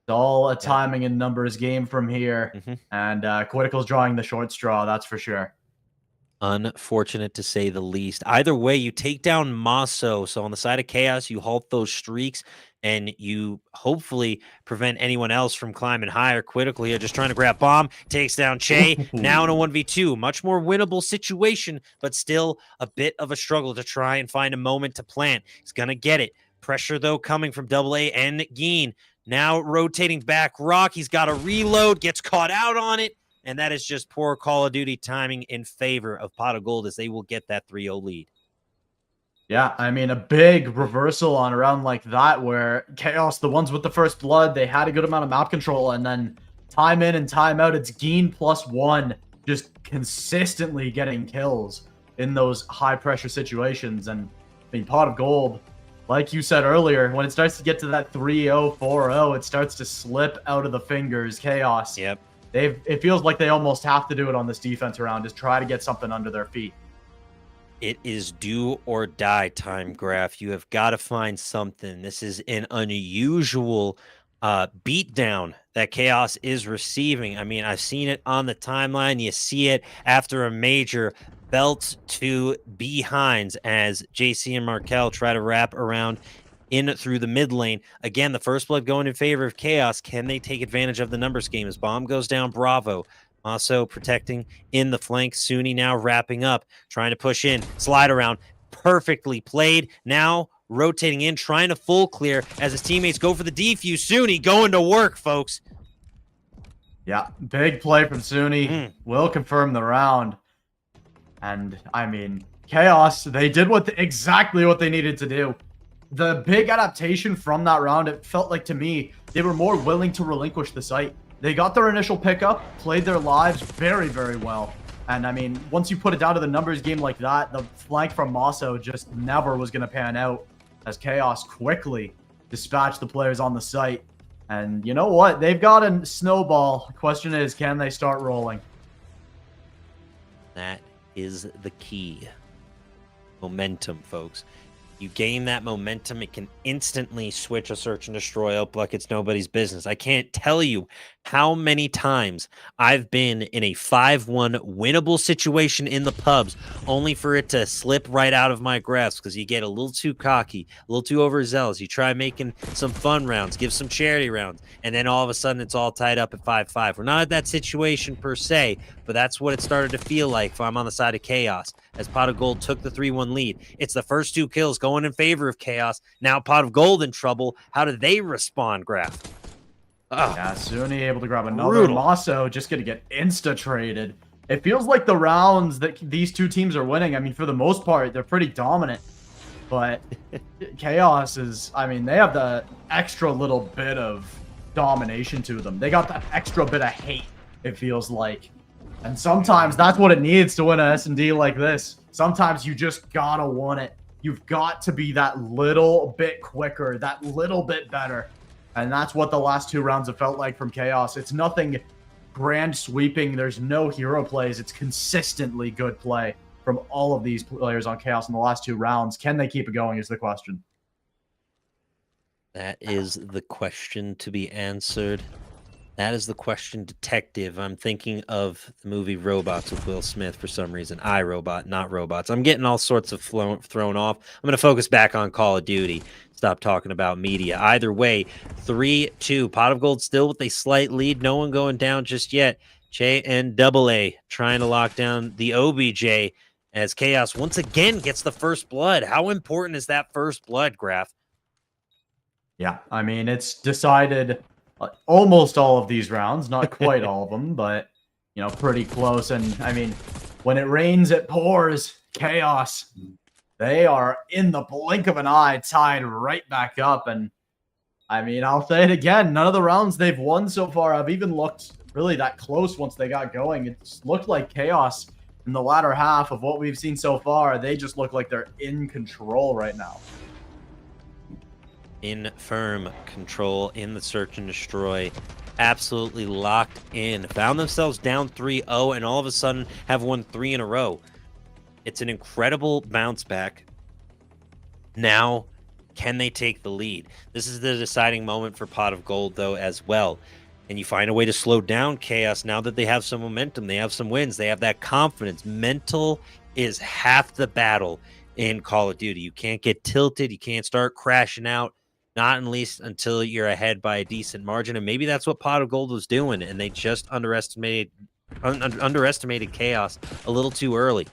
it's all a timing and numbers game from here. And Critical's drawing the short straw, that's for sure. Unfortunate to say the least. Either way, you take down Maso. So on the side of Chaos, you halt those streaks and you hopefully prevent anyone else from climbing higher. Critical here, just trying to grab bomb, takes down Che. Now in a 1v2, much more winnable situation, but still a bit of a struggle to try and find a moment to plant. He's going to get it. Pressure, though, coming from Double A and Geen. Now rotating back Rock. He's got a reload, gets caught out on it. And that is just poor Call of Duty timing in favor of Pot of Gold as they will get that 3-0 lead. Yeah, I mean, a big reversal on a round like that where Chaos, the ones with the first blood, they had a good amount of map control, and then time in and time out, it's Geen +1 just consistently getting kills in those high-pressure situations. And, I mean, Pot of Gold, like you said earlier, when it starts to get to that 3-0, 4-0, it starts to slip out of the fingers. Chaos. Yep. It feels like they almost have to do it on this defense round, just try to get something under their feet. It is do or die time, Graph. You have got to find something. This is an unusual beatdown that Chaos is receiving. I mean, I've seen it on the timeline. You see it after a major belt to behinds as JC and Markel try to wrap around in through the mid lane. Again, the first blood going in favor of Chaos. Can they take advantage of the numbers game as bomb goes down? Bravo. Also protecting in the flank. Suni now wrapping up, trying to push in, slide around, perfectly played. Now rotating in, trying to full clear as his teammates go for the defuse. Suni going to work, folks. Yeah, big play from Suni. Will confirm the round. And, I mean, Chaos, they did exactly what they needed to do. The big adaptation from that round, it felt like to me, they were more willing to relinquish the site. They got their initial pickup, played their lives very, very well. And I mean, once you put it down to the numbers game like that, the flank from Maso just never was going to pan out as Chaos quickly dispatched the players on the site. And you know what? They've got a snowball. The question is, can they start rolling? That is the key. Momentum, folks. You gain that momentum, it can instantly switch a search and destroy up like it's nobody's business. I can't tell you how many times I've been in a 5-1 winnable situation in the pubs, only for it to slip right out of my grasp because you get a little too cocky, a little too overzealous. You try making some fun rounds, give some charity rounds, and then all of a sudden it's all tied up at 5-5. We're not at that situation per se, but that's what it started to feel like if I'm on the side of Chaos. As Pot of Gold took the 3-1 lead. It's the first two kills going in favor of Chaos. Now Pot of Gold in trouble. How do they respond, Graph? Oh, yeah, Suni able to grab another. brutal. Maso just going to get insta-traded. It feels like the rounds that these two teams are winning, I mean, for the most part, they're pretty dominant. But Chaos is, I mean, they have the extra little bit of domination to them. They got that extra bit of hate, it feels like. And sometimes that's what it needs to win a S&D like this. Sometimes you just gotta want it. You've got to be that little bit quicker, that little bit better. And that's what the last two rounds have felt like from Chaos. It's nothing grand sweeping. There's no hero plays. It's consistently good play from all of these players on Chaos in the last two rounds. Can they keep it going is the question. That is the question to be answered. That is the question, detective. I'm thinking of the movie Robots with Will Smith for some reason. iRobot, not robots. I'm getting all sorts of thrown off. I'm going to focus back on Call of Duty. Stop talking about media. Either way, 3-2. Pot of Gold still with a slight lead. No one going down just yet. Che and Double A trying to lock down the OBJ as Chaos once again gets the first blood. How important is that first blood, Graph? Yeah, I mean, it's decided almost all of these rounds, not quite all of them, but, you know, pretty close. And, I mean, when it rains, it pours. Chaos, they are in the blink of an eye tied right back up. And, I mean, I'll say it again, none of the rounds they've won so far have even looked really that close once they got going. It's looked like Chaos in the latter half of what we've seen so far. They just look like they're in control right now. In firm control in the search and destroy, absolutely locked in, found themselves down 3-0 and all of a sudden have won 3 in a row. It's an incredible bounce back. Now, can they take the lead? This is the deciding moment for Pot of Gold though as well. and you find a way to slow down Chaos now that they have some momentum, they have some wins, they have that confidence. Mental is half the battle in Call of Duty. You can't get tilted, you can't start crashing out, not at least until you're ahead by a decent margin. And maybe that's what Pot of Gold was doing, and they just underestimated Chaos a little too early.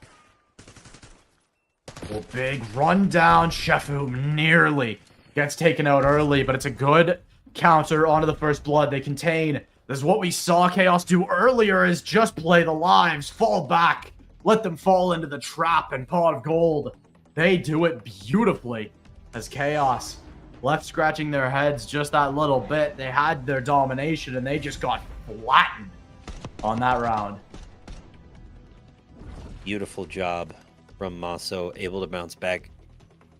Well, big rundown. Shefu nearly gets taken out early, but it's a good counter onto the first blood. They contain. This is what we saw Chaos do earlier, is just play the lives, fall back, let them fall into the trap, and Pot of Gold. They do it beautifully as Chaos left scratching their heads just that little bit. They had their domination, and they just got flattened on that round. Beautiful job from Maso, able to bounce back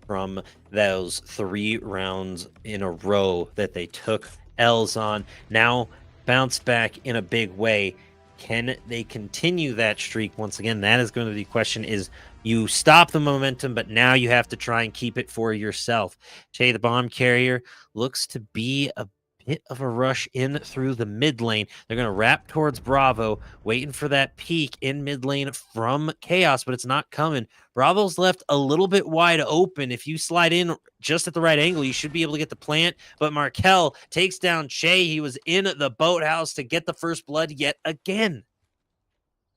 from those 3 rounds in a row that they took L's on. Now bounce back in a big way. Can they continue that streak? Once again, that is going to be the question. Is you stop the momentum, but now you have to try and keep it for yourself. Che, the bomb carrier, looks to be a bit of a rush in through the mid lane. They're going to wrap towards Bravo, waiting for that peek in mid lane from Chaos, but it's not coming. Bravo's left a little bit wide open. If you slide in just at the right angle, you should be able to get the plant, but Markel takes down Che. He was in the boathouse to get the first blood yet again.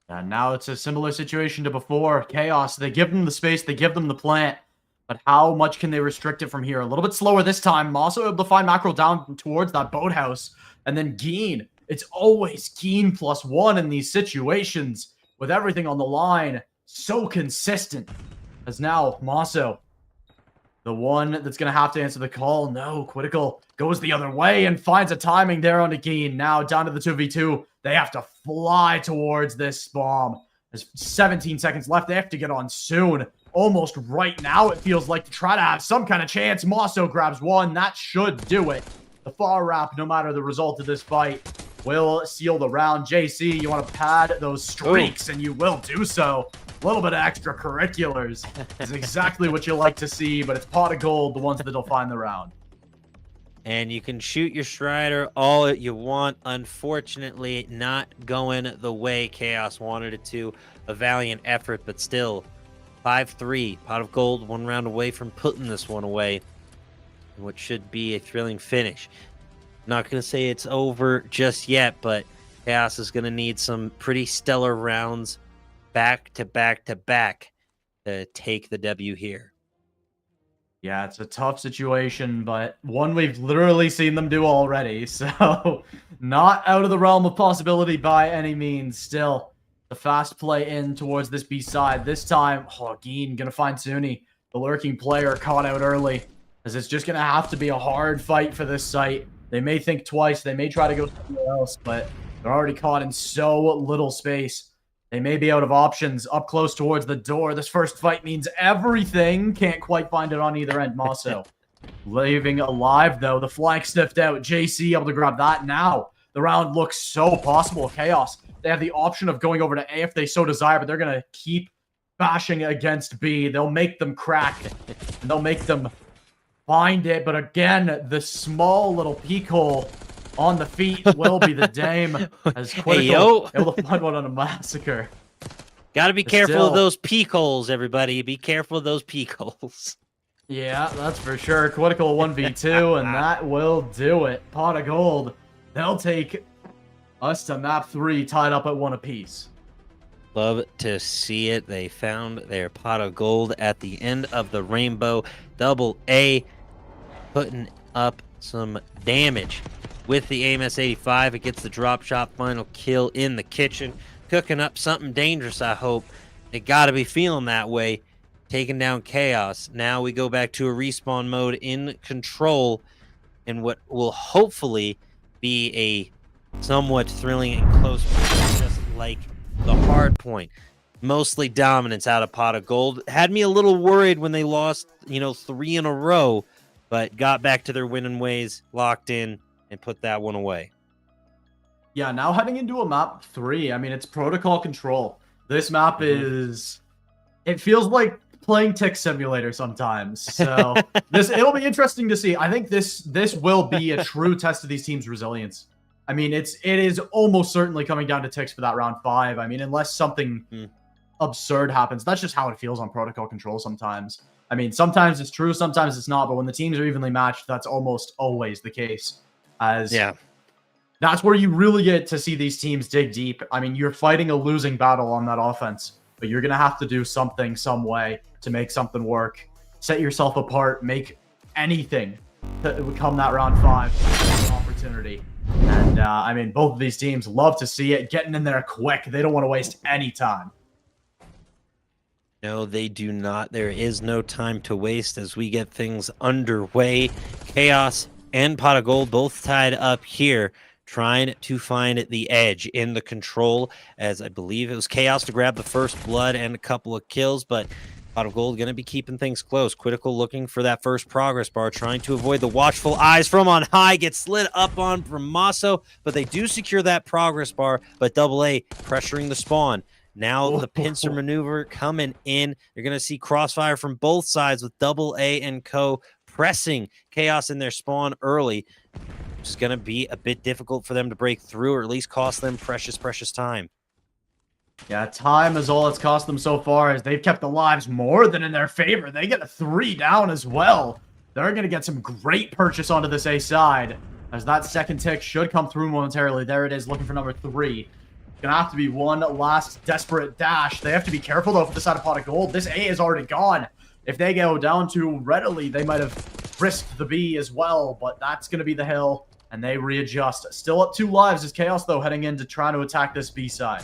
And now it's a similar situation to before. Chaos, they give them the space, they give them the plant. But how much can they restrict it from here? A little bit slower this time. Also able to find Mackerel down towards that boathouse. And then Geen. It's always Geen +1 in these situations. With everything on the line. So consistent. As now, Maso, the one that's going to have to answer the call. No, Critical goes the other way and finds a timing there onto Geen. Now down to the 2v2. They have to fly towards this bomb. There's 17 seconds left. They have to get on soon. Almost right now, it feels like, to try to have some kind of chance. Maso grabs one. That should do it. The far wrap, no matter the result of this fight, will seal the round. JC, you want to pad those streaks, and you will do so. A little bit of extracurriculars is exactly what you like to see, but it's Pot of Gold, the ones that'll find the round. And you can shoot your Strider all you want. Unfortunately, not going the way Chaos wanted it to. A valiant effort, but still 5-3. Pot of Gold, 1 round away from putting this one away. What should be a thrilling finish. Not going to say it's over just yet, but Chaos is going to need some pretty stellar rounds back to back to back to take the W here. Yeah, it's a tough situation, but one we've literally seen them do already, so not out of the realm of possibility by any means. Still, the fast play in towards this B side. This time, Geen gonna find Suni, the lurking player, caught out early, as it's just gonna have to be a hard fight for this site. They may think twice, they may try to go somewhere else, but they're already caught in so little space. They may be out of options up close towards the door. This first fight means everything. Can't quite find it on either end. Maso leaving alive, though. The flank sniffed out. JC able to grab that now. The round looks so possible. Chaos. They have the option of going over to A if they so desire, but they're going to keep bashing against B. They'll make them crack. And they'll make them find it. But again, the small little peek hole on the feet will be the Dame, as Critical able to find one on a Massacre. Got to be careful of those peek holes, everybody. Be careful of those peek holes. Yeah, that's for sure. Critical 1v2, and that will do it. Pot of Gold. They'll take us to map 3, tied up at 1 apiece. Love to see it. They found their Pot of Gold at the end of the rainbow. Double A, putting up some damage. With the AMS-85, it gets the drop shot final kill in the kitchen. Cooking up something dangerous, I hope. It got to be feeling that way. Taking down Chaos. Now we go back to a respawn mode in control. And what will hopefully be a somewhat thrilling and close fight, just like the hard point. Mostly dominance out of Pot of Gold. Had me a little worried when they lost, 3 in a row. But got back to their winning ways, locked in, and put that one away. Yeah, now heading into a map 3, I mean, it's protocol control. This map is... It feels like playing Tick Simulator sometimes. So it'll be interesting to see. I think this will be a true test of these teams' resilience. I mean, it is almost certainly coming down to ticks for that round 5. I mean, unless something absurd happens. That's just how it feels on protocol control sometimes. I mean, sometimes it's true, sometimes it's not, but when the teams are evenly matched, that's almost always the case. That's where you really get to see these teams dig deep. I mean, you're fighting a losing battle on that offense, but you're going to have to do something, some way to make something work. Set yourself apart, make anything to become that round 5 opportunity. And, I mean, both of these teams love to see it, getting in there quick. They don't want to waste any time. No, they do not. There is no time to waste as we get things underway. Chaos and Pot of Gold both tied up here, trying to find the edge in the control, as I believe it was Chaos to grab the first blood and a couple of kills, but Pot of Gold going to be keeping things close. Critical looking for that first progress bar, trying to avoid the watchful eyes from on high. Gets slid up on from Maso, but they do secure that progress bar, but Double A pressuring the spawn. Now the pincer maneuver coming in. You're going to see crossfire from both sides with Double A and Co. pressing Chaos in their spawn early. It's going to be a bit difficult for them to break through, or at least cost them precious time. Yeah, time is all it's cost them so far, as they've kept the lives more than in their favor. They get a 3 down as well. They're going to get some great purchase onto this A side, as that second tick should come through momentarily. There it is, looking for number 3. Gonna have to be one last desperate dash. They have to be careful though for the side of Pot of Gold. This A is already gone. If they go down too readily, they might have risked the B as well, but that's gonna be the hill, and they readjust. Still up 2 lives as Chaos though, heading in to try to attack this B side.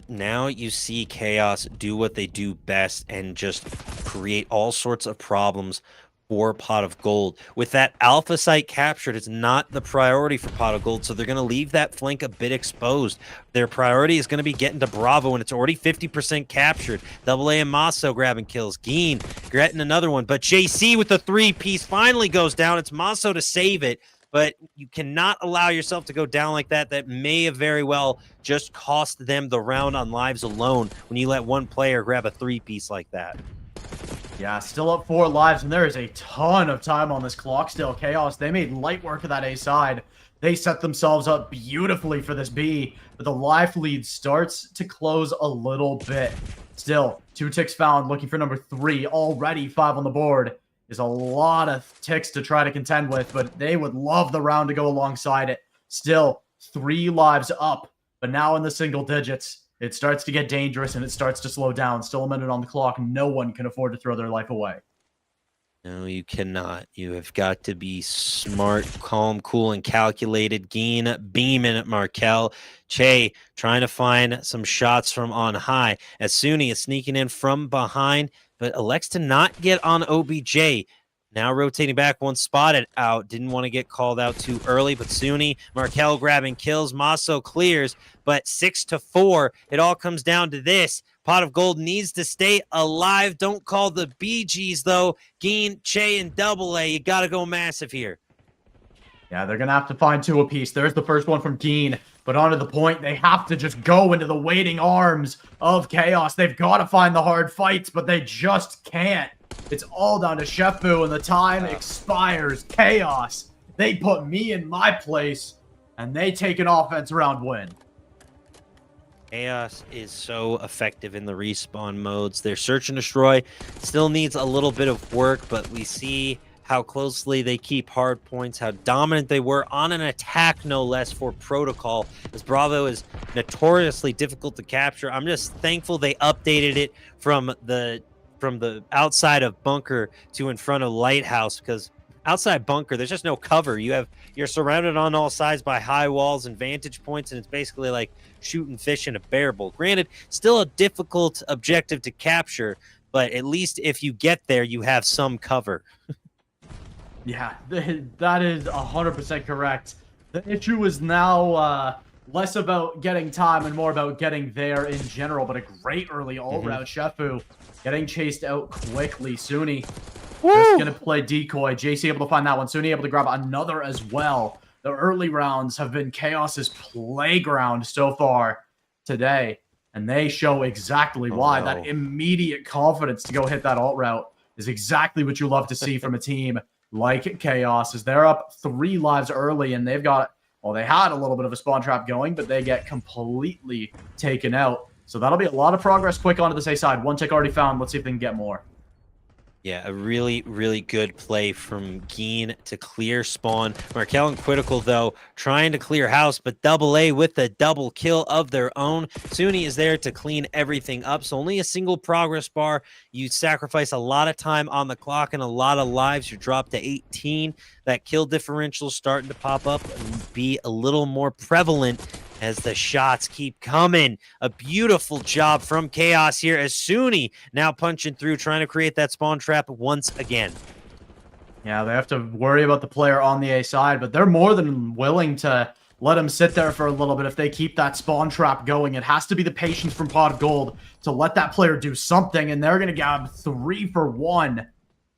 Now you see Chaos do what they do best and just create all sorts of problems for Pot of Gold. With that alpha site captured, it's not the priority for Pot of Gold, so they're going to leave that flank a bit exposed. Their priority is going to be getting to Bravo, and it's already 50% captured. Double A and Maso grabbing kills. Geen getting another one, but JC with the 3-piece finally goes down. It's Maso to save it, but you cannot allow yourself to go down like that. That may have very well just cost them the round on lives alone when you let one player grab a 3-piece like that. Yeah, still up 4 lives, and there is a ton of time on this clock still. Chaos, they made light work of that A side. They set themselves up beautifully for this B, but the life lead starts to close a little bit. Still, 2 ticks found, looking for number 3. Already 5 on the board. Is a lot of ticks to try to contend with, but they would love the round to go alongside it. Still, 3 lives up, but now in the single digits. It starts to get dangerous, and it starts to slow down. Still a minute on the clock. No one can afford to throw their life away. No, you cannot. You have got to be smart, calm, cool, and calculated. Geen beaming at Markel. Che trying to find some shots from on high. As Suni is sneaking in from behind, but elects to not get on OBJ. Now rotating back, one spotted out. Didn't want to get called out too early, but Suni, Markel grabbing kills. Maso clears, but 6-4. It all comes down to this. Pot of Gold needs to stay alive. Don't call the BGs, though. Geen, Che, and Double A. You got to go massive here. Yeah, they're going to have to find 2 apiece. There's the first one from Geen, but onto the point, they have to just go into the waiting arms of Chaos. They've got to find the hard fights, but they just can't. It's all down to Shefu, and the time expires. Chaos, they put me in my place, and they take an offense round win. Chaos is so effective in the respawn modes. Their search and destroy still needs a little bit of work, but we see how closely they keep hard points, how dominant they were on an attack, no less, for Protocol, as Bravo is notoriously difficult to capture. I'm just thankful they updated it from the outside of bunker to in front of lighthouse, because outside bunker there's just no cover. You're surrounded on all sides by high walls and vantage points, and it's basically like shooting fish in a bear bowl. Granted, still a difficult objective to capture, but at least if you get there you have some cover. Yeah, that is 100% correct. The issue is now less about getting time and more about getting there in general, but a great early all-round Shefu getting chased out quickly. Suni just going to play decoy. JC able to find that one. Suni able to grab another as well. The early rounds have been Chaos's playground so far today, and they show exactly why. That immediate confidence to go hit that alt route is exactly what you love to see from a team like Chaos, as they're up 3 lives early, and they've got Well, they had a little bit of a spawn trap going, but they get completely taken out. So that'll be a lot of progress quick onto this A side. One tick already found. Let's see if they can get more. Yeah, a really, really good play from Geen to clear spawn. Markel and Critical, though, trying to clear house, but Double A with a double kill of their own. Suni is there to clean everything up, so only a single progress bar. You sacrifice a lot of time on the clock and a lot of lives. You drop to 18. That kill differential starting to pop up and be a little more prevalent as the shots keep coming. A beautiful job from Chaos here as Suni now punching through, trying to create that spawn trap once again. Yeah, they have to worry about the player on the A side, but they're more than willing to let him sit there for a little bit if they keep that spawn trap going. It has to be the patience from Pot of Gold to let that player do something, and they're going to grab 3 for 1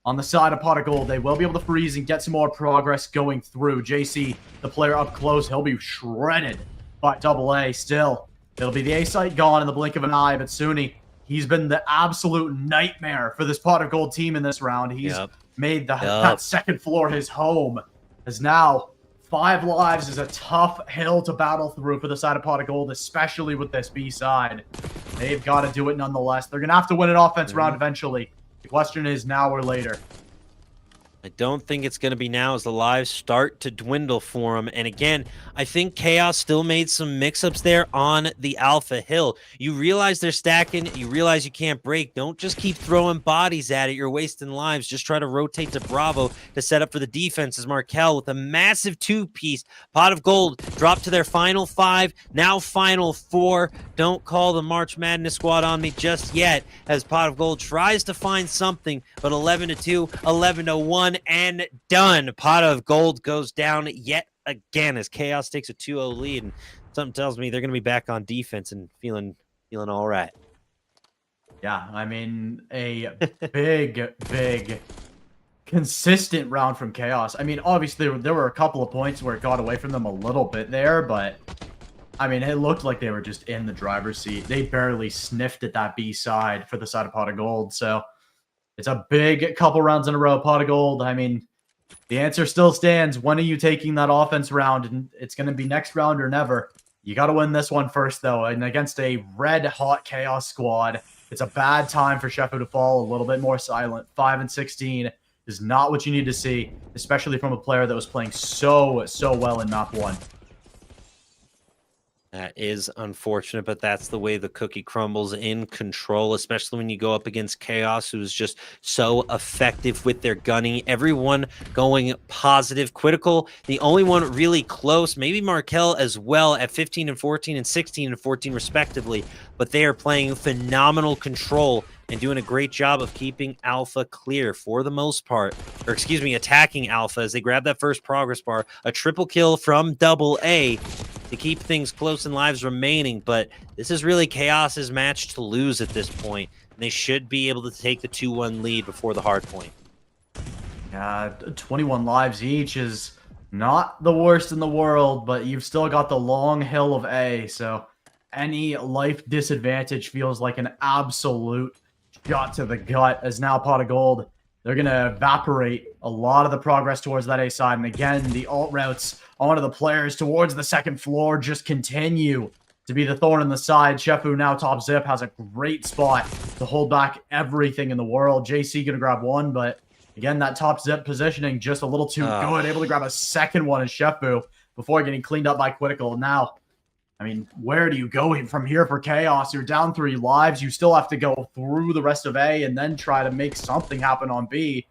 on the side of Pot of Gold. They will be able to freeze and get some more progress going through. JC, the player up close, he'll be shredded by Double A. Still, it'll be the A site gone in the blink of an eye, but Suni, he's been the absolute nightmare for this Pot of Gold team in this round. He's made that second floor his home, as now 5 lives is a tough hill to battle through for the side of Pot of Gold, especially with this B side. They've got to do it nonetheless. They're going to have to win an offense round eventually. The question is now or later. I don't think it's going to be now as the lives start to dwindle for him. And again, I think Chaos still made some mix-ups there on the Alpha Hill. You realize they're stacking. You realize you can't break. Don't just keep throwing bodies at it. You're wasting lives. Just try to rotate to Bravo to set up for the defense as Markel with a massive 2-piece. Pot of Gold dropped to their final 5, now final 4. Don't call the March Madness squad on me just yet as Pot of Gold tries to find something, but 11-2, 11-1, and done. Pot of Gold goes down yet again as Chaos takes a 2-0 lead, and something tells me they're going to be back on defense and feeling all right. Yeah, I mean, a big consistent round from Chaos. I mean, obviously there were a couple of points where it got away from them a little bit there, but I mean, it looked like they were just in the driver's seat. They barely sniffed at that B side for the side of Pot of Gold, so it's a big couple rounds in a row. Pot of Gold, I mean, the answer still stands. When are you taking that offense round? And it's going to be next round or never. You got to win this one first, though. And against a red-hot Chaos squad, it's a bad time for Shefu to fall a little bit more silent. 5-16 is not what you need to see, especially from a player that was playing so well in map 1. That is unfortunate, but that's the way the cookie crumbles in control, especially when you go up against Chaos, who's just so effective with their gunning. Everyone going positive. Critical, the only one really close, maybe Markel as well at 15-14 and 16-14 respectively, but they are playing phenomenal control and doing a great job of keeping Alpha clear for the most part, or excuse me, attacking Alpha as they grab that first progress bar. A triple kill from Double A to keep things close and lives remaining, but this is really Chaos's match to lose at this point. They should be able to take the 2-1 lead before the hard point. 21 lives each is not the worst in the world, but you've still got the long hill of A, so any life disadvantage feels like an absolute shot to the gut, as now Pot of Gold, they're going to evaporate a lot of the progress towards that A side. And again, the alt routes onto the players towards the second floor just continue to be the thorn in the side. Shefu now top zip has a great spot to hold back everything in the world. JC going to grab one, but again, that top zip positioning just a little too good. Able to grab a second one as Shefu before getting cleaned up by Critical. Now, I mean, where do you go from here for Chaos? You're down 3 lives. You still have to go through the rest of A and then try to make something happen on B.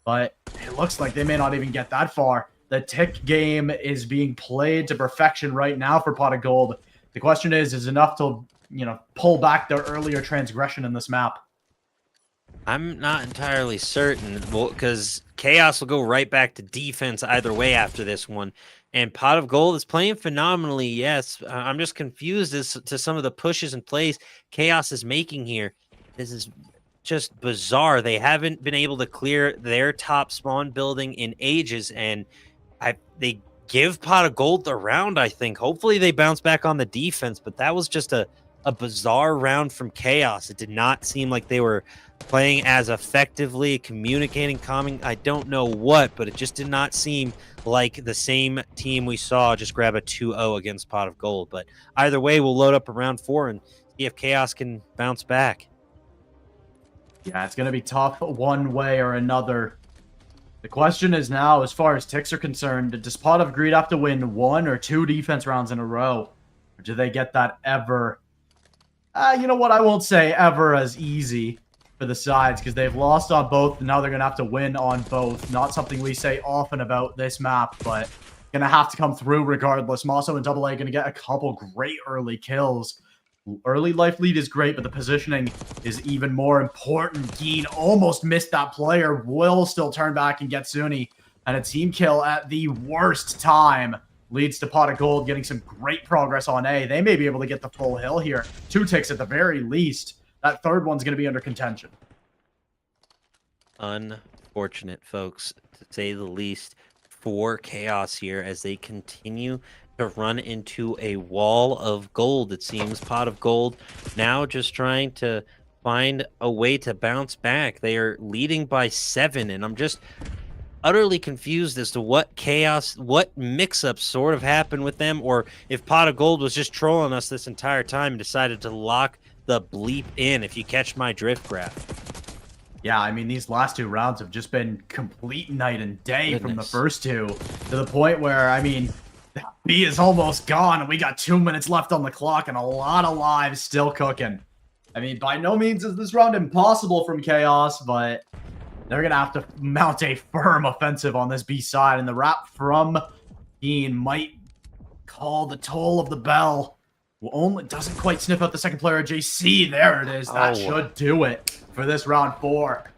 But it looks like they may not even get that far. The tick game is being played to perfection right now for Pot of Gold. The question is enough to, pull back their earlier transgression in this map? I'm not entirely certain, because Chaos will go right back to defense either way after this one. And Pot of Gold is playing phenomenally, yes. I'm just confused as to some of the pushes and plays Chaos is making here. This is just bizarre. They haven't been able to clear their top spawn building in ages, and they give Pot of Gold the round, I think. Hopefully they bounce back on the defense, but that was just a a bizarre round from Chaos. It did not seem like they were playing as effectively, communicating, calming. I don't know what, but it just did not seem like the same team we saw just grab a 2-0 against Pot of Gold. But either way, we'll load up around 4 and see if Chaos can bounce back. Yeah, it's going to be tough one way or another. The question is now, as far as ticks are concerned, does Pot of Greed have to win 1 or 2 defense rounds in a row? Or do they get that ever? You know what? I won't say ever as easy for the sides because they've lost on both. And now they're going to have to win on both. Not something we say often about this map, but going to have to come through regardless. Maso and AA going to get a couple great early kills. Early life lead is great, but the positioning is even more important. Geen almost missed that player. Will still turn back and get Suni. And a team kill at the worst time leads to Pot of Gold getting some great progress on A. They may be able to get the full hill here. 2 ticks at the very least. That third one's going to be under contention. Unfortunate, folks, to say the least, for Chaos here as they continue to run into a wall of gold. It seems Pot of Gold now just trying to find a way to bounce back. They are leading by 7, and I'm just utterly confused as to what mix-up sort of happened with them, or if Pot of Gold was just trolling us this entire time and decided to lock the bleep in, if you catch my drift, Graph. Yeah, I mean, these last 2 rounds have just been complete night and day from the first 2, to the point where, I mean, B is almost gone, and we got 2 minutes left on the clock, and a lot of lives still cooking. I mean, by no means is this round impossible from Chaos, but they're going to have to mount a firm offensive on this B side, and the wrap from Geen might call the toll of the bell. Only doesn't quite sniff out the second player, JC. There it is. That should do it for this round 4.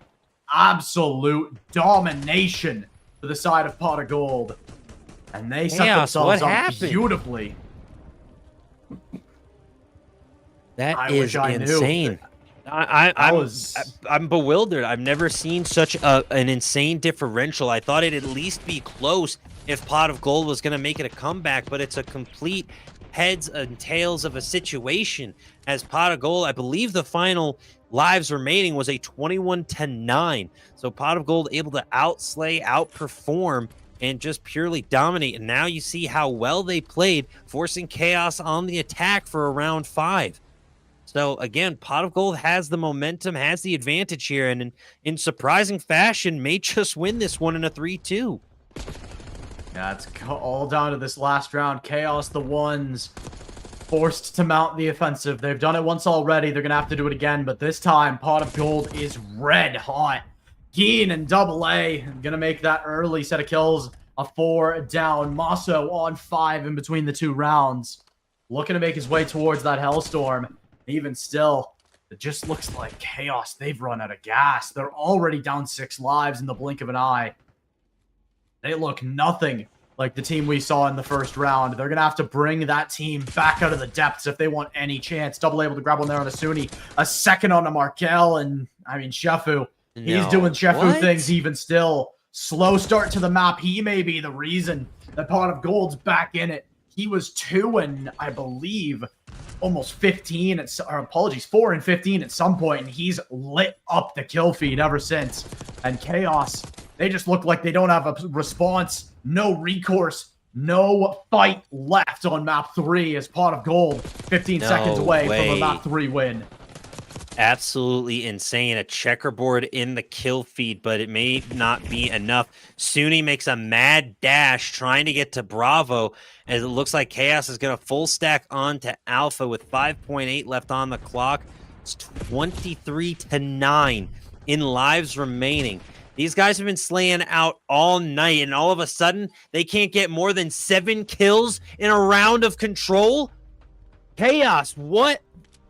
Absolute domination for the side of Pot of Gold. And they set themselves up beautifully. That is insane. I'm bewildered. I've never seen such an insane differential. I thought it'd at least be close if Pot of Gold was going to make it a comeback, but it's a complete heads and tails of a situation as Pot of Gold, I believe the final lives remaining was a 21-9. So Pot of Gold able to outslay, outperform, and just purely dominate. And now you see how well they played, forcing Chaos on the attack for round 5. So again, Pot of Gold has the momentum, has the advantage here, and in surprising fashion, may just win this one in a 3-2. Yeah, it's all down to this last round. Chaos, the ones forced to mount the offensive. They've done it once already. They're going to have to do it again, but this time, Pot of Gold is red hot. Geen and AA going to make that early set of kills a 4 down. Maso on 5 in between the 2 rounds. Looking to make his way towards that Hellstorm. Even still, it just looks like Chaos. They've run out of gas. They're already down 6 lives in the blink of an eye. They look nothing like the team we saw in the first round. They're going to have to bring that team back out of the depths if they want any chance. Double able to grab one there on a Suni. A second on a Markel, and, I mean, Shefu. He's doing Shefu things even still. Slow start to the map. He may be the reason that Pot of Gold's back in it. He was 2 and, I believe, almost 15, or apologies, 4 and 15 at some point, and he's lit up the kill feed ever since. And Chaos, they just look like they don't have a response, no recourse, no fight left on map 3 as Pot of Gold 15 seconds away from a map 3 win. Absolutely insane. A checkerboard in the kill feed, but it may not be enough. Suni makes a mad dash trying to get to Bravo, as it looks like Chaos is going to full stack on to Alpha with 5.8 left on the clock. It's 23-9 in lives remaining. These guys have been slaying out all night, and all of a sudden, they can't get more than 7 kills in a round of control? Chaos, what?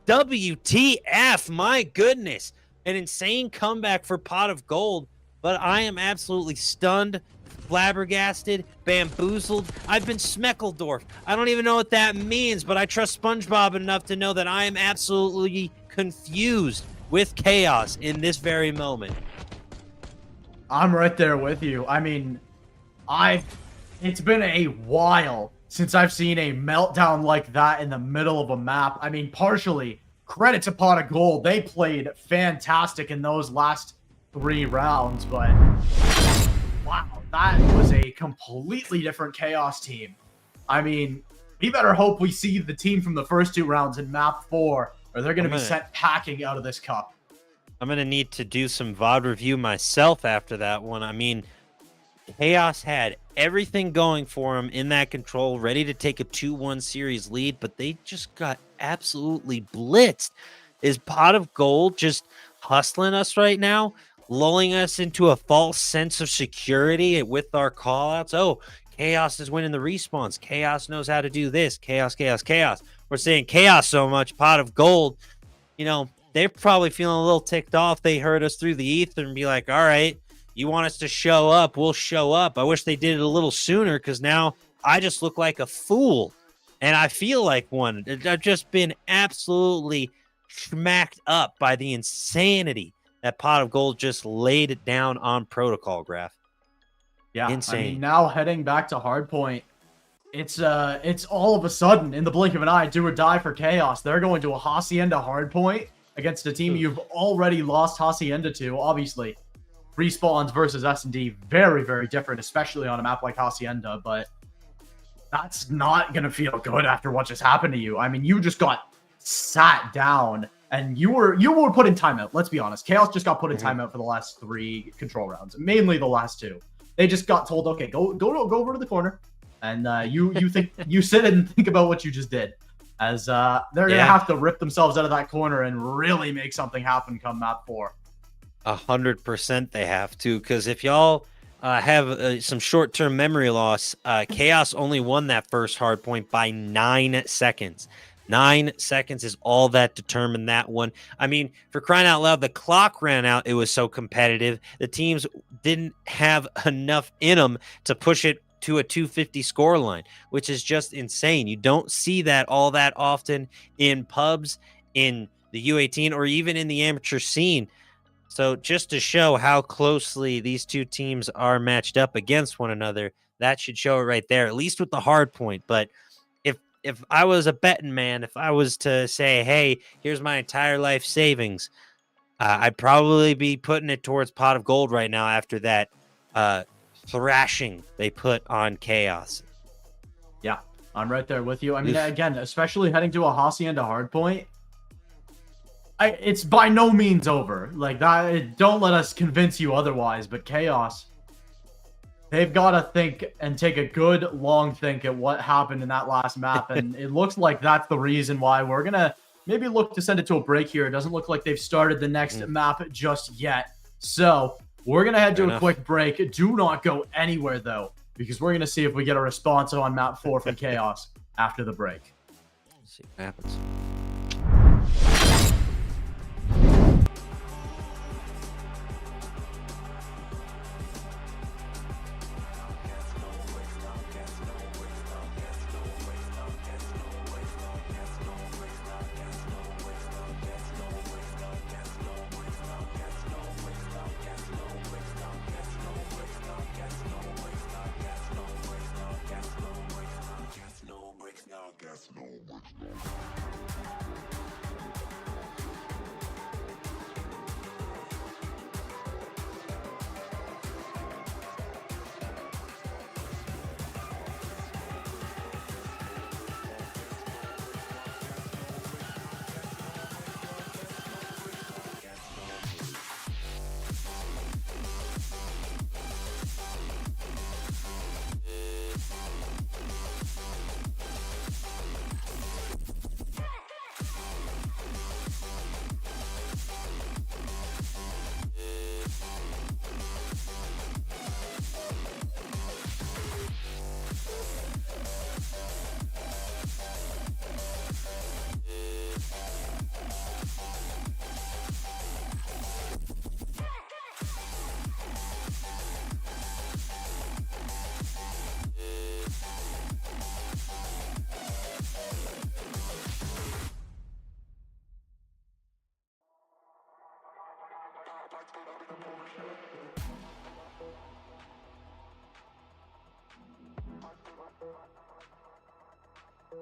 WTF, my goodness. An insane comeback for Pot of Gold, but I am absolutely stunned, flabbergasted, bamboozled. I've been Smeckledorf. I don't even know what that means, but I trust SpongeBob enough to know that I am absolutely confused with Chaos in this very moment. I'm right there with you. I mean, it's been a while since I've seen a meltdown like that in the middle of a map. I mean, partially credit to Pot of Gold. They played fantastic in those last 3 rounds, but wow, that was a completely different Chaos team. I mean, we better hope we see the team from the first 2 rounds in map 4, or they're going to be sent packing out of this cup. I'm going to need to do some VOD review myself after that one. I mean, Chaos had everything going for them in that control, ready to take a 2-1 series lead, but they just got absolutely blitzed. Is Pot of Gold just hustling us right now, lulling us into a false sense of security with our callouts? Oh, Chaos is winning the respawns. Chaos knows how to do this. Chaos, Chaos, Chaos. We're saying Chaos so much. Pot of Gold, you know, they're probably feeling a little ticked off. They heard us through the ether and be like, all right, you want us to show up, we'll show up. I wish they did it a little sooner, because now I just look like a fool. And I feel like one. I've just been absolutely smacked up by the insanity that Pot of Gold just laid it down on Protocol, Graph. Yeah, insane. I mean, now heading back to Hardpoint, it's all of a sudden, in the blink of an eye, do or die for Chaos. They're going to a Hacienda Hardpoint against a team you've already lost Hacienda to, obviously. Respawns versus S&D, very, very different, especially on a map like Hacienda, but that's not going to feel good after what just happened to you. I mean, you just got sat down, and you were put in timeout, let's be honest. Chaos just got put in timeout for the last 3 control rounds, mainly the last 2. They just got told, okay, go over to the corner, and you sit and think about what you just did, as they're going to have to rip themselves out of that corner and really make something happen come map 4. 100% they have to, because if y'all have some short-term memory loss, Chaos only won that first hard point by 9 seconds. 9 seconds is all that determined that one. I mean, for crying out loud, the clock ran out. It was so competitive. The teams didn't have enough in them to push it to a 250 scoreline, which is just insane. You don't see that all that often in pubs, in the U18, or even in the amateur scene. So just to show how closely these 2 teams are matched up against one another, that should show it right there, at least with the hard point. But if I was a betting man, if I was to say, hey, here's my entire life savings, I'd probably be putting it towards Pot of Gold right now after that thrashing they put on Chaos. Yeah, I'm right there with you. I mean, again, especially heading to a Hacienda hardpoint, it's by no means over. Like, that, don't let us convince you otherwise, but Chaos, they've got to think and take a good long think at what happened in that last map, and it looks like that's the reason why we're going to maybe look to send it to a break here. It doesn't look like they've started the next map just yet. So we're going to head to a quick break. Do not go anywhere, though, because we're going to see if we get a response on map 4 from Chaos after the break. Let's see what happens. Pop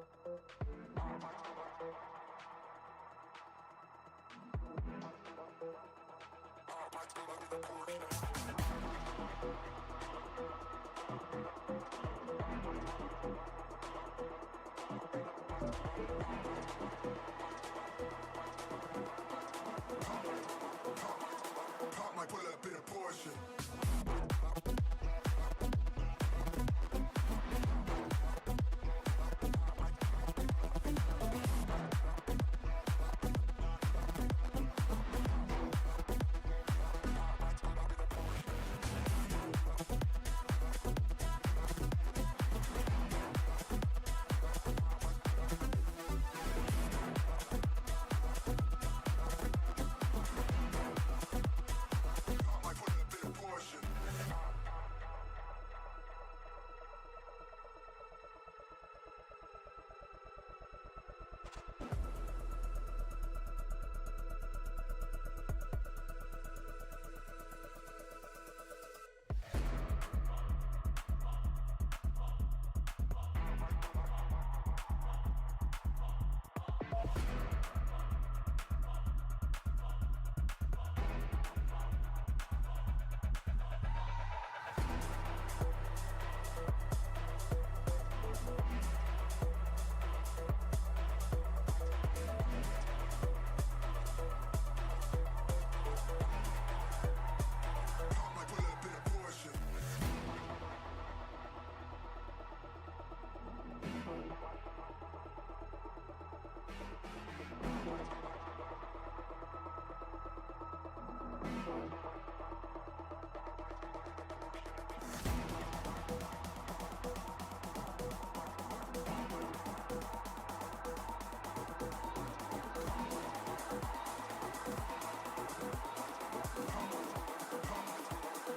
my bullet, bit of portion. Pop my bullet, bit of portion.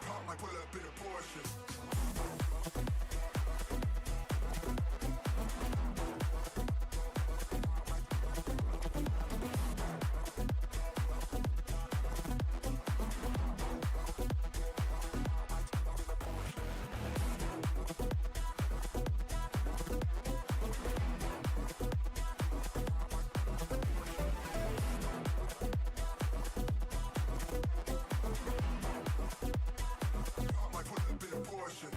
Pop my bullet, bit of portion. Pop my bullet, bit of portion. Pop my bullet, bit of portion.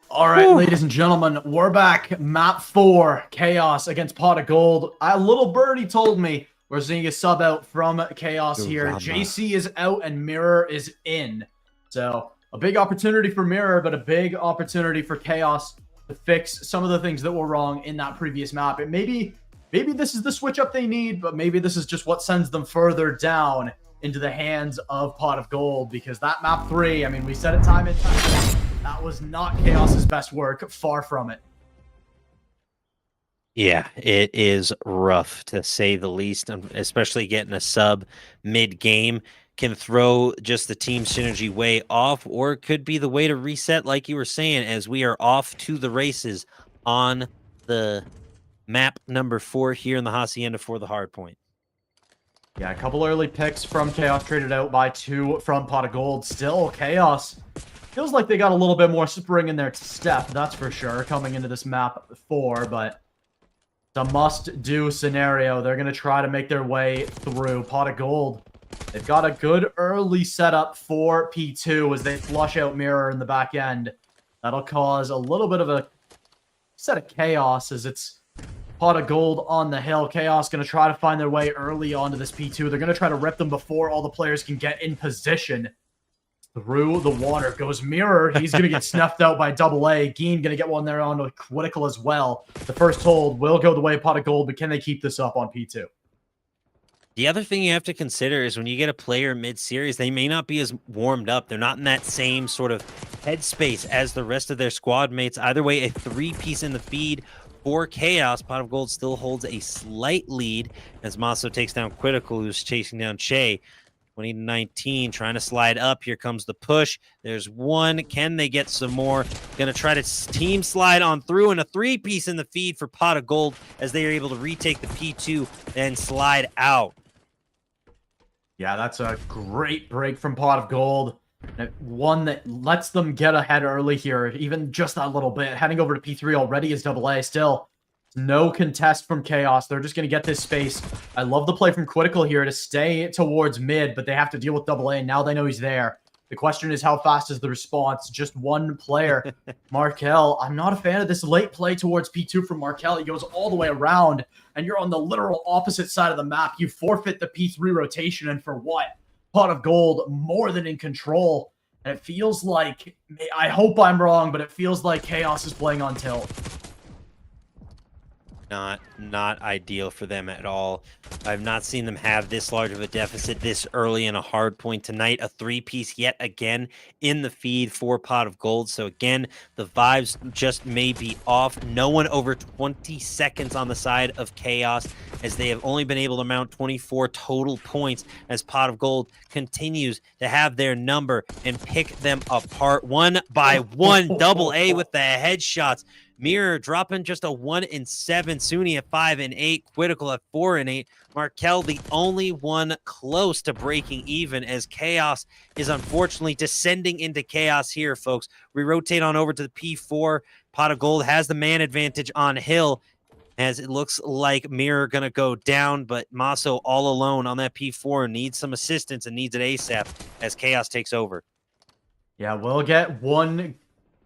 All right, ladies and gentlemen, we're back. Map 4, Chaos against Pot of Gold. A little birdie told me we're seeing a sub out from Chaos here. JC is out and Mirror is in. So a big opportunity for Mirror, but a big opportunity for Chaos to fix some of the things that were wrong in that previous map. And maybe this is the switch up they need, but maybe this is just what sends them further down into the hands of Pot of Gold, because that map 3, I mean, we said it time and time again, that was not Chaos's best work, far from it. Yeah, it is rough to say the least, especially getting a sub mid-game can throw just the team synergy way off, or it could be the way to reset, like you were saying, as we are off to the races on the map number 4 here in the Hacienda for the hard point. Yeah, a couple early picks from Chaos traded out by 2 from Pot of Gold. Still, Chaos feels like they got a little bit more spring in their step, that's for sure, coming into this map 4, but it's a must-do scenario. They're going to try to make their way through. Pot of Gold, they've got a good early setup for P2 as they flush out Mirror in the back end. That'll cause a little bit of a set of chaos as it's Pot of Gold on the hill. Chaos going to try to find their way early onto this P2. They're going to try to rip them before all the players can get in position. Through the water goes Mirror. He's going to get snuffed out by AA. Geen going to get one there on a critical as well. The first hold will go the way of Pot of Gold, but can they keep this up on P2? The other thing you have to consider is when you get a player mid-series, they may not be as warmed up. They're not in that same sort of headspace as the rest of their squad mates. Either way, a 3-piece in the feed for Chaos. Pot of Gold still holds a slight lead as Maso takes down Critical, who's chasing down Che. 20-19, trying to slide up. Here comes the push. There's one. Can they get some more? Gonna try to team slide on through, and a 3-piece in the feed for Pot of Gold as they are able to retake the P2 and slide out. Yeah, that's a great break from Pot of Gold. One that lets them get ahead early here, even just that little bit. Heading over to P3 already is AA. Still, no contest from Chaos. They're just going to get this space. I love the play from Critical here to stay towards mid, but they have to deal with AA, and now they know he's there. The question is, how fast is the response? Just one player. Markel, I'm not a fan of this late play towards P2 from Markel. He goes all the way around, and you're on the literal opposite side of the map. You forfeit the P3 rotation, and for what? Pot of Gold more than in control. And it feels like, I hope I'm wrong, but it feels like Chaos is playing on tilt. Not ideal for them at all. I've not seen them have this large of a deficit this early in a hard point tonight. A 3-piece yet again in the feed for Pot of Gold. So again, the vibes just may be off. No one over 20 seconds on the side of Chaos, as they have only been able to mount 24 total points as Pot of Gold continues to have their number and pick them apart one by one. AA with the headshots. Mirror dropping just a 1-7. Suni at 5-8. Critical at 4-8. Markel the only one close to breaking even, as Chaos is unfortunately descending into chaos here, folks. We rotate on over to the P4. Pot of Gold has the man advantage on Hill, as it looks like Mirror going to go down, but Maso all alone on that P4 needs some assistance and needs it ASAP as Chaos takes over. Yeah, we'll get one...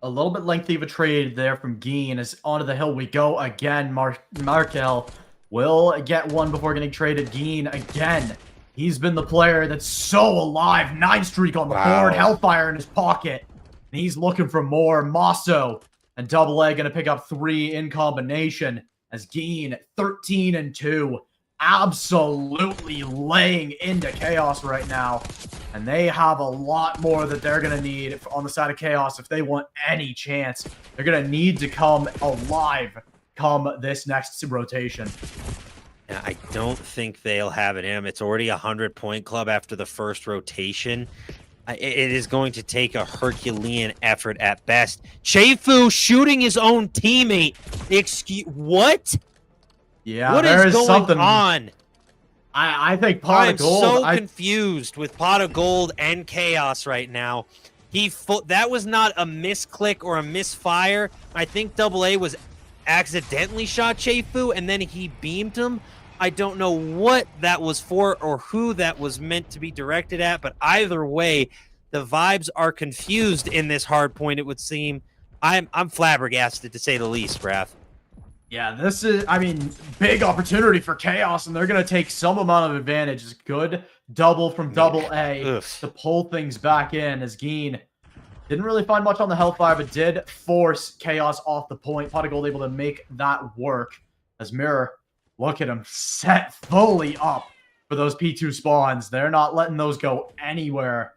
A little bit lengthy of a trade there from Geen, as onto the hill we go again. Markel will get one before getting traded. Geen again. He's been the player that's so alive. 9 streak on the board. Hellfire in his pocket. And he's looking for more. Maso and AA going to pick up 3 in combination, as Geen 13-2. Absolutely laying into Chaos right now. And they have a lot more that they're going to need on the side of Chaos if they want any chance. They're going to need to come alive come this next rotation. Yeah, I don't think they'll have it in them. It's already a 100-point club after the first rotation. It is going to take a Herculean effort at best. Cheifu shooting his own teammate. What? Yeah, what is going something on? I think Pot of Gold... I'm so confused with Pot of Gold and Chaos right now. That was not a misclick or a misfire. I think AA was accidentally shot Cheifu, and then he beamed him. I don't know what that was for or who that was meant to be directed at, but either way, the vibes are confused in this hard point, it would seem. I'm flabbergasted, to say the least, Raph. Yeah, this is, I mean, big opportunity for Chaos, and they're going to take some amount of advantage. It's good double from AA to pull things back in, as Geen didn't really find much on the Hellfire, but did force Chaos off the point. Pot of Gold able to make that work, as Mirror, look at him, set fully up for those P2 spawns. They're not letting those go anywhere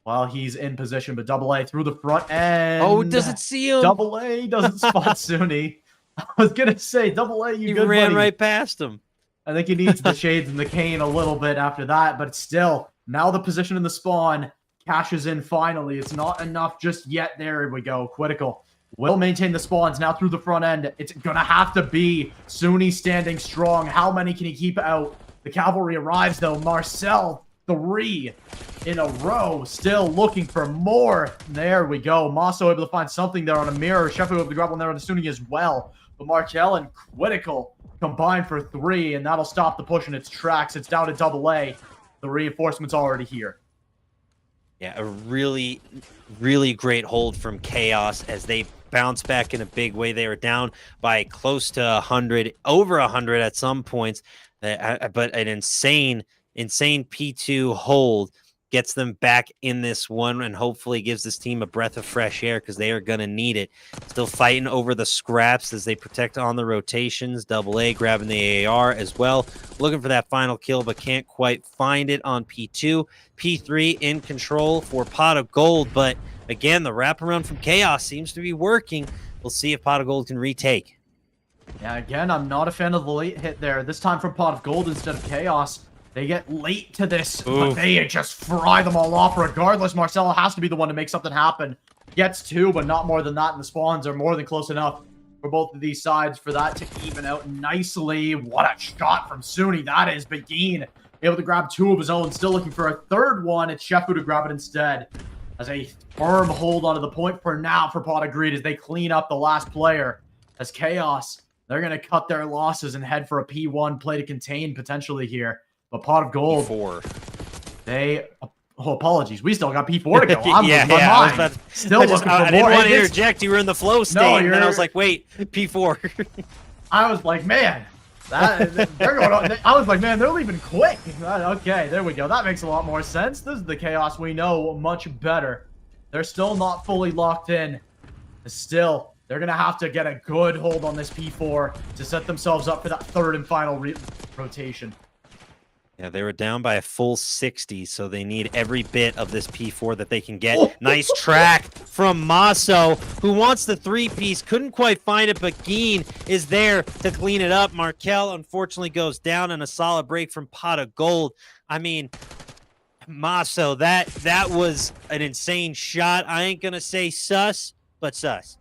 while he's in position, but AA through the front end. Oh, doesn't see him. AA doesn't spot Suni. I was going to say, AA, you good ran buddy. right past him. I think he needs the shades and the cane a little bit after that, but still, now the position in the spawn cashes in finally. It's not enough just yet. There we go. Critical will maintain the spawns now through the front end. It's going to have to be Suni standing strong. How many can he keep out? The cavalry arrives, though. Marcel, 3 in a row, still looking for more. There we go. Maso able to find something there on a Mirror. Sheffield able to grab one there on the Suni as well. But Markel and Critical combined for 3, and that'll stop the push in its tracks. It's down to AA. The reinforcement's already here. Yeah, a really, really great hold from Chaos as they bounce back in a big way. They were down by close to 100, over 100 at some points, but an insane P2 hold gets them back in this one and hopefully gives this team a breath of fresh air because they are going to need it. Still fighting over the scraps as they protect on the rotations. Double A grabbing the AR as well. Looking for that final kill, but can't quite find it on P2. P3 in control for Pot of Gold, but again, the wraparound from Chaos seems to be working. We'll see if Pot of Gold can retake. Yeah, again, I'm not a fan of the late hit there. This time from Pot of Gold instead of Chaos. They get late to this, but they just fry them all off regardless. Marcelo has to be the one to make something happen. Gets 2, but not more than that, and the spawns are more than close enough for both of these sides for that to even out nicely. What a shot from Suni. That is Begin able to grab 2 of his own. Still looking for a third one. It's Shefu to grab it instead. As a firm hold onto the point for now for Pot of Greed as they clean up the last player. As Chaos, they're going to cut their losses and head for a P1 play to contain potentially here. But Pot of Gold, P4. They... Oh, apologies. We still got P4 to go. I'm yeah, losing my I was mind. about to, Still looking for more. I didn't want to interject. You were in the flow state, and then I was like, wait, P4. I was like, man, they're going on. I was like, man, they're leaving quick. Okay, there we go. That makes a lot more sense. This is the Chaos we know much better. They're still not fully locked in. Still, they're going to have to get a good hold on this P4 to set themselves up for that third and final rotation. Yeah, they were down by a full 60, so they need every bit of this P4 that they can get. Nice track from Maso, who wants the 3-piece. Couldn't quite find it, but Geen is there to clean it up. Markel, unfortunately, goes down, and a solid break from Pot of Gold. I mean, Maso, that was an insane shot. I ain't going to say sus, but sus.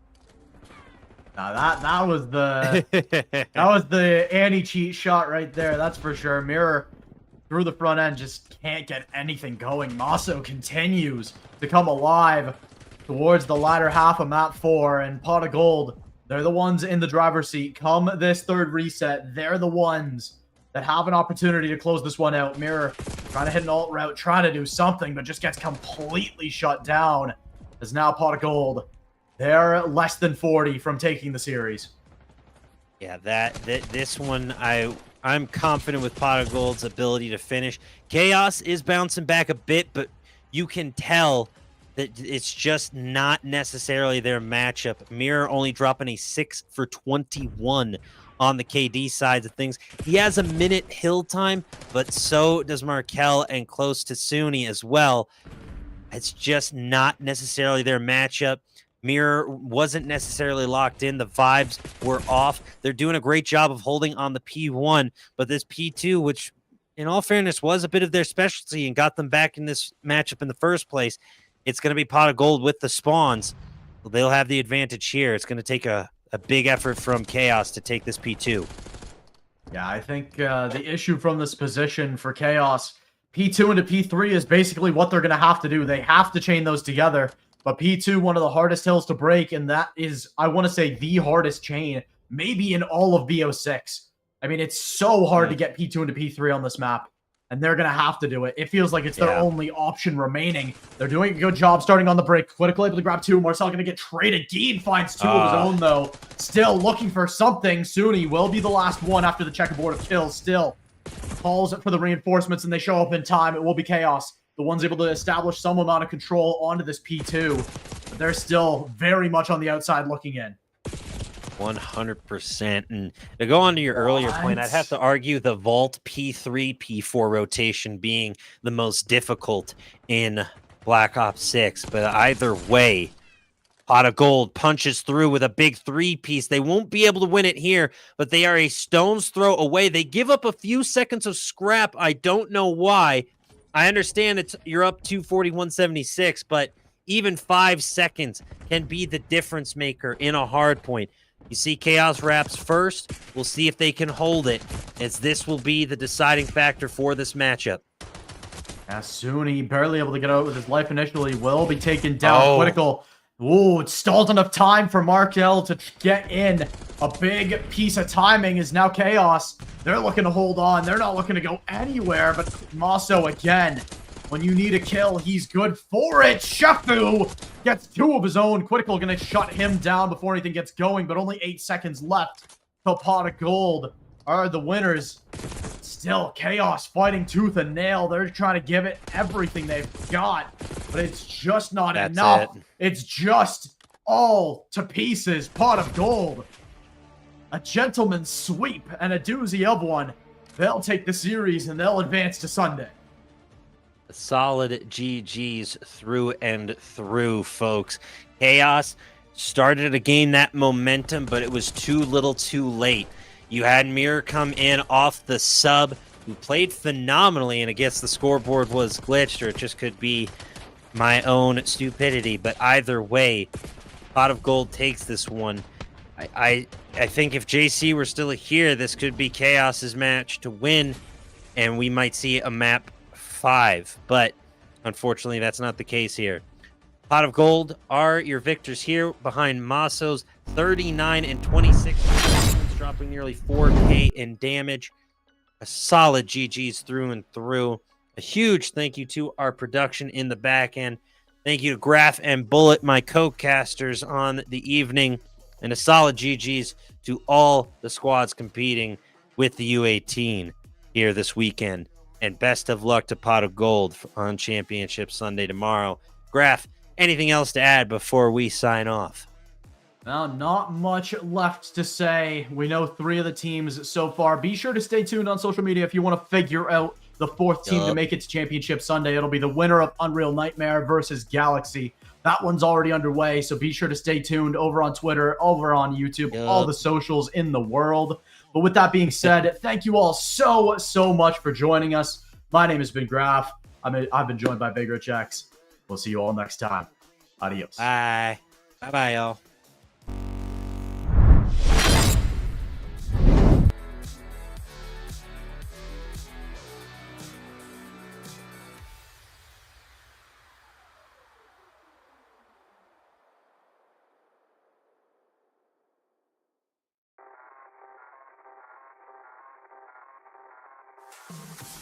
Now that was the anti-cheat shot right there. That's for sure. Mirror through the front end, just can't get anything going. Maso continues to come alive towards the latter half of map 4, and Pot of Gold, they're the ones in the driver's seat. Come this third reset, they're the ones that have an opportunity to close this one out. Mirror trying to hit an alt route, trying to do something, but just gets completely shut down. As now Pot of Gold, they're less than 40 from taking the series. Yeah, this one, I'm confident with Pot of Gold's ability to finish. Chaos is bouncing back a bit, but you can tell that it's just not necessarily their matchup. Mirror only dropping a 6 for 21 on the KD side of things. He has a minute hill time, but so does Markel and close to Suni as well. It's just not necessarily their matchup. Mirror wasn't necessarily locked in. The vibes were off. They're doing a great job of holding on the P1, but this P2, which in all fairness was a bit of their specialty and got them back in this matchup in the first place, it's going to be Pot of Gold with the spawns. They'll have the advantage here. It's going to take a big effort from Chaos to take this P2. Yeah, I think the issue from this position for Chaos, P2 into P3 is basically what they're going to have to do. They have to chain those together. But P2, one of the hardest hills to break, and that is, I want to say, the hardest chain, maybe in all of BO6. I mean, it's so hard to get P2 into P3 on this map, and they're going to have to do it. It feels like it's their only option remaining. They're doing a good job starting on the break. Critical able to grab 2. Marcel going to get traded. Geen finds 2 of his own, though. Still looking for something. Suni will be the last one after the checkerboard of kills. Still calls for the reinforcements, and they show up in time. It will be Chaos, the one's able to establish some amount of control onto this P2. But they're still very much on the outside looking in. 100%. And to go on to your earlier point, I'd have to argue the Vault P3, P4 rotation being the most difficult in Black Ops 6. But either way, Pot of Gold punches through with a big 3-piece. They won't be able to win it here, but they are a stone's throw away. They give up a few seconds of scrap. I don't know why. I understand you're up 241.76, but even 5 seconds can be the difference maker in a hard point. You see Chaos wraps first. We'll see if they can hold it, as this will be the deciding factor for this matchup. Suni barely able to get out with his life initially. Will be taken down. Critical. Ooh, it stalled enough time for Markel to get in. A big piece of timing is now Chaos. They're looking to hold on. They're not looking to go anywhere, but Maso again. When you need a kill, he's good for it. Shefu gets 2 of his own. Critical going to shut him down before anything gets going, but only 8 seconds left till Pot of Gold are the winners. still, Chaos fighting tooth and nail. They're trying to give it everything they've got, but it's just not That's enough. it. It's just all to pieces. Pot of gold. A gentleman's sweep and a doozy of one. They'll take the series and they'll advance to Sunday. Solid GGs through and through, folks. Chaos started to gain that momentum, but it was too little too late. You had Mirror come in off the sub, who played phenomenally, and I guess the scoreboard was glitched, or it just could be my own stupidity. But either way, Pot of Gold takes this one. I think if JC were still here, this could be Chaos's match to win, and we might see a map 5. But unfortunately, that's not the case here. Pot of Gold are your victors here behind Masso's 39 and 26, dropping nearly 4K in damage. A solid GG's through and through. A huge thank you to our production in the back end. Thank you to Graph and Bullet, my co-casters on the evening. And a solid GG's to all the squads competing with the U18 here this weekend. And best of luck to Pot of Gold on Championship Sunday tomorrow. Graph, anything else to add before we sign off? Well, not much left to say. We know 3 of the teams so far. Be sure to stay tuned on social media if you want to figure out the 4th team to make it to Championship Sunday. It'll be the winner of Unreal Nightmare versus Galaxy. That one's already underway, so be sure to stay tuned over on Twitter, over on YouTube, all the socials in the world. But with that being said, thank you all so much for joining us. My name has been Graph. I've been joined by Big Rich X. We'll see you all next time. Adios. Bye. Bye-bye, y'all. Thank